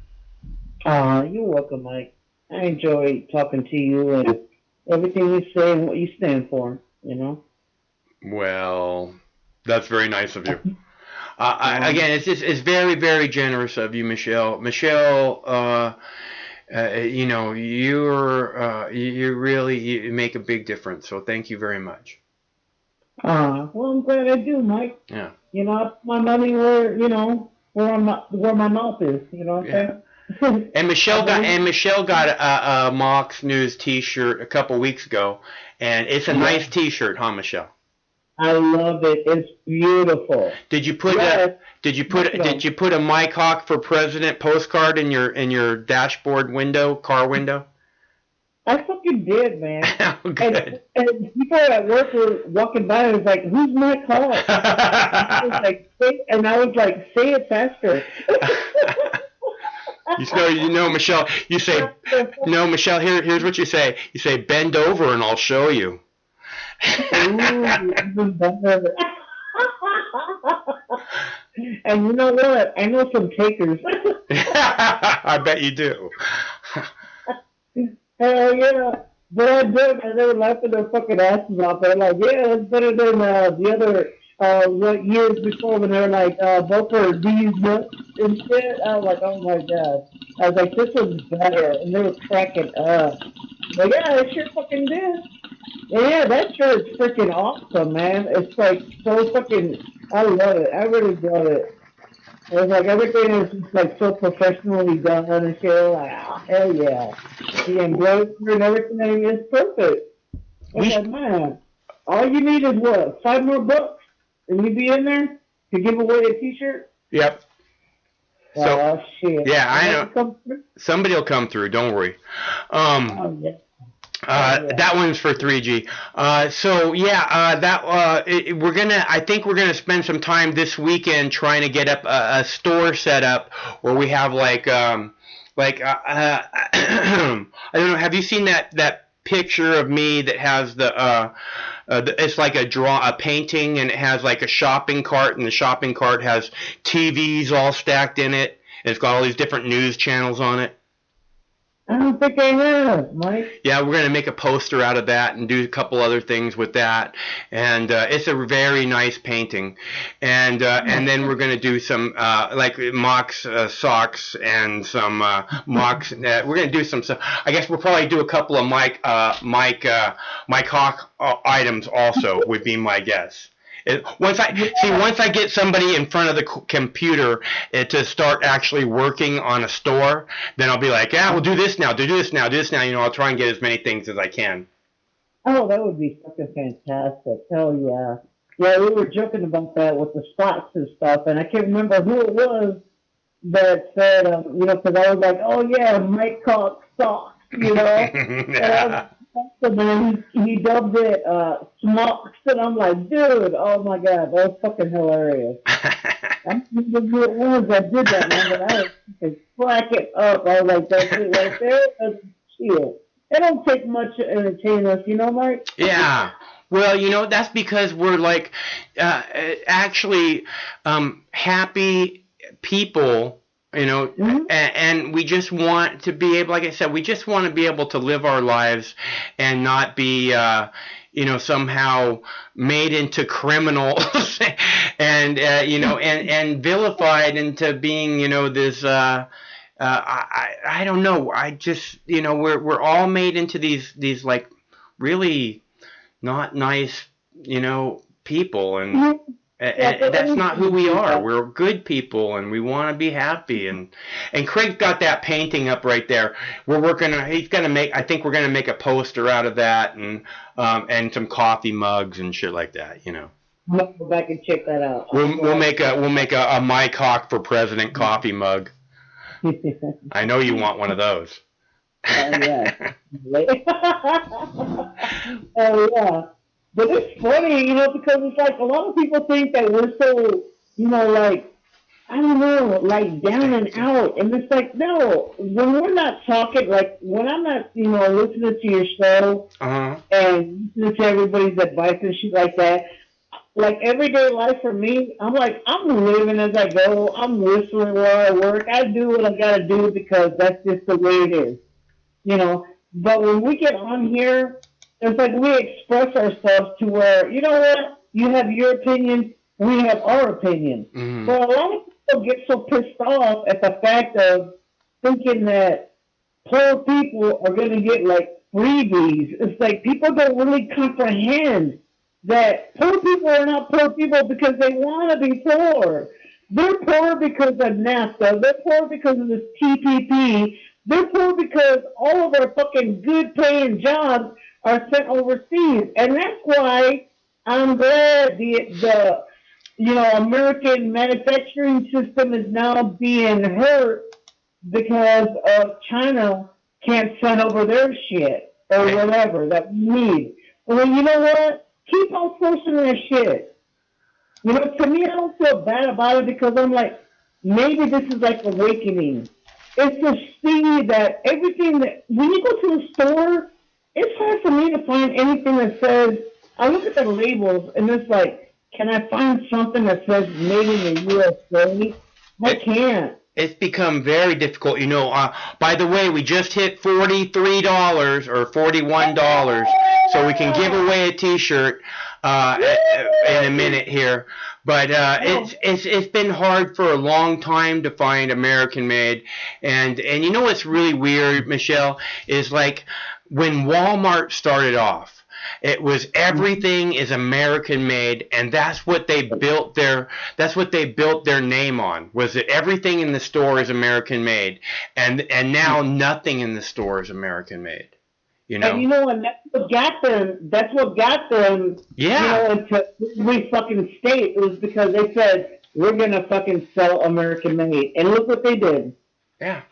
You're welcome, Mike. I enjoy talking to you and everything you say and what you stand for, you know? Well, that's very nice of you. Again, it's very, very generous of you, Michelle. Michelle, you know, you make a big difference, so thank you very much. Well, I'm glad I do, Mike. Yeah. You know, I put my money where, you know, where my mouth is. You know what I'm saying? And Michelle got a Mox News T-shirt a couple weeks ago, and it's a nice T-shirt, huh, Michelle? I love it. It's beautiful. Did you put a Mike Hawk for President postcard in your dashboard window, car window? I fucking did, man. Oh, good. And people at work were walking by and was like, "Who's Mike Hawk?" And I was like, "Say it faster." You know, Michelle. You say, "No, Michelle. Here's what you say. You say, bend over and I'll show you." And you know what? I know some takers. I bet you do. Hell yeah. But I did, and they were laughing their fucking asses off. They're like, yeah, it's better than the other years before when they were like, vote for these nuts and shit. I was like, oh my god. I was like, this was better. And they were cracking up. Like, yeah, it sure fucking did. Yeah, that shirt is freaking awesome, man. It's like so fucking, I love it. I really love it. It's like everything is just like so professionally done and shit. Like, oh, hell yeah. The embroidery and everything is perfect. It's like, man, all you need is what? 5 more bucks? And you be in there to give away a T-shirt? Yep. So, oh, shit. Yeah, I know. Somebody will come through. Don't worry. That one's for 3G. I think we're gonna spend some time this weekend trying to get up a store set up where we have I don't know. Have you seen that picture of me that has it's like a painting, and it has like a shopping cart, and the shopping cart has TVs all stacked in it. And it's got all these different news channels on it. I don't think I have, Mike. Yeah, we're going to make a poster out of that and do a couple other things with that. And it's a very nice painting. And then we're going to do some like Mox socks and some Mox. We're going to do some stuff. I guess we'll probably do a couple of Mike Hawk items also would be my guess. Once I get somebody in front of the computer to start actually working on a store, then I'll be like, yeah, we'll do this now, do this now. You know, I'll try and get as many things as I can. Oh, that would be fucking fantastic. Hell yeah. Yeah, we were joking about that with the stocks and stuff, and I can't remember who it was that said, you know, because I was like, oh yeah, Mike Hawk stocks, you know? Yeah. And then he dubbed it Smocks, and I'm like, dude, oh my god, that was fucking hilarious. I don't remember who it was that did that, man, but I was fucking cracking up. I was like, that's it right there, that's shit. It don't take much to entertain us, you know, Mike? Yeah. Well, you know, that's because we're like actually happy people. You know, and we just want to be able, like I said, we just want to be able to live our lives and not be, you know, somehow made into criminals and, you know, and vilified into being, you know, this, I don't know. I just, you know, we're all made into these like really not nice, you know, people, and that's not who we are. We're good people, and we want to be happy. And Craig's got that painting up right there. We're working on. He's gonna make. I think we're gonna make a poster out of that, and some coffee mugs and shit like that. You know. I'll go back and check that out. We'll make a Mike Hawk for President coffee mug. I know you want one of those. Yeah. Oh yeah. But it's funny, you know, because it's like a lot of people think that we're so, you know, like, I don't know, like down and out. And it's like, no, when we're not talking, like when I'm not, you know, listening to your show and listening to everybody's advice and shit like that, like everyday life for me, I'm like, I'm living as I go. I'm whistling while I work. I do what I got to do because that's just the way it is, you know. But when we get on here, it's like we express ourselves to where, you know what, you have your opinion, we have our opinion. But a lot of people get so pissed off at the fact of thinking that poor people are going to get like freebies. It's like people don't really comprehend that poor people are not poor people because they want to be poor. They're poor because of NAFTA. They're poor because of this TPP. They're poor because all of their fucking good-paying jobs are sent overseas, and that's why I'm glad the American manufacturing system is now being hurt because of China can't send over their shit or whatever that we need. Well, you know what? Keep on pushing that shit. You know, to me, I don't feel bad about it because I'm like, maybe this is like awakening. It's to see that everything that, when you go to a store, it's hard for me to find anything that says, I look at the labels and it's like, can I find something that says made in the USA? I can't. It's become very difficult. You know, by the way, we just hit $43 or $41, so we can give away a T-shirt in a minute here. But it's been hard for a long time to find American made. And you know what's really weird, Michelle, is like when Walmart started off, it was everything is American made, and that's what they built their name on, was that everything in the store is American made, and now nothing in the store is American made. You know? And you know what? That's what got them. Yeah. You know, into every fucking state. It was because they said we're gonna fucking sell American made, and look what they did. Yeah.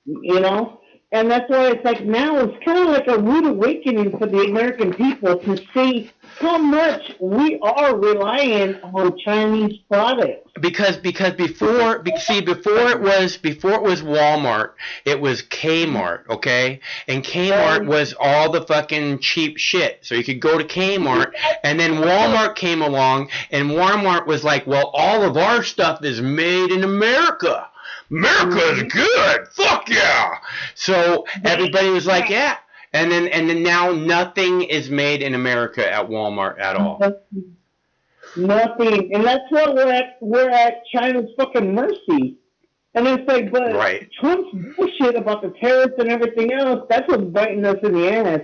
You know. And that's why it's like now it's kind of like a rude awakening for the American people to see how much we are relying on Chinese products. Because before it was Walmart, it was Kmart, okay? And Kmart was all the fucking cheap shit. So you could go to Kmart, and then Walmart came along, and Walmart was like, well, all of our stuff is made in America. America's good. Fuck yeah. So everybody was like, yeah. And then now nothing is made in America at Walmart at all. Nothing. And that's what we're at China's fucking mercy. And it's like, but Trump's bullshit about the tariffs and everything else, that's what's biting us in the ass.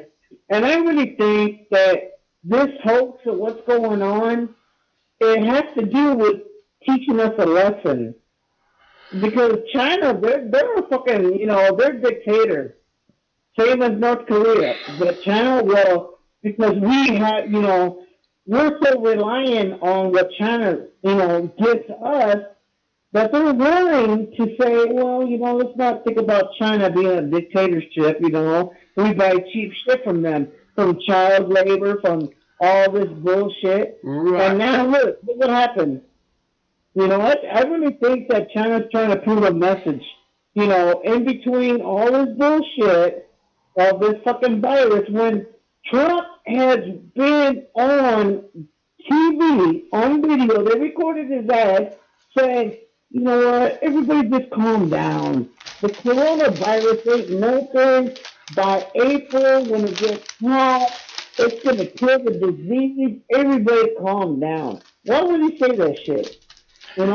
And I really think that this hoax of what's going on, it has to do with teaching us a lesson. Because China, they're a fucking, they're dictators. Same as North Korea. But China, well, because we have, we're so reliant on what China, gives us, that they're willing to say, well, let's not think about China being a dictatorship, We buy cheap shit from them, from child labor, from all this bullshit. Right. And now look what happened. You know what? I really think that China's trying to prove a message. In between all this bullshit of this fucking virus, when Trump has been on TV, on video, they recorded his ass saying, you know what, everybody just calm down. The coronavirus ain't nothing. By April, when it gets hot, it's going to kill the disease. Everybody calm down. Why would he say that shit? I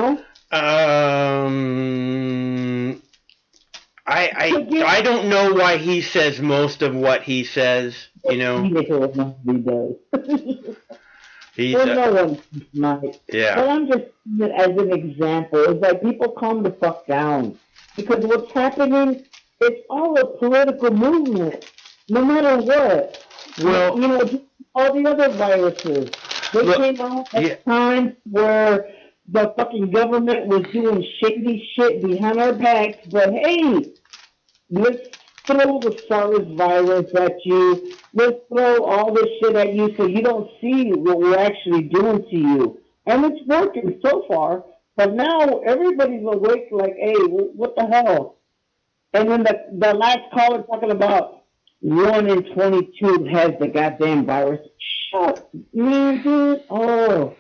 don't know why he says most of what he says, He does. He's, no one might. Yeah. But I'm just using it as an example. It's like people calm the fuck down. Because what's happening, it's all a political movement. No matter what. Well, all the other viruses. They came out at times where the fucking government was doing shady shit behind our backs, but hey, let's throw the SARS virus at you. Let's throw all this shit at you so you don't see what we're actually doing to you. And it's working so far, but now everybody's awake like, hey, what the hell? And then the last caller talking about 1 in 22 has the goddamn virus. Shut me, dude. Oh.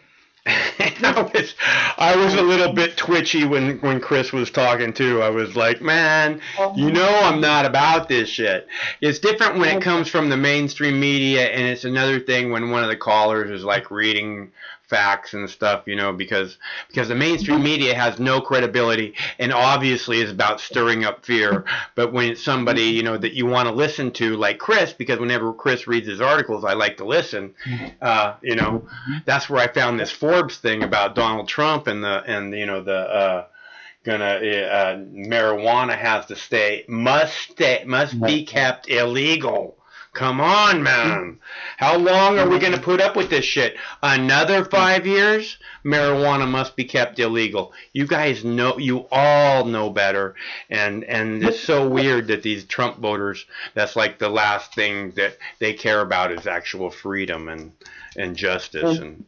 I was a little bit twitchy when Chris was talking too. I was like, man, I'm not about this shit. It's different when it comes from the mainstream media, and it's another thing when one of the callers is like reading facts and stuff, you know, because the mainstream media has no credibility and obviously is about stirring up fear. But when it's somebody, you know, that you want to listen to, like Chris, because whenever Chris reads his articles, I like to listen. You know, that's where I found this Forbes thing about Donald Trump and marijuana has to must be kept illegal. Come on, man. How long are we going to put up with this shit? Another 5 years? Marijuana must be kept illegal. You guys know, you all know better. And it's so weird that these Trump voters, that's like the last thing that they care about is actual freedom and justice. And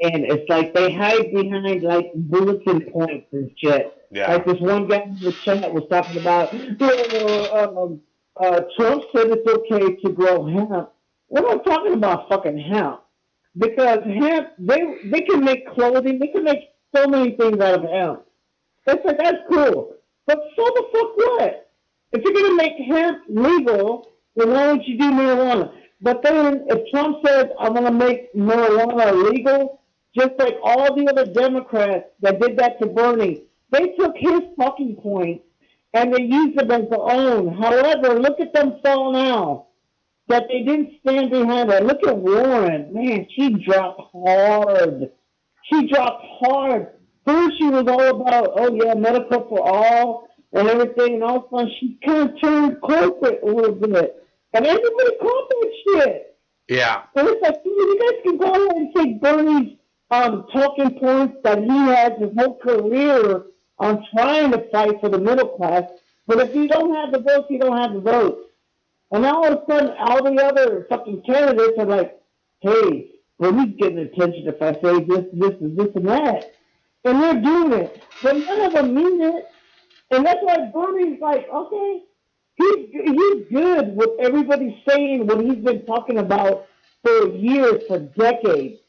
it's like they hide behind like bulletin points and shit. Yeah. Like this one guy in the chat was talking about, Trump said it's okay to grow hemp. We're not talking about fucking hemp. Because hemp, they can make clothing, they can make so many things out of hemp. It's like, that's cool. But so the fuck what? If you're going to make hemp legal, then why don't you do marijuana? But then if Trump says, I'm going to make marijuana legal, just like all the other Democrats that did that to Bernie, they took his fucking point and they used them as their own. However, look at them fall now. That they didn't stand behind her. Look at Warren. Man, she dropped hard. She dropped hard. First she was all about, oh yeah, medical for all and everything, and all of a sudden she kind of turned corporate a little bit. And everybody caught that shit. yeah. So it's like, you guys can go ahead and take Bernie's talking points that he has his whole career on trying to fight for the middle class. But if you don't have the votes, you don't have the votes. And now all of a sudden, all the other fucking candidates are like, hey, Bernie's getting attention if I say this, and that. And they're doing it. But none of them mean it. And that's why Bernie's like, okay, he's good with everybody saying what he's been talking about for years, for decades.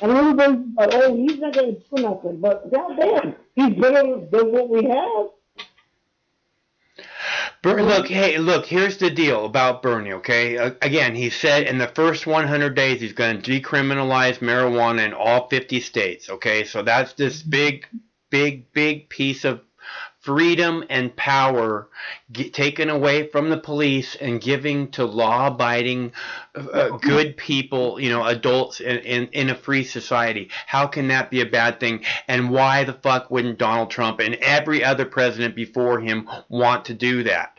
And everybody's like, oh, he's not going to do nothing. But goddamn, he's better than what we have. Look, here's the deal about Bernie, okay? Again, he said in the first 100 days he's going to decriminalize marijuana in all 50 states, okay? So that's this big piece of freedom and power taken away from the police and giving to law-abiding, good people, you know, adults in a free society. How can that be a bad thing? And why the fuck wouldn't Donald Trump and every other president before him want to do that?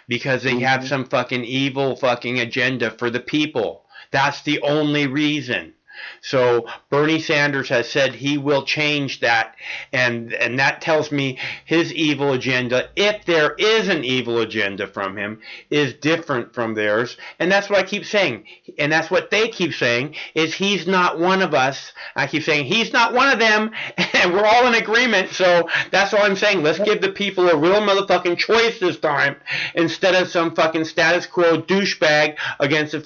Because they have some fucking evil fucking agenda for the people. That's the only reason. So Bernie Sanders has said he will change that, and that tells me his evil agenda, if there is an evil agenda from him, is different from theirs. And that's what I keep saying. And that's what they keep saying, is he's not one of us. I keep saying he's not one of them, and we're all in agreement. So that's all I'm saying. Let's give the people a real motherfucking choice this time, instead of some fucking status quo douchebag against the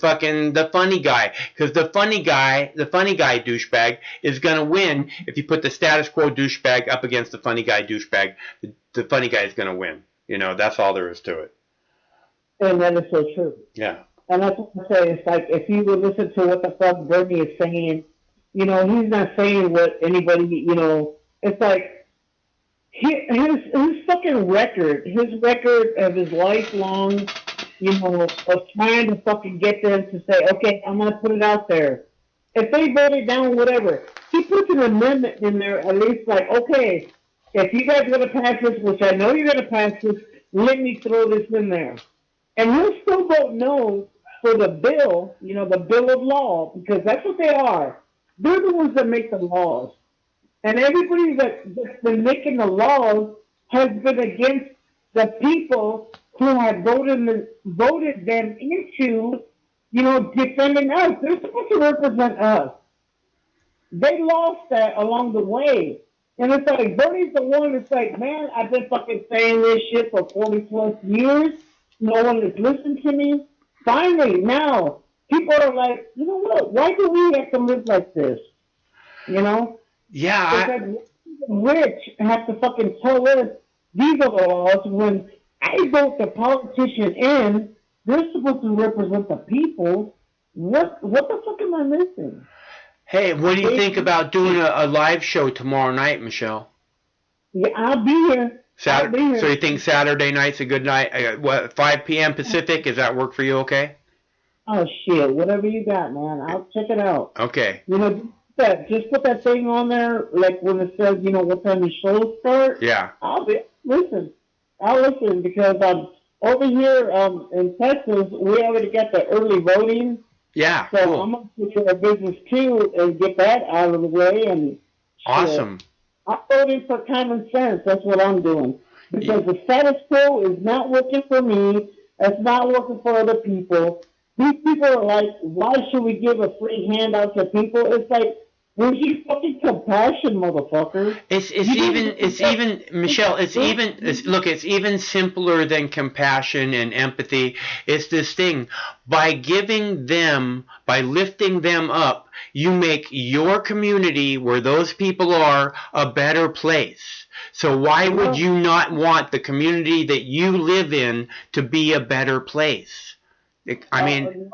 funny guy. Because the funny guy douchebag is going to win. If you put the status quo douchebag up against the funny guy douchebag, the funny guy is going to win. You know, that's all there is to it. And that is so true. Yeah. And that's what I say. It's like, if you would listen to what the fuck Bernie is saying, you know, he's not saying what anybody, you know, it's like, his fucking record, of his lifelong, you know, of trying to fucking get them to say, okay, I'm going to put it out there. If they voted down whatever, he puts an amendment in there, at least like, okay, if you guys are going to pass this, which I know you're going to pass this, let me throw this in there. And he'll still vote no for the bill, you know, the bill of law, because that's what they are. They're the ones that make the laws. And everybody that's been making the laws has been against the people who have voted them into, you know, defending us. They're supposed to represent us. They lost that along the way. And it's like, Bernie's the one that's like, man, I've been fucking saying this shit for 40 plus years. No one has listened to me. Finally, now, people are like, you know what? Why do we have to live like this? You know? Yeah. It's like, rich have to fucking tell us these are the laws when I vote the politician in. They're supposed to represent the people. What the fuck am I missing? Hey, what do you think about doing a live show tomorrow night, Michelle? Yeah, I'll be here. I'll be here. So you think Saturday night's a good night? What, 5 p.m. Pacific? Does that work for you? Okay. Oh shit! Whatever you got, man. I'll check it out. Okay. You know, just put that thing on there, like when it says, you know, what time the shows start. Yeah. I'll listen because over here in Texas we already got the early voting. Yeah. So cool. I'm gonna put your business too and get that out of the way and. Awesome. I'm voting for common sense. That's what I'm doing. Because the status quo is not working for me. It's not working for other people. These people are like, why should we give a free handout to people? It's like, where's your fucking compassion, motherfucker? It's even simpler than compassion and empathy. It's this thing. By lifting them up, you make your community where those people are a better place. So why would you not want the community that you live in to be a better place? I mean...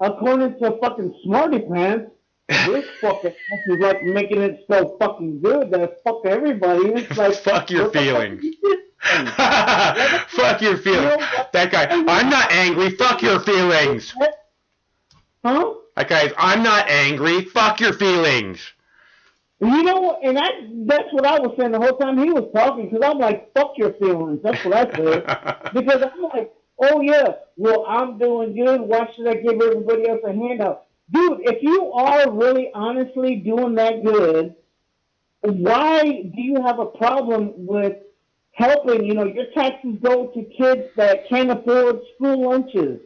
according to fucking Smarty Pants, this fucking is like making it so fucking good that fuck everybody. It's like... fuck your feelings. Fuck your feelings. That guy, I'm not angry, fuck your feelings. Huh? That guy's, I'm not angry, fuck your feelings. You know what? And that's what I was saying the whole time he was talking, because I'm like, fuck your feelings. That's what I said. Because I'm like, oh yeah, well, I'm doing good. Why should I give everybody else a handout? Dude, if you are really honestly doing that good, why do you have a problem with helping, you know, your taxes go to kids that can't afford school lunches?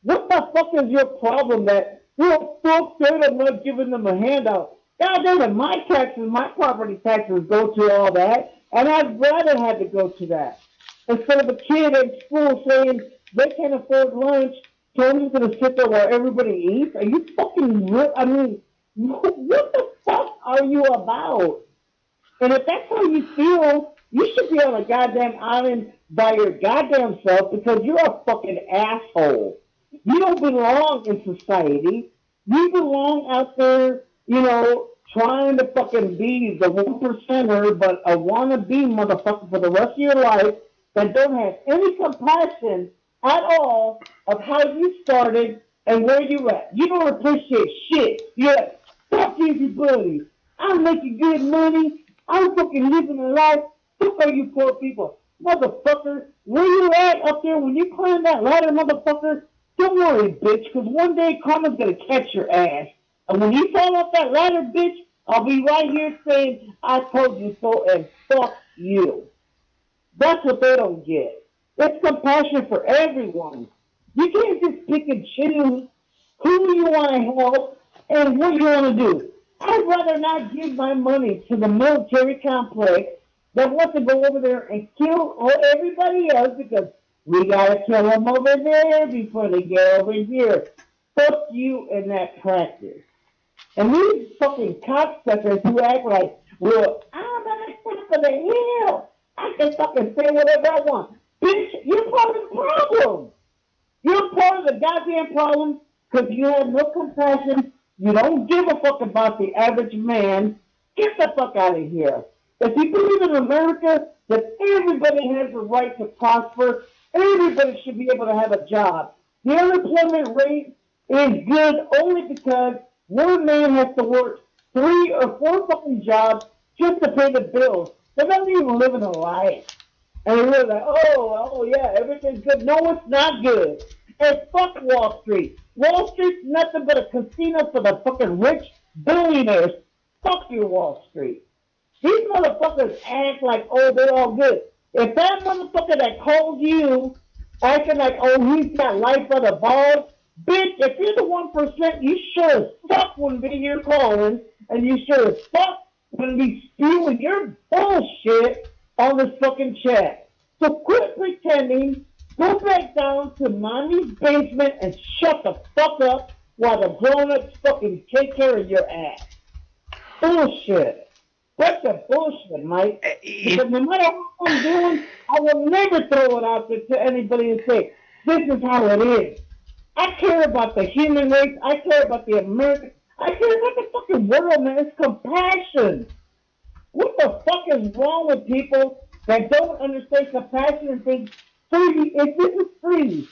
What the fuck is your problem that, well, fuck that, I'm not giving them a handout? God damn it, my taxes, my property taxes go to all that, and I'd rather have to go to that. Instead of a kid in school saying they can't afford lunch, Tony's going to sit there while everybody eats? Are you fucking real? I mean, what the fuck are you about? And if that's how you feel, you should be on a goddamn island by your goddamn self because you're a fucking asshole. You don't belong in society. You belong out there, you know, trying to fucking be the 1%er, but a wannabe motherfucker for the rest of your life that don't have any compassion at all of how you started and where you at. You don't appreciate shit. You're like, fuck everybody. I'm making good money. I'm fucking living a life. Fuck all you poor people. Motherfucker, where you at up there when you climb that ladder, motherfucker? Don't worry, bitch, because one day karma's going to catch your ass. And when you fall off that ladder, bitch, I'll be right here saying, I told you so, and fuck you. That's what they don't get. It's compassion for everyone. You can't just pick and choose who you want to help and what you want to do. I'd rather not give my money to the military complex that wants to go over there and kill everybody else because we got to kill them over there before they get over here. Fuck you in that practice. And these fucking cocksuckers who act like, well, I'm on the top of the hill. I can fucking say whatever I want. Bitch, you're part of the problem. You're part of the goddamn problem because you have no compassion. You don't give a fuck about the average man. Get the fuck out of here. If you believe in America that everybody has the right to prosper, everybody should be able to have a job. The unemployment rate is good only because one man has to work 3 or 4 fucking jobs just to pay the bills. They're not even living a life. And they're like, oh yeah, everything's good. No, it's not good. And fuck Wall Street. Wall Street's nothing but a casino for the fucking rich billionaires. Fuck you, Wall Street. These motherfuckers act like, oh, they're all good. If that motherfucker that called you acting like, oh, he's got life by the balls, bitch, if you're the 1%, you sure as fuck wouldn't be here calling, and you sure as fuck wouldn't be spewing your bullshit on this fucking chat. So quit pretending, go back down to mommy's basement and shut the fuck up while the grown-ups fucking take care of your ass. Bullshit. That's the bullshit, Mike. Because no matter what I'm doing, I will never throw it out there to anybody and say, this is how it is. I care about the human race. I care about the American. I care about the fucking world, man. It's compassion. What the fuck is wrong with people that don't understand compassion and think free? If this is free,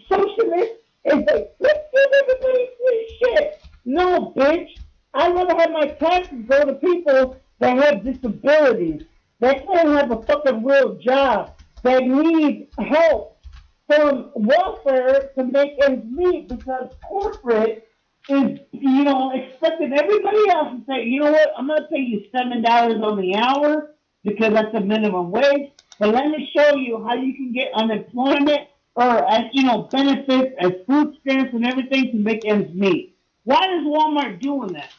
socialist is like, let's give everybody free shit. No, bitch. I'd rather have my taxes go to people that have disabilities, that can't have a fucking real job, that need help from welfare to make ends meet because corporate is, you know, expecting everybody else to say, you know what, I'm going to pay you $7 on the hour because that's the minimum wage, but let me show you how you can get unemployment or, as you know, benefits as food stamps and everything to make ends meet. Why is Walmart doing that?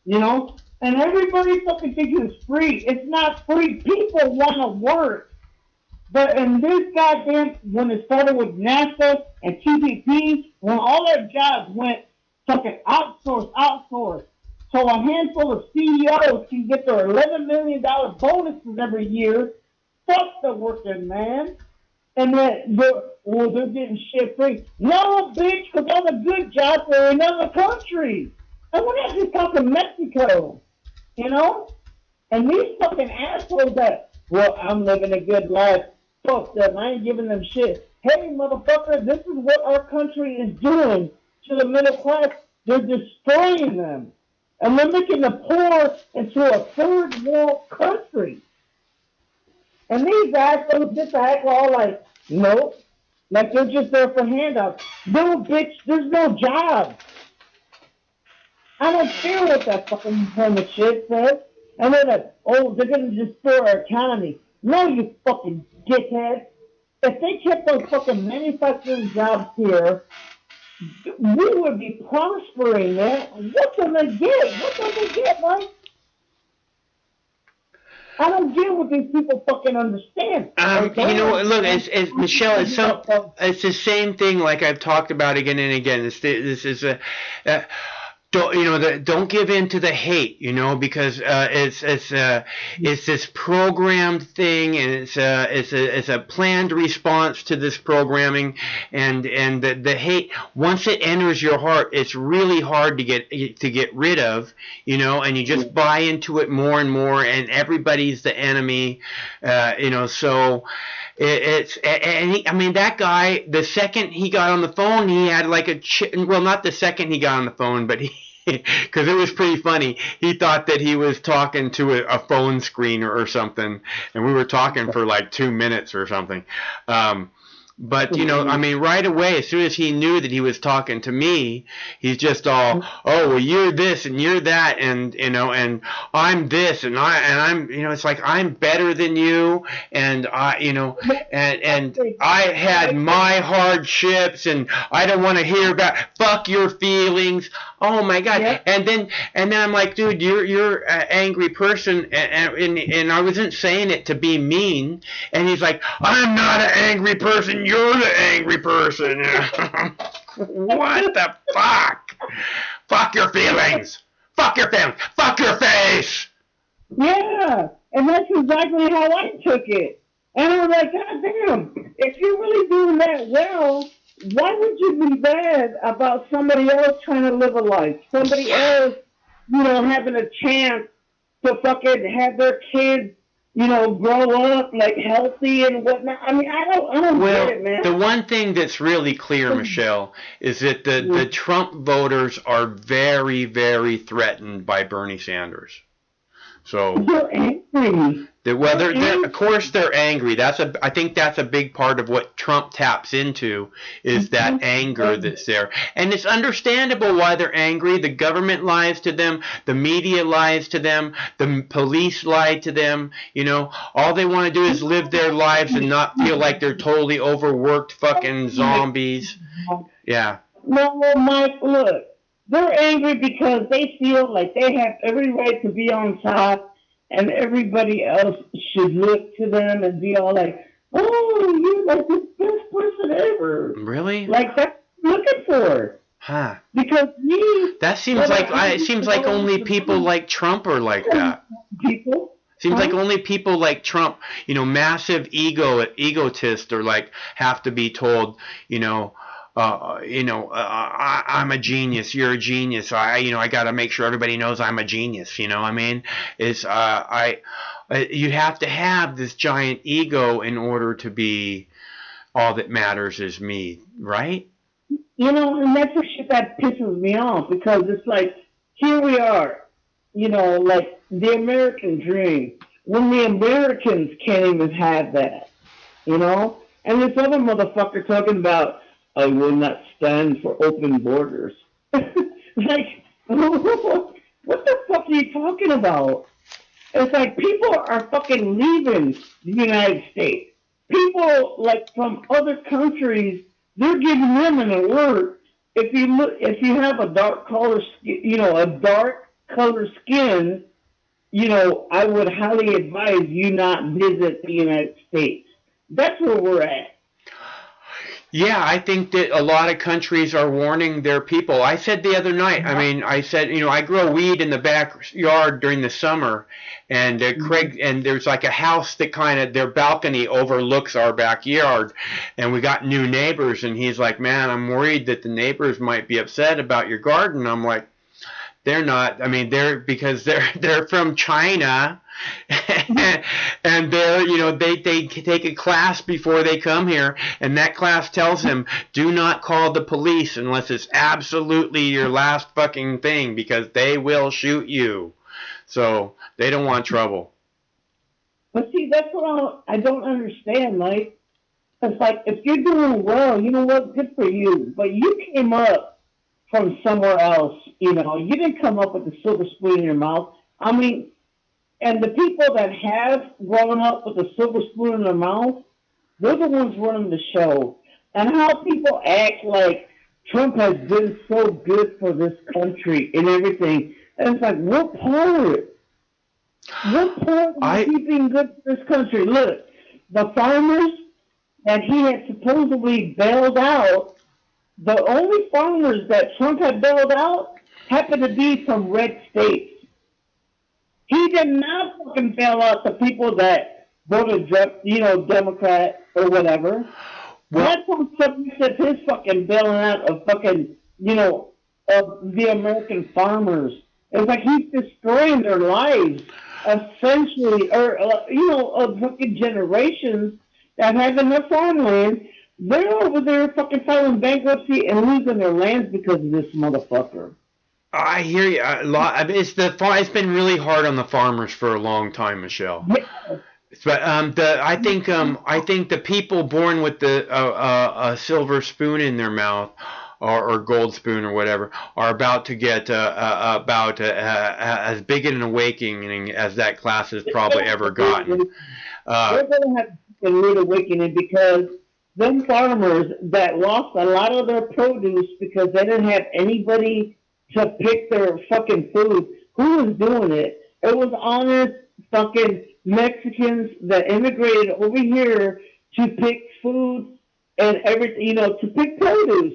You know? And everybody fucking thinks it's free. It's not free. People want to work. But in this goddamn, when it started with NASA and TPP, when all their jobs went fucking outsource. So a handful of CEOs can get their $11 million bonuses every year. Fuck the working man. And then they're getting shit free. No, bitch, because all the good jobs are in other countries. And we're not just talking Mexico, you know? And these fucking assholes that, well, I'm living a good life. Fuck them, I ain't giving them shit. Hey, motherfucker, this is what our country is doing to the middle class. They're destroying them. And they're making the poor into a third world country. And these assholes just act all like, nope, like they're just there for handouts. No, bitch, there's no job. I don't care what that fucking employment shit says. And they're like, oh, they're going to destroy our economy. No, you fucking dickhead. If they kept those fucking manufacturing jobs here, we would be prospering, man. What can they get? What can they get, Mike? I don't get what these people fucking understand. You know, look, it's Michelle, it's the same thing like I've talked about again and again. This is a don't give in to the hate, you know, because it's this programmed thing, and it's a planned response to this programming, and the hate, once it enters your heart, it's really hard to get rid of, you know, and you just buy into it more and more, and everybody's the enemy, you know, so. I mean, that guy, the second he got on the phone, he had like well, not the second he got on the phone, but because it was pretty funny. He thought that he was talking to a phone screen or something, and we were talking for like 2 minutes or something. But, you know, I mean, right away, as soon as he knew that he was talking to me, he's just all, oh, well, you're this and you're that, and, you know, and I'm this, and I'm, you know, it's like I'm better than you, and I, you know, and I had my hardships, and I don't want to hear about, fuck your feelings. Oh my God. Yeah. And then I'm like, dude, you're an angry person, and I wasn't saying it to be mean. And he's like, I'm not an angry person, you're the angry person. What the fuck? Fuck your feelings. Fuck your feelings. Fuck your face. Yeah, and that's exactly how I took it. And I was like, God damn, if you're really doing that well, why would you be bad about somebody else trying to live a life? Somebody else, you know, having a chance to fucking have their kids, you know, grow up like healthy and whatnot. I mean, I don't get it, man. The one thing that's really clear, Michelle, is that the Trump voters are very, very threatened by Bernie Sanders. So they're angry. Of course they're angry. I think that's a big part of what Trump taps into, is that anger that's there. And it's understandable why they're angry. The government lies to them, the media lies to them, the police lie to them, you know. All they want to do is live their lives and not feel like they're totally overworked fucking zombies. Yeah. No, Mike, look. They're angry because they feel like they have every right to be on top, and everybody else should look to them and be all like, oh, you're like the best person ever. Really? Like, that's what I'm looking for. Huh. Because that seems like only people like Trump are like that. People? Seems like only people like Trump, you know, massive egotists are like, have to be told, you know, I'm a genius, you're a genius. I got to make sure everybody knows I'm a genius. You know what I mean? You have to have this giant ego in order to be all that matters is me, right? And that's the shit that pisses me off, because it's like, here we are, like the American dream, when the Americans can't even have that, And this other motherfucker talking about, I will not stand for open borders. Like, what the fuck are you talking about? It's like people are fucking leaving the United States. People, like, from other countries, they're giving them an alert. If you have a dark color, skin, I would highly advise you not visit the United States. That's where we're at. Yeah, I think that a lot of countries are warning their people. I said the other night, I grow weed in the backyard during the summer, and there's like a house that their balcony overlooks our backyard, and we got new neighbors, and he's like, man, I'm worried that the neighbors might be upset about your garden. I'm like, they're not. Because they're from China, and they take a class before they come here, and that class tells them, do not call the police unless it's absolutely your last fucking thing, because they will shoot you. So they don't want trouble. But see, that's what I don't understand, Mike. It's like, if you're doing well, you know what, good for you. But you came up from somewhere else, you didn't come up with the silver spoon in your mouth. And the people that have grown up with a silver spoon in their mouth, they're the ones running the show. And how people act like Trump has been so good for this country and everything. And it's like, what part? What part of he being good for this country? Look, the farmers that he had supposedly bailed out, the only farmers that Trump had bailed out happened to be from red states. He did not fucking bail out the people that voted, Democrat or whatever. Well, that's on subject of his fucking bailing out of fucking, of the American farmers. It's like he's destroying their lives, essentially, or, of fucking generations that have enough farmland. They're over there fucking filing bankruptcy and losing their lands because of this motherfucker. I hear you a lot. It's been really hard on the farmers for a long time, Michelle. Yeah. But I think the people born with a silver spoon in their mouth, or gold spoon or whatever, are about to get as big an awakening as that class has probably ever gotten. They're going to have a rude awakening, because them farmers that lost a lot of their produce because they didn't have anybody to pick their fucking food. Who was doing it? It was honest fucking Mexicans that immigrated over here to pick food and everything, to pick produce.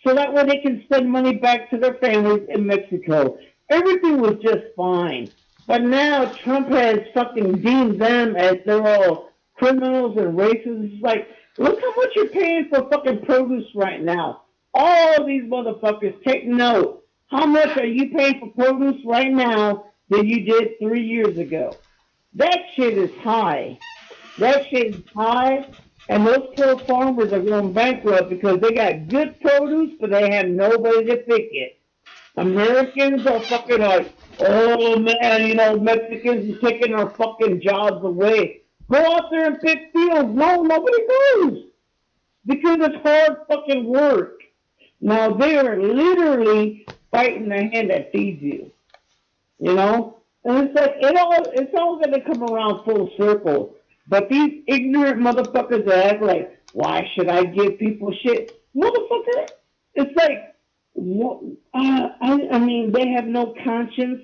So that way they can send money back to their families in Mexico. Everything was just fine. But now Trump has fucking deemed them as they're all criminals and racists. It's like, look how much you're paying for fucking produce right now. All of these motherfuckers, take note. How much are you paying for produce right now than you did 3 years ago? That shit is high. That shit is high, and those poor farmers are going bankrupt because they got good produce, but they have nobody to pick it. Americans are fucking like, oh man, Mexicans are taking our fucking jobs away. Go out there and pick fields. No, nobody goes. Because it's hard fucking work. Now they are literally biting the hand that feeds you. And it's like, it's all going to come around full circle. But these ignorant motherfuckers that act like, why should I give people shit? Motherfucker, it's like, they have no conscience.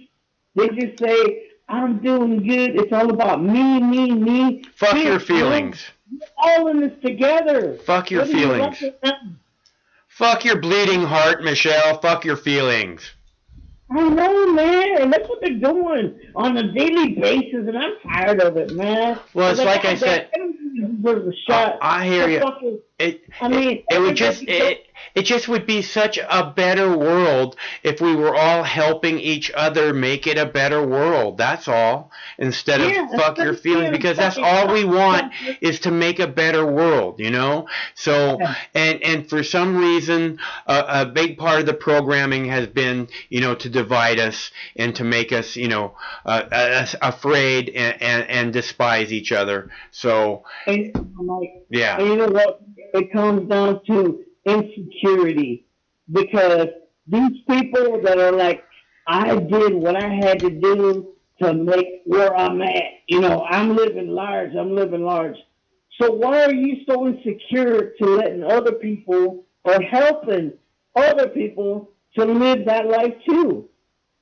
They just say, I'm doing good. It's all about me, me, me. Fuck your feelings. We're all in this together. Fuck your feelings. Fuck your bleeding heart, Michelle. Fuck your feelings. I know, man, and that's what they're doing on a daily basis, and I'm tired of it, man. Well, it's like I said. A shot. I hear you. It would just it just would be such a better world if we were all helping each other make it a better world. That's all. Instead of fuck your feelings, because that's all we want is to make a better world, you know. So and for some reason, a big part of the programming has been, you know, to divide us and to make us, you know, afraid and despise each other. So yeah. And you know what? It comes down to insecurity, because these people that are like, I did what I had to do to make where I'm at. You know, I'm living large. So why are you so insecure to letting other people or helping other people to live that life too?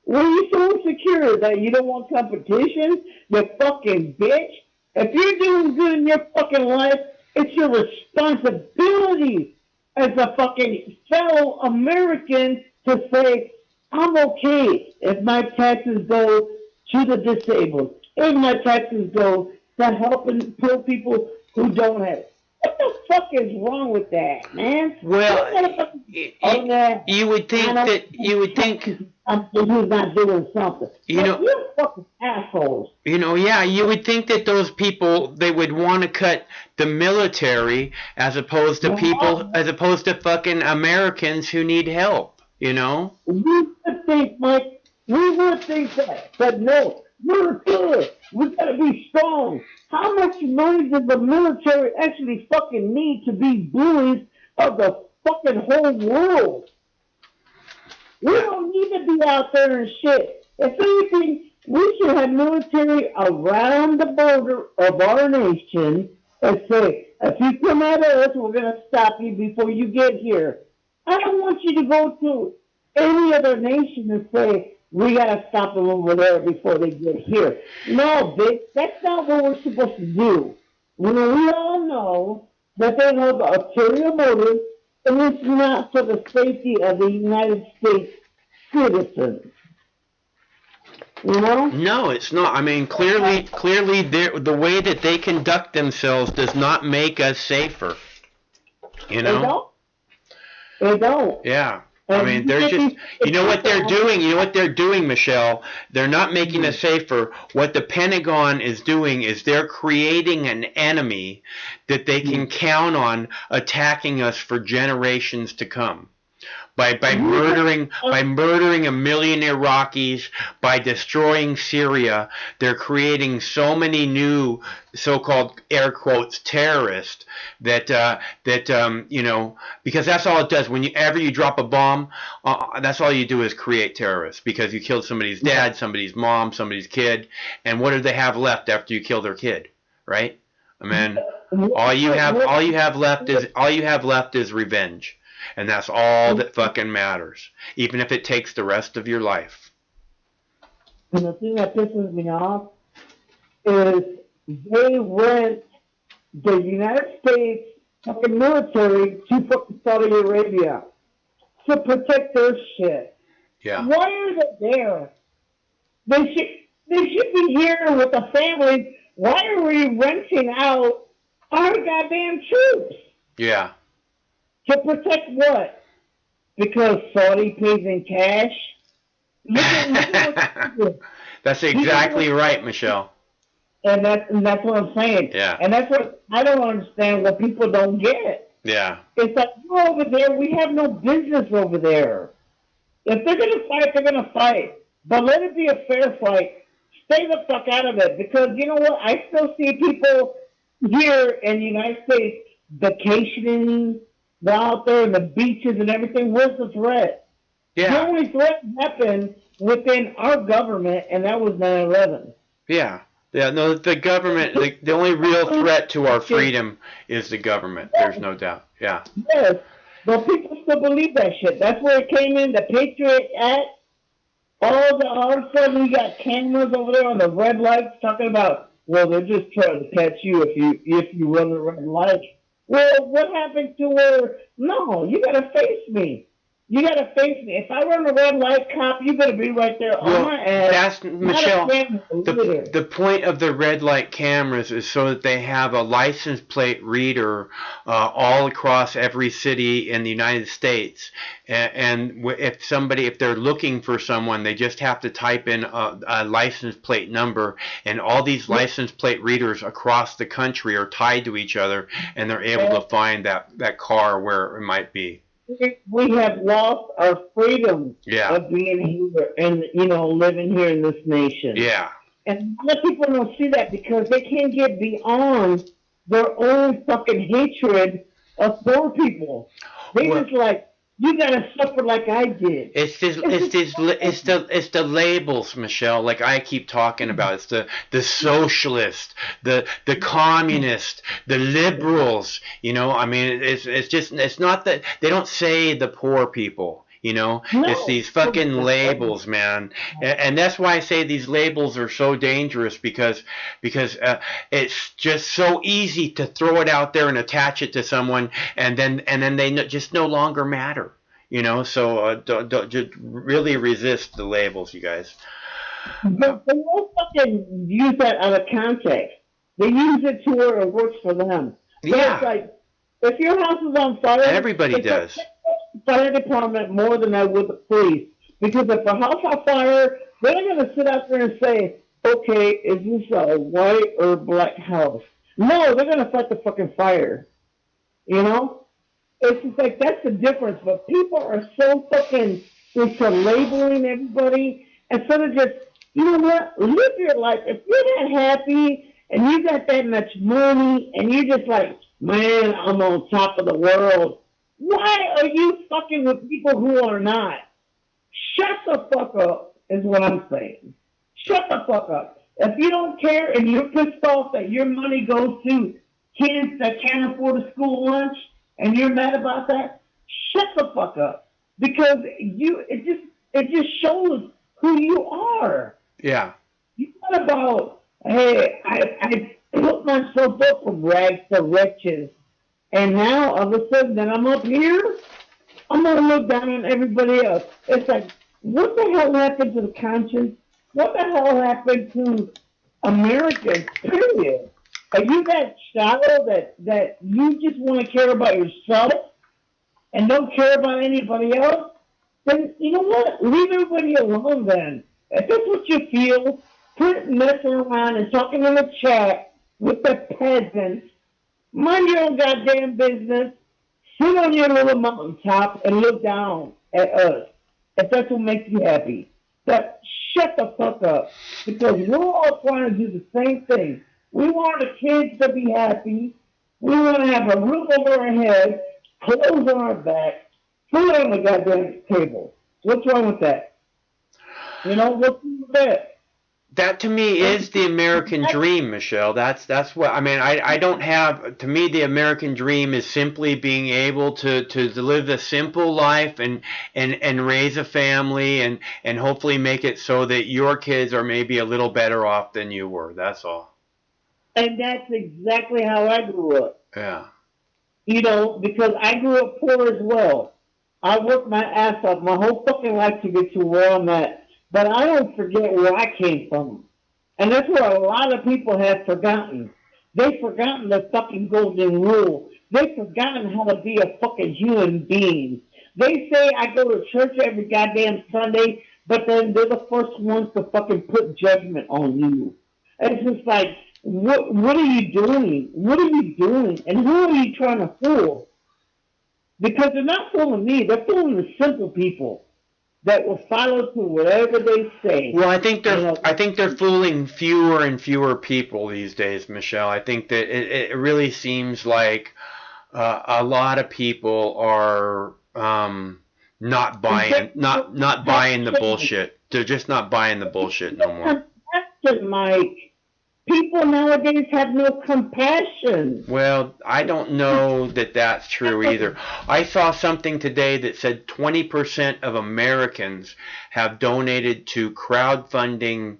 Why are you so insecure that you don't want competition? You fucking bitch. If you're doing good in your fucking life, it's your responsibility as a fucking fellow American to say, I'm okay if my taxes go to the disabled, if my taxes go to helping poor people who don't have it. What the fuck is wrong with that, man? Well, you would think he's not doing something. You know, you're fucking assholes. You know, yeah, you would think that those people, they would want to cut the military as opposed to fucking Americans who need help, you know? We would think, Mike, that, but no, we're good. We gotta be strong. How much money does the military actually fucking need to be bullies of the fucking whole world? We don't need to be out there and shit. If anything, we should have military around the border of our nation and say, if you come at us, we're going to stop you before you get here. I don't want you to go to any other nation and say, we got to stop them over there before they get here. No, bitch, that's not what we're supposed to do. You know, we all know that they have ulterior motives, and it's not for the safety of the United States citizens. You know? No, it's not. I mean, clearly, the way that they conduct themselves does not make us safer. You know? They don't. Yeah. I mean, they're just, you know what they're doing, Michelle? They're not making us safer. What the Pentagon is doing is they're creating an enemy that they can count on attacking us for generations to come. By murdering a million Iraqis, by destroying Syria, they're creating so many new so-called air quotes terrorists that you know, because that's all it does. Whenever you drop a bomb, that's all you do is create terrorists, because you killed somebody's dad, somebody's mom, somebody's kid, and what do they have left after you kill their kid, right? I mean, all you have left is revenge. And that's all that fucking matters, even if it takes the rest of your life. And the thing that pisses me off is they rent the United States fucking military to fucking Saudi Arabia to protect their shit. Yeah. Why are they there? They should be here with the families. Why are we renting out our goddamn troops? Yeah. To protect what? Because Saudi pays in cash? That's exactly right, Michelle. And that's what I'm saying. Yeah. And that's what I don't understand, what people don't get. Yeah. It's like, we're over there, we have no business over there. If they're going to fight, they're going to fight. But let it be a fair fight. Stay the fuck out of it. Because you know what? I still see people here in the United States vacationing, out there in the beaches and everything. Where's the threat? Yeah. The only threat happened within our government, and that was 9/11. Yeah. Yeah, no, the government, the only real threat to our freedom is the government. There's no doubt. Yeah. Yes, but people still believe that shit. That's where it came in, the Patriot Act. All of a sudden, we got cameras over there on the red lights talking about, well, they're just trying to catch you if you run the red light. Well, what happened to where, no, you got to face me. You gotta face me. If I run a red light, cop, you better be right there on my ass. That's Michelle. The The point of the red light cameras is so that they have a license plate reader all across every city in the United States. And if they're looking for someone, they just have to type in a license plate number, and all these license plate readers across the country are tied to each other, and they're able to find that car where it might be. We have lost our freedom of being here and, living here in this nation. Yeah. And a lot of people don't see that because they can't get beyond their own fucking hatred of poor people. They just like, you gotta suffer like I did. It's the labels, Michelle. Like I keep talking about, it's the socialist, the communist, the liberals. I mean, it's not that they don't say the poor people. It's these fucking labels, man, and that's why I say these labels are so dangerous because it's just so easy to throw it out there and attach it to someone, and then they just no longer matter, So don't just really resist the labels, you guys. But they won't fucking use that out of context. They use it to where it works for them. Yeah. It's like if your house is on fire, everybody does. Fire department more than I would the police, because if a house on fire, they're not going to sit out there and say, okay, is this a white or black house? No, they're going to fight the fucking fire. It's just like that's the difference. But people are so fucking into labeling everybody instead of just, live your life. If you're that happy and you got that much money and you're just like, man, I'm on top of the world. Why are you fucking with people who are not? Shut the fuck up, is what I'm saying. Shut the fuck up. If you don't care and you're pissed off that your money goes to kids that can't afford a school lunch and you're mad about that, shut the fuck up. Because it just shows who you are. Yeah. You're not about, hey, I put myself up from rags to riches. And now, all of a sudden, that I'm up here, I'm going to look down on everybody else. It's like, what the hell happened to the conscience? What the hell happened to Americans, period? Are you that shallow that you just want to care about yourself and don't care about anybody else? Then, you know what? Leave everybody alone then. If that's what you feel, quit messing around and talking in the chat with the peasants. Mind your own goddamn business. Sit on your little mountaintop and look down at us. If that's what makes you happy. But shut the fuck up. Because we're all trying to do the same thing. We want the kids to be happy. We want to have a roof over our head, clothes on our back, food on the goddamn table. What's wrong with that? What's wrong with that? That to me is the American dream, Michelle. That's what I mean. I don't have, to me, the American dream is simply being able to live a simple life and raise a family and hopefully make it so that your kids are maybe a little better off than you were. That's all. And that's exactly how I grew up. Yeah. Because I grew up poor as well. I worked my ass off my whole fucking life to get to where I'm at. But I don't forget where I came from. And that's what a lot of people have forgotten. They've forgotten the fucking golden rule. They've forgotten how to be a fucking human being. They say I go to church every goddamn Sunday, but then they're the first ones to fucking put judgment on you. It's just like, what are you doing? What are you doing? And who are you trying to fool? Because they're not fooling me. They're fooling the simple people that will follow through whatever they say. Well, I think they're fooling fewer and fewer people these days, Michelle. I think that it really seems like a lot of people are not buying the bullshit. They're just not buying the bullshit no more. Mike. People nowadays have no compassion. Well, I don't know that that's true either. I saw something today that said 20% of Americans have donated to crowdfunding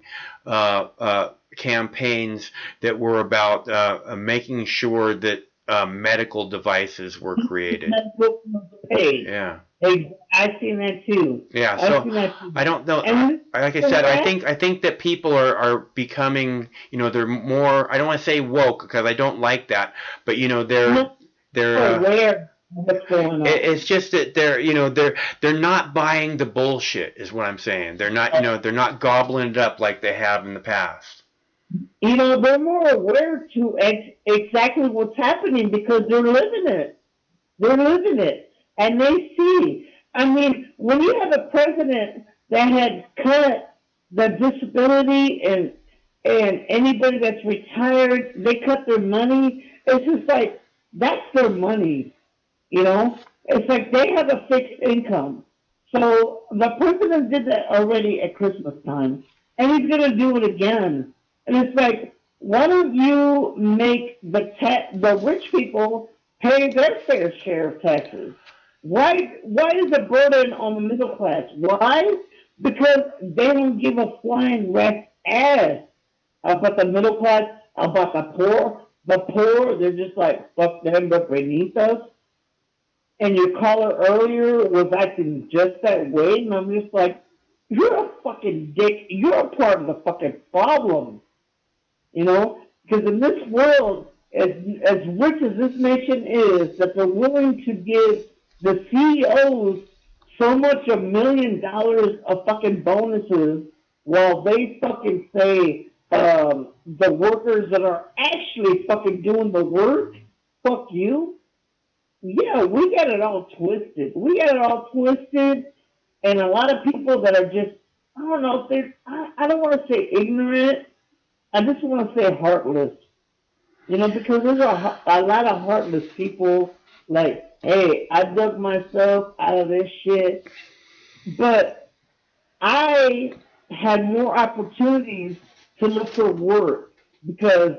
campaigns that were about making sure that medical devices were created. Yeah. I've seen that too. Yeah, I've seen so that too. I don't know. And Like I said, I think that people are becoming, they're more. I don't want to say woke because I don't like that, but they're aware of what's going on. It's just that they're not buying the bullshit is what I'm saying. They're not they're not gobbling it up like they have in the past. They're more aware to exactly what's happening because they're living it. They're living it. And they see. I mean, when you have a president that had cut the disability and anybody that's retired, they cut their money. It's just like, that's their money, It's like they have a fixed income. So the president did that already at Christmas time, and he's going to do it again. And it's like, why don't you make the rich people pay their fair share of taxes? Why is the burden on the middle class? Why? Because they don't give a flying rat's ass about the middle class, about the poor. The poor, they're just like, fuck them, but beneath us. And your caller earlier was acting just that way, and I'm just like, you're a fucking dick. You're a part of the fucking problem. Because in this world, as rich as this nation is, that they're willing to give the CEOs so much $1 million of fucking bonuses while they fucking say the workers that are actually fucking doing the work, fuck you. Yeah, we got it all twisted. And a lot of people that are just, I don't know, I don't want to say ignorant. I just want to say heartless. Because there's a lot of heartless people like, hey, I dug myself out of this shit. But I had more opportunities to look for work because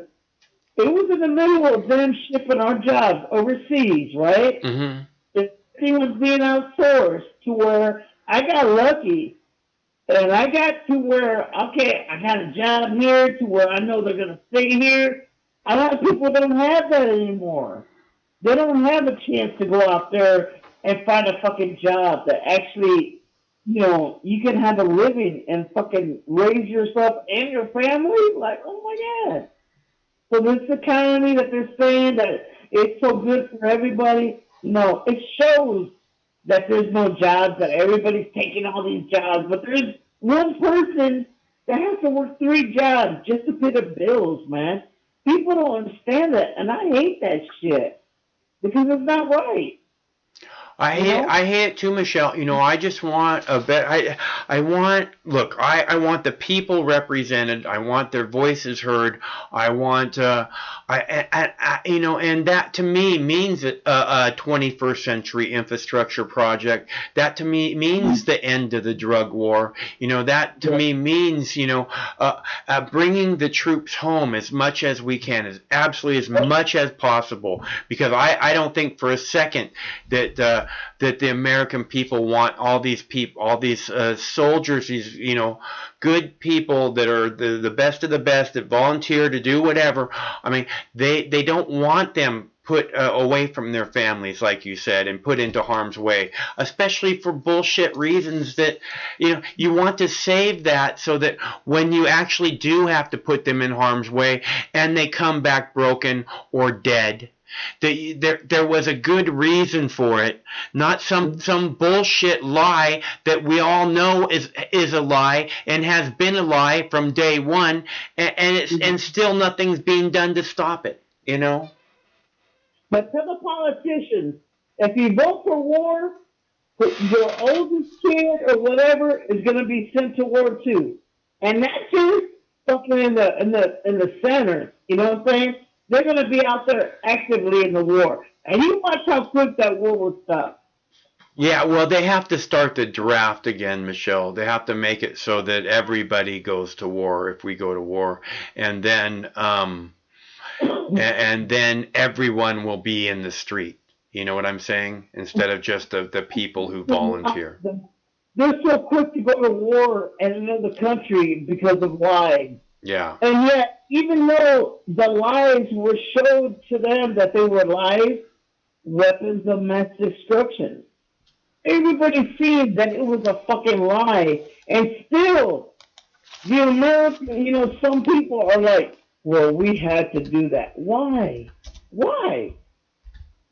it was in the middle of them shipping our jobs overseas, right? Mm-hmm. Everything was being outsourced to where I got lucky. And I got to where, okay, I got a job here to where I know they're going to stay here. A lot of people don't have that anymore. They don't have a chance to go out there and find a fucking job that actually, you can have a living and fucking raise yourself and your family. Like, oh my God. So this economy that they're saying that it's so good for everybody, no, it shows that there's no jobs, that everybody's taking all these jobs, but there's one person that has to work 3 jobs just to pay the bills, man. People don't understand that, and I hate that shit because it's not right. I hate it too, Michelle. I just want a bit. I want the people represented. I want their voices heard. I want and that to me means a 21st century infrastructure project. That to me means the end of the drug war. That to me means bringing the troops home as much as we can, as much as possible. Because I don't think for a second that the American people want all these people, all these soldiers, these good people that are the best of the best that volunteer to do whatever. I mean, they don't want them put away from their families, like you said, and put into harm's way, especially for bullshit reasons that you want to save that so that when you actually do have to put them in harm's way and they come back broken or dead, there was a good reason for it, not some bullshit lie that we all know is a lie and has been a lie from day one, and still nothing's being done to stop it. But to the politicians, if you vote for war, your oldest kid or whatever is going to be sent to war too, and that too, fucking in the center. You know what I'm saying? They're going to be out there actively in the war. And you watch how quick that war will stop. Yeah, well, they have to start the draft again, Michelle. They have to make it so that everybody goes to war if we go to war. And then everyone will be in the street. You know what I'm saying? Instead of just the people who volunteer. They're so quick to go to war in another country because of lies. Yeah. And yet, even though the lies were showed to them that they were lies, weapons of mass destruction. Everybody sees that it was a fucking lie, and still, the American, some people are like, well, we had to do that. Why? Why?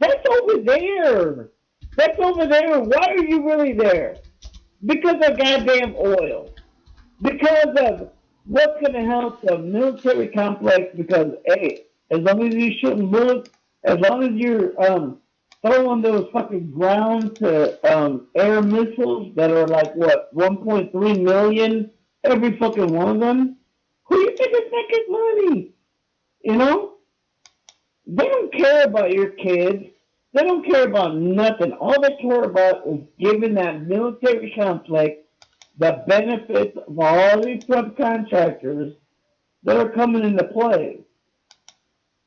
That's over there. That's over there. Why are you really there? Because of goddamn oil. Because of what's going to help the military complex. Because, hey, as long as you're shooting bullets, as long as you're throwing those fucking ground to air missiles that are like, what, 1.3 million every fucking one of them, who you think is making money? They don't care about your kids. They don't care about nothing. All they care about is giving that military complex the benefits of all these subcontractors that are coming into play.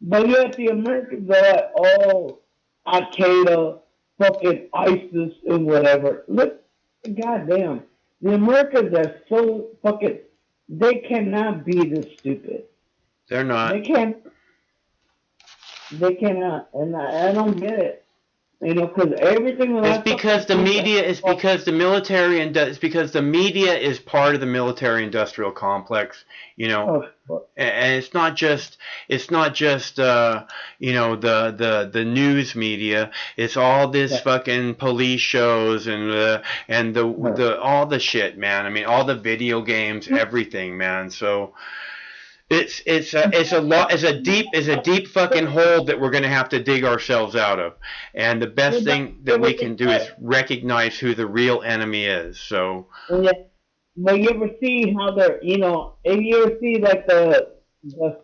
But yet the Americans are like, oh, Al-Qaeda, fucking ISIS, and whatever. Look, goddamn. The Americans are so fucking... They cannot be this stupid. They're not. They can't. They cannot. And I don't get it. Because everything... It's because the media, it's because the military, it's because the media is part of the military-industrial complex, and it's not just the news media. It's all this fucking police shows and the all the shit, man. I mean, all the video games, everything, man. So it's a deep fucking hole that we're gonna have to dig ourselves out of. And the best thing that we can do is recognize who the real enemy is. So. But you ever see how they're, if you ever see like the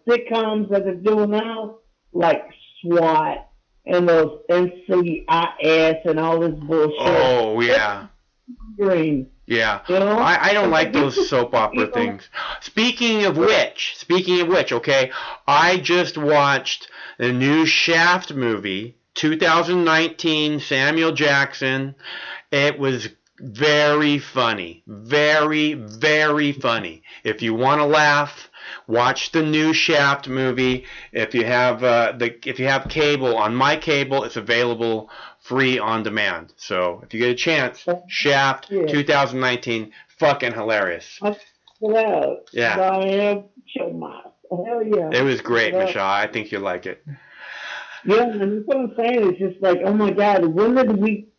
sitcoms that they're doing now, like SWAT and those NCIS and all this bullshit. Oh yeah. Green. Yeah, I don't like those soap opera things. Speaking of which, okay, I just watched the new Shaft movie, 2019, Samuel Jackson. It was very funny, very, very funny. If you want to laugh, watch the new Shaft movie. If you have cable, on my cable, it's available free on demand. So if you get a chance, Shaft 2019, fucking hilarious. Yeah. Hell yeah. It was great, Michelle. I think you'll like it. Yeah, and that's what I'm saying. It's just like, oh my God, when did we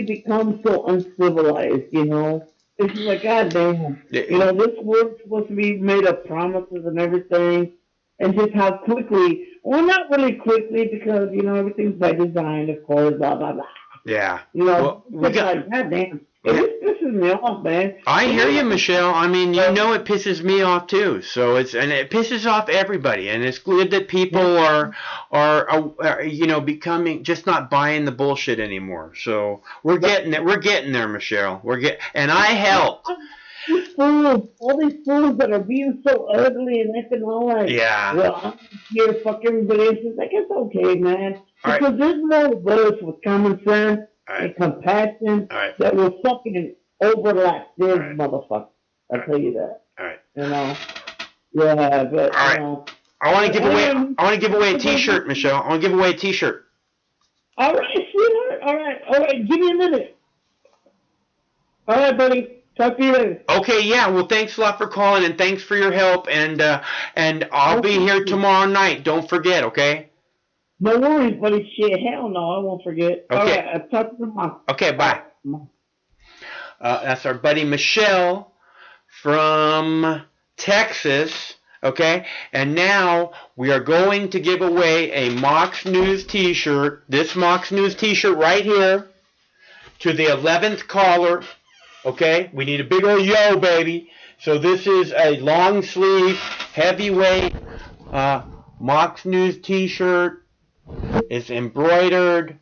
become so uncivilized, It's just like, God damn. This world's supposed to be made of promises and everything. And just how quickly, well, not really quickly, because, everything's by design, of course, blah, blah, blah. Yeah. Like, God damn. It pisses me off, man. I hear you, Michelle. I mean, it pisses me off too. So it pisses off everybody, and it's good that people are becoming, just not buying the bullshit anymore. So we're getting it. We're getting there, Michelle. And I helped. All these fools that are being so ugly and acting all like, well, I'm here, fuck everybody else. It's like, it's okay, man. Because there's more of us with common sense and compassion that will fucking overlap this motherfucker. I'll tell you that. All right. Yeah, but, I want to give away a T-shirt, Michelle. I want to give away a T-shirt. All right, sweetheart. All right. Give me a minute. All right, buddy. Talk to you later. Okay, yeah. Well, thanks a lot for calling, and thanks for your help. And I'll be here tomorrow night. Don't forget, okay? No worries, buddy. Shit, hell no, I won't forget. Okay. All right, I'll talk to you tomorrow. Okay, bye. That's our buddy Michelle from Texas. Okay, and now we are going to give away a Mox News T-shirt. This Mox News T-shirt right here to the 11th caller. Okay, we need a big old yo, baby. So this is a long sleeve, heavyweight Mox News T-shirt. It's embroidered.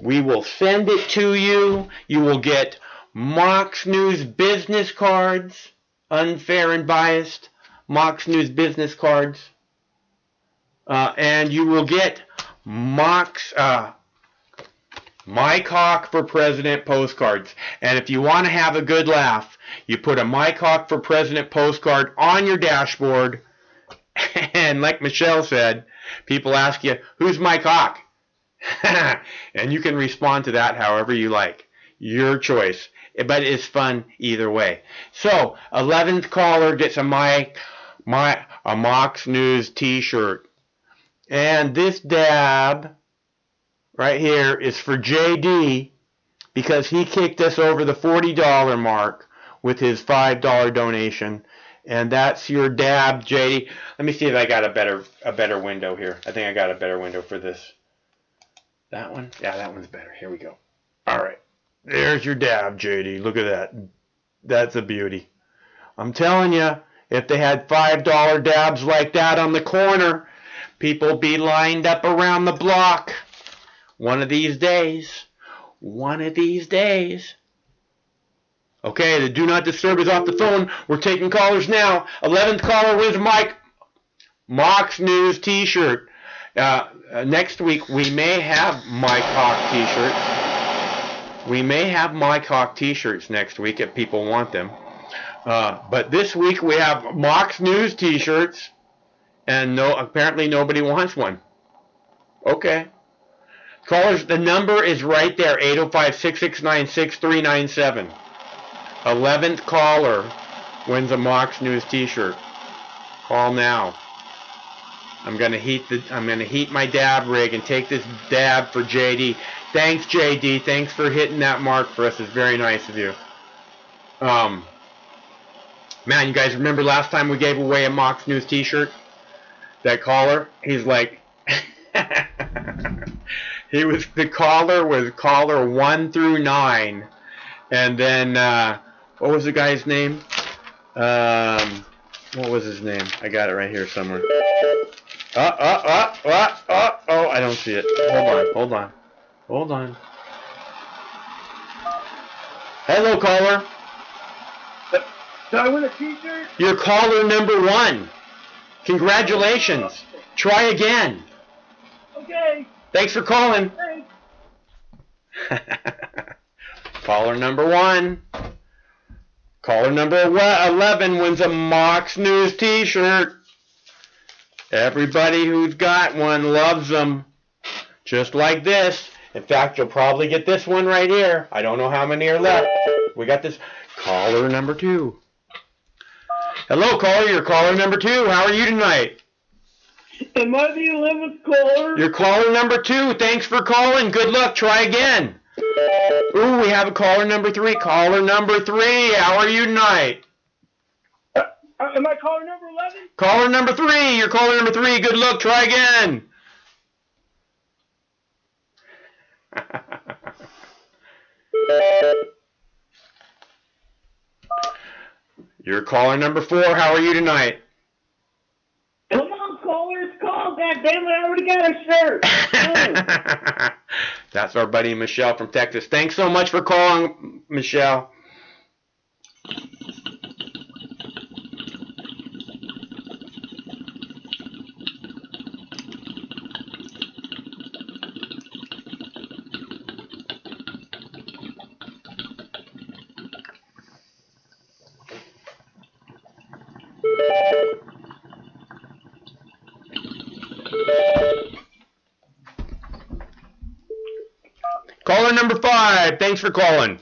We will send it to you. You will get Mox News business cards, unfair and biased Mox News business cards, and you will get Mox My Cock for President postcards. And if you want to have a good laugh, you put a My Cock for President postcard on your dashboard. And like Michelle said, people ask you, who's my cock? And you can respond to that however you like. Your choice. But it's fun either way. So, 11th caller gets a Mox News t-shirt. And this dab right here is for JD because he kicked us over the $40 mark with his $5 donation. And that's your dab, JD. Let me see if I got a better window here. I think I got a better window for this. That one? Yeah, that one's better. Here we go. All right. There's your dab, JD. Look at that. That's a beauty. I'm telling you, if they had $5 dabs like that on the corner, people be lined up around the block. One of these days. One of these days. Okay, the do not disturb is off the phone. We're taking callers now. 11th caller wins Mike Mox News t-shirt. Next week we may have Mike Hawk t-shirts. We may have Mike Hawk t-shirts next week if people want them. But this week we have Mox News t-shirts, and apparently nobody wants one. Okay. Callers, the number is right there, 805-669-6397. 11th caller wins a Mox News t-shirt. Call now. I'm gonna heat my dab rig and take this dab for JD. Thanks, JD. Thanks for hitting that mark for us. It's very nice of you. Man, you guys remember last time we gave away a Mox News t-shirt? That caller, he's like, the caller was caller 1 through 9. And then, what was the guy's name? What was his name? I got it right here somewhere. Oh, I don't see it. Hold on. Hello, caller. Do I win a t-shirt? You're caller number 1. Congratulations. Try again. Okay. Thanks for calling. Thanks. Caller number 1. Caller number 11 wins a Mox News t-shirt. Everybody who's got one loves them. Just like this. In fact, you'll probably get this one right here. I don't know how many are left. We got this. Caller number 2. Hello, caller. You're caller number 2. How are you tonight? Am I the 11th caller? You're caller number 2. Thanks for calling. Good luck. Try again. Ooh, we have a caller number 3. Caller number 3. How are you tonight? Am I caller number 11? Caller number 3. You're caller number 3. Good luck. Try again. You're caller number 4. How are you tonight? Come on, callers, call. God damn it, I already got a shirt. That's our buddy Michelle from Texas. Thanks so much for calling, Michelle. Caller number 5, thanks for calling.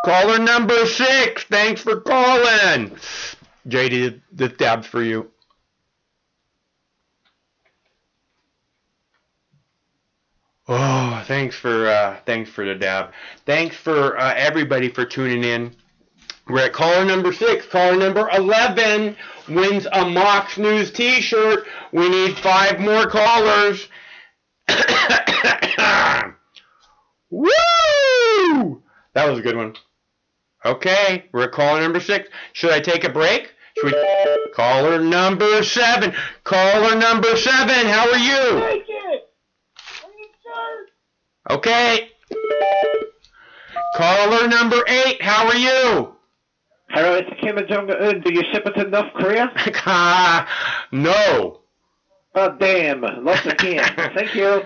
Caller number 6, thanks for calling. JD, this dab's for you. Oh, thanks for the dab. Thanks for everybody for tuning in. We're at caller number 6. Caller number 11 wins a Mox News t-shirt. We need 5 more callers. Woo! That was a good one. Okay, we're at caller number 6. Should I take a break? Caller number 7. Caller number 7, how are you? Take it! Okay. Caller number 8, how are you? Hello, it's Kim Jong-un. Do you ship it to North Korea? No. Oh, damn. Lost again. Thank you.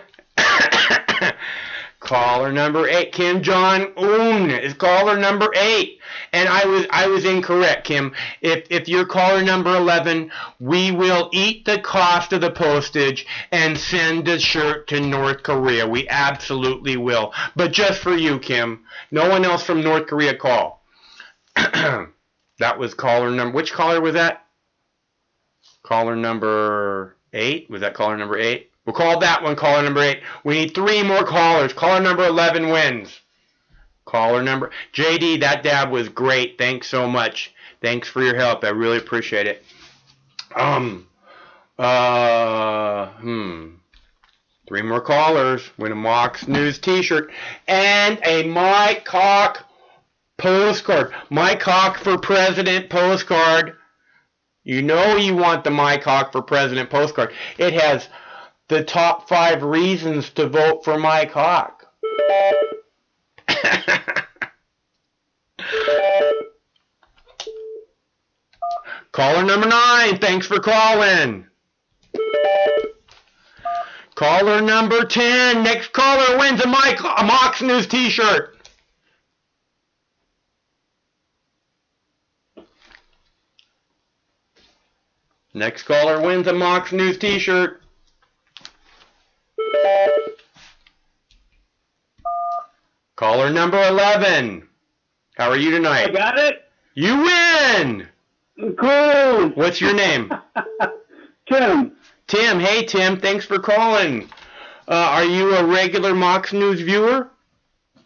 Caller number 8, Kim Jong-un is caller number 8. And I was incorrect, Kim. If you're caller number 11, we will eat the cost of the postage and send the shirt to North Korea. We absolutely will. But just for you, Kim. No one else from North Korea call. That was caller number, which caller was that? Caller number 8? Was that caller number 8? We'll call that one caller number 8. We need 3 more callers. Caller number 11 wins. Caller number... JD, that dab was great. Thanks so much. Thanks for your help. I really appreciate it. 3 more callers. Win a Mox News t-shirt. And a Mike Hawk postcard. Mike Hawk for President postcard. You know you want the Mike Hawk for President postcard. It has the top 5 reasons to vote for Mike Hawk. Caller number 9, thanks for calling. Caller number 10, next caller wins a Mox News t-shirt. Next caller wins a Mox News t-shirt. Caller number 11. How are you tonight? I got it. You win. Cool. What's your name? Tim. Tim. Hey, Tim. Thanks for calling. Are you a regular Mox News viewer?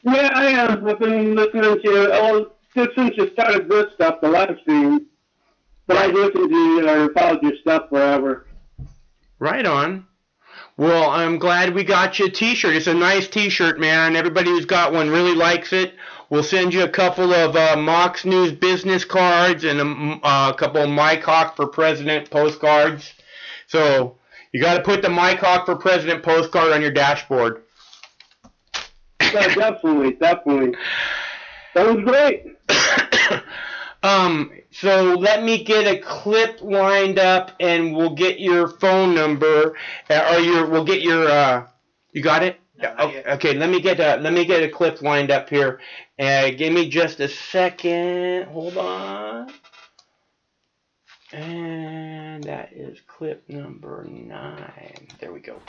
Yeah, I am. I've been listening to just since you started this stuff, the live stream. But I've listened to you or followed your stuff forever. Right on. Well, I'm glad we got you a t-shirt. It's a nice t-shirt, man. Everybody who's got one really likes it. We'll send you a couple of Mox News business cards and a couple of Mike Hawk for President postcards. So you got to put the Mike Hawk for President postcard on your dashboard. Yeah, definitely. That was great. So let me get a clip lined up, and we'll get your phone number, we'll get your, you got it? No, okay, let me get a clip lined up here. Give me just a second. Hold on. And that is clip number 9. There we go.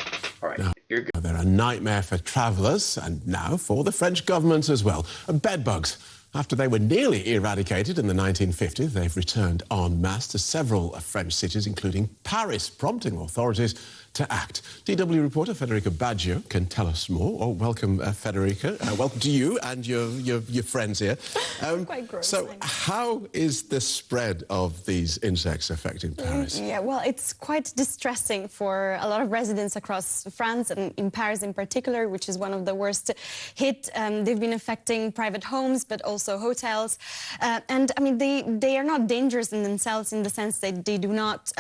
All right, you're good. They're a nightmare for travellers, and now for the French government as well. Bedbugs. After they were nearly eradicated in the 1950s, they've returned en masse to several French cities, including Paris, prompting authorities to act. DW reporter Federica Baggio can tell us more. Oh, welcome, Federica. Welcome to you and your friends here. Quite gross. So how is the spread of these insects affecting Paris? Yeah, well, it's quite distressing for a lot of residents across France and in Paris in particular, which is one of the worst hit. They've been affecting private homes, but also hotels. And, I mean, they are not dangerous in themselves in the sense that they do not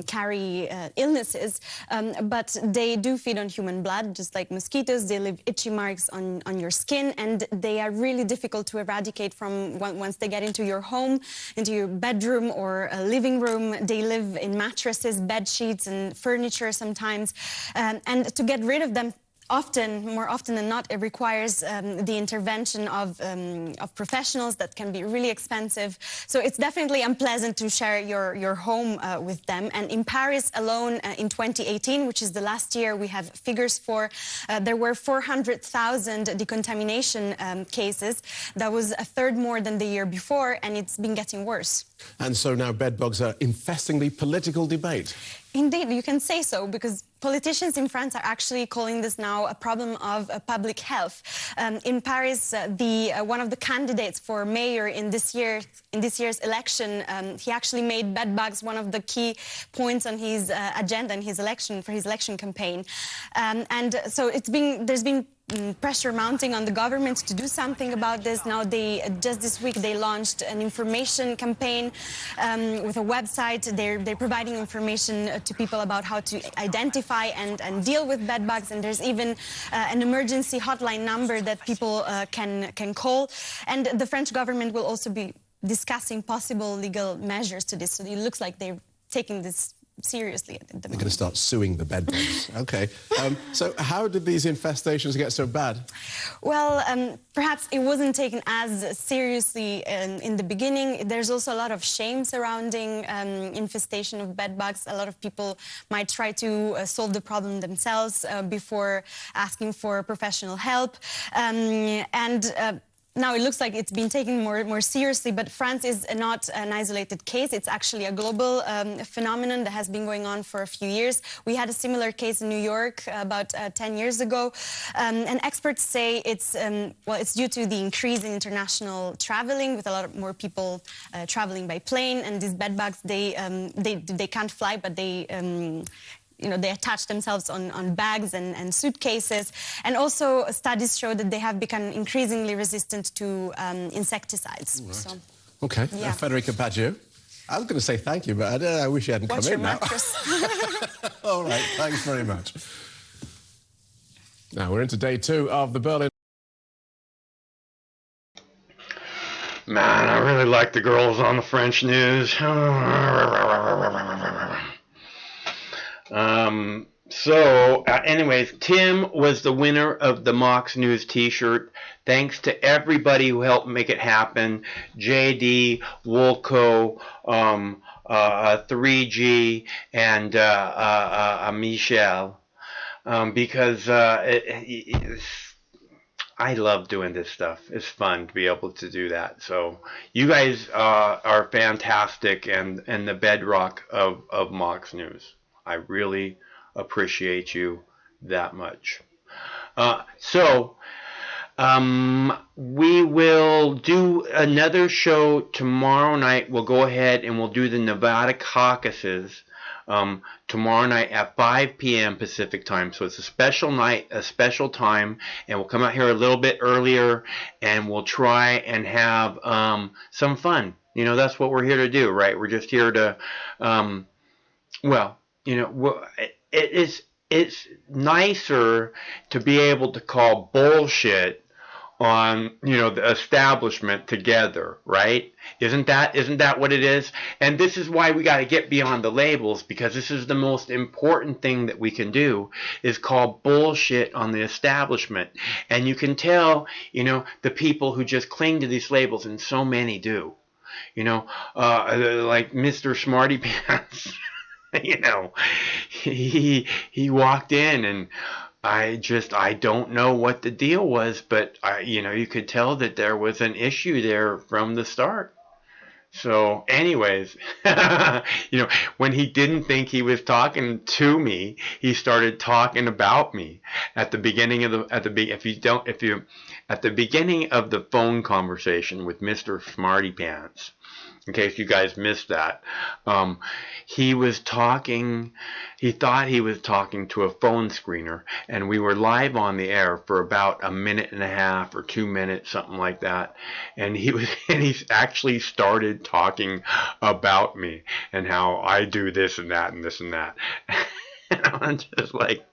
carry illnesses. But they do feed on human blood, just like mosquitoes. They leave itchy marks on your skin, and they are really difficult to eradicate from once they get into your home, into your bedroom or a living room. They live in mattresses, bed sheets, and furniture sometimes. And to get rid of them, more often than not, it requires the intervention of professionals that can be really expensive. So it's definitely unpleasant to share your home with them. And in Paris alone, in 2018, which is the last year we have figures for, there were 400,000 decontamination cases. That was a third more than the year before, and it's been getting worse. And so now bedbugs are infesting the political debate. Indeed, you can say so, because politicians in France are actually calling this now a problem of public health. In Paris, one of the candidates for mayor in this year's election, he actually made bedbugs one of the key points on his agenda in his election campaign. And so there's been pressure mounting on the government to do something about this. Now, just this week, they launched an information campaign with a website. They're providing information to people about how to identify and deal with bedbugs. And there's even an emergency hotline number that people can call. And the French government will also be discussing possible legal measures to this. So it looks like they're taking this seriously at the They're moment. going to start suing the bedbugs. Okay. So how did these infestations get so bad? Well, perhaps it wasn't taken as seriously in the beginning. There's also a lot of shame surrounding infestation of bedbugs. A lot of people might try to solve the problem themselves before asking for professional help. Now it looks like it's been taken more seriously, but France is not an isolated case. It's actually a global phenomenon that has been going on for a few years. We had a similar case in New York about 10 years ago. And experts say it's due to the increase in international traveling, with a lot more people traveling by plane. And these bedbugs, they can't fly, but they attach themselves on bags and suitcases. And also studies show that they have become increasingly resistant to insecticides. Right. So, okay. yeah. Federica Baggio, I was going to say thank you, but I wish you hadn't Watch come your in now. mattress. All right, thanks very much. Now we're into day 2 of the Berlin. Man, I really like the girls on the French news. Anyways, Tim was the winner of the Mox News t-shirt. Thanks to everybody who helped make it happen. JD, Wolco, 3G, and Michelle. Because I love doing this stuff. It's fun to be able to do that. So you guys are fantastic and the bedrock of Mox News. I really appreciate you that much. We will do another show tomorrow night. We'll go ahead and we'll do the Nevada caucuses tomorrow night at 5 p.m. Pacific time. So it's a special night, a special time, and we'll come out here a little bit earlier and we'll try and have some fun. You know, that's what we're here to do, right? We're just here to, it's nicer to be able to call bullshit on, the establishment together, right? Isn't that what it is? And this is why we got to get beyond the labels, because this is the most important thing that we can do, is call bullshit on the establishment. And you can tell, the people who just cling to these labels, and so many do, like Mr. Smarty Pants. He walked in and I don't know what the deal was, but you could tell that there was an issue there from the start. So anyways, when he didn't think he was talking to me, he started talking about me at the beginning of at the beginning of the phone conversation with Mr. Smarty Pants. In case you guys missed that, he thought he was talking to a phone screener, and we were live on the air for about a minute and a half or 2 minutes, something like that. And he actually started talking about me and how I do this and that and this and that. And I'm just like,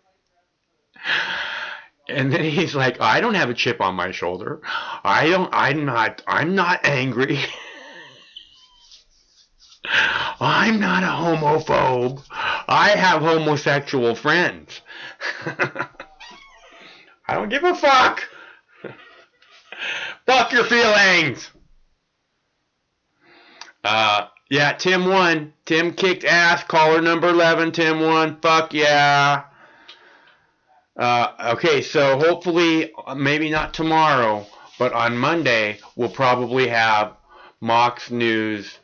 and then he's like, I don't have a chip on my shoulder. I'm not angry. I'm not a homophobe. I have homosexual friends. I don't give a fuck. Fuck your feelings. Yeah, Tim won. Tim kicked ass. Caller number 11. Tim won. Fuck yeah. Okay, so hopefully, maybe not tomorrow, but on Monday, we'll probably have Mox News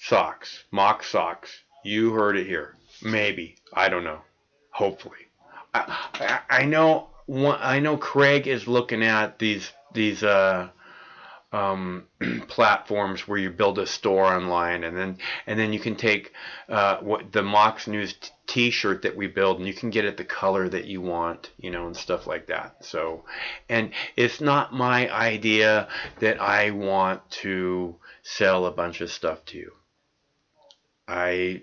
socks. Mox socks. You heard it here. Maybe. I don't know. Hopefully. I know Craig is looking at these platforms where you build a store online, and then you can take what the Mox News t-shirt that we build, and you can get it the color that you want, and stuff like that. So, and it's not my idea that I want to sell a bunch of stuff to you. But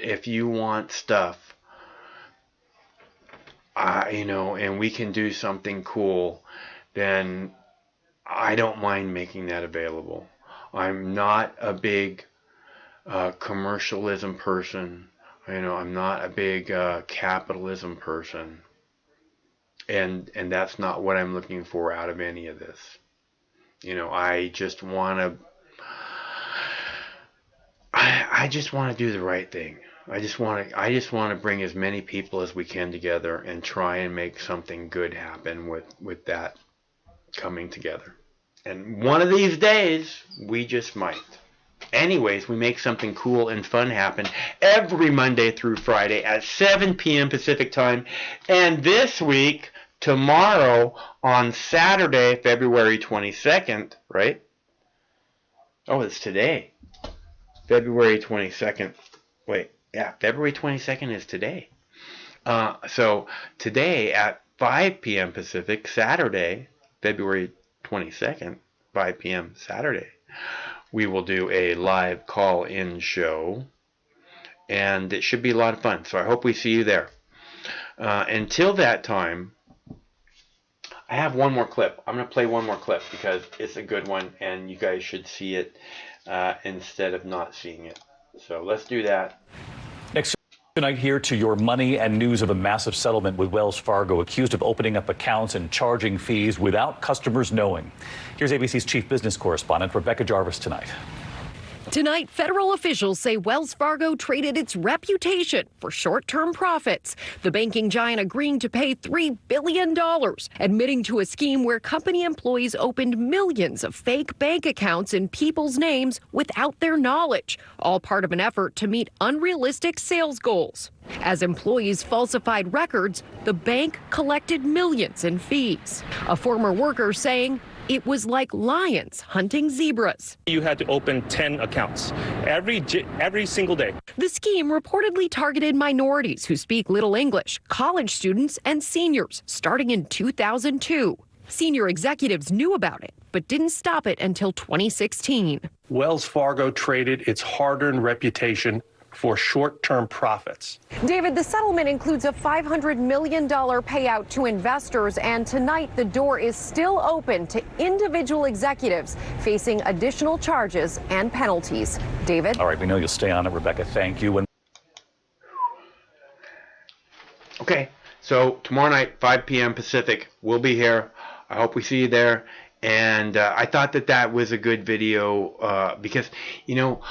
if you want stuff, and we can do something cool, then I don't mind making that available. I'm not a big commercialism person. You know, I'm not a big capitalism person. And that's not what I'm looking for out of any of this. You know, I just want to do the right thing. I just want to bring as many people as we can together and try and make something good happen with that coming together. And one of these days, we just might. Anyways, we make something cool and fun happen every Monday through Friday at 7 p.m. Pacific time. And this week, tomorrow, on Saturday, February 22nd, right? Oh, it's today. February 22nd. Wait, yeah, February 22nd is today. So today at 5 p.m. Pacific, Saturday, February 22nd, 5 p.m. Saturday, we will do a live call-in show, and it should be a lot of fun. So I hope we see you there. Until that time, I have one more clip. I'm going to play one more clip because it's a good one, and you guys should see it instead of not seeing it. So let's do that. Next tonight here to your money and news of a massive settlement with Wells Fargo, accused of opening up accounts and charging fees without customers knowing. Here's ABC's chief business correspondent Rebecca Jarvis tonight. Tonight, federal officials say Wells Fargo traded its reputation for short-term profits. The banking giant agreeing to pay $3 billion, admitting to a scheme where company employees opened millions of fake bank accounts in people's names without their knowledge, all part of an effort to meet unrealistic sales goals. As employees falsified records, the bank collected millions in fees. A former worker saying, "It was like lions hunting zebras." You had to open 10 accounts every single day. The scheme reportedly targeted minorities who speak little English, college students, and seniors, starting in 2002. Senior executives knew about it, but didn't stop it until 2016. Wells Fargo traded its hard-earned reputation for short-term profits. David, the settlement includes a $500 million payout to investors, and tonight the door is still open to individual executives facing additional charges and penalties. David? All right, we know you'll stay on it, Rebecca. Thank you. Okay, so tomorrow night, 5 p.m. Pacific, we'll be here. I hope we see you there. And I thought that was a good video because, you know,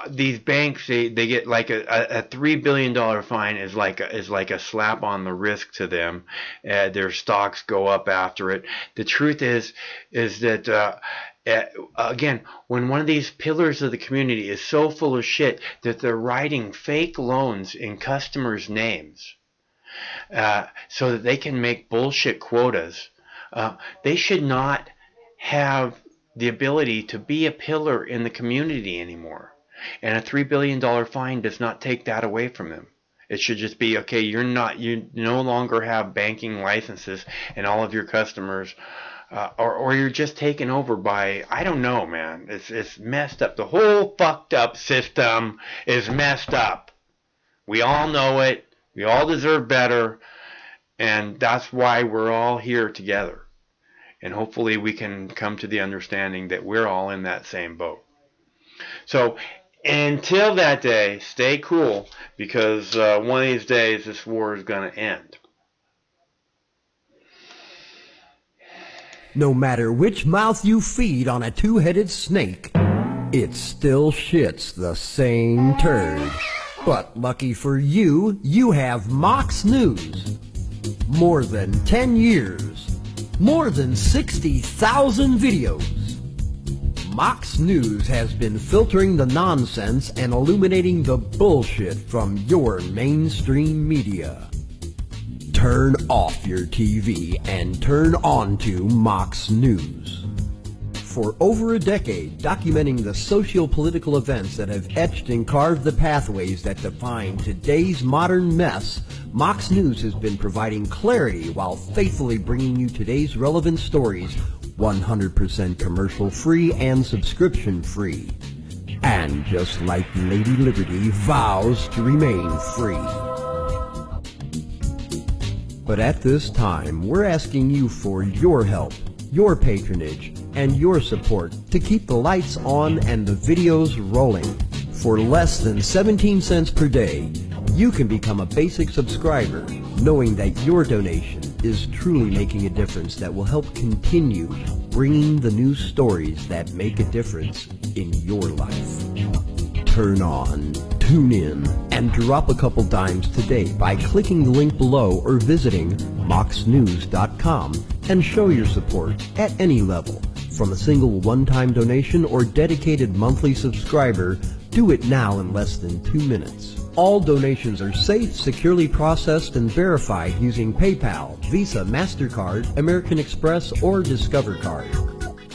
these banks, they get like a $3 billion fine is like a slap on the wrist to them. Their stocks go up after it. The truth is that again, when one of these pillars of the community is so full of shit that they're writing fake loans in customers' names so that they can make bullshit quotas, they should not have the ability to be a pillar in the community anymore. And a $3 billion fine does not take that away from them. It should just be, okay, you no longer have banking licenses and all of your customers, or you're just taken over by, I don't know, man. It's messed up. The whole fucked up system is messed up. We all know it. We all deserve better. And that's why we're all here together. And hopefully we can come to the understanding that we're all in that same boat. So until that day, stay cool, because one of these days this war is going to end. No matter which mouth you feed on a two-headed snake, it still shits the same turd. But lucky for you, you have Mox News. More than 10 years. More than 60,000 videos. Mox News has been filtering the nonsense and illuminating the bullshit from your mainstream media. Turn off your TV and turn on to Mox News. For over a decade, documenting the socio-political events that have etched and carved the pathways that define today's modern mess, Mox News has been providing clarity while faithfully bringing you today's relevant stories 100% commercial-free and subscription-free. And just like Lady Liberty vows to remain free. But at this time, we're asking you for your help, your patronage, and your support to keep the lights on and the videos rolling. For less than 17 cents per day, you can become a basic subscriber, knowing that your donation is truly making a difference that will help continue bringing the news stories that make a difference in your life. Turn on, tune in, and drop a couple dimes today by clicking the link below or visiting moxnews.com and show your support at any level. From a single one-time donation or dedicated monthly subscriber, do it now in less than 2 minutes. All donations are safe, securely processed, and verified using PayPal, Visa, MasterCard, American Express, or Discover Card.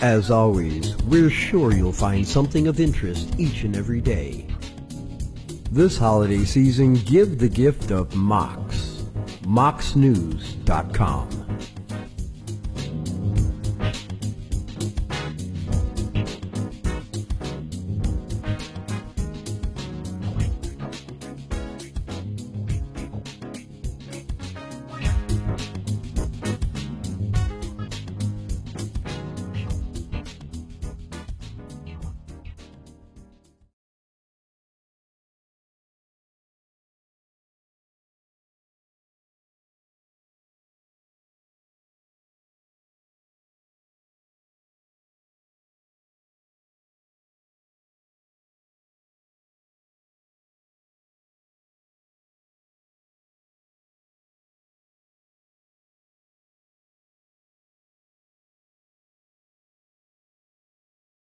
As always, we're sure you'll find something of interest each and every day. This holiday season, give the gift of Mox. moxnews.com.